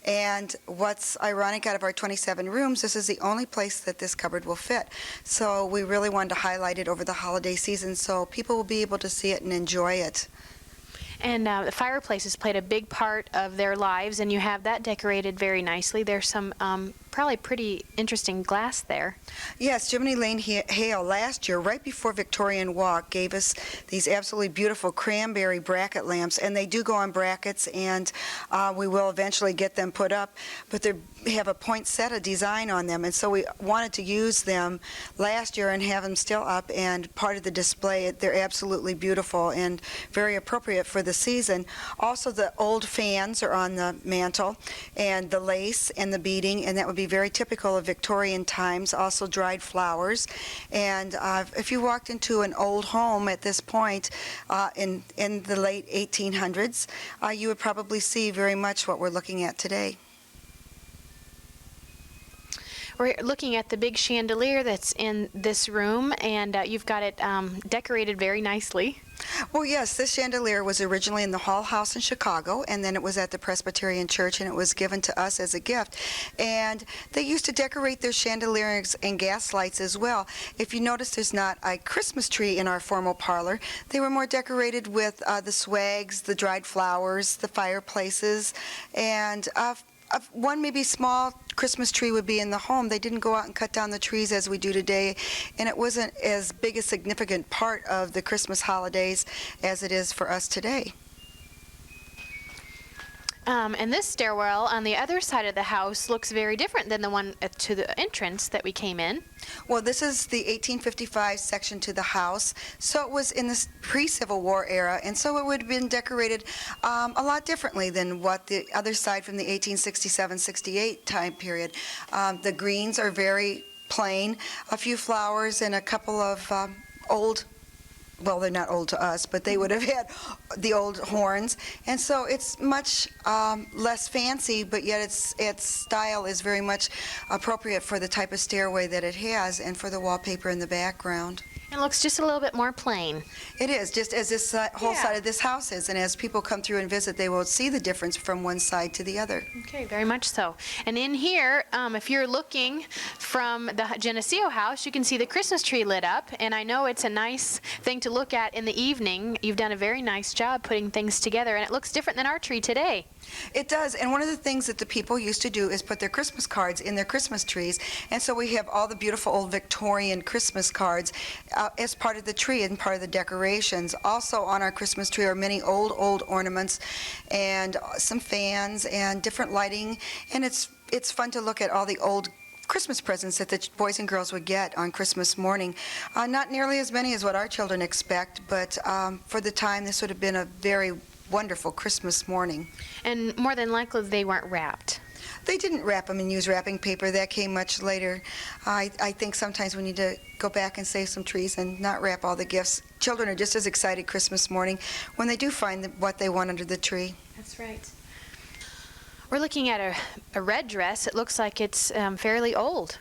And what's ironic, out of our 27 rooms, this is the only place that this cupboard will fit. So we really wanted to highlight it over the holiday season so people will be able to see it and enjoy it. And the fireplace has played a big part of their lives, and you have that decorated very nicely. There's some probably pretty interesting glass there. Yes, Jiminy Lane Hale last year, right before Victorian Walk, gave us these absolutely beautiful cranberry bracket lamps, and they do go on brackets, and we will eventually get them put up, but they have a poinsettia design on them, and so we wanted to use them last year and have them still up and part of the display. They're absolutely beautiful and very appropriate for the season. Also, the old fans are on the mantle, and the lace and the beading, and that would be very typical of Victorian times. Also dried flowers, and if you walked into an old home at this point in the late 1800s, you would probably see very much what we're looking at today. We're looking at the big chandelier that's in this room, and you've got it decorated very nicely. Well, yes, this chandelier was originally in the Hall House in Chicago, and then it was at the Presbyterian Church, and it was given to us as a gift. And they used to decorate their chandeliers and gas lights as well. If you notice, there's not a Christmas tree in our formal parlor. They were more decorated with the swags, the dried flowers, the fireplaces, and one maybe small Christmas tree would be in the home. They didn't go out and cut down the trees as we do today, and it wasn't as big a significant part of the Christmas holidays as it is for us today. And this stairwell on the other side of the house looks very different than the one to the entrance that we came in. Well, this is the 1855 section to the house, so it was in the pre-Civil War era, and so it would have been decorated a lot differently than what the other side from the 1867-68 time period. The greens are very plain, a few flowers and a couple of old, well, they're not old to us, but they would have had the old horns, and so it's much less fancy, but yet its style is very much appropriate for the type of stairway that it has and for the wallpaper in the background. It looks just a little bit more plain. It is, just as this whole side of this house is, and as people come through and visit, they will see the difference from one side to the other. Okay, very much so. And in here, if you're looking from the Geneseo house, you can see the Christmas tree lit up, and I know it's a nice thing to look at in the evening. You've done a very nice job putting things together, and it looks different than our tree today. It does, and one of the things that the people used to do is put their Christmas cards in their Christmas trees, and so we have all the beautiful old Victorian Christmas cards as part of the tree and part of the decorations. Also on our Christmas tree are many old ornaments and some fans and different lighting, and it's fun to look at all the old Christmas presents that the boys and girls would get on Christmas morning. Not nearly as many as what our children expect, but for the time this would have been a very wonderful Christmas morning. And more than likely they weren't wrapped. They didn't wrap them and use wrapping paper. That came much later. I think sometimes we need to go back and save some trees and not wrap all the gifts. Children are just as excited Christmas morning when they do find what they want under the tree. That's right. We're looking at a red dress. It looks like it's fairly old.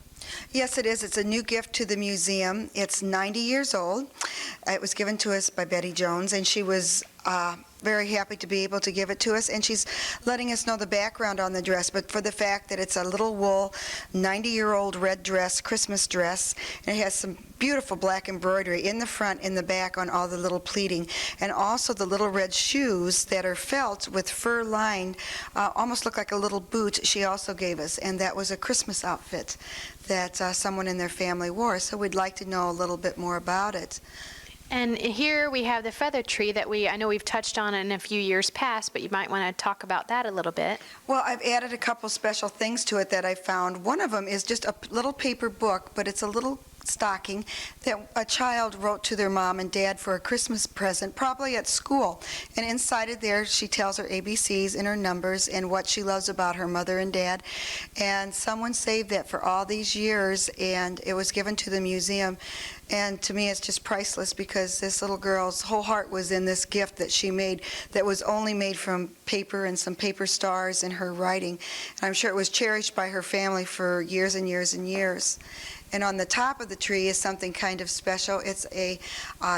Yes, it is. It's a new gift to the museum. It's 90 years old. It was given to us by Betty Jones, and she was very happy to be able to give it to us, and she's letting us know the background on the dress, but for the fact that it's a little wool 90-year-old red dress, Christmas dress, and it has some beautiful black embroidery in the front and the back on all the little pleating, and also the little red shoes that are felt with fur lined, almost look like a little boot she also gave us, and that was a Christmas outfit that someone in their family wore, so we'd like to know a little bit more about it. And here we have the feather tree that I know we've touched on in a few years past, but you might want to talk about that a little bit. Well, I've added a couple special things to it that I found. One of them is just a little paper book, but it's a little stocking that a child wrote to their mom and dad for a Christmas present, probably at school. And inside of there, she tells her ABCs and her numbers and what she loves about her mother and dad. And someone saved that for all these years, and it was given to the museum. And to me, it's just priceless because this little girl's whole heart was in this gift that she made that was only made from paper and some paper stars in her writing. And I'm sure it was cherished by her family for years and years and years. And on the top of the tree is something kind of special. It's a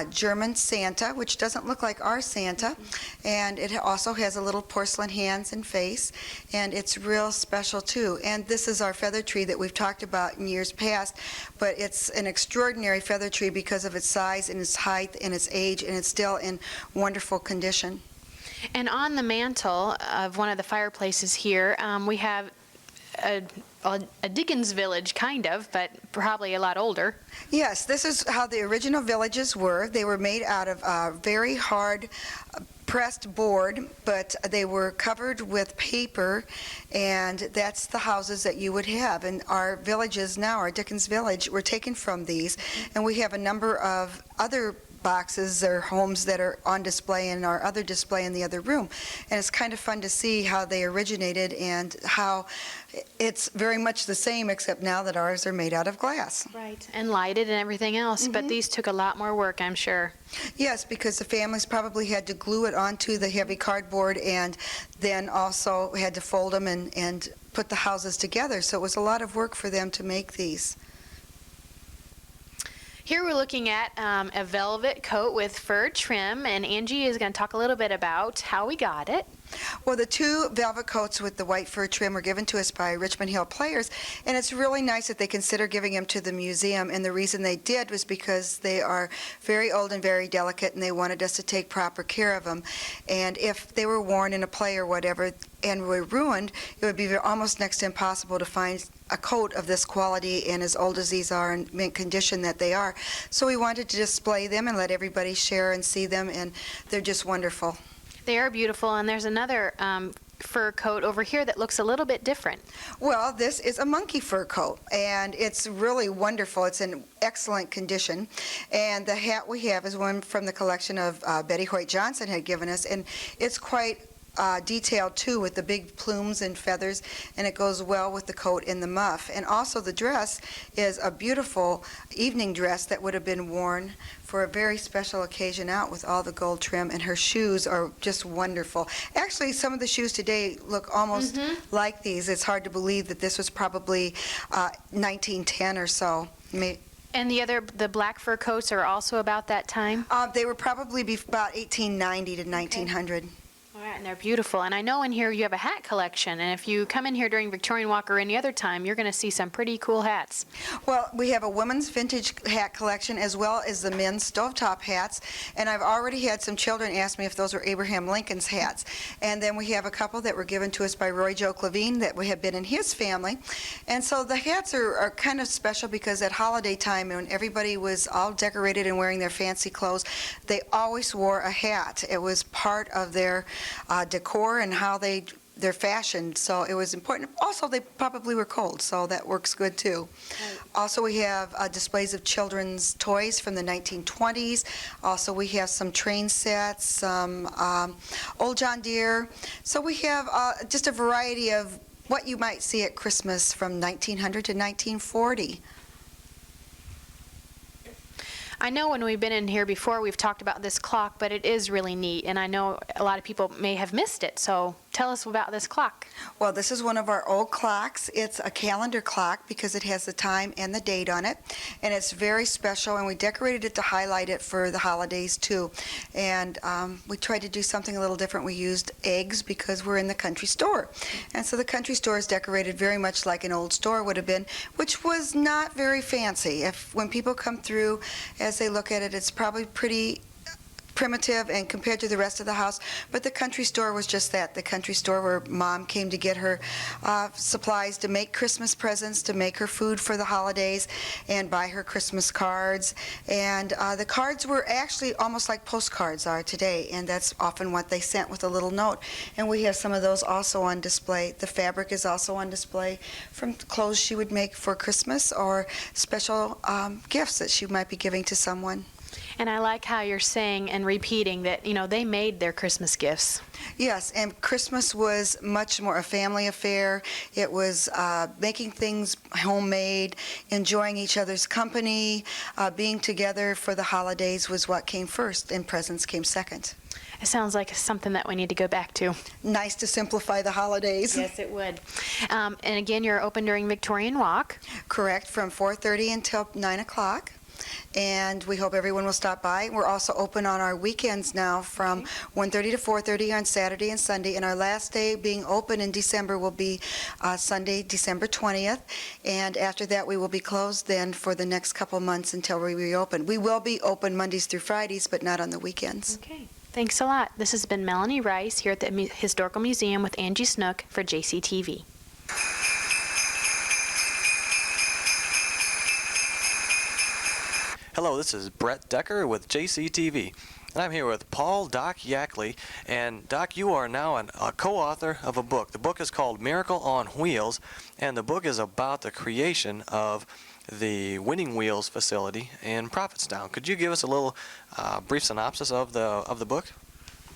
German Santa, which doesn't look like our Santa. And it also has a little porcelain hands and face. And it's real special, too. And this is our feather tree that we've talked about in years past. But it's an extraordinary feather tree because of its size and its height and its age. And it's still in wonderful condition. And on the mantle of one of the fireplaces here, we have a Dickens village, kind of, but probably a lot older. Yes, this is how the original villages were. They were made out of very hard pressed board, but they were covered with paper, and that's the houses that you would have. And our villages now, our Dickens village, were taken from these, and we have a number of other boxes or homes that are on display in our other display in the other room. And it's kind of fun to see how they originated and how it's very much the same, except now that ours are made out of glass. Right, and lighted and everything else, but these took a lot more work, I'm sure. Yes, because the families probably had to glue it onto the heavy cardboard and then also had to fold them and put the houses together. So it was a lot of work for them to make these. Here we're looking at a velvet coat with fur trim, and Angie is going to talk a little bit about how we got it. Well, the two velvet coats with the white fur trim were given to us by Richmond Hill Players, and it's really nice that they consider giving them to the museum, and the reason they did was because they are very old and very delicate, and they wanted us to take proper care of them. And if they were worn in a play or whatever and were ruined, it would be almost next to impossible to find a coat of this quality and as old as these are and mint condition that they are. So we wanted to display them and let everybody share and see them, and they're just wonderful. They are beautiful, and there's another fur coat over here that looks a little bit different. Well, this is a monkey fur coat, and it's really wonderful. It's in excellent condition, and the hat we have is one from the collection of Betty Hoyt Johnson had given us, and it's quite detailed too, with the big plumes and feathers, and it goes well with the coat and the muff. And also the dress is a beautiful evening dress that would have been worn for a very special occasion out with all the gold trim, and her shoes are just wonderful. Actually, some of the shoes today look almost like these. It's hard to believe that this was probably 1910 or so. And the black fur coats are also about that time? They were probably about 1890 to 1900. All right, and they're beautiful. And I know in here you have a hat collection, and if you come in here during Victorian Walk or any other time, you're going to see some pretty cool hats. Well, we have a women's vintage hat collection as well as the men's stovetop hats, and I've already had some children ask me if those were Abraham Lincoln's hats. And then we have a couple that were given to us by Roy Joe Clavine that we have been in his family. And so the hats are kind of special because at holiday time, when everybody was all decorated and wearing their fancy clothes, they always wore a hat. It was part of their decor and how they're fashioned, so it was important. Also, they probably were cold, so that works good too. Right. Also, we have displays of children's toys from the 1920s. Also, we have some train sets, some old John Deere. So we have just a variety of what you might see at Christmas from 1900 to 1940. I know when we've been in here before, we've talked about this clock, but it is really neat, and I know a lot of people may have missed it, so tell us about this clock. Well, this is one of our old clocks. It's a calendar clock because it has the time and the date on it, and it's very special, and we decorated it to highlight it for the holidays too. And we tried to do something a little different. We used eggs because we're in the country store, and so the country store is decorated very much like an old store would have been, which was not very fancy. When people come through, as they look at it, it's probably pretty primitive and compared to the rest of the house, but the country store was just that, the country store where Mom came to get her supplies to make Christmas presents, to make her food for the holidays, and buy her Christmas cards. And the cards were actually almost like postcards are today, and that's often what they sent with a little note. And we have some of those also on display. The fabric is also on display from clothes she would make for Christmas or special gifts that she might be giving to someone. And I like how you're saying and repeating that, you know, they made their Christmas gifts. Yes, and Christmas was much more a family affair. It was making things homemade, enjoying each other's company, being together for the holidays was what came first, and presents came second. It sounds like something that we need to go back to. Nice to simplify the holidays. Yes, it would. And again, you're open during Victorian Walk. Correct, from 4:30 until 9 o'clock. And we hope everyone will stop by. We're also open on our weekends now from 1:30 to 4:30 on Saturday and Sunday. And our last day being open in December will be Sunday, December 20th. And after that, we will be closed then for the next couple months until we reopen. We will be open Mondays through Fridays, but not on the weekends. Okay. Thanks a lot. This has been Melanie Rice here at the Historical Museum with Angie Snook for JCTV. Hello, this is Brett Decker with JCTV, and I'm here with Paul Doc Yackley. And Doc, you are now a co-author of a book. The book is called Miracle on Wheels, and the book is about the creation of the Winning Wheels facility in Prophetstown. Could you give us a little brief synopsis of the book?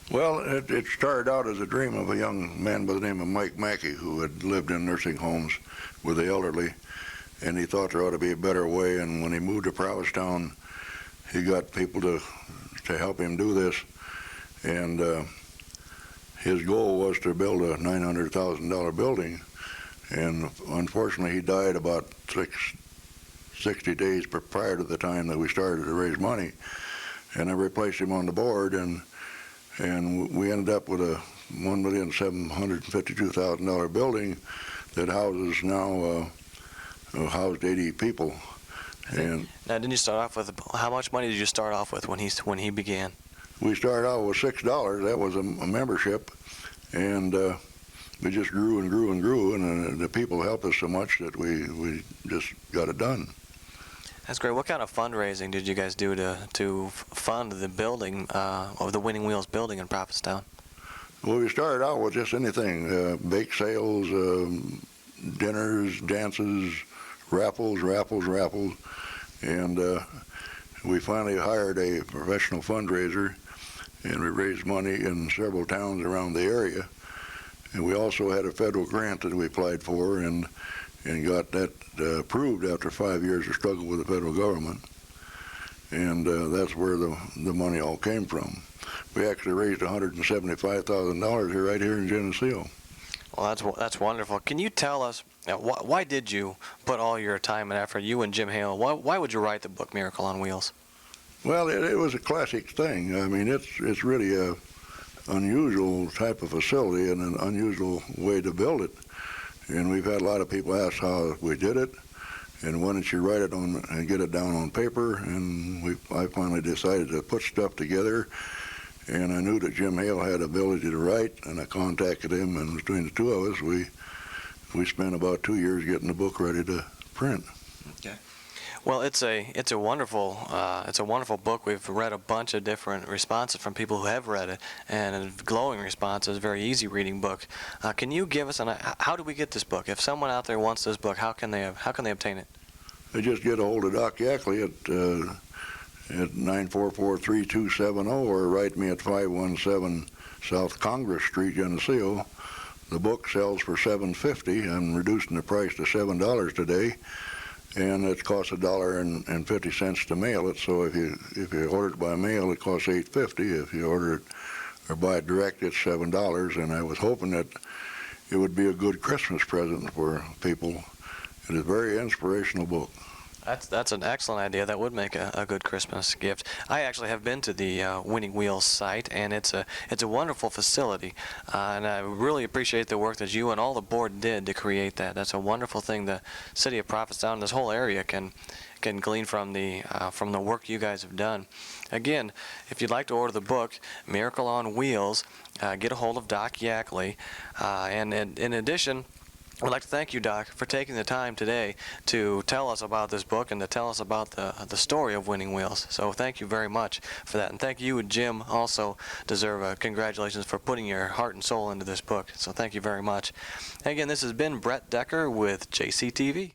Well, it started out as a dream of a young man by the name of Mike Mackey, who had lived in nursing homes with the elderly. And he thought there ought to be a better way, and when he moved to Prophetstown, he got people to help him do this. And his goal was to build a $900,000 building, And unfortunately, he died about 60 days prior to the time that we started to raise money. And I replaced him on the board, and we ended up with a $1,752,000 building that houses now housed 80 people. And now, didn't you start off with, how much money did you start off with when he began? we started out with $6. That was a membership, and we just grew and grew and grew, and the people helped us so much that we just got it done. That's great. What kind of fundraising did you guys do to fund the building of the Winning Wheels building in Prophetstown? Well, we started out with just anything, bake sales, dinners, dances, raffles, and we finally hired a professional fundraiser, and we raised money in several towns around the area. And we also had a federal grant that we applied for and got that approved after 5 years of struggle with the federal government. And that's where the money all came from. We actually raised $175,000 right here in Geneseo. Well, that's wonderful. Can you tell us, why did you put all your time and effort, you and Jim Hale, why would you write the book Miracle on Wheels? Well, it was a classic thing. I mean, it's really a unusual type of facility and an unusual way to build it. And we've had a lot of people ask how we did it, and why don't you write it on and get it down on paper. And I finally decided to put stuff together, and I knew that Jim Hale had ability to write, and I contacted him, and between the two of us, we spent about 2 years getting the book ready to print. Okay. Well, it's a wonderful book. We've read a bunch of different responses from people who have read it, and glowing responses. Very easy reading book. Can you give us how do we get this book? If someone out there wants this book, how can they obtain it? They just get a hold of Doc Yackley at 944-3270, or write me at 517 South Congress Street, Geneseo. The book sells for $7.50. I'm reducing the price to $7 today. And it costs $1.50 to mail it. So if you order it by mail, it costs $8.50. If you order it or buy it direct, it's $7. And I was hoping that it would be a good Christmas present for people. It is a very inspirational book. That's an excellent idea. That would make a good Christmas gift. I actually have been to the Winning Wheels site, and it's a wonderful facility, and I really appreciate the work that you and all the board did to create that. That's a wonderful thing the city of Prophetstown, this whole area can glean from the work you guys have done. Again, if you'd like to order the book, Miracle on Wheels, get a hold of Doc Yackley, and in addition, I'd like to thank you, Doc, for taking the time today to tell us about this book and to tell us about the story of Winning Wheels. So thank you very much for that. And thank you, Jim, also deserve congratulations for putting your heart and soul into this book. So thank you very much. And again, this has been Brett Decker with JCTV.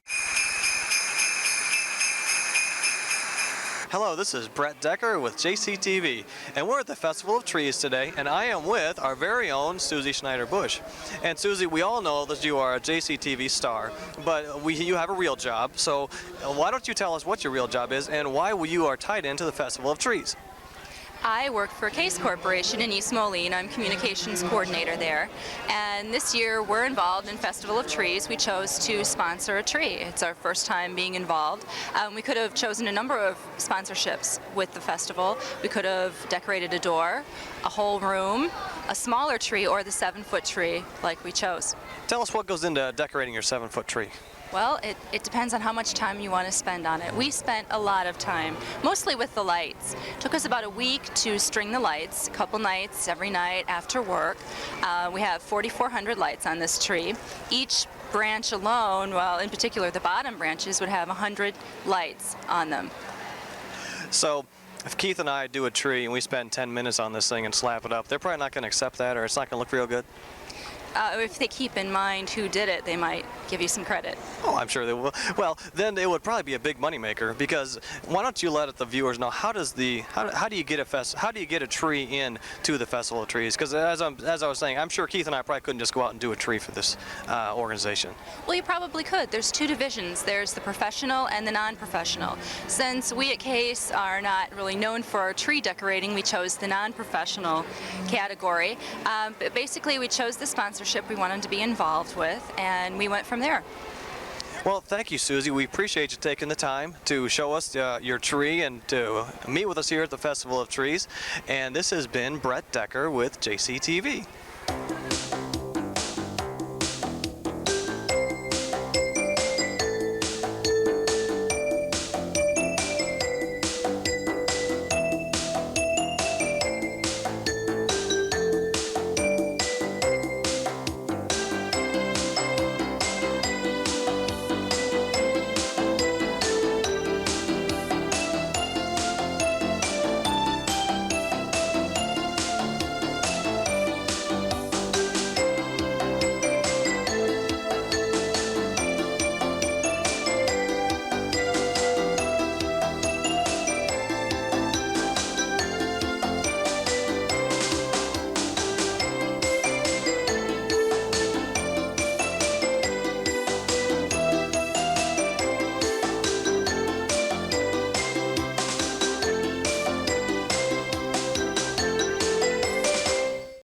Hello, this is Brett Decker with JCTV, and we're at the Festival of Trees today, and I am with our very own Susie Schneider-Bush. And Susie, we all know that you are a JCTV star, but you have a real job, so why don't you tell us what your real job is and why you are tied into the Festival of Trees? I work for Case Corporation in East Moline. I'm communications coordinator there. And this year we're involved in Festival of Trees. We chose to sponsor a tree. It's our first time being involved. We could have chosen a number of sponsorships with the festival. We could have decorated a door, a whole room, a smaller tree, or the 7-foot tree like we chose. Tell us what goes into decorating your 7-foot tree. Well, it depends on how much time you want to spend on it. We spent a lot of time, mostly with the lights. It took us about a week to string the lights, a couple nights, every night after work. We have 4,400 lights on this tree. Each branch alone, well, in particular the bottom branches, would have 100 lights on them. So if Keith and I do a tree and we spend 10 minutes on this thing and slap it up, they're probably not going to accept that, or it's not going to look real good? If they keep in mind who did it, they might give you some credit. Oh, I'm sure they will. Well, then it would probably be a big moneymaker, because why don't you let the viewers know how do you get a tree in to the Festival of Trees? Because as I was saying, I'm sure Keith and I probably couldn't just go out and do a tree for this organization. Well, you probably could. There's two divisions. There's the professional and the non-professional. Since we at Case are not really known for our tree decorating, we chose the non-professional category. But basically, we chose the sponsor sponsorship we wanted to be involved with, and we went from there. Well, thank you, Susie. We appreciate you taking the time to show us your tree and to meet with us here at the Festival of Trees. And this has been Brett Decker with JCTV.